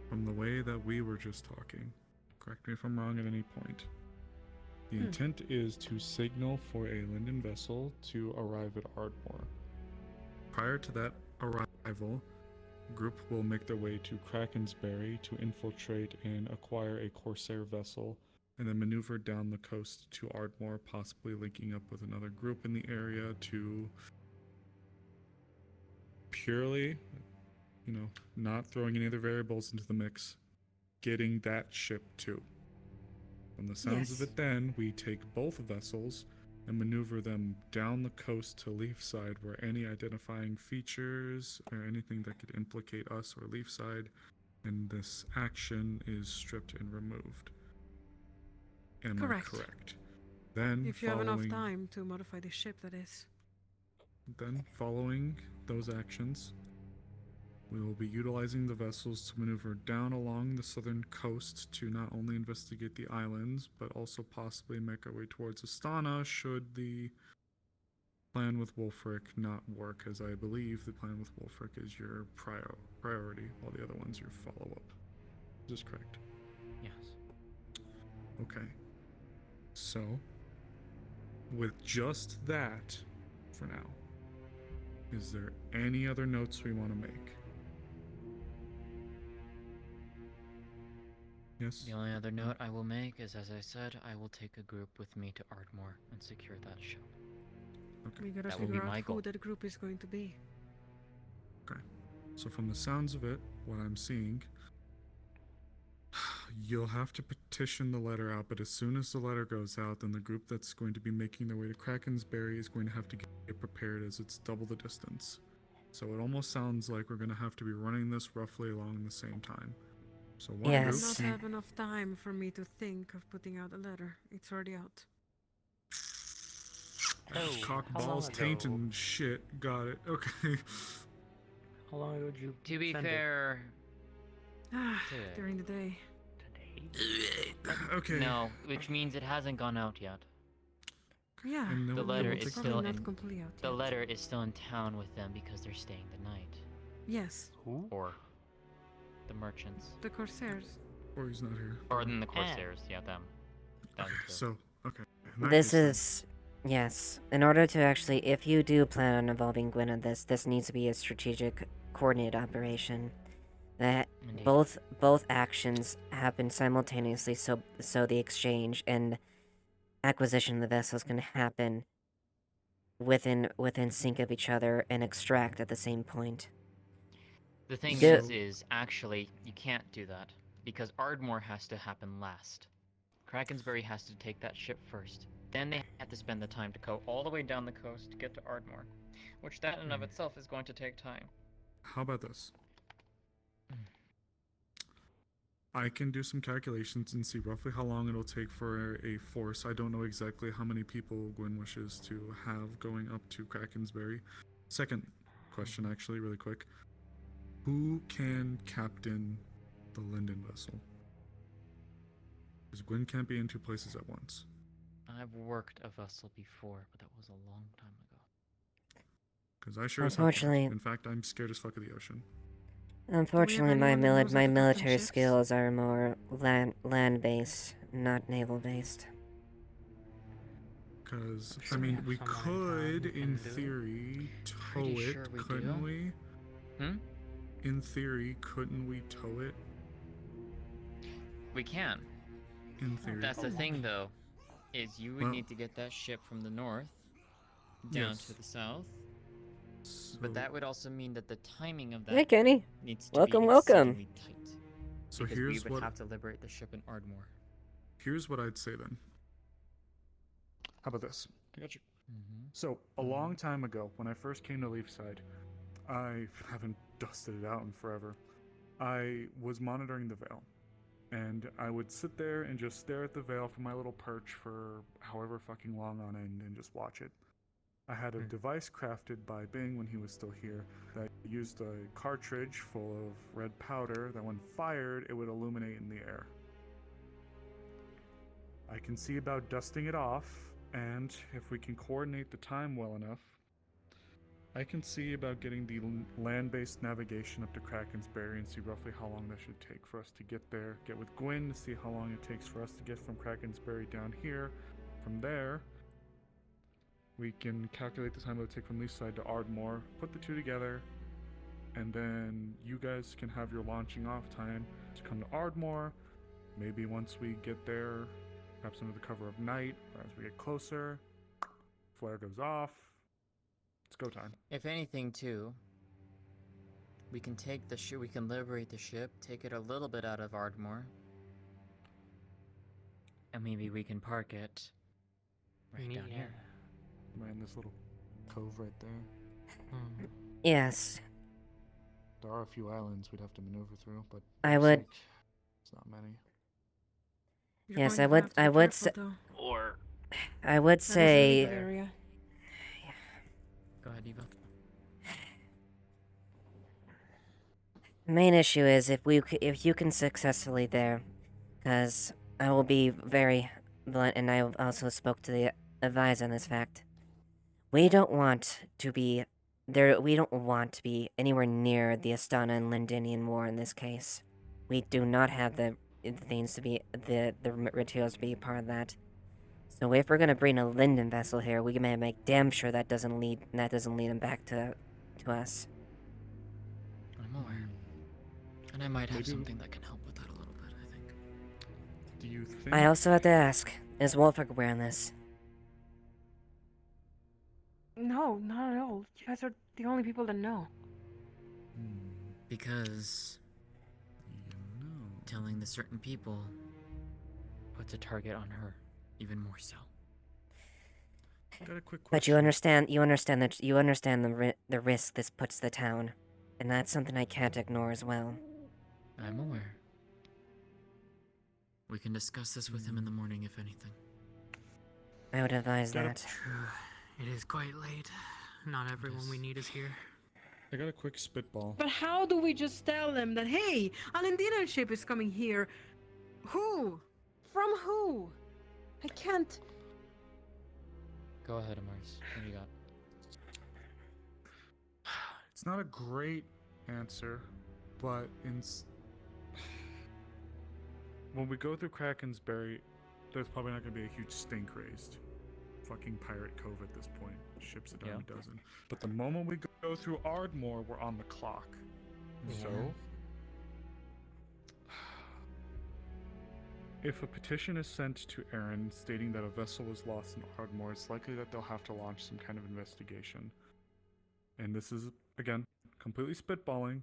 from the way that we were just talking, correct me if I'm wrong at any point, the intent is to signal for a Linden vessel to arrive at Ardmore. Prior to that arrival, the group will make their way to Krakensberry to infiltrate and acquire a Corsair vessel, and then maneuver down the coast to Ardmore, possibly linking up with another group in the area to purely, not throwing any other variables into the mix, getting that ship too. From the sounds of Yes. it then, we take both vessels and maneuver them down the coast to Leafside, where any identifying features or anything that could implicate us or Leafside in this action is stripped and removed. Am Correct. I correct? Then If you have enough following- time to modify the ship, that is. Then, following those actions, we will be utilizing the vessels to maneuver down along the southern coast to not only investigate the islands, but also possibly make our way towards Astana should the plan with Wolfric not work, as I believe the plan with Wolfric is your priority, while the other one's your follow-up. Is this correct? Yes. Okay. So, with just that, for now, is there any other notes we want to make? Yes. The only other note I will make is, as I said, I will take a group with me to Ardmore and secure that ship. Okay. We gotta That will figure be out my who goal. that group is going to be. Okay. So from the sounds of it, what I'm seeing, you'll have to petition the letter out, but as soon as the letter goes out, then the group that's going to be making their way to Krakensberry is going to have to get prepared, as it's double the distance. So it almost sounds like we're going to have to be running this roughly along the same time. So one I group. do not have enough time for me to think of putting out a letter. It's already out. Cock how long balls, ago? taint and shit. Got it. Okay. How long ago did you To be send it? fair, During the day. Okay. no, which means it hasn't gone out yet. Yeah. And The then letter we'll is take- still not in. completely out The yet. letter is still in town with them because they're staying the night. Yes. Who? Or the merchants. The Corsairs. Or he's not here. Or then the Corsairs, yeah, them. Them too. So, okay. In that This case, then- is yes. In order to actually, if you do plan on involving Gwyn in this needs to be a strategic, coordinated operation. That Indeed. both actions happen simultaneously, so the exchange and acquisition of the vessels can happen within sync of each other and extract at the same point. The thing Do- is actually, you can't do that because Ardmore has to happen last. Krakensberry has to take that ship first. Then they have to spend the time to go all the way down the coast to get to Ardmore, which that in of itself is going to take time. How about this? I can do some calculations and see roughly how long it'll take for a force. I don't know exactly how many people Gwyn wishes to have going up to Krakensberry. Second question, actually, really quick. Who can captain the Linden vessel? Because Gwyn can't be in two places at once. I've worked a vessel before, but that was a long time ago. Because I sure as hell can't. Unfortunately- In fact, I'm scared as fuck of the ocean. Unfortunately, my anyone that knows how to captain military ships? skills are more land based, not naval based. Because, I So we mean, have we someone in town could, who in can do it? theory, tow Pretty it, sure we couldn't do. we? Hmm? In theory, couldn't we tow it? We can. In theory. That's the thing, though, is you would Well- need to get that ship from the north down Yes. to the south. So, But that would also mean that the timing of that Hey, Kenny. needs to Welcome, be welcome. exceedingly tight. So because we here's would what have to liberate the ship in Ardmore. here's what I'd say then. How about this? I got you. Mm-hmm. So a long time ago, when I first came to Leafside, I haven't dusted it out in forever. I was monitoring the Vale, and I would sit there and just stare at the Vale from my little perch for however fucking long on end and just watch it. I had a device crafted by Bing when he was still here that used a cartridge full of red powder that when fired it would illuminate in the air. I can see about dusting it off, and if we can coordinate the time well enough, I can see about getting the land-based navigation up to Krakensberry and see roughly how long that should take for us to get there. Get with Gwyn to see how long it takes for us to get from Krakensberry down here. From there, we can calculate the time it would take from Leafside to Ardmore, put the two together, and then you guys can have your launching off time to come to Ardmore. Maybe once we get there, perhaps under the cover of night, or as we get closer, flare goes off. It's go time. If anything, too, we can take the ship. We can liberate the ship, take it a little bit out of Ardmore, and maybe we can park it right down here. Man, this little cove right there. Yes, There are a few islands we'd have to maneuver through, but I looks would- like it's not many. You're yes, going I to would have to be I would careful, say though. Or I would That is a say legal area. Go ahead, Eva. the main issue is if you can successfully there, because I will be very blunt, and I also spoke to the advisor on this fact. We don't want to be there. We don't want to be anywhere near the Astana and Lindinian War in this case. We do not have the things to be the materials to be a part of that. So if we're gonna bring a Linden vessel here, we may make damn sure that doesn't lead them back to us. I'm aware. And I might have Maybe- something that can help with that a little bit, I think. Do you think? I also have to ask, is Wolfric aware of this? No, not at all. You guys are the only people that know. Because telling the certain people puts a target on her, even more so. Got a quick question. But you understand the risk this puts the town, and that's something I can't ignore as well. I'm aware. We can discuss this with him in the morning, if anything. I would advise Got a- that. True. It is quite late. Not everyone we need is here. I got a quick spitball. But how do we just tell them that, hey, an Indian ship is coming here? Who? From who? I can't. Go ahead, Amars. What do you got? It's not a great answer, but when we go through Kraken's Berry, there's probably not going to be a huge stink raised. Fucking Pirate Cove at this point. Ships a dime a dozen. But the moment we go through Ardmore, we're on the clock. So, if a petition is sent to Aaron stating that a vessel was lost in Ardmore, it's likely that they'll have to launch some kind of investigation. And this is, again, completely spitballing.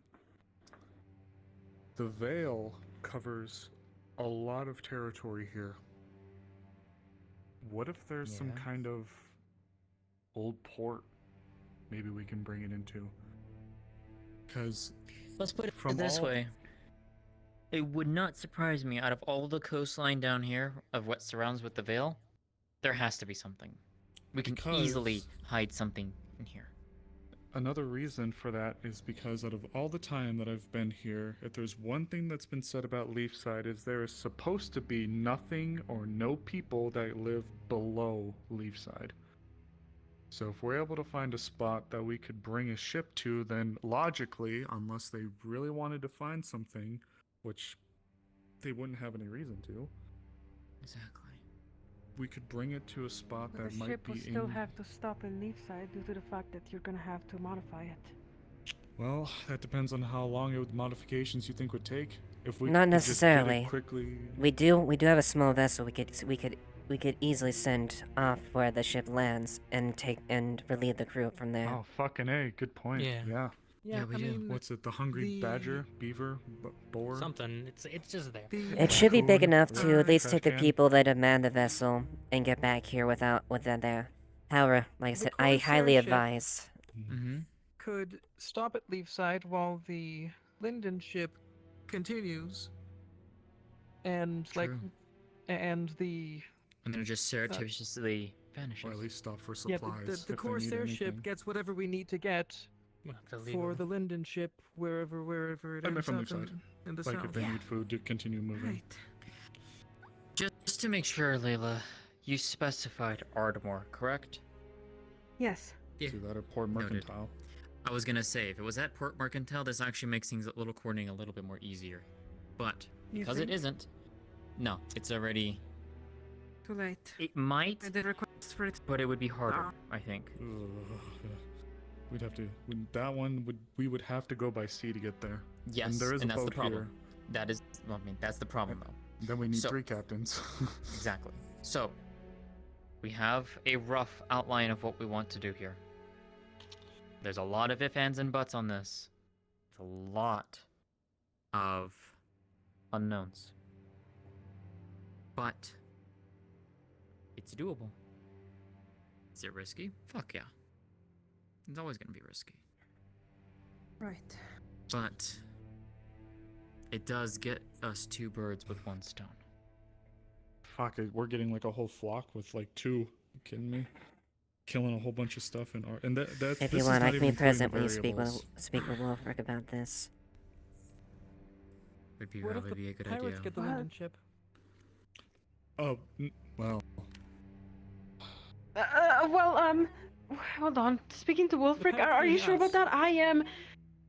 The Vale covers a lot of territory here. What if there's some kind of old port maybe we can bring it into? Because let's put it this way. It would not surprise me, out of all the coastline down here of what surrounds with the Vale, there has to be something. We can easily hide something in here. Another reason for that is because out of all the time that I've been here, if there's one thing that's been said about Leafside is there is supposed to be nothing or no people that live below Leafside. So if we're able to find a spot that we could bring a ship to, then logically, unless they really wanted to find something, which they wouldn't have any reason to. Exactly. We could bring it to a spot But that the might ship be will still have to stop in Leafside due to the fact that you're gonna have to modify it. Well, that depends on how long the modifications you think would take. If we Not could just get it necessarily. quickly. We do have a small vessel we could easily send off where the ship lands and relieve the crew from there. Oh, fucking A, good point. Yeah. Yeah. we do. What's it? The hungry badger, beaver, boar? Something. It's just there. It should be big Raccoon, enough to at least trash take the can. people that demand the vessel and get back here without there. However, like I said, I highly Corsair ship advise. could stop at Leafside while the Linden ship continues, and True. and the And then it just surreptitiously vanishes. Or at least stop for yeah supplies. the if they need Corsair ship anything. gets whatever we need to get for the Linden ship wherever it I meant ends from up Leafside. in the Like south. if they need food to continue moving. Right. Just to make sure, Layla, you specified Ardmore, correct? Yes. Yeah. So that or Port Mercantile. I was gonna say, if it was at Port Mercantile, this actually makes things coordinating a little bit more easier. But You because it think? isn't, no, it's already. Too late. It might, I did request for it. but it would be harder, I think. We'd have to. We would have to go by sea to get there. Yes, and there is and a that's the boat problem. here. That is, well, I mean, that's the problem, though. Then we need So- 3 captains. Exactly. So, we have a rough outline of what we want to do here. There's a lot of ifs, ands, and buts on this. It's a lot of unknowns. But it's doable. Is it risky? Fuck yeah. It's always going to be risky. Right. But it does get us 2 birds with 1 stone. Fuck it, we're getting like a whole flock with like 2. You kidding me? Killing a whole bunch of stuff and that's. If this you is want, not I can even be present when including you variables. speak with Wolfric about this. Would What if probably the be a good pirates idea. get the Linden ship? Oh, well. Hold on. Speaking to Wolfric, path are you leads sure about us. that? I am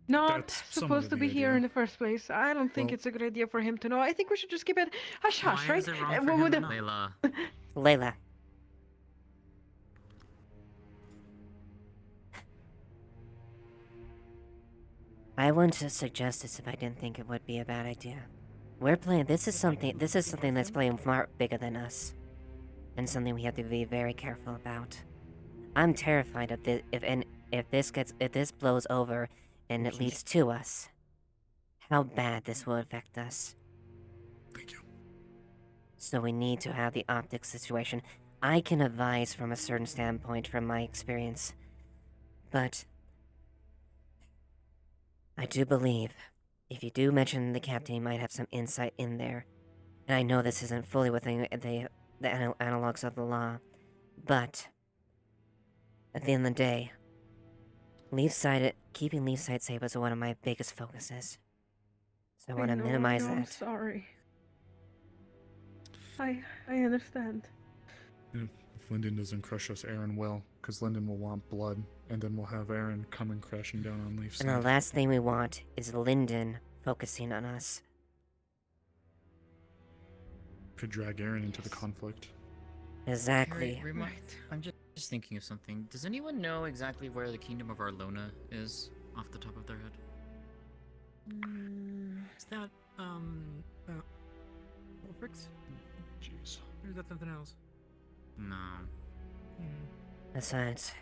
not That's somewhat supposed of to the be here idea. in the first place. I don't think Well- it's a good idea for him to know. I think we should just keep it hush hush, Why right? is it wrong Uh, for what him would to the- know? Layla. Layla. I wouldn't suggest this if I didn't think it would be a bad idea. We're playing. This is something that's playing far bigger than us, and something we have to be very careful about. I'm terrified of this. If this blows over, and it leads to us, how bad this will affect us. Thank you. So we need to have the optics situation. I can advise from a certain standpoint from my experience, but I do believe if you do mention the captain, he might have some insight in there. And I know this isn't fully within the analogs of the law, but at the end of the day, keeping Leafside safe is one of my biggest focuses. So I want to minimize I'm that. sorry. I understand. And if Lyndon doesn't crush us, Aaron will, because Lyndon will want blood, and then we'll have Aaron coming crashing down on Leafside. And the last thing we want is Lyndon focusing on us. Could drag Aaron into the conflict. Exactly. I'm just thinking of something. Does anyone know exactly where the Kingdom of Arlona is off the top of their head? Is that Wolfrix? Jeez. Or is that something else? No. Besides,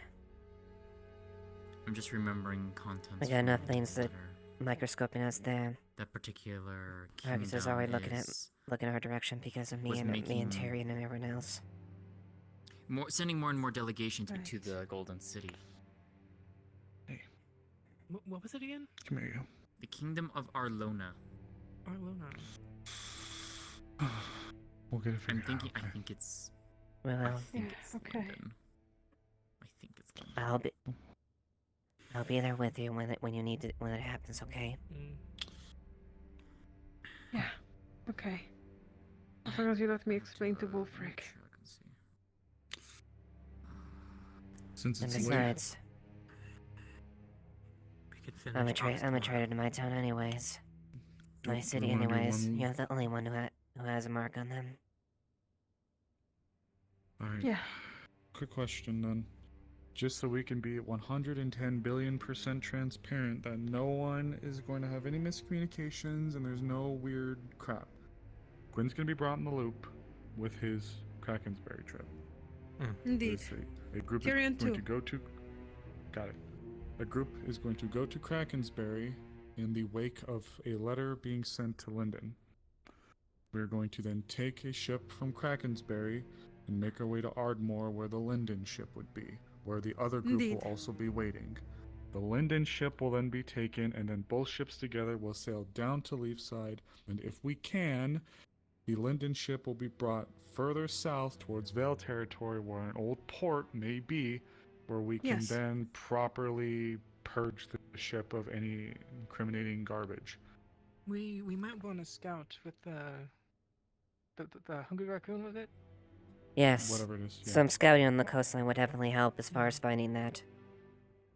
I'm just remembering contents. I got enough from things the that letter. microscoping us there. That particular Marcus is kingdom already looking is- our direction because of was me and making- Tyrion and everyone else. Sending more and more delegations to the Golden City. What was it again? Come here, you. The Kingdom of Arlona. Arlona. We'll get it figured I think out. it's. Well, I think it's okay. London. I think it's London. I'll be there with you when it happens. Okay. Yeah. Okay. As long as you let me explain to Wolfric. Since And it's besides, We could finish. I'm a traitor to my town anyways. Do- My do city we wanna do anyways. one- You're the only one who has a mark on them. Alright. Yeah. Quick question then. Just so we can be 110 billion% transparent that no one is going to have any miscommunications and there's no weird crap. Gwynn's going to be brought in the loop with his Krakensberry trip. Indeed. A group Tyrion is going too. to go to... Got it. A group is going to go to Krakensberry in the wake of a letter being sent to Lyndon. We're going to then take a ship from Krakensberry and make our way to Ardmore where the Lyndon ship would be, where the other group Indeed. will also be waiting. The Lyndon ship will then be taken, and then both ships together will sail down to Leafside, and if we can, the Lyndon ship will be brought further south towards Vale territory where an old port may be, where we can Yes. then properly purge the ship of any incriminating garbage. We might want to scout with the hungry raccoon, was it? Yes. Whatever it is, yeah. Some scouting on the coastline would definitely help as far as finding that.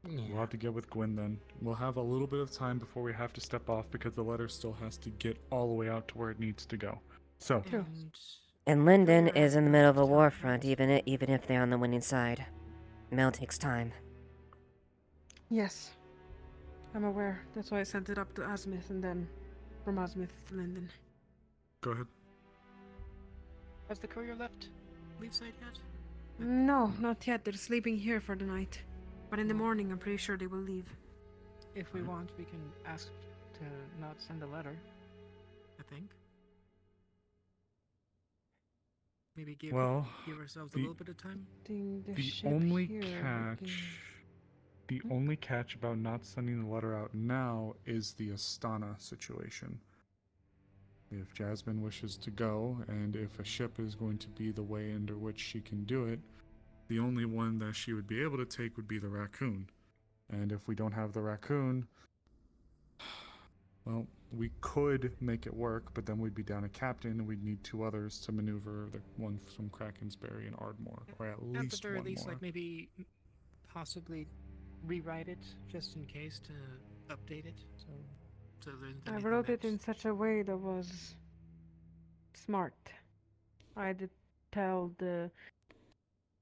We'll have to get with Gwyn then. We'll have a little bit of time before we have to step off because the letter still has to get all the way out to where it needs to go. So, And Lyndon is in the middle of a war front, even if they're on the winning side. Mail takes time. Yes. I'm aware. That's why I sent it up to Asmith and then from Asmith to Lyndon. go ahead. Has the courier left Leafside yet? No, not yet. They're sleeping here for the night. But in the morning, I'm pretty sure they will leave. If we want, we can ask to not send a letter. I think. Maybe give ourselves a little bit of time. The only catch about not sending the letter out now is the Astana situation. If Jasmine wishes to go, and if a ship is going to be the way under which she can do it, the only one that she would be able to take would be the raccoon. And if we don't have the raccoon, well, we could make it work, but then we'd be down a captain, and we'd need two others to maneuver, the one from Krakensberry and Ardmore, or at At least the very one least, more. like maybe possibly rewrite it just in case to update it. So there's I wrote it in such a way that was smart. I did tell the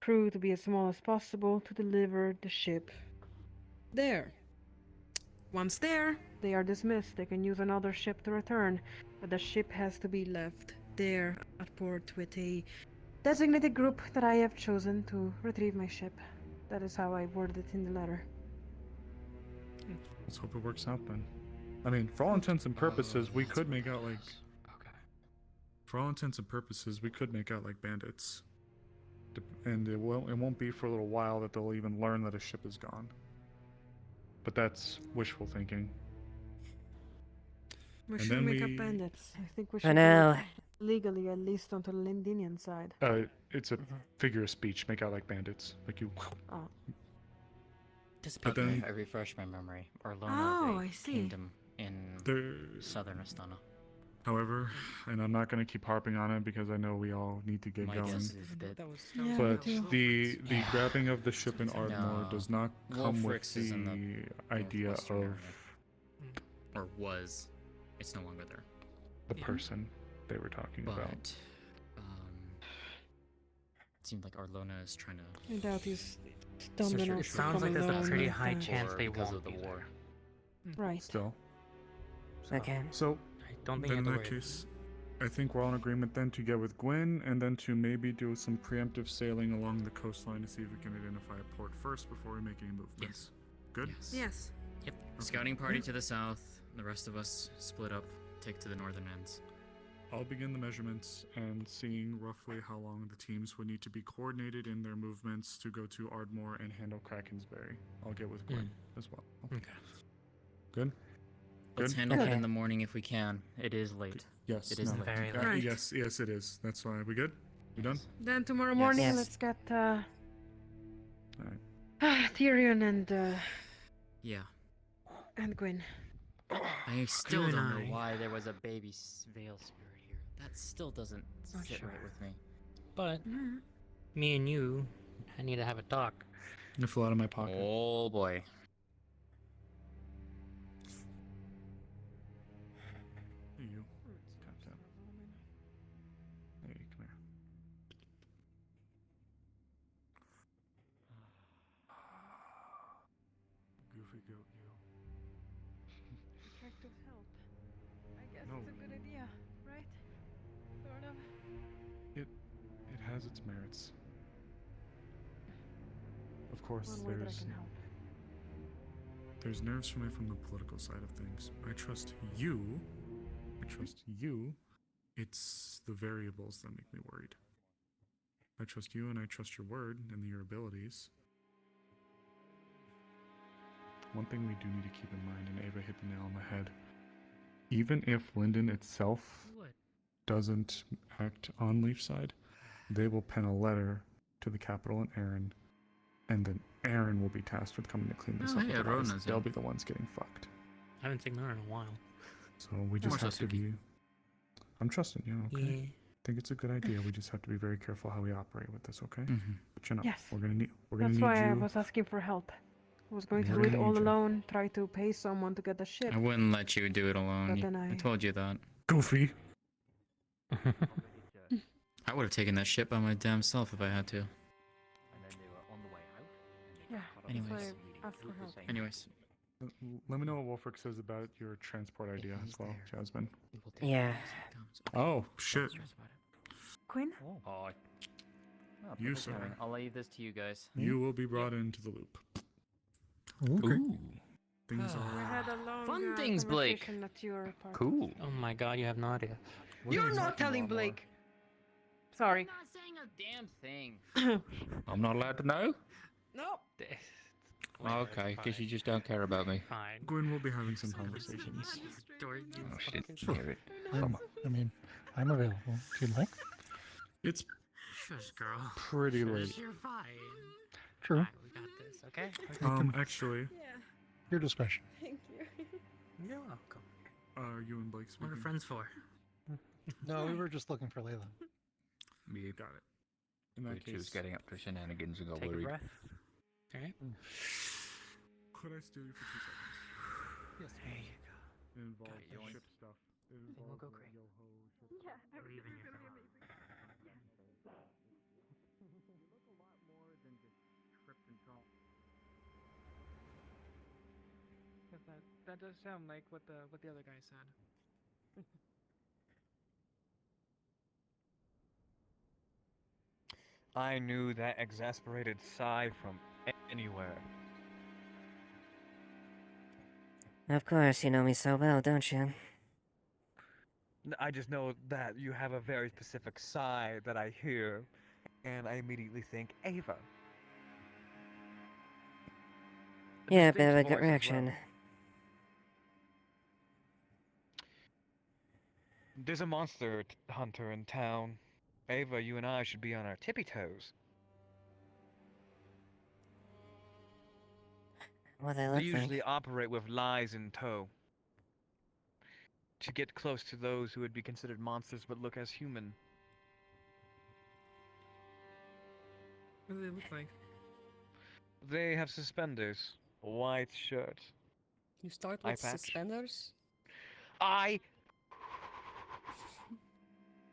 crew to be as small as possible to deliver the ship there. Once there, they are dismissed. They can use another ship to return, but the ship has to be left there at port with a designated group that I have chosen to retrieve my ship. That is how I worded it in the letter. Let's hope it works out then. I mean, for all intents and purposes, we could make out like. Okay. For all intents and purposes, we could make out like bandits. And it won't be for a little while that they'll even learn that a ship is gone. But that's wishful thinking. We And should then make up we- bandits. I think we I should do know. it legally, at least onto the Lindinian side. It's a figure of speech. Make out like bandits. Like you. Oh. But then I refresh my memory. Orlona Oh, is a I see. kingdom in There- southern Astana. However, and I'm not going to keep harping on it because I know we all need to get My going. guess is that Yeah, But me too. the grabbing of the ship in Ardmore No. does not come with Wolfrix is in the the idea northwestern of area. Or was. It's no longer there. the person they were talking But about. it seemed like Orlona is trying to. I doubt he's stumbling It sounds like there's a pretty high chance they because won't of the be war. Right. Still. Okay. So, I don't think then in you have that to worry. case, I think we're all in agreement then to get with Gwyn and then to maybe do some preemptive sailing along the coastline to see if we can identify a port first before we make any movements. Good? Yes. Yep. Scouting party to the south. The rest of us split up. Take to the northern ends. I'll begin the measurements and seeing roughly how long the teams would need to be coordinated in their movements to go to Ardmore and handle Krakensberry. I'll get with Gwyn as well. Okay. Good? Let's Good? handle it in the morning if we can. It is late. Yes. It is no. late. Very Uh, Right. Yes, yes it is. That's why. We good? We done? Then tomorrow morning, Yes. let's get Alright. Tyrion Yeah. and Gwyn. I still and don't know I- why there was a baby Veil spirit here. That still doesn't Not sit sure. right with me. But Mm. me and you, I need to have a talk. It flew out of my pocket. Oh boy. Hey, you. Tap, tap. Hey, come here. Goofy goat, you. Protective help. I guess No. it's a good idea, right? Sort of. It has its merits. Of course, One way that I there's can help. there's nerves for me from the political side of things. I trust you. I trust you. It's the variables that make me worried. I trust you and I trust your word and your abilities. One thing we do need to keep in mind, and Ava hit the nail on the head. Even if Linden itself doesn't act on Leafside, they will pen a letter to the capital in Aaron, and then Aaron will be tasked with coming to clean this Oh, up. hey, otherwise Arona's they'll in. be the ones getting fucked. I haven't seen her in a while. So we just More have to Sasuke. be. I'm trusting you, okay? Yeah. I think it's a good idea. We just have to be very careful how we operate with this, okay? Mm-hmm. But you know, Yes. we're gonna need That's you. why I was asking for help. I was going to We're do it gonna all need you. alone, try to pay someone to get the ship. I wouldn't let you do it alone. But You- then I I- told you that. Goofy. I would have taken that ship by my damn self if I had to. And then they were on the way out. And they Yeah, got caught up Anyways. in that's this why meeting I asked for with the help. same- Anyways. Let me know what Wolfric says about your transport idea as well, Jasmine. We will take Yeah. it as it comes. Oh shit! Don't stress about it. Quinn? Oh, You, perfect sir. timing. I'll leave this to you guys. You will be brought into the loop. Okay. Things We are. had a long Fun things, Blake. conversation at your party. Cool. Oh my god, you have no idea. What are You're we not talking telling about, Blake. Sorry. I'm not saying a damn thing. I'm not allowed to know? No. Okay, guess you just don't care about me. Fine. Gwen will be having some conversations. Oh shit, Sure. hear it. I mean, I'm available if you'd like. It's Shush, girl. pretty Shush, late. you're fine. True. Alright, we got this, okay? Actually, Yeah. Your discretion. Thank you. You're welcome. you and Blake What are speaking. friends for? No, we were just looking for Layla. Me, Got it. In that she was case, getting up to shenanigans and got Take a worried. breath. Alright. could I steal you for 2 seconds? Yes. There you go. It involves Got you. ship stuff. It will involves go the great. Yo-ho ship Yeah, stuff. everything's Believe in gonna be yourself. amazing. That does sound like what the other guy said. I knew that exasperated sigh from anywhere. Of course, you know me so well, don't you? I just know that you have a very specific sigh that I hear, and I immediately think Ava. Yeah, a bit of a Distinct gut voice as reaction. well. There's a monster hunter in town. Ava, you and I should be on our tippy toes. What they They look usually like. operate with lies in tow. To get close to those who would be considered monsters but look as human. What do they look like? They have suspenders, a white shirt. You start Eye with patch. suspenders? I.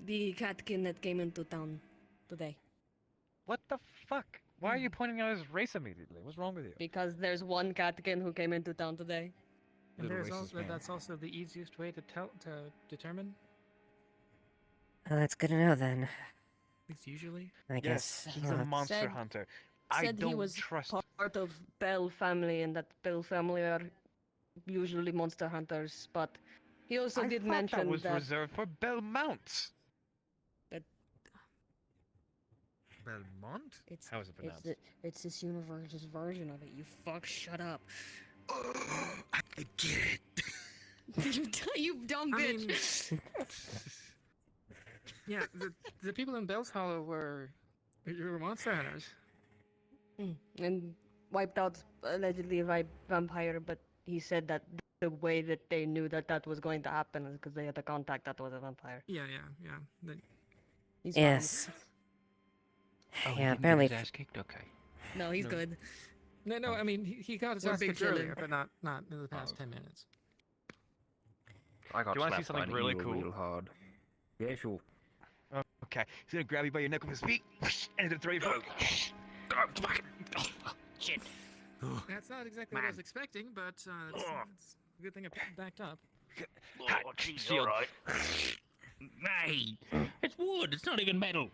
The catkin that came into town today. What the fuck? Why are you pointing out his race immediately? What's wrong with you? Because there's one catkin who came into town today. And Little there's racist also man. that's also the easiest way to determine. Oh, that's good to know then. At least usually. I Yes, guess. he's a monster hunter. I Said don't he was trust. part of Bell family, and that Bell family are usually monster hunters. But he also I did thought mention that was reserved for Belmont. That Belmont? it's How is it pronounced? it's this universe's version of it. You fuck, shut up. I get it. You dumb I bitch. mean, yeah, the people in Bell's Hollow were monster hunters. And wiped out allegedly a vampire, but he said that the way that they knew that that was going to happen is because they had a contact that was a vampire. Yeah. He's Yes. Oh, he Yeah, didn't apparently. get his ass kicked? Okay. No, he's No. good. No, I mean he got his We're ass big kicked chillin'. earlier, but not in the past 10 minutes. I got Do you wanna see slapped by something an really eel cool? real hard. Yeah, sure. Okay, he's gonna grab you by your neck with his feet, and he'll throw you. Shit. That's not exactly what I was expecting, but it's a good thing I backed up. Oh, jeez, alright. Hey, it's wood. It's not even metal.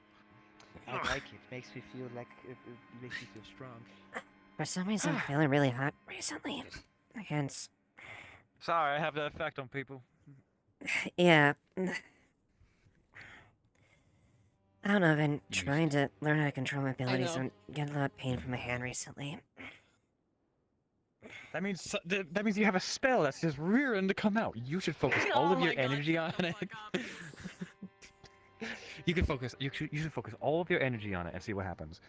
I like it. Makes me feel like it makes me feel strong. For some reason, I'm feeling really hot recently. Hence. Sorry, I have that effect on people. Yeah. I don't know, I've been trying to learn how to control my abilities. know. I'm getting a lot of pain from my hand recently. That means you have a spell that's just rearing to come out. You should focus all Oh of your my God, energy on it. You should focus all of your energy on it and see what happens.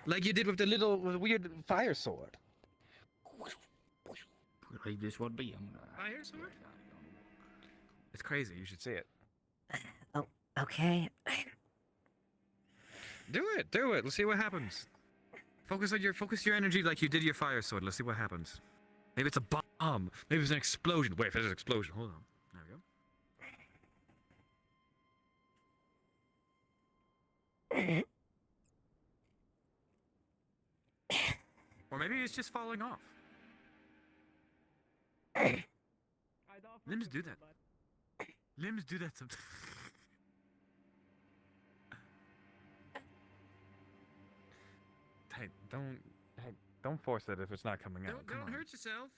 Like you did with the little weird fire sword. Leave this one be. Fire sword? It's crazy. You should see it. Oh, okay. Do it. Let's see what happens. Focus your energy like you did your fire sword. Let's see what happens. Maybe it's a bomb. Maybe it's an explosion. Wait, if it's an explosion, hold on. There we go. Or maybe it's just falling off. Limbs do that. Limbs do that sometimes. Hey, don't force it if it's not coming out. Come Don't on. hurt yourself.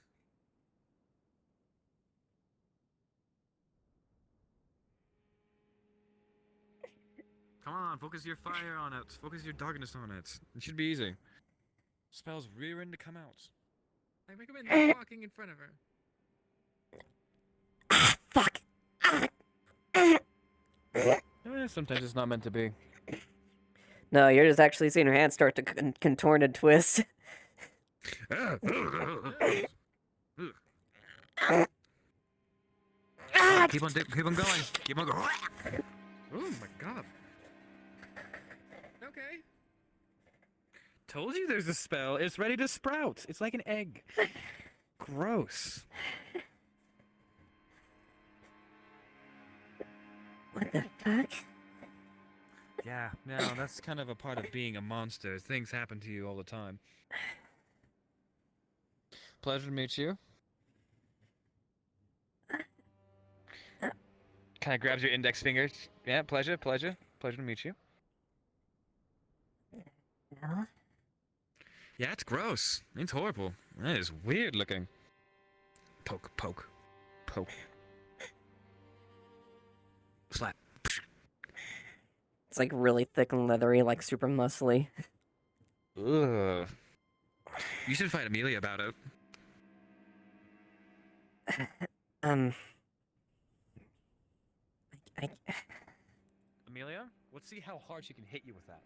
Come on, focus your fire on it. Focus your darkness on it. It should be easy. Spells rearing to come out. I recommend not walking in front of her. Fuck. Sometimes it's not meant to be. No, you're just actually seeing her hand start to contort and twist. Keep on going. Keep on going. Oh my god. Okay. Told you there's a spell. It's ready to sprout. It's like an egg. Gross. What the fuck? Yeah, no, that's kind of a part of being a monster. Things happen to you all the time. Pleasure to meet you. Kind of grabs your index fingers. Yeah, pleasure to meet you. No? Yeah, it's gross. It's horrible. That is weird looking. Poke. Slap. It's like really thick and leathery, like super muscly. Ugh. You should fight Amelia about it. Amelia, let's see how hard she can hit you with that.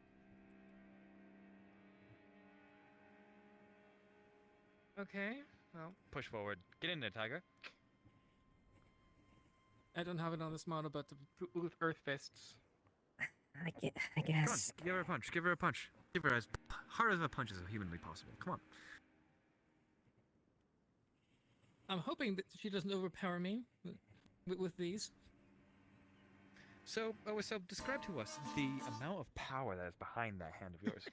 Okay, well, Push forward. Get in there, Tiger. I don't have it on this model, but the Earth Fists. I Come on, guess. give her a punch. Give her a punch. Give her as hard of a punch as humanly possible. Come on. I'm hoping that she doesn't overpower me with these. So describe to us the amount of power that is behind that hand of yours.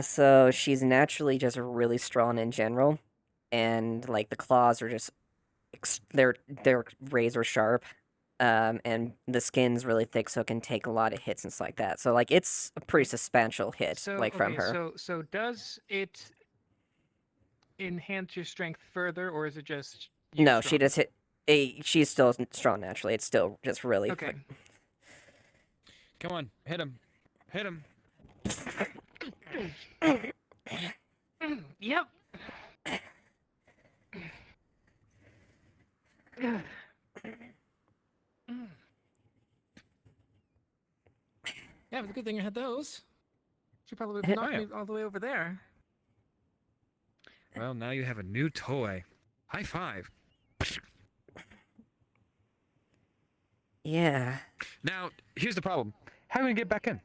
So she's naturally just really strong in general, and like the claws are just they're razor sharp, and the skin's really thick, so it can take a lot of hits and stuff like that. So like it's a pretty substantial hit, from her. So does it enhance your strength further, or is it just you No, strong? she just hit. She's still strong naturally. It's still just really. Okay. Come on, hit him. Hit him. Yep. Yeah, but the good thing I had those. She probably would have knocked me all the way over there. Well, now you have a new toy. High five. Yeah. Now, here's the problem. How are we gonna get back in?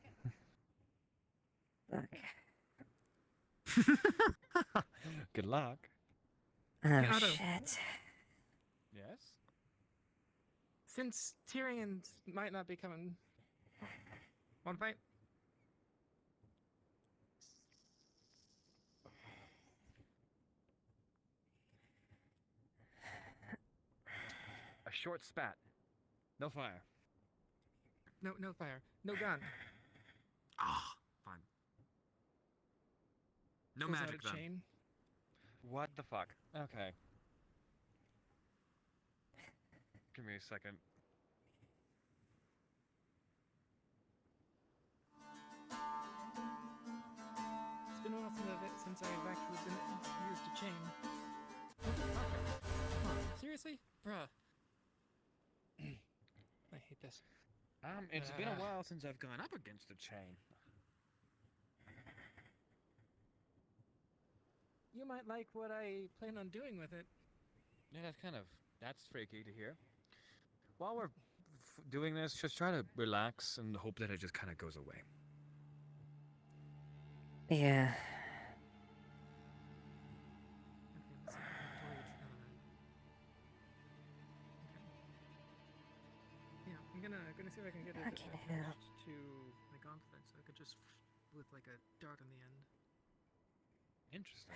Good luck. Oh, Otto. shit. Yes? Since Tyrion might not be coming, one fight. A short spat. No fire. No fire. No gun. Ah, fine. No Pulls out magic a then. chain. What the fuck? Okay. Give me a second. It's been a while since I've actually used a chain. Motherfucker. Come on, seriously? Bruh. I hate this. It's been a while since I've gone up against a chain. You might like what I plan on doing with it. Yeah, that's freaky to hear. While we're doing this, just try to relax and hope that it just kind of goes away. Yeah. Yeah, I'm gonna see if I can get it attached to my gauntlet, so I could just with like a dart on the end. Interesting.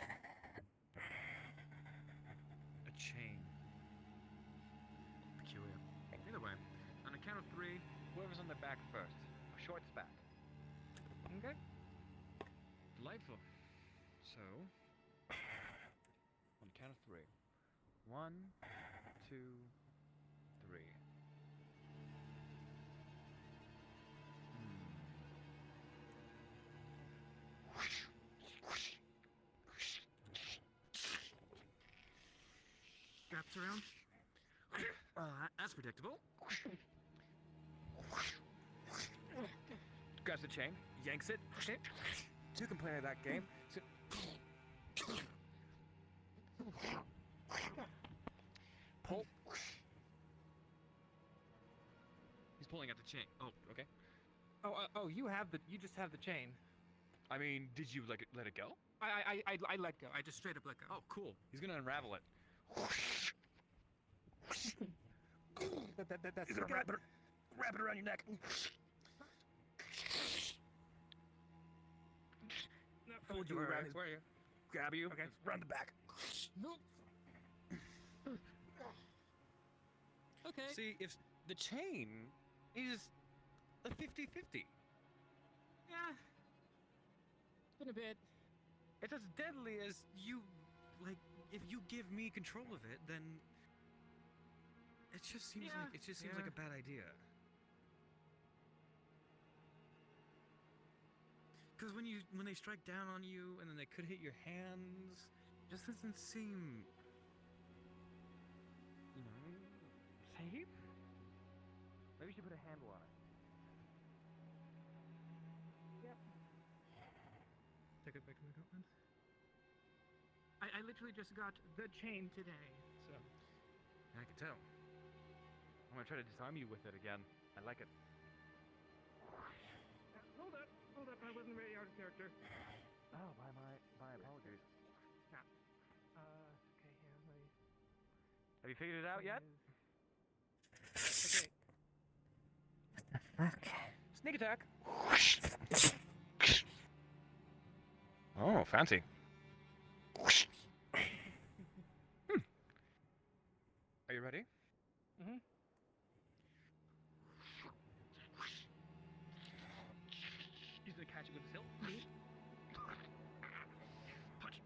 A chain. Peculiar. Either way, on the count of 3, whoever's on the back first. A short spat. Okay. Delightful. So, on the count of 3. 1, 2, 3. Wraps around. As predictable. Grabs the chain, yanks it. Two can play that game. So pull. He's pulling at the chain. Oh, okay. You just have the chain. I mean, did you let it go? I let go. I just straight up let go. Oh, cool. He's gonna unravel it. That's He's gonna wrap it around your neck. Fold you around his grab you. Okay. Just run the back. No. Okay. See, if the chain is a 50-50. Yeah. It's been a bit. It's as deadly as you, like, if you give me control of it, then it just seems like a bad idea. Because when they strike down on you and then they could hit your hands, it just doesn't seem, safe. Maybe you should put a handle on it. Yep. Take it back to my gauntlets. I literally just got the chain today, so. I can tell. I'm gonna try to disarm you with it again. I like it. Hold up, I wasn't very out of character. Oh, my apologies. Yeah. Okay, here, let me... Have you figured it out yet? Okay. Fuck. Sneak attack. Oh, fancy. Are you ready? Mm-hmm. He's gonna catch it with his hilt. Punch.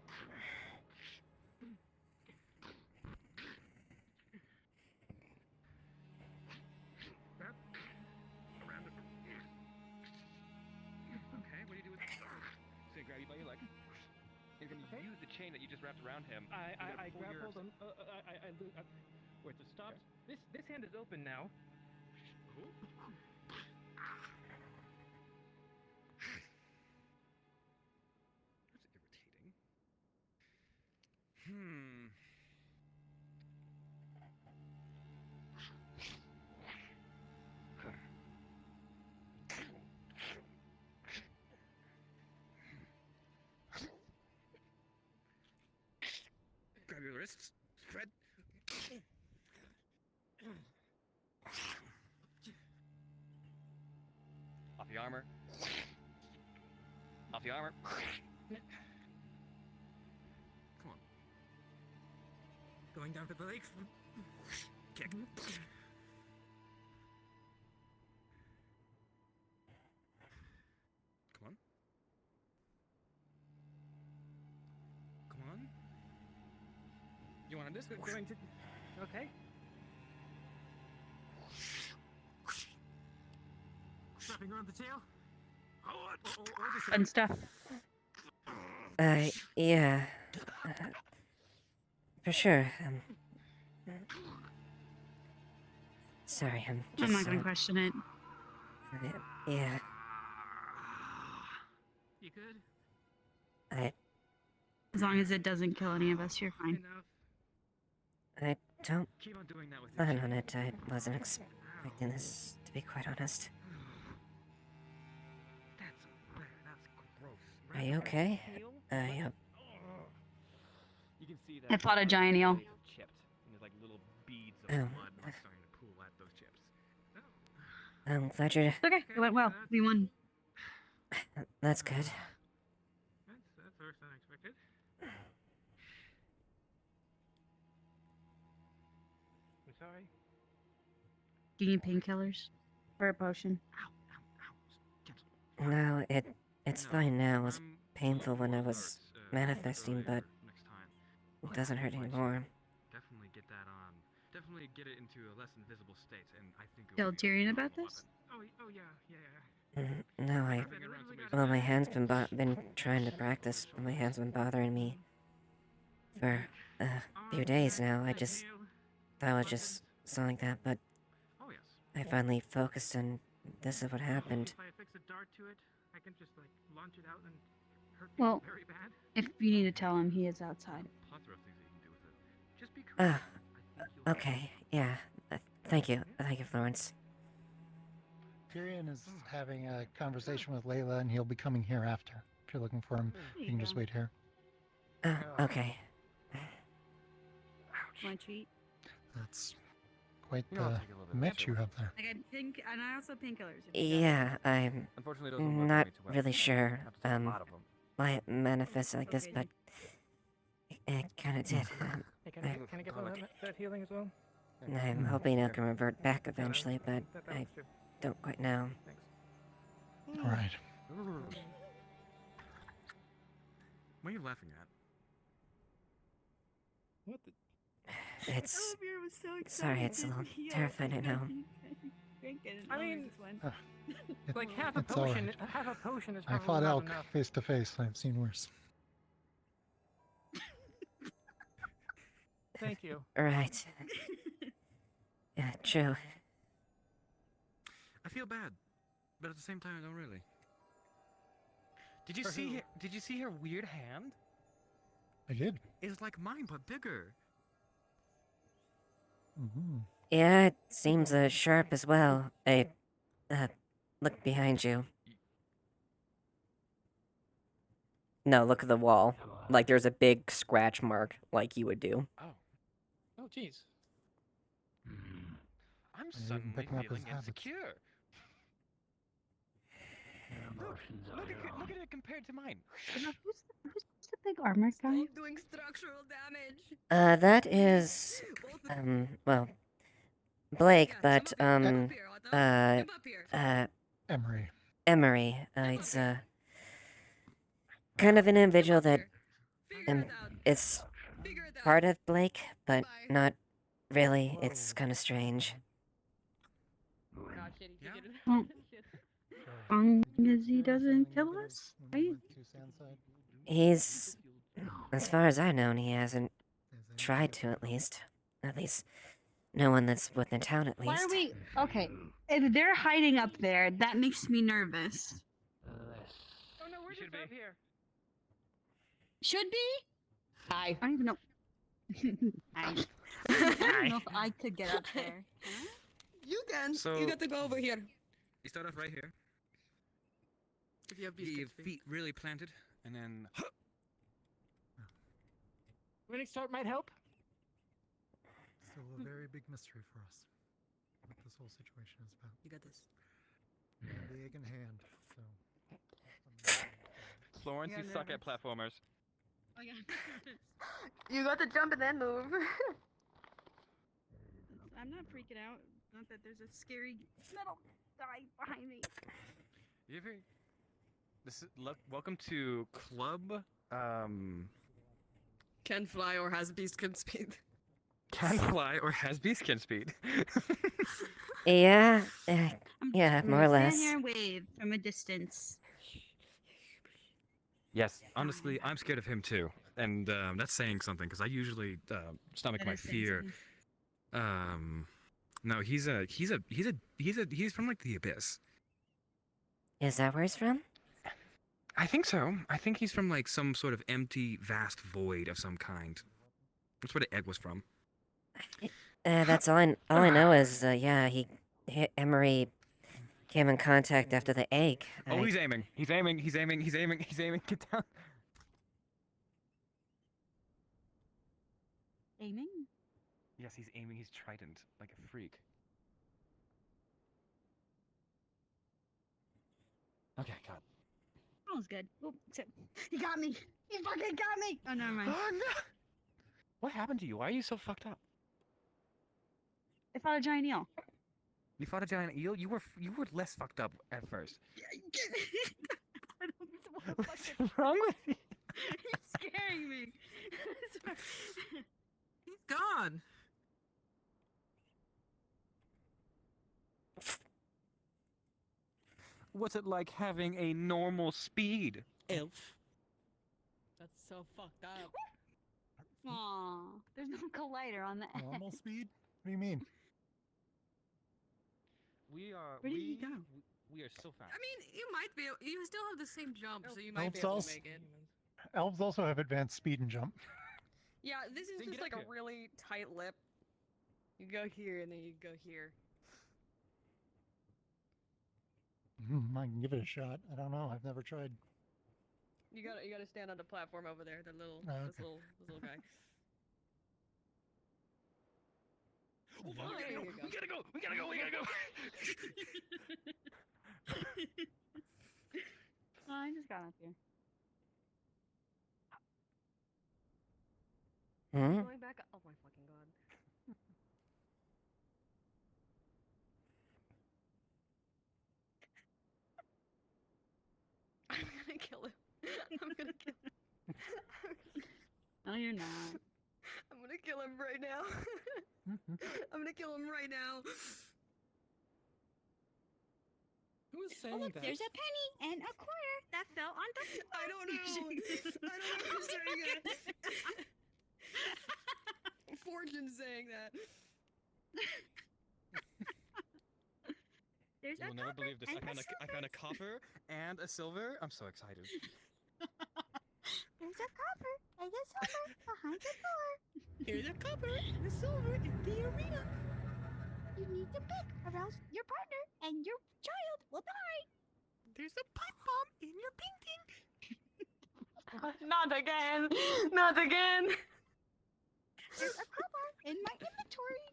Grab. Around it. Okay, what do you do with it? He's gonna grab you by your leg. He's gonna use the chain that you just wrapped around him. I grab hold on. Wait, it stops. Okay. This hand is open now. That's irritating. Hmm. Grab your wrists. Spread. Off the armor. Off the armor. Come on. Going down for the legs. Kick. Come on. Come on. You wanted this? We're going to... Okay. Wrapping around the tail. Fun stuff. Yeah. For sure. Sorry, I'm just... I'm not gonna question it. Yeah. You good? As long as it doesn't kill any of us, you're fine. I don't Keep on doing that with your plan on it. I wasn't expecting this, to be quite honest. That's gross. Are you okay? You can see that I fought a giant eel. chipped, and there's like little beads of Oh. blood like starting to pool at those chips. I'm glad you're... Okay, it went well. We won. That's good. That's worse than expected. I'm sorry. Do you need painkillers? Or a potion? No, it's fine now. It was painful when I was manifesting, but it doesn't hurt anymore. Definitely get that on. Definitely get it into a less invisible state, and I think it Tell will be a Tyrion normal about this? weapon. Oh yeah. No, well, my hand's been trying to practice, but my hand's been bothering me for a few days now. I just thought it was just something like that, but I finally focused and this is what happened. If I affix a dart to it, I can just like launch it out and hurt Well, people very bad. if you need to tell him, he is outside. Plethora of things that you can do with it. Just be Okay, yeah. Thank you, Florence. Tyrion is having a conversation with Layla, and he'll be coming here after. If you're looking for him, you can just wait here. Okay. Want a treat? That's quite You know, I'll the take a little bit of mitch you have there. I got pink, and I also painkillers. if you got Yeah, I'm Unfortunately, it doesn't work not for me too well. really sure Have to take a lot of them. why it manifests like this, but It kind of did. Hey, can I get some of that healing as well? I'm hoping it can revert back eventually, but That I helps too. don't quite know. Thanks. All right. What are you laughing at? What the? It's. Olivia was so excited. Sorry, it's a little terrifying, I know. Drink it, and I Olivia mean, just went. like half a It's all potion. right. Half a potion is I probably fought not elk enough. face to face. I've seen worse. Thank you. Right. Yeah, true. I feel bad, but at the same time, I don't really. Did you For see? who? Did you see her weird hand? I did. It's like mine, but bigger. Mm-hmm. Yeah, it seems sharp as well. Look behind you. No, look at the wall. Like there's a big scratch mark, like you would do. Oh. Oh, jeez. I'm even suddenly picking up his feeling habits. insecure. Look at it compared to mine. Who's the big armor guy? Stop doing structural damage. That is, well, Blake, but, Emery. Emery. It's, kind of an individual that, it's part of Blake, but not really. It's kind of strange. Well, long as he doesn't kill us, right? He's, as far as I've known, he hasn't tried to, at least. At least, no one that's within town, at Why least. are we okay? If they're hiding up there, that makes me nervous. Oh no, we're just up here. Should be? Hi. I don't even know. I don't know if I could get up there. Huh? You can. So- You got to go over here. You start off right here. If you have Get your feet really planted, and then. Running start might help. Still a very big mystery for us. What this whole situation is about. You got this. Big in hand. So. Florence, Yeah, you suck at platformers. Oh yeah. You got to jump and then move. I'm not freaking out. Not that there's a scary metal guy behind me. You ever? This is welcome to Club. Can fly or has beast can speed. Can fly or has beast can speed. Yeah, yeah, I'm more or gonna less. stand here and wave from a distance. Yes, honestly, I'm scared of him too, and that's saying something because I usually stomach That my is saying fear. No, he's from like the abyss. Is that where he's from? I think so. I think he's from like some sort of empty, vast void of some kind. That's where the egg was from. That's all I know is, yeah, Emery came in contact after the egg. Oh, he's aiming. He's aiming. He's aiming. He's aiming. He's aiming. Get down. Aiming? Yes, he's aiming his trident like a freak. Okay, God. That was good. Oh, he got me. He fucking got me. Oh, never mind. Oh no! What happened to you? Why are you so fucked up? I fought a giant eel. You fought a giant eel. You were less fucked up at first. I don't know what What's wrong with you? He's scaring me. He's gone. What's it like having a normal speed? Elf. That's so fucked up. Aw, there's no collider on the edge. Normal speed? What do you mean? We are. Where did he go? We are so fast. I mean, you might be. You still have the same jump, so you might Elves be able also, to make it. elves also have advanced speed and jump. Yeah, this is Then just get like up a here. really tight lip. You go here and then you go here. I can give it a shot. I don't know. I've never tried. You gotta stand on the platform over there. The little Oh, this little guy. Oh, Oh, we there gotta you go! go. We gotta go! We gotta go! We gotta go! Oh, I just got up here. Hmm? Going back. Oh my fucking god. I'm gonna kill him. I'm gonna kill him. No, you're not. I'm gonna kill him right now. I'm gonna kill him right now. Who is saying Oh, look, that? there's a penny and a quarter that fell on the floor. I don't know. I don't know who's saying that. Fortune's saying that. There's You will never believe this. I found a copper and a silver. I'm so excited. There's a copper and a silver behind the door. Here's a copper and a silver in the arena. You need to pick, or else your partner and your child will die. There's a pipe bomb in your painting. Not again. Not again. There's a copper in my inventory.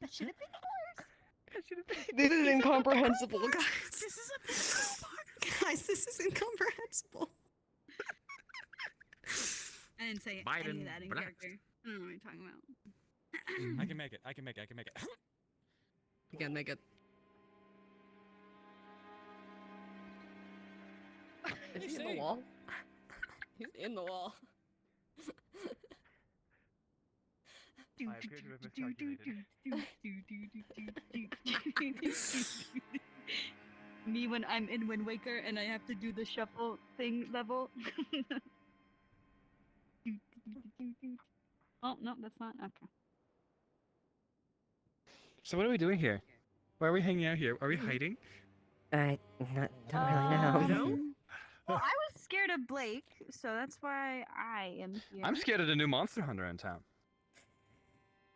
That should have been yours. That should have been. This is incomprehensible, guys. This is a big crowbar. Guys, this is incomprehensible. I didn't say any Biden of that in blast. character. I don't know what you're talking about. I can make it. I can make it. I can make it. You can't make it. Is he in the wall? He's in the wall. I appear to have miscalculated. Me when I'm in Wind Waker and I have to do the shuffle thing level. Oh, no, that's not. Okay. So what are we doing here? Why are we hanging out here? Are we hiding? I don't really know. Well, I was scared of Blake, so that's why I am here. I'm scared of the new Monster Hunter in town.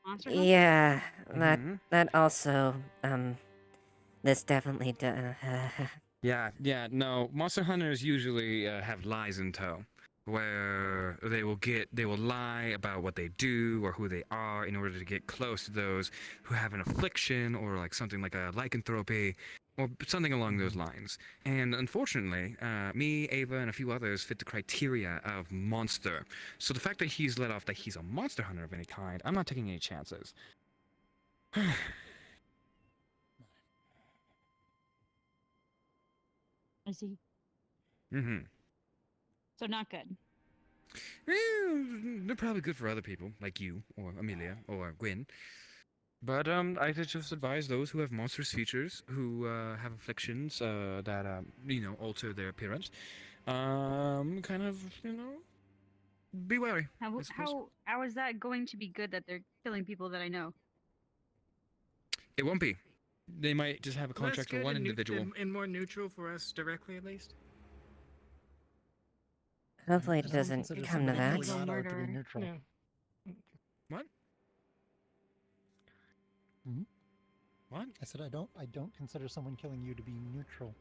Monster Hunter? Yeah, Mhm. that also, this definitely Yeah, no. Monster Hunters usually have lies in tow, where they will lie about what they do or who they are in order to get close to those who have an affliction or like something like a lycanthropy or something along those lines. And unfortunately, me, Ava, and a few others fit the criteria of monster. So the fact that he's let off that he's a monster hunter of any kind, I'm not taking any chances. I see. Mm-hmm. So not good. They're probably good for other people, like you, or Amelia, or Gwyn. But I just advise those who have monstrous features, who have afflictions that alter their appearance, kind of be wary. I suppose. How is that going to be good that they're killing people that I know? It won't be. They might just have a contract for Less good one and individual. and more neutral for us directly, at least. Hopefully I it don't doesn't consider come to somebody that. not to be neutral. Yeah. What? Hmm? What? I said I don't consider someone killing you to be neutral.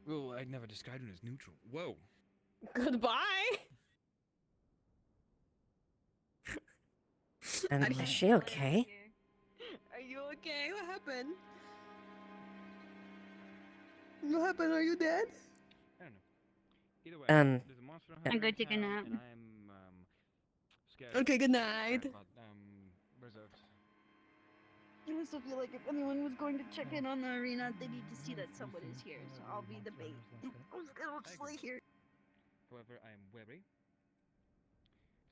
Well, I'd never described him as neutral. Whoa. Goodbye. Is she okay? Are you okay? What happened? What happened? Are you dead? I don't know. Either way, Um, there's a monster I'm hunter going in to take a town, nap. and I'm scared. Okay, good night. Reserved. I also feel like if anyone was going to check in on the arena, they need to see that someone is here, so I'll be the bait. I'll just lay here. However, I am wary.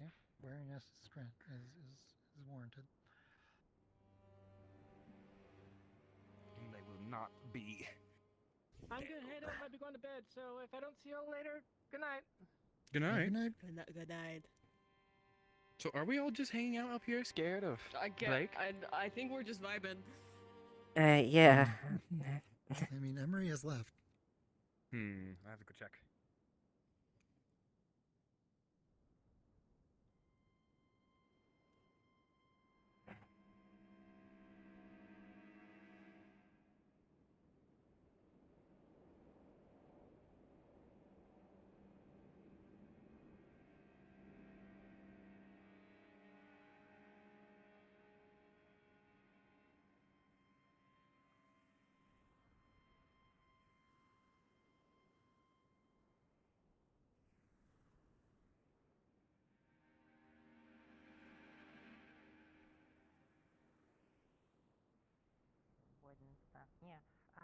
Yeah, wariness is warranted. And they will not be. I'm gonna head up. Might be going to bed. So if I don't see y'all later, good night. Good night. Good night. Good night. So are we all just hanging out up here, scared of I can't. Blake? I think we're just vibing. Yeah. I mean, Emery has left. I have to go check. Yes, I'm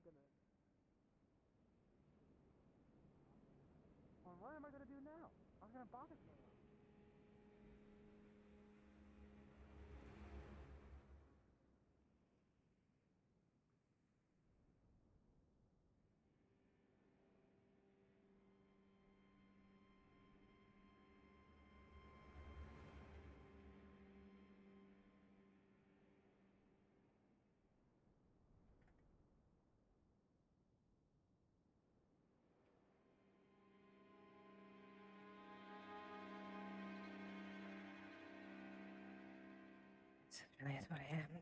gonna. Well, what am I gonna do now? I'm gonna bother him. That's really is what I am.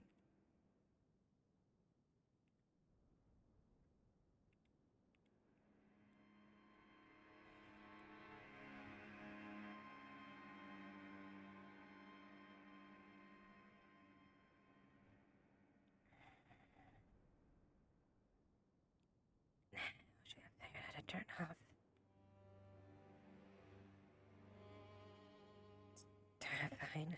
Should have figured out how to turn off. It's terrifying.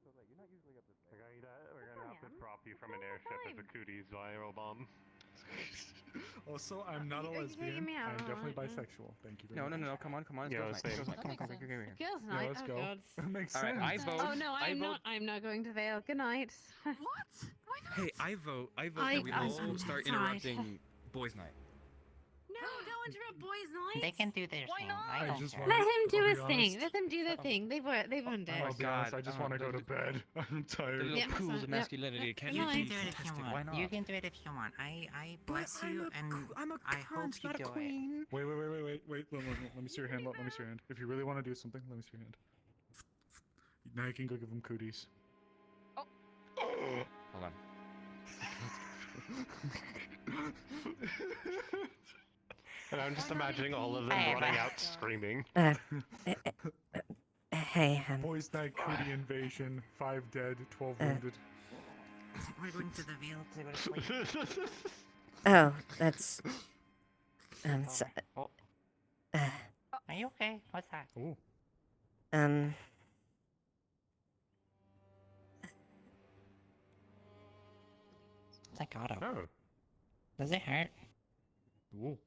We're gonna have to prop you from an airship as a cooties viral bomb. Also, I'm not a lesbian. I'm definitely bisexual. Thank you very much. No, come on, it's Yeah, girls' night. same. Girls' night. Come on, Girls' here. night. Yeah, let's Oh go. God. That makes All right, sense. I vote. Oh no, I'm not going to Vale. Good night. What? Why not? Hey, I vote I- that we I- all start it's alright. interrupting boys' night. No, don't interrupt boys' night. They can do their Why thing. not? I don't just care. Let him do I'll be his thing. honest. Let him do the thing. They've earned it. I'll be honest, I just want to go to bed. I'm The tired. little Yep, pools so- of yep. masculinity can't You be can do it if you tested. want. Why not? You can do it if you want. I bless you, and I hope you do it. Wait. Let me see your hand. Let me see your hand. If you really want to do something, let me see your hand. Now you can go give him cooties. Hold on. And I'm just imagining all of them running out screaming. Hey, Boys' night cootie invasion. 5 dead, 12 wounded. We're going to the Vale to go to sleep. oh, that's so, Are you okay? What's that? Oh. It's like Otto. Oh. Does it hurt? Ooh.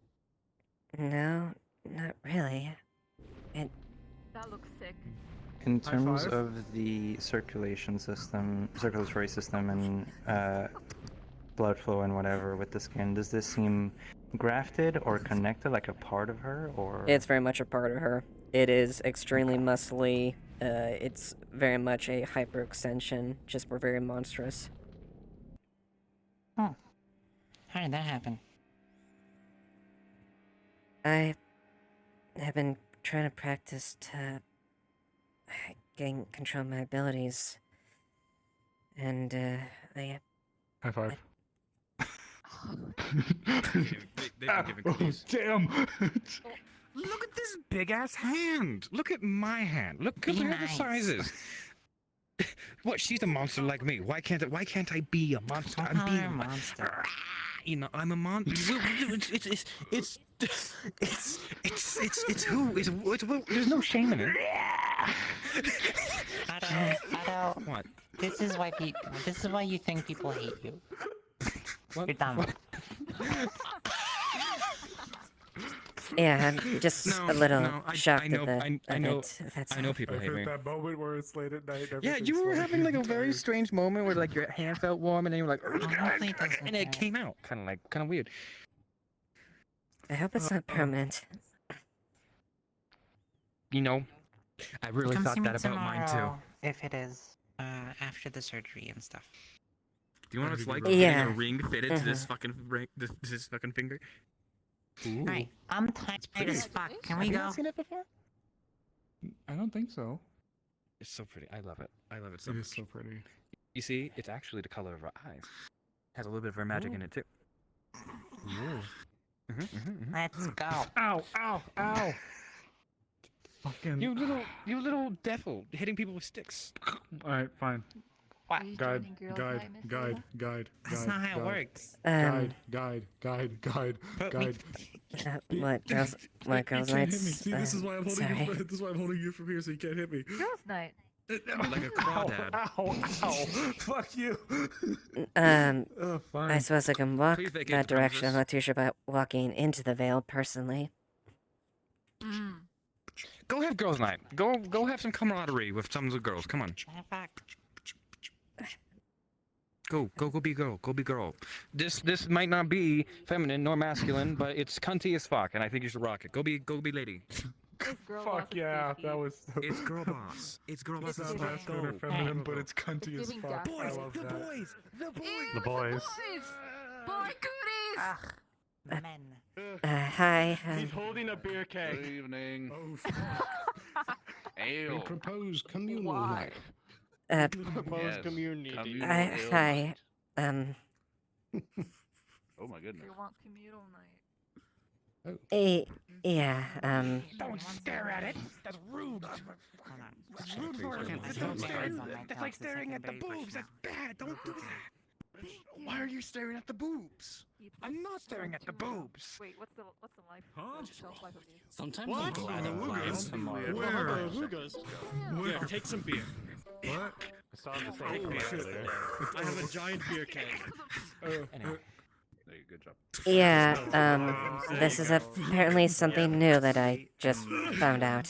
no, not really. It That looks sick. In High terms five. of the circulatory system, and blood flow and whatever with the skin, does this seem grafted or connected, like a part of her, or? It's very much a part of her. It is extremely muscly. It's very much a hyperextension. Just we're very monstrous. Oh. How did that happen? I have been trying to practice to gain control of my abilities, and I. High five. They've been giving cooties. Damn! Look at this big ass hand. Look at my hand. Look at the nice. sizes. What? She's a monster like me. Why can't I be a monster? Don't call her a monster. You know, I'm a monster. It's who? There's no shame in it. Otto, What? this is why you think people hate you. What? You're dumb. Yeah, I'm just a little shocked at the I know. That's I know people I've hate me. hit that moment where it's late at night. Yeah, everything's you were slowly having like a getting very tired. strange moment where like your hand felt warm and then you were like, Hopefully it doesn't and it hurt. came out, kind of weird. I hope it's not permanent. You know, I really Come thought see me that about mine too. tomorrow, if it is after the surgery and stuff. Do you know what it's like Yeah. getting a ring fitted to this fucking ring, this fucking finger? Ooh. Alright, I'm tired as fuck. Can we Have you go? not seen it before? I don't think so. It's so pretty. I love it. I love it so It much. is so pretty. You see, it's actually the color of our eyes. Has a little bit of our magic in it too. Let's go. Ow! Ow! Ow! Fucking. You little devil hitting people with sticks. All right, fine. What? Guide. That's not how it works. Guide. What girls? What You girls' can't nights? hit me. See, this is why I'm holding sorry. you. This is why I'm holding you from here, so you can't hit me. Girls' night. Like a crawdad. Ow! Fuck you. Oh, fine. I suppose I can walk Please vacate that the direction. I'm premises. not too sure about walking into the Vale personally. Go have girls' night. Go have some camaraderie with some of the girls. Come on. Go be girl. Go be girl. This might not be feminine nor masculine, but it's cunty as fuck, and I think you should rock it. Go be lady. Fuck yeah, that was. It's girl boss. It's girl boss. It's not masculine or feminine, but it's cunty as fuck. I love that. The boys. Boy cooties! Men. Hi. He's holding a beer keg. Good evening. Oh, We Ale. propose communal night. Proposed community. Hi. Oh my goodness. You want communal night? Yeah. Don't stare at it. That's rude. That's rude for a kid. That's like staring at the boobs. That's bad. Don't do that. Why are you staring at the boobs? I'm not staring at the boobs. Wait, what's the life? Shelf life of these? Sometimes What? people add a Where? Where? Where? Take some beer. What? I still have the same Oh, fear shit. earlier. I have a giant beer can. Anyway. Hey, good job. Yeah, There this you is go. apparently something new that I just found out.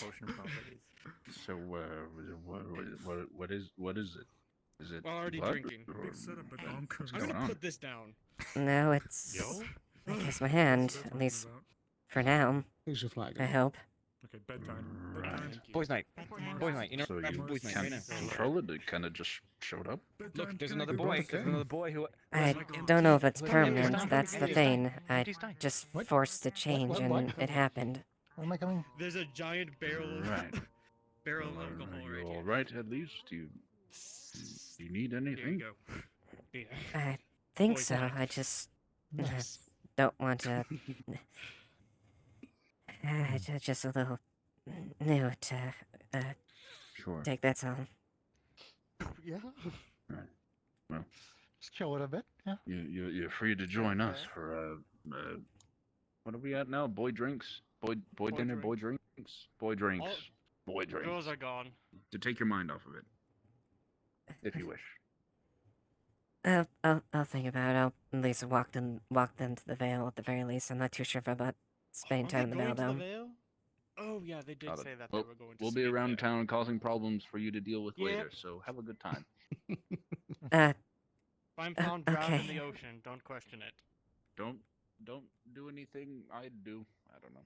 So, what is it? Is it Already blood, drinking. or Big setup, but I'm what's gonna going on? put this down. No, it's, I guess, my hand, at least for now. Who's your flag? I hope. Okay, bedtime. Right. Boys' night. Boys' night. You know, So grab you boys' night can't right now. control it? It kind of just showed up? Look, there's Can I another get boy. back? There's another boy who. I don't know if it's permanent, that's the thing. I just forced a change and it happened. Where am I coming? There's a giant barrel of Right. barrel of Well, alcohol are right you here. all right, at least? Do you need Here anything? you go. Beer. I think Boys' so. night. I just Nice. don't want to. Just a little new to Sure. take that on. Yeah. Right. Well, Just chill it a bit. Yeah. you're free to join us for what are we at now? Boy drinks, boy dinner, boy drinks, boy drinks, boy drinks. Girls are gone. To take your mind off of it, if you wish. I'll think about it. I'll at least walk them to the Vale at the very least. I'm not too sure about spending time in the Vale though. Oh yeah, they did Got it. say that Well, they were going to. we'll be speak around there. town causing problems for you to deal with Yep. later. So have a good time. If I'm found drowned in okay. the ocean, don't question it. Don't do anything I'd do. I don't know.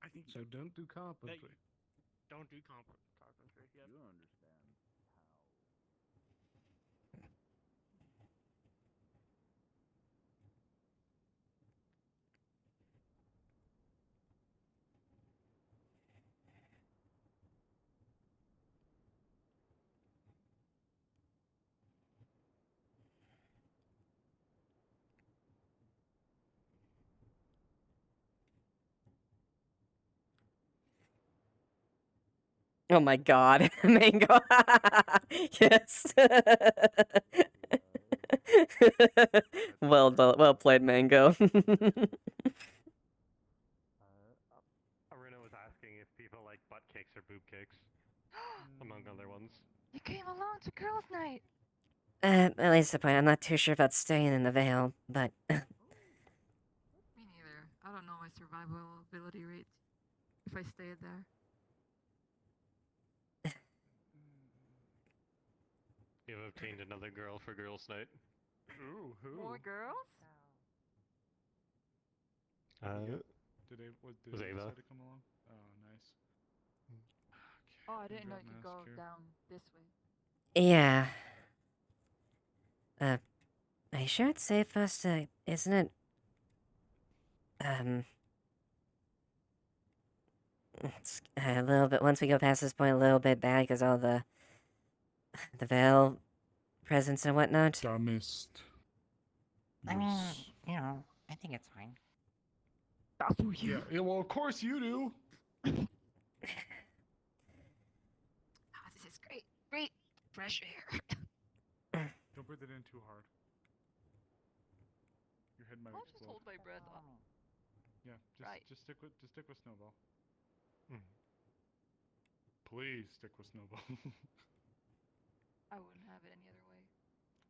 I think so. Don't do carpentry. Don't do carpentry. Yep. You understand. Oh my god, Mango. Yes. Well played, Mango. Aruna was asking if people like butt kicks or boob kicks, among other ones. You came along to girls' night. At least the point, I'm not too sure about staying in the Vale, but Me neither. I don't know my survivability rate if I stayed there. You have obtained another girl for girls' night. Ooh, who? More girls? Did was Ava Ava. decide to come along? Oh, nice. Oh, I didn't know Drop you could go mask here. down this way. yeah. Are you sure it's safe for us to, isn't it? It's a little bit, once we go past this point, a little bit bad because all the Vale presents and whatnot. Dumbest. I mean, you know, I think it's fine. That's who you. Yeah, well, of course you do. Oh, this is great. Great. Fresh air. Don't breathe it in too hard. Your head might I'll just explode. hold my breath up. Yeah, Right. just stick with Snowball. Please stick with Snowball. I wouldn't have it any other way.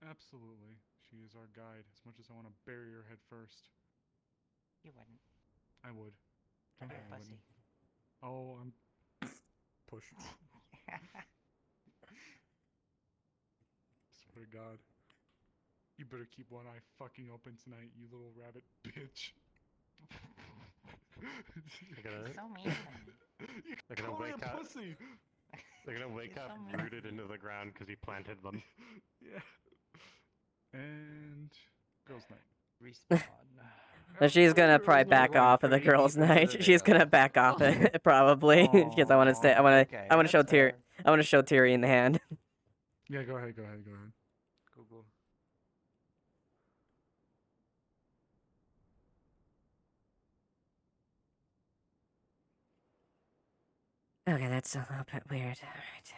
Absolutely, she is our guide. As much as I want to bury your head first, You wouldn't. I would. Don't be I a pussy. wouldn't. Oh, I'm push. Swear to God, you better keep one eye fucking open tonight, you little rabbit bitch. They're So mean. gonna Call me wake a up. pussy. They're gonna wake You're up so mean. rooted into the ground because he planted them. Yeah. And girls' night. Respawn. But she's gonna probably back off of the girls' night. She's gonna back off it probably because I want to stay. I want to. okay, I want to show that's fair. I want to show Tyrion the hand. Yeah, go ahead. Go ahead. Google. Okay, that's a little bit weird. All right.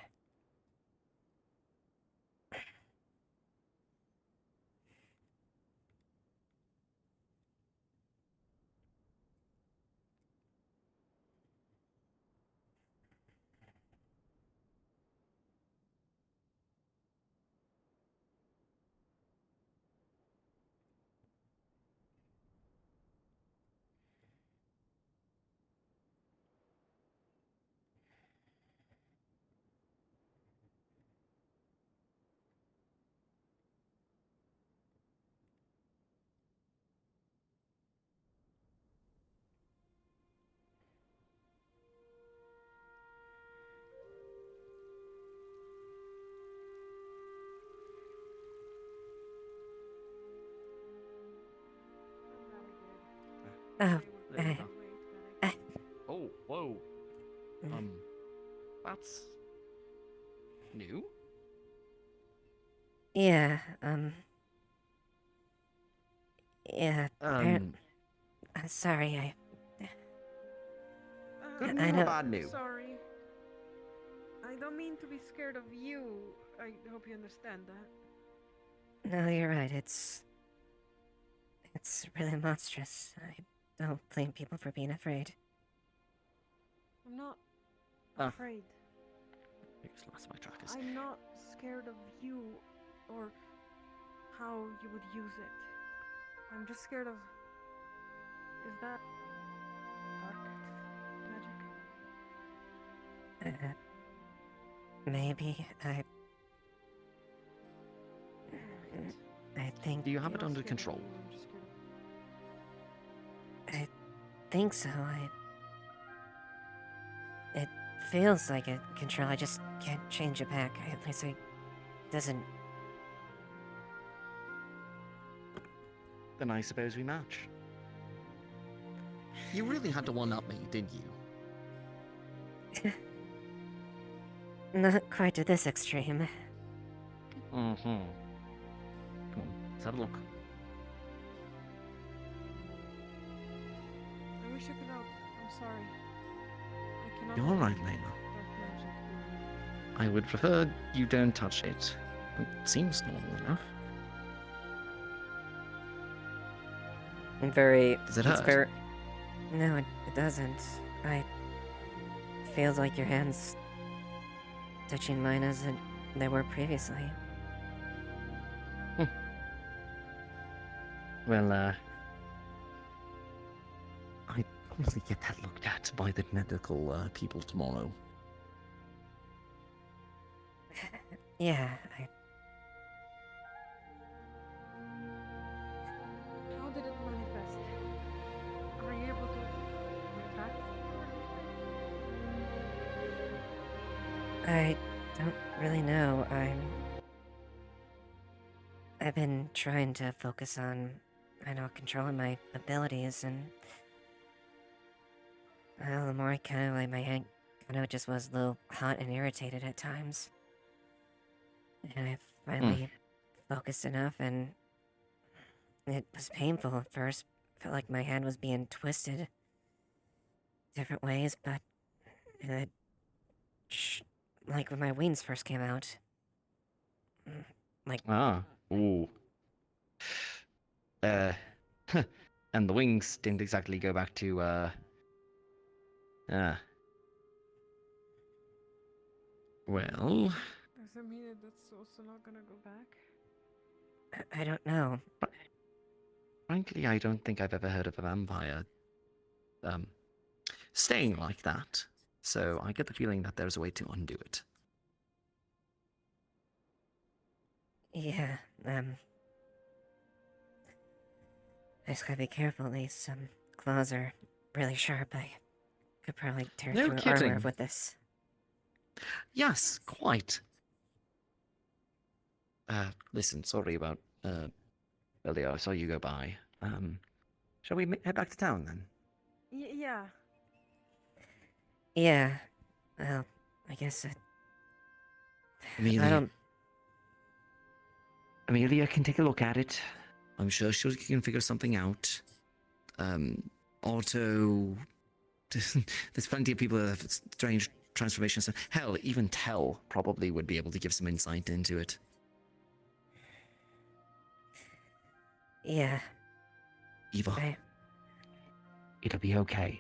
Oh, There you go. uh, Oh, whoa. Mm. That's new. yeah, yeah, sorry, Good I new or know, bad new? Sorry. I don't mean to be scared of you. I hope you understand that. no, you're right, it's really monstrous. I don't blame people for being afraid. I'm not Oh. afraid. I just lost my trackers. I'm not scared of you or how you would use it. I'm just scared of. Is that dark magic? Maybe I think. Do you have it under control? I think so. It feels like a control. I just can't change it back. At least it doesn't. Then I suppose we match. You really had to one-up me, didn't you? Not quite to this extreme. Mm-hmm. Come on, let's have a look. I wish I could help. I'm sorry. I cannot. You're alright, Layla. Dark magic. I would prefer you don't touch it. It seems normal enough. Does it hurt? No, it doesn't. I feels like your hands touching mine as they were previously. Well, I'd probably get that looked at by the medical people tomorrow. Yeah, How did it manifest? Are you able to retract it? I don't really know. I've been trying to focus on, controlling my abilities, and the more I my hand just was a little hot and irritated at times. And I finally focused enough, and it was painful at first. Felt like my hand was being twisted different ways, but like when my wings first came out. Ooh. And the wings didn't exactly go back to, Well... Does that mean that's also not gonna go back? I don't know. Frankly, I don't think I've ever heard of a vampire, staying like that. So I get the feeling that there's a way to undo it. Yeah, I just gotta be careful. These claws are really sharp. I could probably tear No through kidding. armor with this. Yes, quite. Listen, sorry about, earlier, I saw you go by. Shall we head back to town then? Yeah. Yeah. Well, I guess Amelia. Amelia can take a look at it. I'm sure she can figure something out. Otto... There's plenty of people that have strange transformations. Hell, even Tell probably would be able to give some insight into it. Yeah. Eva. It'll be okay.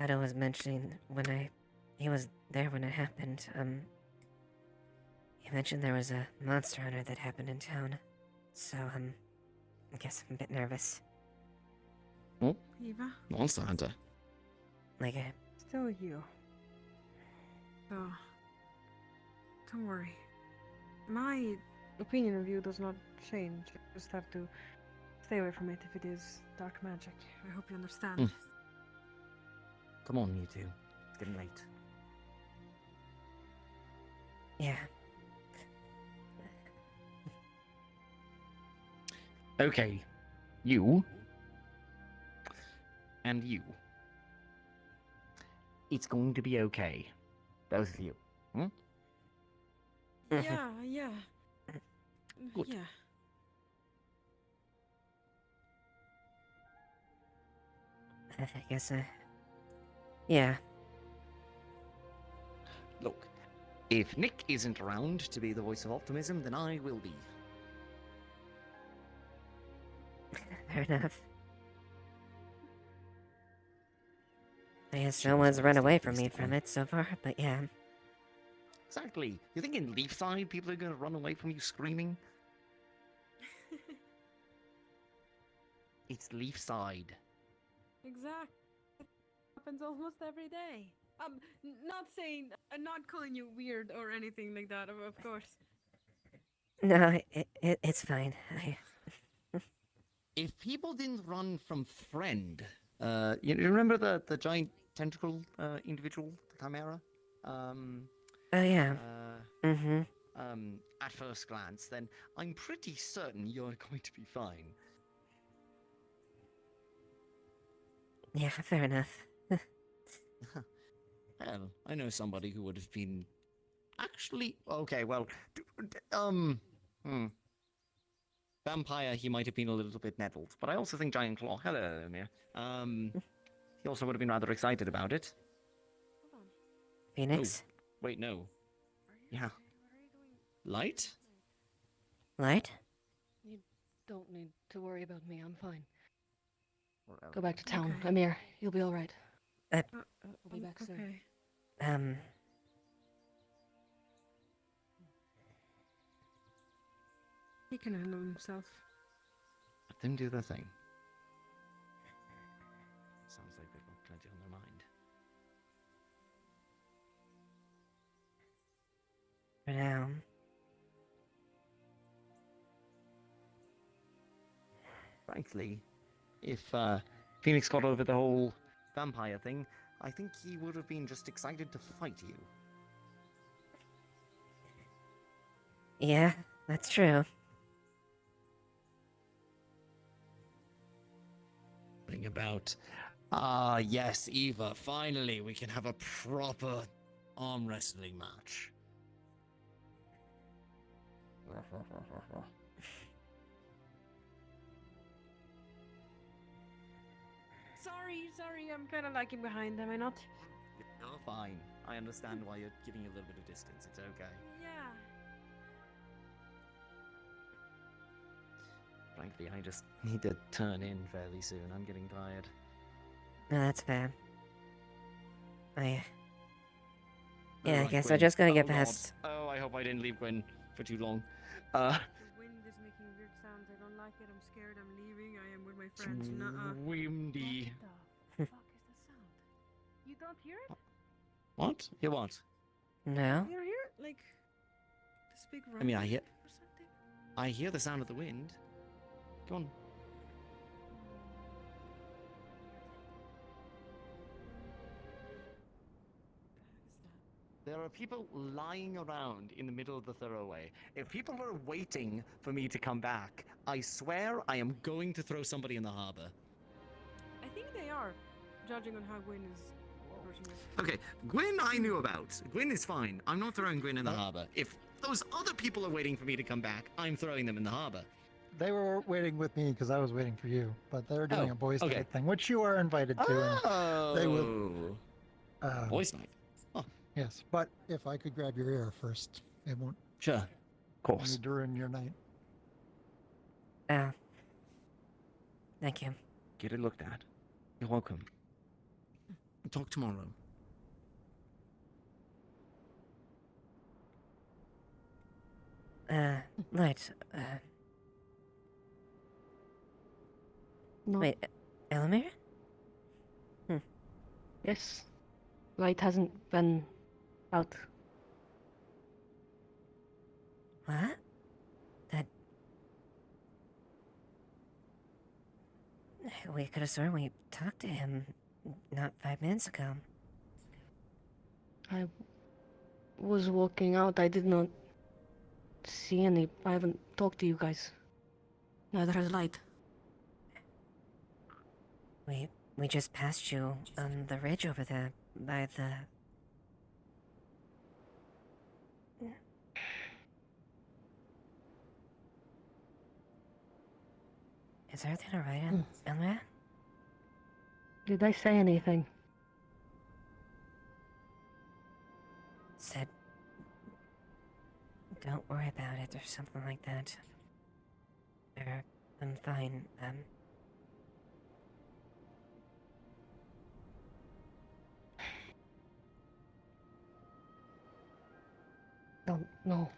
Otto was mentioning he was there when it happened. He mentioned there was a monster hunter that happened in town. So, I guess I'm a bit nervous. Oh? Eva? Monster Hunter. Like a... Still you. So, don't worry. My opinion of you does not change. You just have to stay away from it if it is dark magic. I hope you understand. Come on, you two. It's getting late. Yeah. Okay, you. And you. It's going to be okay. Both of you. Hmm? Yeah, yeah. Good. Yeah. I guess, yeah. Look, if Nick isn't around to be the voice of optimism, then I will be. Fair enough. I guess no one's run away from me from it so far, but yeah. Exactly. You think in Leafside people are going to run away from you screaming? It's Leafside. Exactly. Happens almost every day. Not saying, not calling you weird or anything like that, of course. No, it's fine. If people didn't run from Friend, you remember the giant tentacle individual, the Chimera? Oh, yeah. Mm-hmm. At first glance, then I'm pretty certain you're going to be fine. Yeah, fair enough. Well, I know somebody who would have been... Actually, okay, well, Vampire, he might have been a little bit nettled, but I also think Giant Claw... Hello, Amir. He also would have been rather excited about it. Phoenix? Oh, wait, no. Yeah. Light? Light? You don't need to worry about me. I'm fine. Whatever. Go back to town. Okay. Amir, you'll be all right. Uh, I'll be back soon. Okay. He can handle himself. Let them do their thing. Sounds like they've got plenty on their mind. For now. Frankly, if Phoenix got over the whole vampire thing, I think he would have been just excited to fight you. Yeah, that's true. Bring about. Yes, Eva, finally we can have a proper arm wrestling match. Sorry, I'm kind of lagging behind, am I not? You're fine. I understand why you're giving you a little bit of distance. It's okay. Yeah. Frankly, I just need to turn in fairly soon. I'm getting tired. No, that's fair. Yeah, I Alright, guess Gwen. I'm just gonna get God. past... Oh, I hope I didn't leave Gwen for too long. The wind is making weird sounds. I don't like it. I'm scared. I'm leaving. I am with my friends. Nuh-uh. Windy. What the fuck is the sound? You don't hear it? What? Hear what? No? You don't hear it? Like this big I mean, I rumbling hear. or something? I hear the sound of the wind. Go on. There are people lying around in the middle of the thoroughway. If people are waiting for me to come back, I swear I am going to throw somebody in the harbor. I think they are, judging on how Gwyn is approaching us. Okay, Gwyn I knew about. Gwyn is fine. I'm not throwing Gwyn in the harbor. If those other people are waiting for me to come back, I'm throwing them in the harbor. They were waiting with me because I was waiting for you, but they're doing Oh, a boys' okay. night thing, which you are invited to. And they will. Boys' night. Oh. Yes, but if I could grab your ear first, it won't. Sure. Of course. Need to ruin your night. Thank you. Get it looked at. You're welcome. We'll talk tomorrow. Light, No. Wait, Elamir? Yes. Light hasn't been out. What? That... We could have sworn we talked to him not 5 minutes ago. I was walking out. I did not see any. I haven't talked to you guys. No, there's light. We just passed you on the ridge over there by the. Is everything alright in there? Did I say anything? Said, don't worry about it or something like that. Or, I'm fine. Don't know.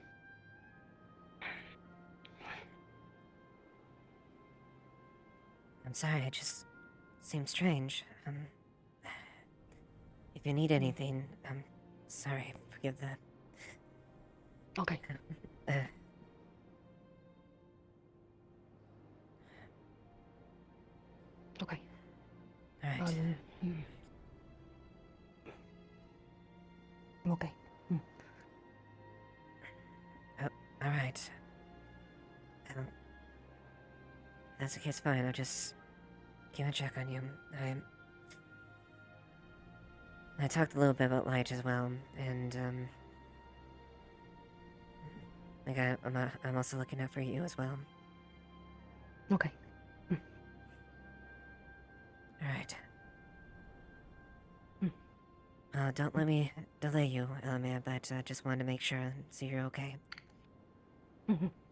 I'm sorry, it just seems strange. If you need anything, I'm sorry, forgive that. Okay. Okay. Alright. Okay. Alright. That's the case, fine. I'll just keep a check on you. I talked a little bit about light as well, and I'm also looking out for you as well. Okay. Alright. Don't let me delay you, Elamir, but just wanted to make sure and see you're okay.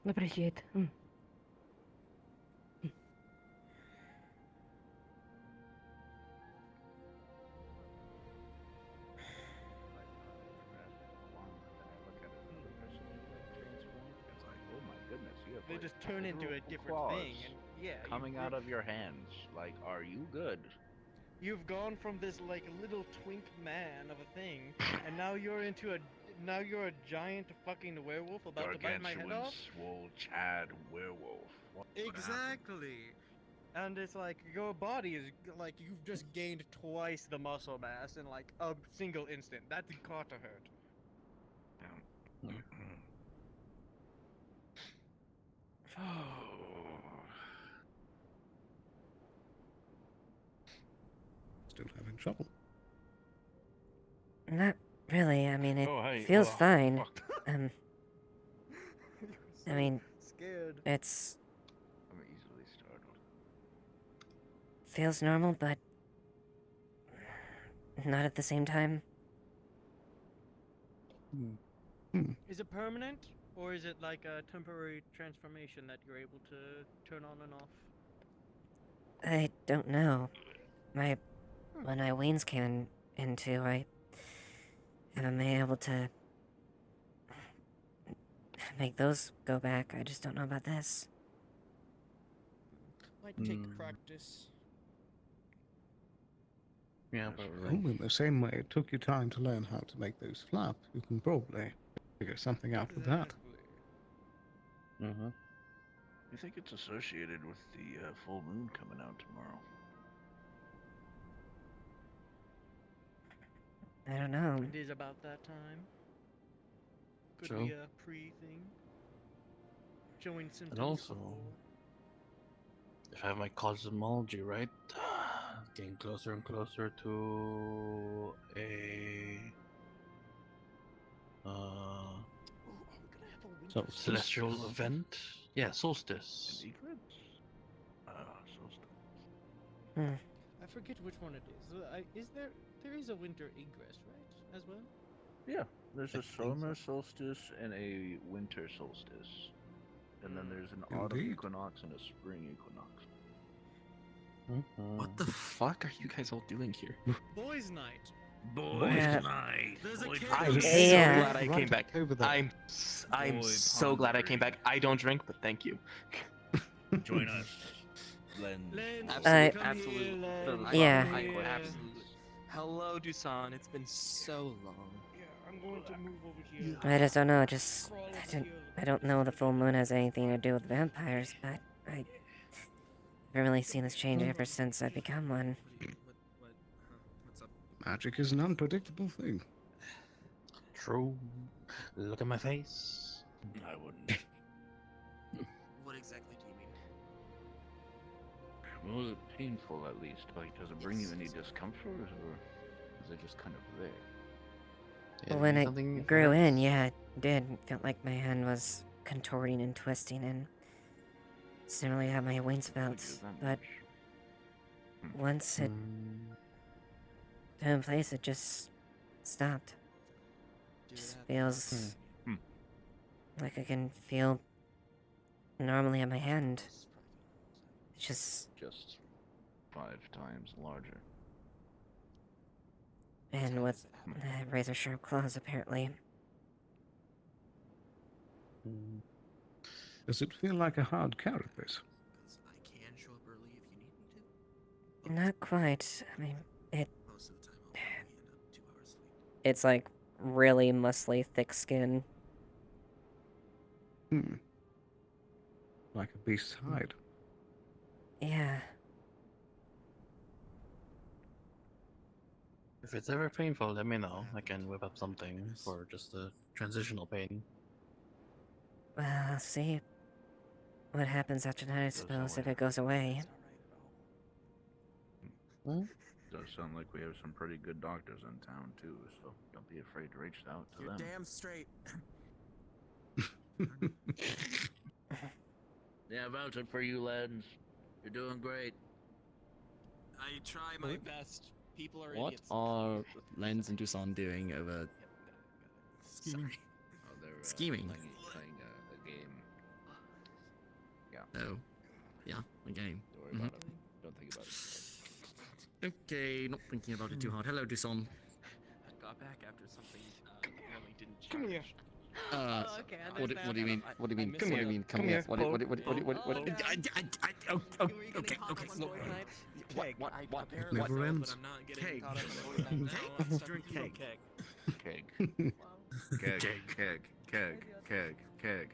Appreciate. They just turn into a different thing, and yeah, coming out of your hands. Like, are you good? You've gone from this like little twink man of a thing, and now you're a giant fucking werewolf about to bite my head off. Swole Chad werewolf. What Exactly. And it's like your body is like you've just gained twice the muscle mass in like a single instant. That gotta hurt. Still having trouble. Not really. I mean, it Oh, hey, feels oh, fine. fuck. I mean, scared. It's I'm easily startled. feels normal, but not at the same time. Is it permanent, or is it like a temporary transformation that you're able to turn on and off? I don't know. When my wings came into, I haven't been able to make those go back. I just don't know about this. Might take practice. Yeah, Well, in the same way it took you time to learn how to make those flap, you can probably figure something out with that. Mm-hmm. You think it's associated with the full moon coming out tomorrow? I don't know. It is about that time. Could True. be a pre-thing. Showing symptoms. And also, if I have my cosmology right, getting closer and closer to a celestial event. Yeah, solstice. Solstice. I forget which one it is. There is a winter egress, right? As well? Yeah, there's a summer solstice and a winter solstice. And then there's an autumn Indeed. equinox and a spring equinox. What the fuck are you guys all doing here? Boys' night. Boys' night. There's a kid. I'm so Yeah. glad I came back. I'm so glad I came back. I don't drink, but thank you. Join us, Len. Absolutely. Yeah. Absolutely. Hello, Dusan. It's been so long. Yeah, I'm going to move over here. I just don't know. I don't know the full moon has anything to do with vampires, but I haven't really seen this change ever since I've become one. Magic is an unpredictable thing. True. Look at my face. I wouldn't. What exactly do you mean? Was it painful at least? Like, does it bring you any discomfort, or is it just kind of there? Well, when it grew in, yeah, it did. It felt like my hand was contorting and twisting, and similarly how my wings felt. But once it fell in place, it just stopped. Just feels like I can feel normally on my hand. It's just 5 times larger. And with razor sharp claws, apparently. Does it feel like a hard carapace? Not quite. I mean, it's like really muscly, thick skin. Like a beast's hide. Yeah. If it's ever painful, let me know. I can whip up something for just the transitional pain. Well, I'll see what happens after that, I suppose, if it goes away. Does sound like we have some pretty good doctors in town too, so don't be afraid to reach out to You're them. damn straight. Yeah, vouching for you, Lens. You're doing great. I try my best. People are What idiots. are Lens and Dusan doing over? Scheming. Oh, they're Scheming. playing a game. Yeah. Oh, yeah, a game. Don't worry about it. Don't think about it. Okay, not thinking about it too hard. Hello, Dusan. I got back after something really didn't charge. Come here. Okay, I What do you mean? What do you mean? Come What do here. you mean? Come Come here. here. What? Okay. What? Never ends. I'm not getting Keg. caught up in it now. Let's drink Keg. keg. Keg. Keg. Keg. Keg. Keg.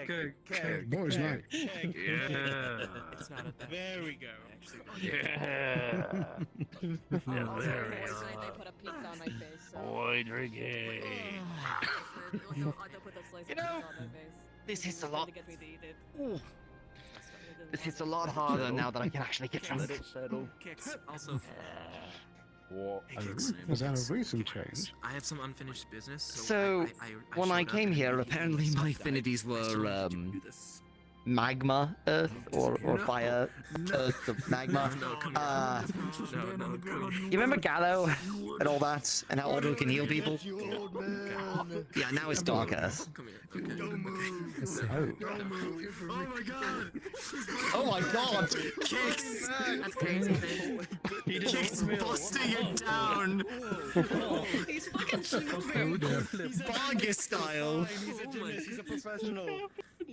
Keg. Keg. Boys night. Yeah. It's not at that. There we go. Yeah. There we go. They put a pizza on my face. So. Boy, drinking. You know, This hits a lot. Get me to eat it. This hits a lot harder now that I can actually get drunk. Let it settle. Kicks also. What? Was that a recent change? I have some unfinished business. So, when I came here, apparently my affinities were, magma earth or fire earth of magma. You remember Gallo and all that, and how Otto can heal people? Yeah, now it's dark earth. Oh my god! Kicks! That's crazy, man. Kicks busting it down! He's fucking Bargus style! He's a professional.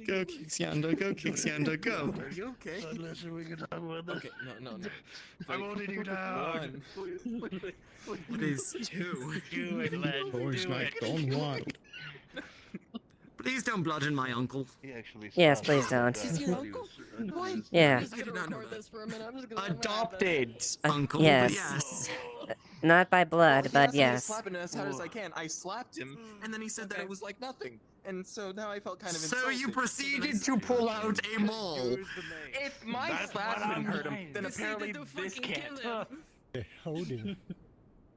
Go Kixiander, go Kixiander, go! Are you okay? Unless we can talk about that. Okay, no. I wanted you down. What is 2? Do it, Len. Boys night gone wild. Please don't bludgeon my uncle. He actually Yes, please don't. Is your uncle? Why? Yeah. I'm just gonna record this for a minute. I'm just gonna Adopted uncle, Yes. but yes. Not by blood, He but asked me to yes. slap him as hard as I can. I slapped him, and then he said that it was like nothing. And so now I felt kind of So insulted. you proceeded to pull out a maul. If my That's slap what I'm didn't hurt him, saying. then Proceeded apparently to this fucking can't. kill him. Hold him.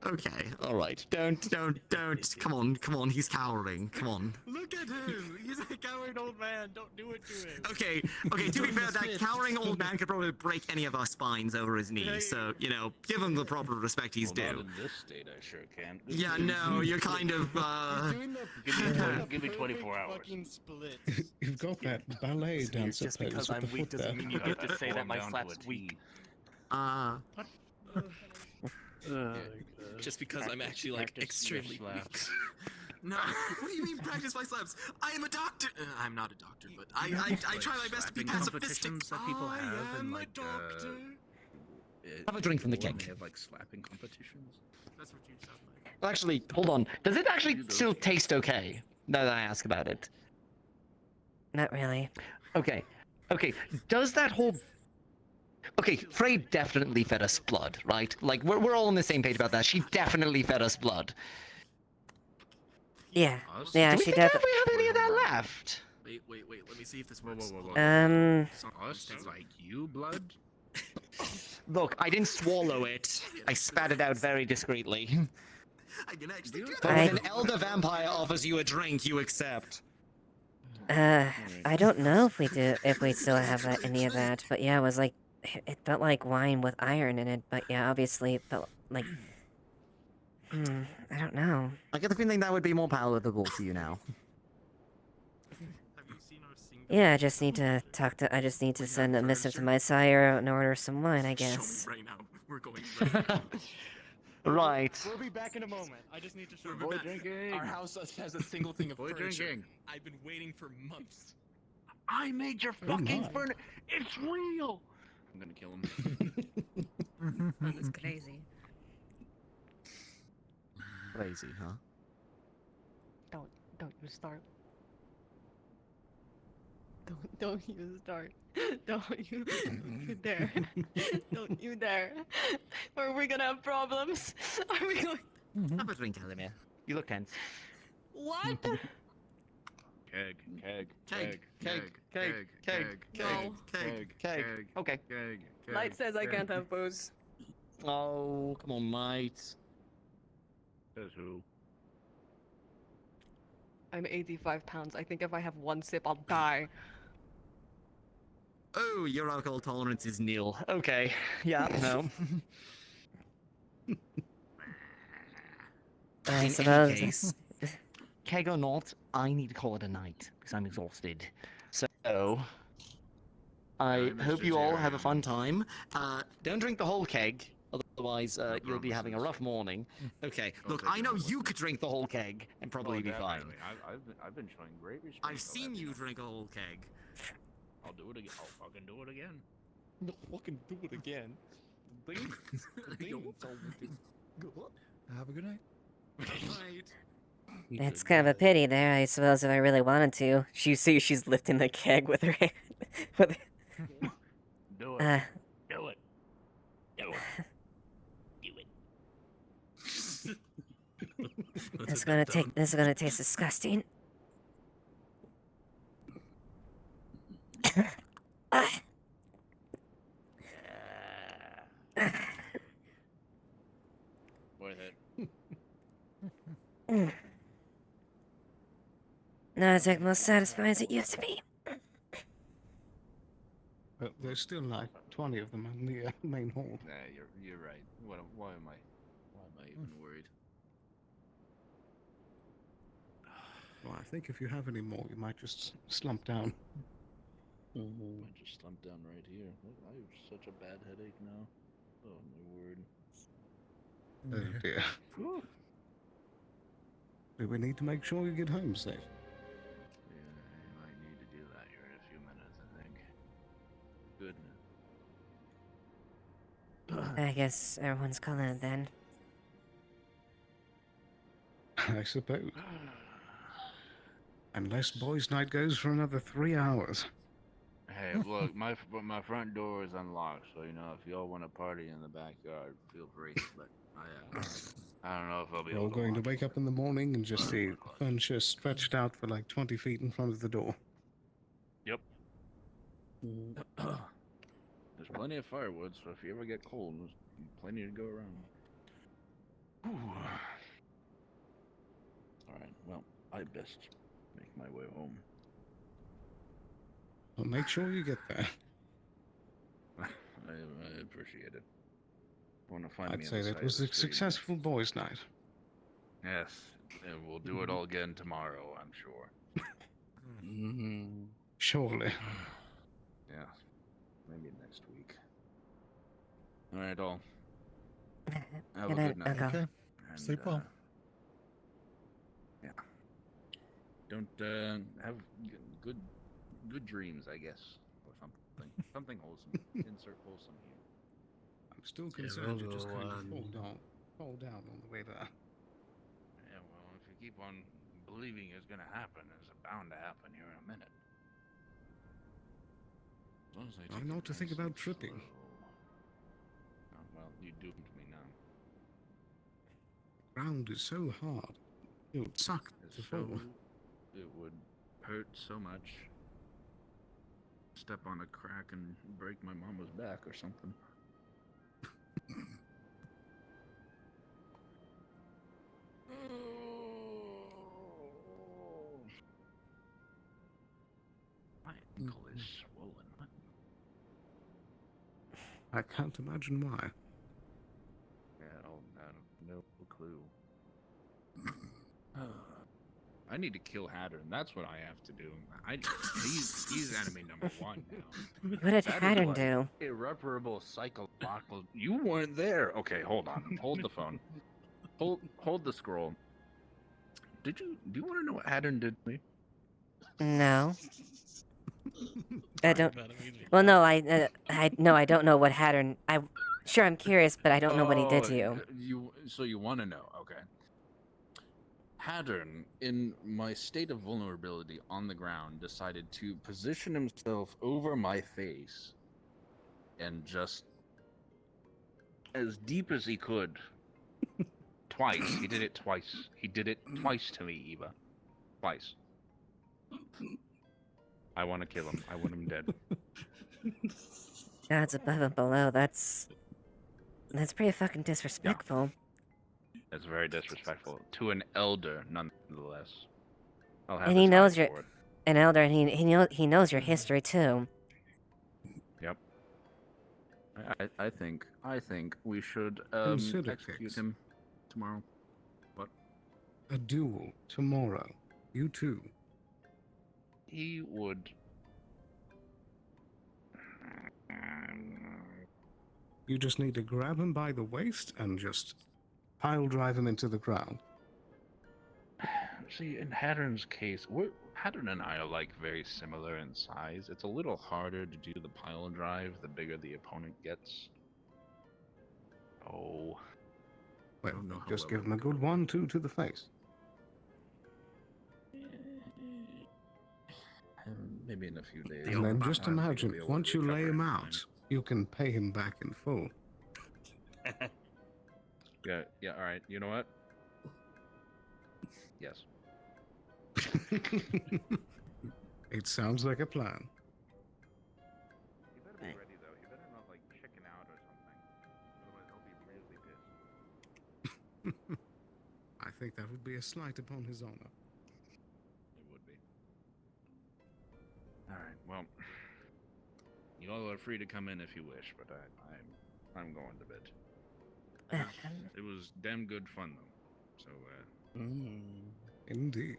Okay, alright. Don't. Come on, he's cowering. Come on. Look at him! He's a coward old man. Don't do it to him. Okay, to be fair, that cowering old man could probably break any of our spines over his knee, so, give him the proper respect he's Well, due. not in this state, I sure can. Yeah, no, you're kind of, Give me 24 hours. Fucking split. You've got that ballet dancer Just pose because with I'm the weak foot doesn't there. mean you get to say that Form my down to slap's a weak. Just because I'm actually like extremely weak. No, what do you mean practice my slaps? I am a doctor. I'm not a doctor, but I try my best to be pacifistic. That people have I am and, a like, doctor. Have a drink from the Don't keg. They have like slapping competitions. That's what you sound like. Well, actually, hold on. Does it actually still taste okay? Now that I ask about it. Not really. Okay. Does that whole... Okay, Frey definitely fed us blood, right? Like, we're all on the same page about that. She definitely fed us blood. Yeah. Us? Yeah, Do we she think definitely. we have any of that left? Wait. Let me see if this Whoa, works. whoa, whoa, Hold whoa. on. Us? Like you, blood? Look, I didn't swallow it. I spat it out very discreetly. I can actually do But when an elder vampire offers you a drink, you accept. I don't know if we still have any of that, but yeah, it was like, it felt like wine with iron in it, but yeah, obviously it felt like, I don't know. I get the feeling that would be more palatable to you now. Yeah, I just need to send a missive to my sire and order some wine, I guess. Right now. We're going right. Right. We'll be back in a moment. I just need to show Boy drinking. Our house has a single thing of Boy furniture. drinking. I've been waiting for months. I made your Oh fucking my. furniture. It's real. I'm gonna kill him. That's crazy. Crazy, huh? Don't you start. Don't you start. Don't you dare. Don't you dare. Or we're gonna have problems. Are we going? Have a drink, Casimir. You look tense. What? Keg. No. Okay. Light says I can't have booze. Oh, come on, mate. Says who? I'm 85 pounds. I think if I have one sip, I'll die. Oh, your alcohol tolerance is nil. Okay. Yeah, no. I In suppose. any case, keg or not, I need to call it a night because I'm exhausted. So, I hope you all have a fun time. Don't drink the whole keg, otherwise you'll be having a rough morning. Okay, look, I know you could drink the whole keg and probably be fine. I've been showing great respect. I've seen you drink a whole keg. I'll do it again. I'll fucking do it again. No, fucking do it again. Have a good night. It's kind of a pity there, I suppose, if I really wanted to. She's lifting the keg with her hand. with Do it. Do it. This is gonna taste disgusting. Worth it. Not as most satisfying as it used to be. But there's still like 20 of them in the main hall. Nah, you're right. Why am I even worried? Well, I think if you have any more, you might just slump down. Might just slump down right here. I have such a bad headache now. Oh my word. Oh dear. We need to make sure you get home safe. Yeah, I might need to do that here in a few minutes, I think. Goodness. I guess everyone's calling it then. I suppose. Unless boys' night goes for another 3 hours. Hey, look, my front door is unlocked, so if y'all want to party in the backyard, feel free. But I don't know if I'll be We're able all to. going to wake up in the morning and just see furniture stretched out for like 20 feet in front of the door. Yep. There's plenty of firewood, so if you ever get cold, there's plenty to go around. All right. Well, I best make my way home. Well, make sure you get there. I appreciate it. Want to find me I'd on say the that side was of a the street. successful boys' night. Yes, and we'll do it all again tomorrow, I'm sure. Surely. Yeah, maybe next week. All right, all. Have a good night. Okay. And, Sleep well. Yeah. Don't have good dreams, I guess, or something wholesome. Insert wholesome here. I'm still concerned you just kind of we'll fall down on the way there. Yeah, well, if you keep on believing it's gonna happen, it's bound to happen here in a minute. As long as I I take know it what to think nice about and tripping. slow. Oh, well, you doomed me now. The ground is so hard. It would suck to fall. It would. hurt so much. Step on a crack and break my mama's back or something. My ankle is swollen. What? I can't imagine why. Yeah, I don't no clue. I need to kill Hattern. That's what I have to do. He's enemy number 1 now. What did That is, Hattern like, do? irreparable psychological. You weren't there. Okay, hold on. Hold the phone. Hold the scroll. Do you want to know what Hattern did to me? No. I don't. Well, no, I don't know what Hattern. Sure, I'm curious, but I don't know what he did to you. So you want to know? Okay. Hattern, in my state of vulnerability on the ground, decided to position himself over my face and just as deep as he could. Twice. He did it twice. He did it twice to me, Eva. Twice. I want to kill him. I want him dead. God's above and below. That's pretty fucking disrespectful. That's very disrespectful to an elder, nonetheless. I'll have And he his knows hide you're for it. an elder, and he knows your history too. Yep. I think we should Consider, execute Kix. him tomorrow. What? A duel tomorrow. You two. He would. You just need to grab him by the waist and just pile drive him into the ground. See, in Hattern's case, Hattern and I are like very similar in size. It's a little harder to do the pile drive the bigger the opponent gets. Oh. Well, just give him a good 1-2 to the face. Maybe in a few days. And then just imagine, once you lay him out, you can pay him back in full. Yeah, alright. You know what? Yes. It sounds like a plan. You better be ready, though. You better not, like, chicken out or something. Otherwise, I'll be really pissed. I think that would be a slight upon his honor. It would be. Alright, well. You all are free to come in if you wish, but I'm going to bed. It was damn good fun, though. So, Indeed.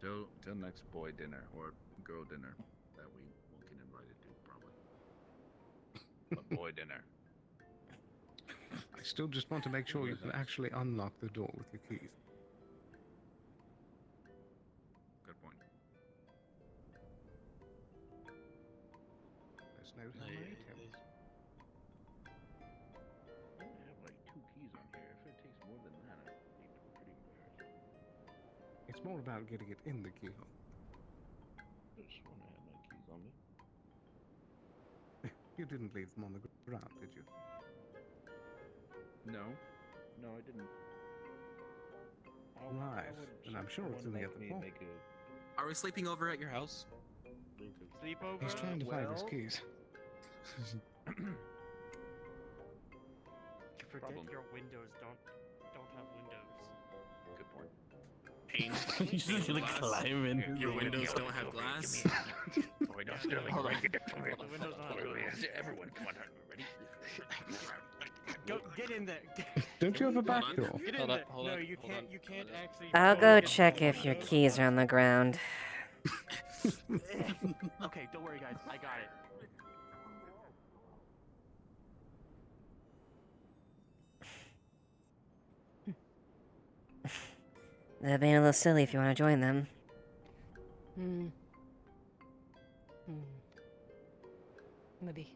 Till next boy dinner, or girl dinner, that we won't get invited to, probably. But boy dinner. I still just want to make sure you can actually unlock the door with your keys. Good point. There's no time to I have like 2 keys on here. If it takes more than that, I'd be pretty embarrassed. It's more about getting it in the keyhole. I just want to have my keys on me. You didn't leave them on the ground, did you? No, I didn't. Right, and I'm sure it's in the other vault. Are we sleeping over at your house? Sleepover? He's trying to find his keys. You forget your windows don't have windows. Good point. You just gonna climb in. Your windows don't have glass. Everyone, come on, ready? Go get in there. Don't you have a back door? Get in there. No, you can't. You can't actually. I'll go check if your keys are on the ground. Okay, don't worry, guys. I got it. They're being a little silly if you want to join them. Maybe.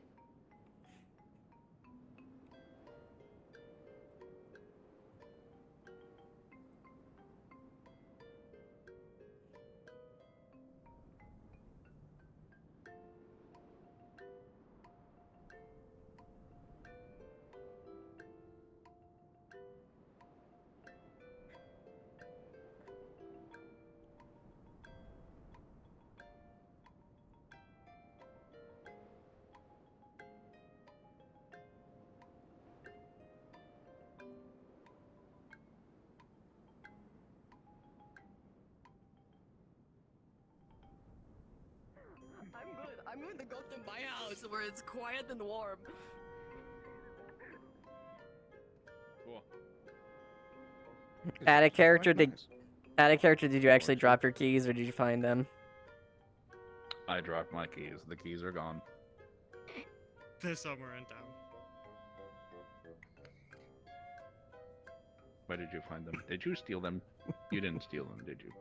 gonna go to my house where it's quiet and warm. Cool. Out of character, did you actually drop your keys or did you find them? I dropped my keys. The keys are gone. They're somewhere in town. Where did you find them? Did you steal them? You didn't steal them, did you?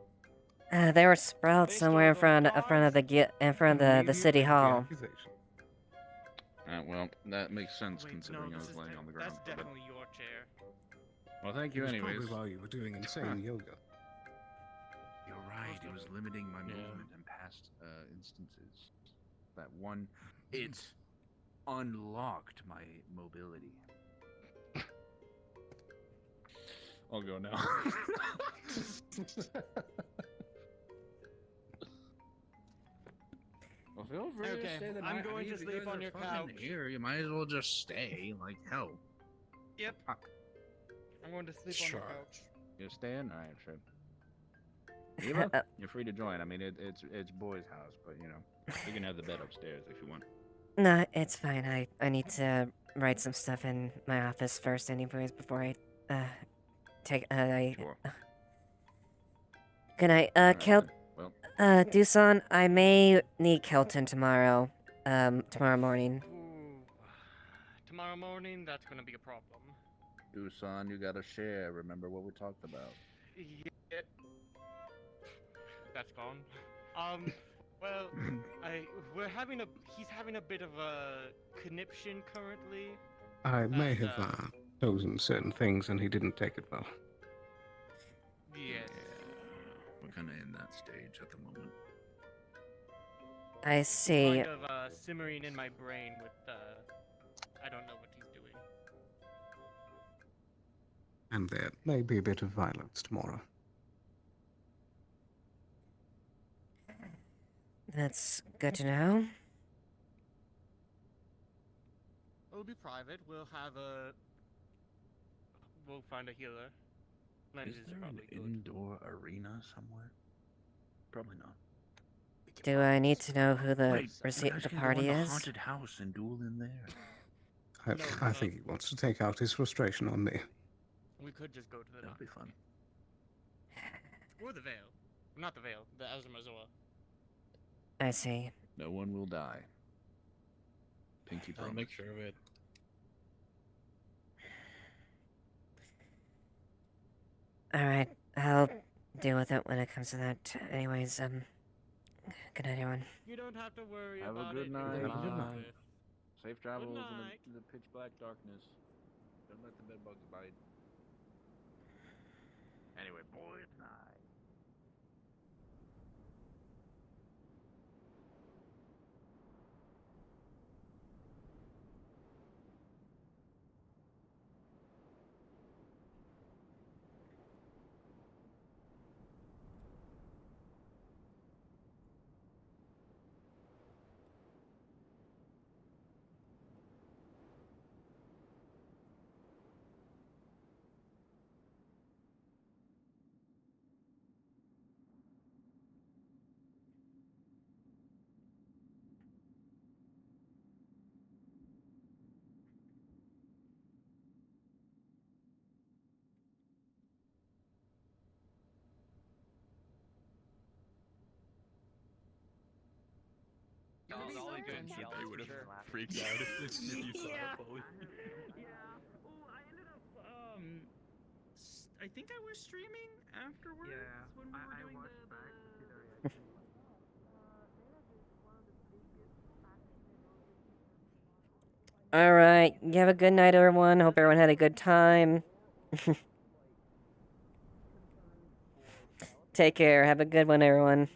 They were sprawled somewhere in front of the city hall. Well, that makes sense considering I was laying on the ground. That's definitely your chair. Well, thank you It was anyways. probably while you were doing insane yoga. You're right. It was limiting my movement in past instances. That one, it unlocked my mobility. I'll go now. Well, feel free to stay the night. I'm going to sleep on your couch. Here, you might as well just stay. Like hell. Yep. I'm going to sleep on the couch. You're staying? All right, sure. Eva, you're free to join. I mean, it's boy's house, but you know, you can have the bed upstairs if you want. No, it's fine. I need to write some stuff in my office first, anyways, before I take Sure. Good night. Well, Dusan, I may need Kelton tomorrow. Tomorrow morning. Tomorrow morning, that's gonna be a problem. Dusan, you gotta share. Remember what we talked about. Yeah. That's gone. Well, he's having a bit of a conniption currently. I may have chosen certain things and he didn't take it well. Yes. We're kind of in that stage at the moment. I see. Kind of simmering in my brain with I don't know what he's doing. And there may be a bit of violence tomorrow. That's good to know. It'll be private. We'll find a healer. Is there an indoor arena somewhere? Probably not. Do I need to know who the Wait, receipt you of guys the can go party in the is? haunted house and duel in there. I think he wants to take out his frustration on me. We could just go to the That'd be fun. Or the Veil. Not the Veil, the Azumazua. I see. No one will die. Pinky I'll promise. make sure of it. Alright, I'll deal with it when it comes to that. Anyways, good night, everyone. You don't have to worry Have about a good it. night. You'll deal with it. Safe travels night. in the pitch black darkness. Don't let the bed bugs bite. Anyway, boys' night. They would have freaked out if you saw it fully. Yeah. Oh, I ended up I think I was streaming afterwards when we were doing the Alright, you have a good night, everyone. Hope everyone had a good time. Take care. Have a good one, everyone.